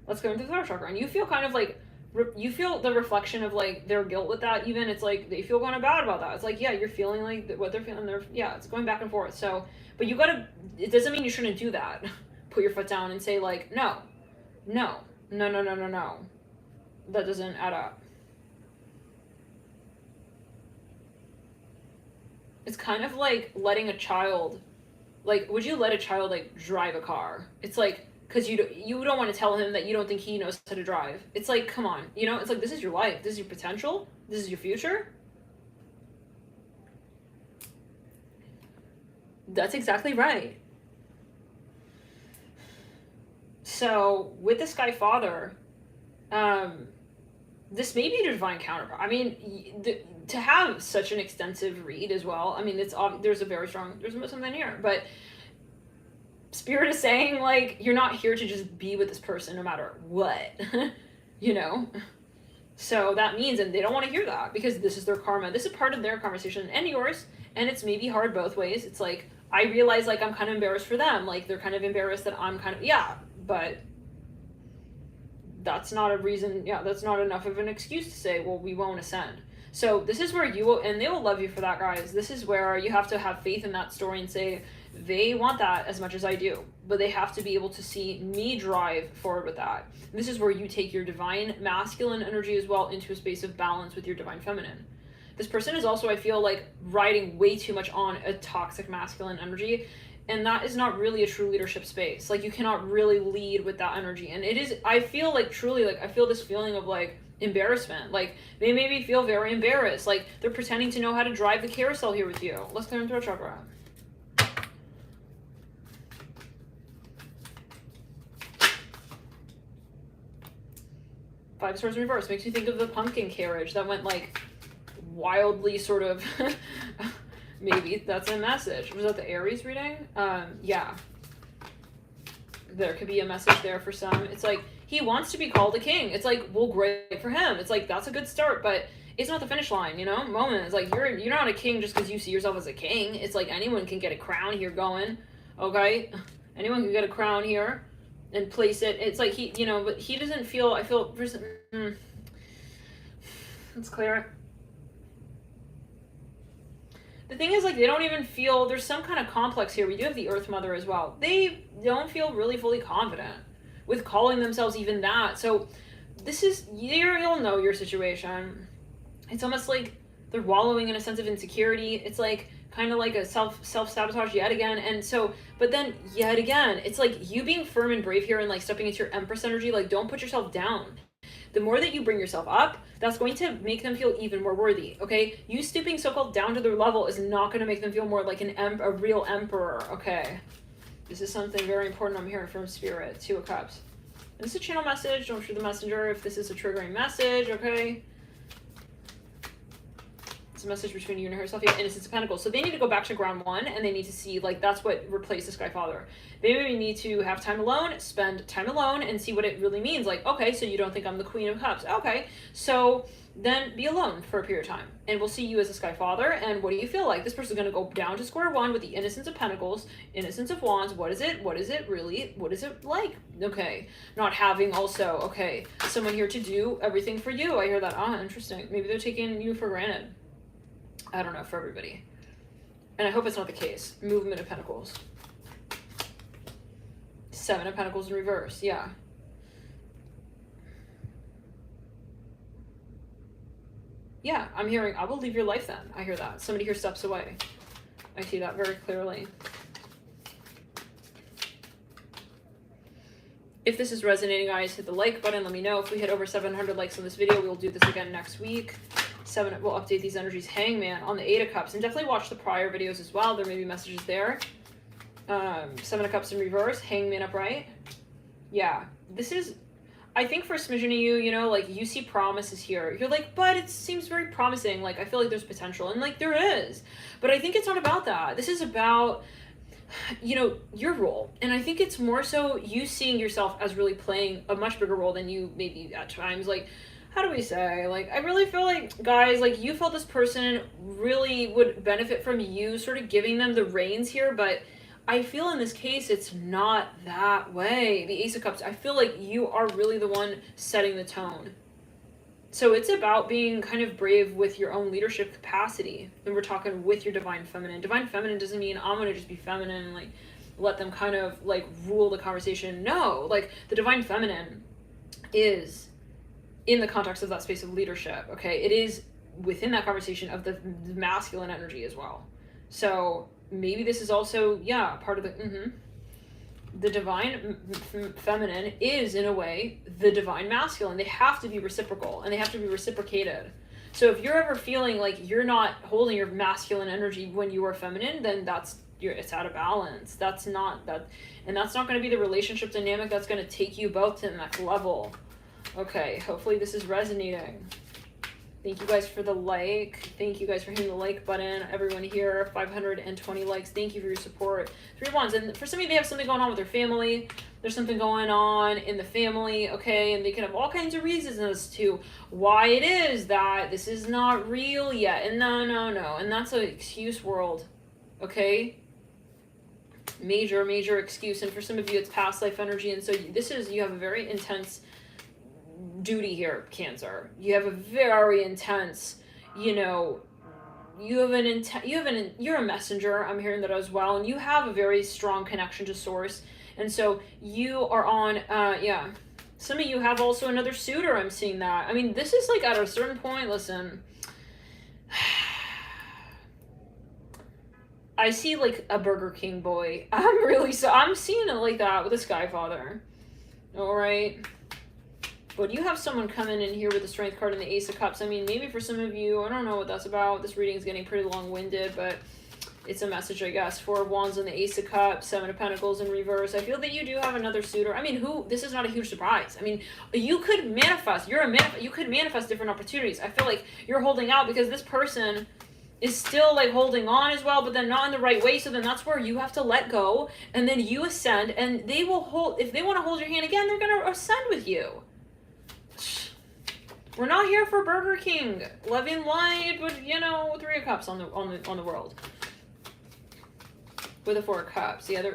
Let's go into the third chakra. And you feel kind of like you feel the reflection of like their guilt with that. Even it's like they feel kind of bad about that. It's like, yeah, you're feeling like what they're feeling. Yeah, it's going back and forth. So, but you gotta. It doesn't mean you shouldn't do that. Put your foot down and say like, no, no, no, no, no, no, no. That doesn't add up. It's kind of like letting a child, like, would you let a child like drive a car? It's like, because you don't want to tell him that you don't think he knows how to drive. It's like, come on, you know, it's like, this is your life, this is your potential, this is your future. That's exactly right. So with the Sky Father, this may be a divine counterpart. I mean, to have such an extensive read as well, I mean, there's something here, but Spirit is saying, like, you're not here to just be with this person no matter what, you know? So that means, and they don't want to hear that, because this is their karma. This is part of their conversation and yours, and it's maybe hard both ways. It's like, I realize, like, I'm kind of embarrassed for them. Like, they're kind of embarrassed that I'm kind of, yeah, but that's not a reason, yeah, that's not enough of an excuse to say, well, we won't ascend. So this is where you will, and they will love you for that, guys. This is where you have to have faith in that story and say, they want that as much as I do, but they have to be able to see me drive forward with that. And this is where you take your divine masculine energy as well into a space of balance with your divine feminine. This person is also, I feel like, riding way too much on a toxic masculine energy, and that is not really a true leadership space. Like, you cannot really lead with that energy. And it is, I feel like, truly, like, I feel this feeling of, like, embarrassment. Like, they made me feel very embarrassed. Like, they're pretending to know how to drive the carousel here with you. Let's clear them throat chakra. Five of Swords in reverse makes you think of the pumpkin carriage that went, like, wildly sort of... Maybe that's a message. Was that the Aries reading? Yeah. There could be a message there for some. It's like, he wants to be called a king. It's like, well, great for him. It's like, that's a good start, but it's not the finish line, you know? Moment. It's like, you're not a king just because you see yourself as a king. It's like, anyone can get a crown here going, okay? Anyone can get a crown here and place it. It's like, he, you know, but he doesn't feel, I feel, let's clear it. The thing is, like, they don't even feel, there's some kind of complex here. We do have the Earth Mother as well. They don't feel really fully confident with calling themselves even that. So this is, you'll know your situation. It's almost like they're wallowing in a sense of insecurity. It's like kind of like a self-sabotage yet again. And so, but then yet again, it's like you being firm and brave here and like stepping into your Empress energy. Like, don't put yourself down. The more that you bring yourself up, that's going to make them feel even more worthy, okay? You stooping so-called down to their level is not going to make them feel more like a real emperor, okay? This is something very important I'm hearing from Spirit. Two of Cups. This is a channel message. Don't shoot the messenger if this is a triggering message, okay? It's a message between you and herself. You have Innocence of Pentacles. So they need to go back to ground one, and they need to see, like, that's what replaced the Sky Father. They maybe need to have time alone, spend time alone, and see what it really means. Like, okay, so you don't think I'm the Queen of Cups. Okay, so then be alone for a period of time. And we'll see you as a Sky Father, and what do you feel like? This person's going to go down to square one with the Innocence of Pentacles, Innocence of Wands. What is it? What is it really? What is it like? Okay, not having also, okay, someone here to do everything for you. I hear that. Ah, interesting. Maybe they're taking you for granted. I don't know, for everybody. And I hope it's not the case. Movement of Pentacles. Seven of Pentacles in reverse, yeah. Yeah, I'm hearing, I will leave your life then. I hear that. Somebody here steps away. I see that very clearly. If this is resonating, guys, hit the like button. Let me know. If we hit over 700 likes on this video, we'll do this again next week. We'll update these energies. Hangman on the Eight of Cups. And definitely watch the prior videos as well. There may be messages there. Seven of Cups in reverse. Hangman upright. Yeah. This is, I think for a smidgen of you, you know, like, you see promises here. You're like, but it seems very promising. Like, I feel like there's potential. And, like, there is. But I think it's not about that. This is about, you know, your role. And I think it's more so you seeing yourself as really playing a much bigger role than you maybe at times, like, how do we say, like, I really feel like, guys, like, you felt this person really would benefit from you sort of giving them the reins here, but I feel in this case it's not that way. The Ace of Cups, I feel like you are really the one setting the tone. So it's about being kind of brave with your own leadership capacity. And we're talking with your divine feminine. Divine feminine doesn't mean I'm going to just be feminine and like let them kind of like rule the conversation. No, like the divine feminine is in the context of that space of leadership. Okay. It is within that conversation of the masculine energy as well. So maybe this is also, yeah, part of the divine feminine is in a way the divine masculine. They have to be reciprocal and they have to be reciprocated. So if you're ever feeling like you're not holding your masculine energy when you are feminine, then it's out of balance. That's not going to be the relationship dynamic that's going to take you both to the next level. Okay, hopefully this is resonating. Thank you guys for the like. Thank you guys for hitting the like button. Everyone here, 520 likes. Thank you for your support. 3 wands. And for some of you, they have something going on with their family. There's something going on in the family, okay? And they can have all kinds of reasons as to why it is that this is not real yet. And no. And that's an excuse world, okay? Major excuse. And for some of you, it's past life energy. And so you have a very intense duty here, Cancer. You have a very intense, you're a messenger. I'm hearing that as well. And you have a very strong connection to source. And so you are on, some of you have also another suitor. I'm seeing that. I mean, this is like at a certain point, listen, I see like a Burger King boy. I'm seeing it like that with a Sky Father. All right. But you have someone coming in here with the Strength card and the Ace of Cups. I mean, maybe for some of you, I don't know what that's about. This reading is getting pretty long-winded, but it's a message, I guess. 4 of Wands and the Ace of Cups, 7 of Pentacles in reverse. I feel that you do have another suitor. I mean, this is not a huge surprise. I mean, you could manifest. You could manifest different opportunities. I feel like you're holding out because this person is still like holding on as well, but then not in the right way. So then that's where you have to let go, and then you ascend, and they will hold. If they want to hold your hand again, they're going to ascend with you. We're not here for Burger King, loving light, but 3 of Cups on the world. With a 4 of Cups, yeah,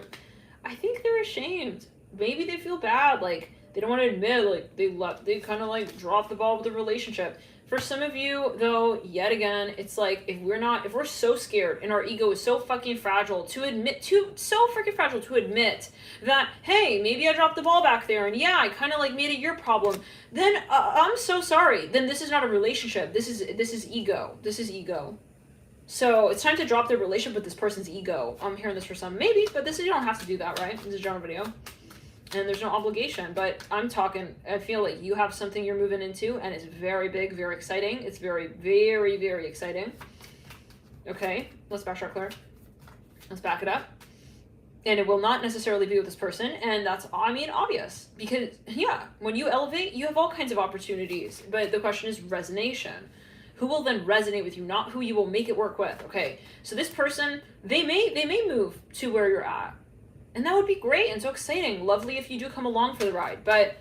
I think they're ashamed. Maybe they feel bad, like they don't want to admit, like they kind of like dropped the ball with the relationship. For some of you, though, yet again, it's like if we're so scared and our ego is so fucking fragile to admit that, hey, maybe I dropped the ball back there and yeah, I kind of like made it your problem, then I'm so sorry. Then this is not a relationship. This is ego. This is ego. So it's time to drop the relationship with this person's ego. I'm hearing this for some, maybe, but you don't have to do that, right? This is a general video. And there's no obligation, but I feel like you have something you're moving into, and it's very big, very exciting. It's very, very, very exciting. Okay, let's backtrack, Claire. Let's back it up. And it will not necessarily be with this person, and that's, obvious. Because, yeah, when you elevate, you have all kinds of opportunities, but the question is resonation. Who will then resonate with you, not who you will make it work with, okay? So this person, they may move to where you're at. And that would be great and so exciting. Lovely if you do come along for the ride. But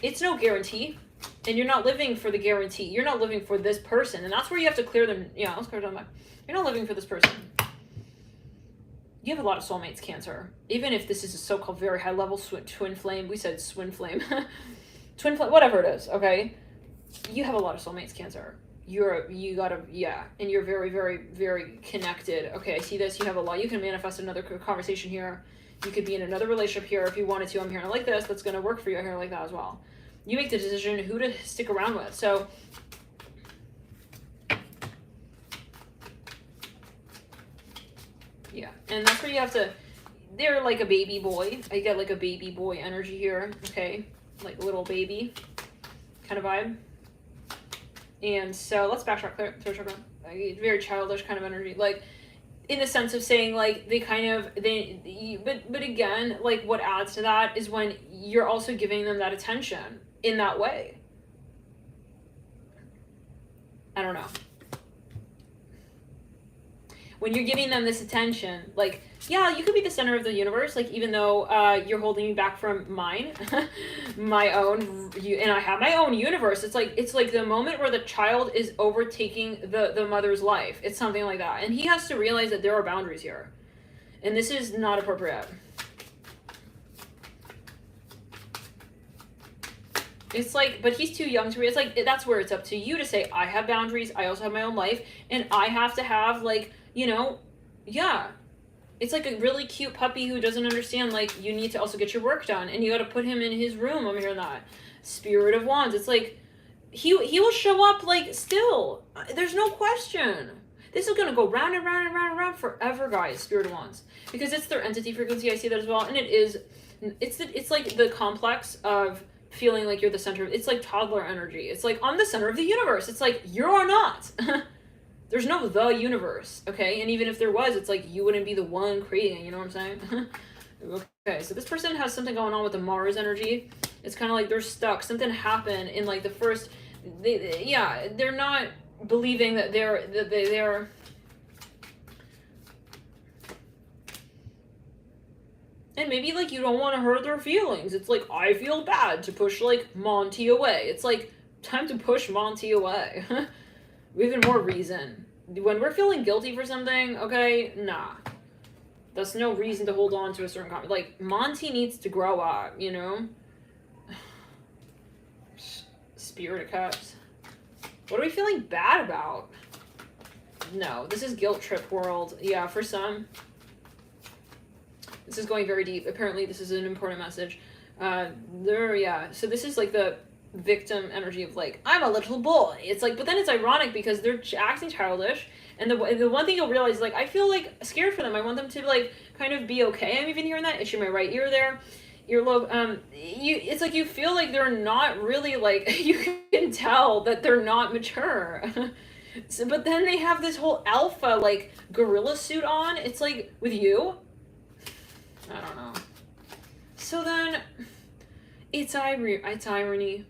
it's no guarantee. And you're not living for the guarantee. You're not living for this person. And that's where you have to clear them. Yeah, let's clear them back. You're not living for this person. You have a lot of soulmates, Cancer. Even if this is a so-called very high-level twin flame. We said swin flame. Twin flame, whatever it is, okay? You have a lot of soulmates, Cancer. And you're very, very, very connected. Okay, I see this. You have a lot. You can manifest another conversation here. You could be in another relationship here if you wanted to. I'm hearing like this. That's going to work for you. I hear like that as well. You make the decision who to stick around with. So, yeah. And that's where you have to, they're like a baby boy. I get like a baby boy energy here. Okay. Like a little baby kind of vibe. And so let's backtrack, Claire. Very childish kind of energy, like in the sense of saying like but again, like what adds to that is when you're also giving them that attention in that way. I don't know. When you're giving them this attention, like, yeah, you could be the center of the universe, like, even though you're holding me back from mine, my own, and I have my own universe. It's like the moment where the child is overtaking the mother's life. It's something like that. And he has to realize that there are boundaries here. And this is not appropriate. It's like, but he's too young to realize, like, that's where it's up to you to say, I have boundaries, I also have my own life, and I have to have, like, you know, yeah. It's like a really cute puppy who doesn't understand, like, you need to also get your work done, and you gotta put him in his room. I'm hearing that. Spirit of Wands. It's like, he will show up, like, still. There's no question. This is gonna go round and round and round and round forever, guys, Spirit of Wands. Because it's their entity frequency, I see that as well, and it's like the complex of feeling like you're the center. It's like toddler energy. It's like, I'm the center of the universe. It's like, you are not. There's no the universe, okay? And even if there was, it's like, you wouldn't be the one creating it, you know what I'm saying? Okay, so this person has something going on with the Mars energy. It's kind of like they're stuck. Something happened in like the first, they're not believing that they're and maybe like you don't want to hurt their feelings. It's like, I feel bad to push like Monty away. It's like, time to push Monty away. Even more reason. When we're feeling guilty for something, okay, nah. That's no reason to hold on to a certain comment. Like, Monty needs to grow up, you know? Spirit of Cups. What are we feeling bad about? No, this is guilt trip world. Yeah, for some. This is going very deep. Apparently, this is an important message. So this is like the victim energy of like, I'm a little boy. It's like, but then it's ironic because they're acting childish. And the one thing you'll realize is like, I feel like scared for them. I want them to like kind of be okay. I'm even hearing that. Itching my right ear there. Earlobe. It's like you feel like they're not really like, you can tell that they're not mature. So, but then they have this whole alpha like gorilla suit on. It's like, with you, I don't know. So then it's irony.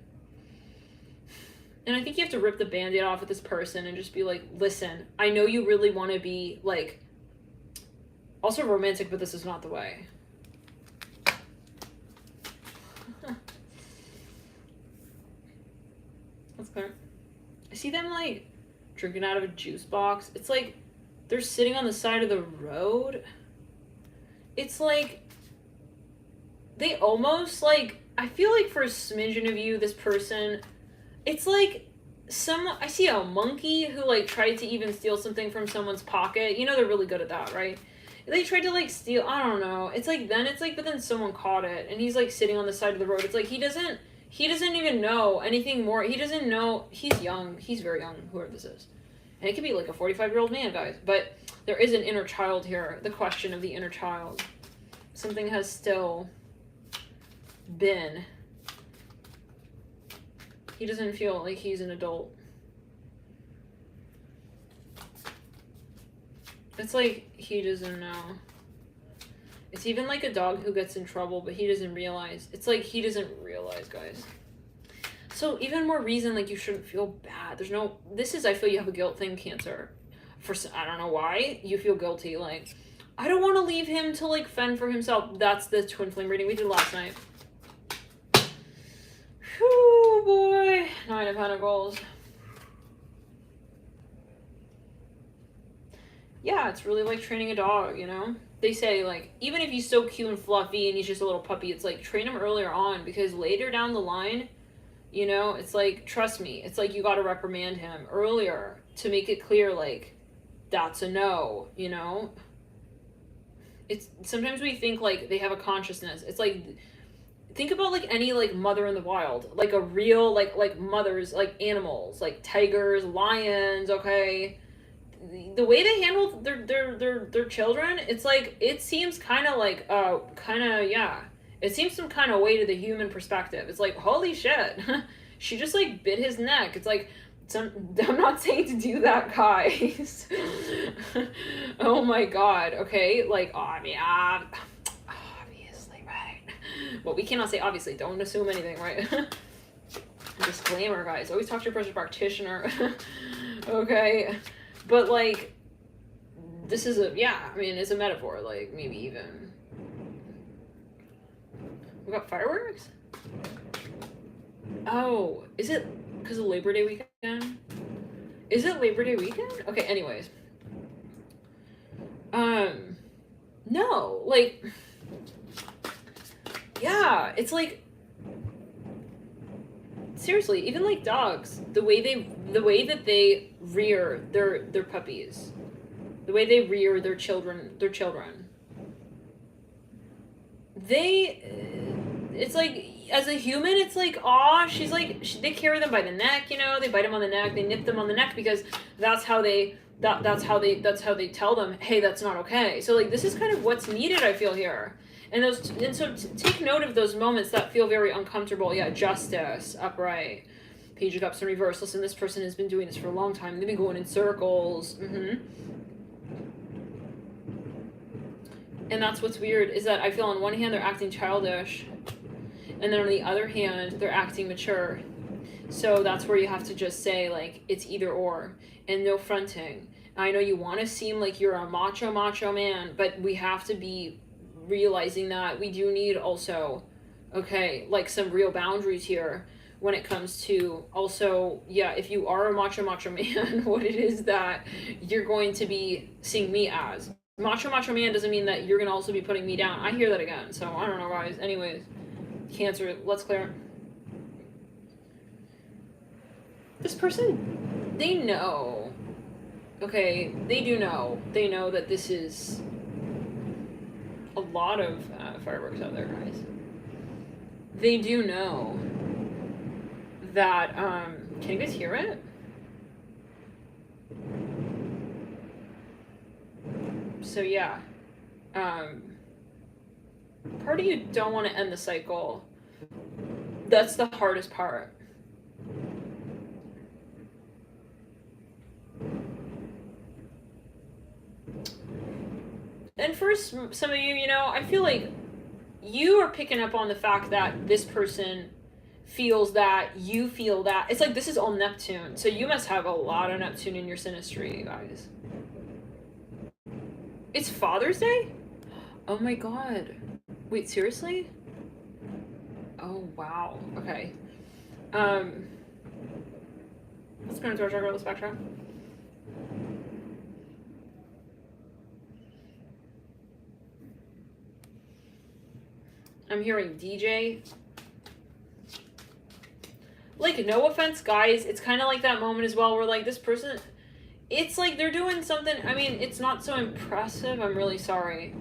And I think you have to rip the band-aid off with this person and just be like, listen, I know you really want to be like also romantic, but this is not the way. That's clear. I see them like drinking out of a juice box. It's like they're sitting on the side of the road. It's like they almost like, I feel like for a smidgen of you, this person, it's like I see a monkey who like tried to even steal something from someone's pocket. You know, they're really good at that, right? They tried to like steal, I don't know. It's like, but then someone caught it and he's like sitting on the side of the road. It's like, he doesn't even know anything more. He doesn't know, he's young. He's very young, whoever this is. And it could be like a 45-year-old man, guys. But there is an inner child here. The question of the inner child. Something has still been. He doesn't feel like he's an adult. It's like he doesn't know. It's even like a dog who gets in trouble, but he doesn't realize. It's like he doesn't realize, guys. So even more reason like you shouldn't feel bad. I feel you have a guilt thing, Cancer. I don't know why you feel guilty. Like, I don't want to leave him to like fend for himself. That's the twin flame reading we did last night. Whew, boy. 9 of Pentacles. Yeah, it's really like training a dog, you know? They say, like, even if he's so cute and fluffy and he's just a little puppy, it's like, train him earlier on, because later down the line, you know, it's like, trust me, it's like you gotta reprimand him earlier to make it clear, like, that's a no, you know? It's, sometimes we think, like, they have a consciousness. It's like, think about, like, any, like, mother in the wild. Like, a real, like mothers, like, animals. Like, tigers, lions, okay? The way they handle their children, it's like, it seems kind of like, yeah. It seems some kind of way to the human perspective. It's like, holy shit. She just, like, bit his neck. It's like, I'm not saying to do that, guys. Oh my god, okay? Like, obviously, right? Well, we cannot say obviously. Don't assume anything, right? Disclaimer, guys. Always talk to your personal practitioner. Okay? But, like, this is it's a metaphor. Like, maybe even. We got fireworks? Oh, is it because of Labor Day weekend? Is it Labor Day weekend? Okay, anyways. No, like, yeah, it's like, seriously, even like dogs, the way that they rear their puppies, the way they rear their children, it's like, as a human, it's like, aw, she's like, they carry them by the neck, you know, they bite them on the neck, they nip them on the neck, because that's how they tell them, hey, that's not okay. So like, this is kind of what's needed, I feel, here. And so take note of those moments that feel very uncomfortable. Yeah, justice, upright, Page of Cups in reverse. Listen, this person has been doing this for a long time. They've been going in circles. And that's what's weird, is that I feel on one hand they're acting childish, and then on the other hand they're acting mature. So that's where you have to just say, like, it's either or, and no fronting. I know you want to seem like you're a macho man, but we have to be realizing that we do need also, okay, like, some real boundaries here when it comes to also, yeah, if you are a macho man, what it is that you're going to be seeing me as. Macho man doesn't mean that you're going to also be putting me down. I hear that again, so I don't know, guys. Anyways, Cancer, let's clear. This person, they know. Okay, they do know. They know that this is a lot of fireworks out there, guys. They do know that, can you guys hear it? So yeah, part of you don't want to end the cycle. That's the hardest part. And for some of you, you know, I feel like you are picking up on the fact that this person feels that, you feel that. It's like, this is all Neptune. So you must have a lot of Neptune in your synastry, guys. It's Father's Day? Oh my god. Wait, seriously? Oh, wow. Okay. Let's go into our chakra, let's backtrack. I'm hearing DJ. Like, no offense, guys. It's kind of like that moment as well where, like, this person, it's like they're doing something. I mean, it's not so impressive. I'm really sorry.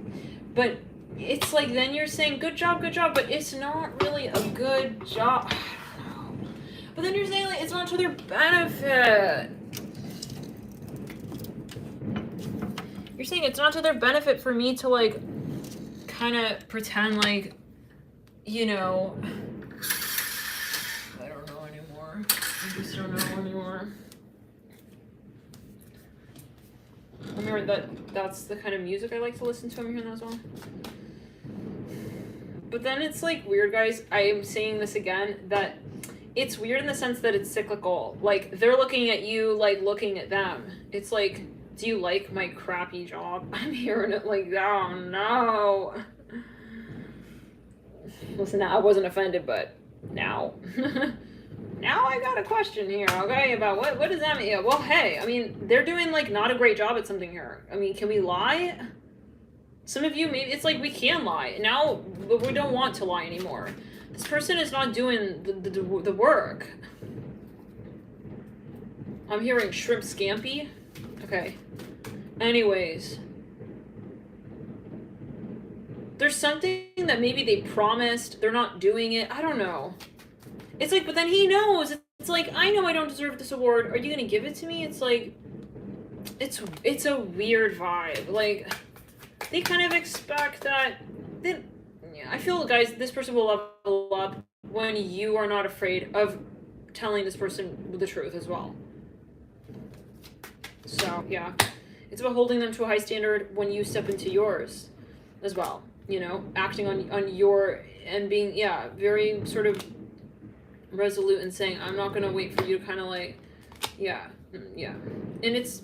But it's like then you're saying, good job, but it's not really a good job. I don't know. But then you're saying, like, it's not to their benefit. You're saying it's not to their benefit for me to, like, kind of pretend like, you know, I don't know anymore. I just don't know anymore. I'm hearing that's the kind of music I like to listen to. I'm hearing that as well. But then it's like weird, guys. I am saying this again, that it's weird in the sense that it's cyclical. Like, they're looking at you like looking at them. It's like, do you like my crappy job? I'm hearing it like, oh no. Listen, I wasn't offended, but now. Now I got a question here, okay, about what does that mean? Yeah, well, hey, I mean, they're doing, like, not a great job at something here. I mean, can we lie? Some of you, maybe, it's like we can lie. Now, we don't want to lie anymore. This person is not doing the work. I'm hearing shrimp scampi. Okay. Anyways. There's something that maybe they promised, they're not doing it, I don't know. It's like, but then he knows, it's like, I know I don't deserve this award, are you gonna give it to me? It's like, it's a weird vibe. Like, they kind of expect that, yeah, I feel, guys, this person will level up when you are not afraid of telling this person the truth as well. So, yeah. It's about holding them to a high standard when you step into yours as well. You know, acting on your, and being, yeah, very sort of resolute and saying, I'm not going to wait for you to kind of like, yeah. And it's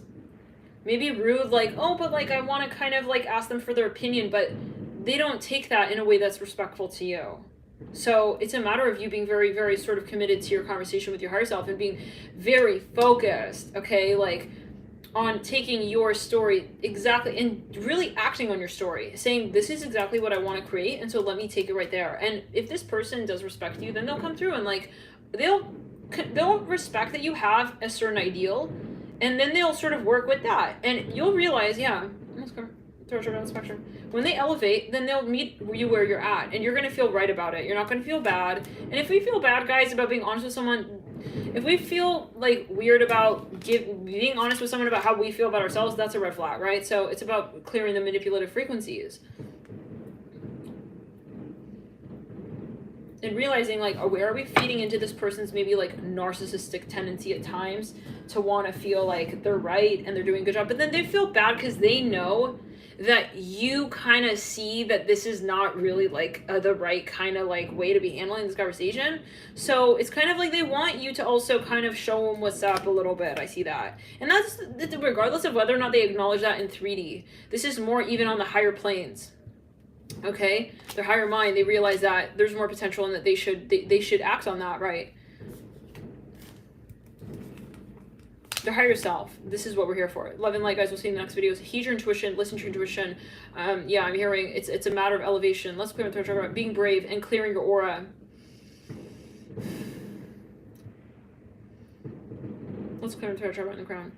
maybe rude, like, oh, but like, I want to kind of like ask them for their opinion, but they don't take that in a way that's respectful to you. So it's a matter of you being very, very sort of committed to your conversation with your higher self and being very focused, okay, like, on taking your story exactly and really acting on your story, saying, this is exactly what I want to create, and so let me take it right there. And if this person does respect you, then they'll come through and like they'll they'll respect that you have a certain ideal, and then they'll sort of work with that, and you'll realize, yeah, let's go throw it around the spectrum. When they elevate, then they'll meet you where you're at, and you're gonna feel right about it. You're not gonna feel bad. And if we feel bad, guys, about being honest with someone, if we feel like weird about being honest with someone about how we feel about ourselves, that's a red flag, right? So it's about clearing the manipulative frequencies. And realizing, like, where are we feeding into this person's maybe like narcissistic tendency at times to want to feel like they're right and they're doing a good job, but then they feel bad because they know that you kind of see that this is not really like the right kind of like way to be handling this conversation. So it's kind of like they want you to also kind of show them what's up a little bit. I see that. And that's regardless of whether or not they acknowledge that in 3D. This is more even on the higher planes. Okay, their higher mind, they realize that there's more potential and that they should act on that, right? Their higher self. This is what we're here for. Love and light, guys. We'll see you in the next videos. Heed your intuition. Listen to your intuition. Yeah, I'm hearing it's a matter of elevation. Let's clear the third chakra. Being brave and clearing your aura. Let's clear the third chakra in the crown.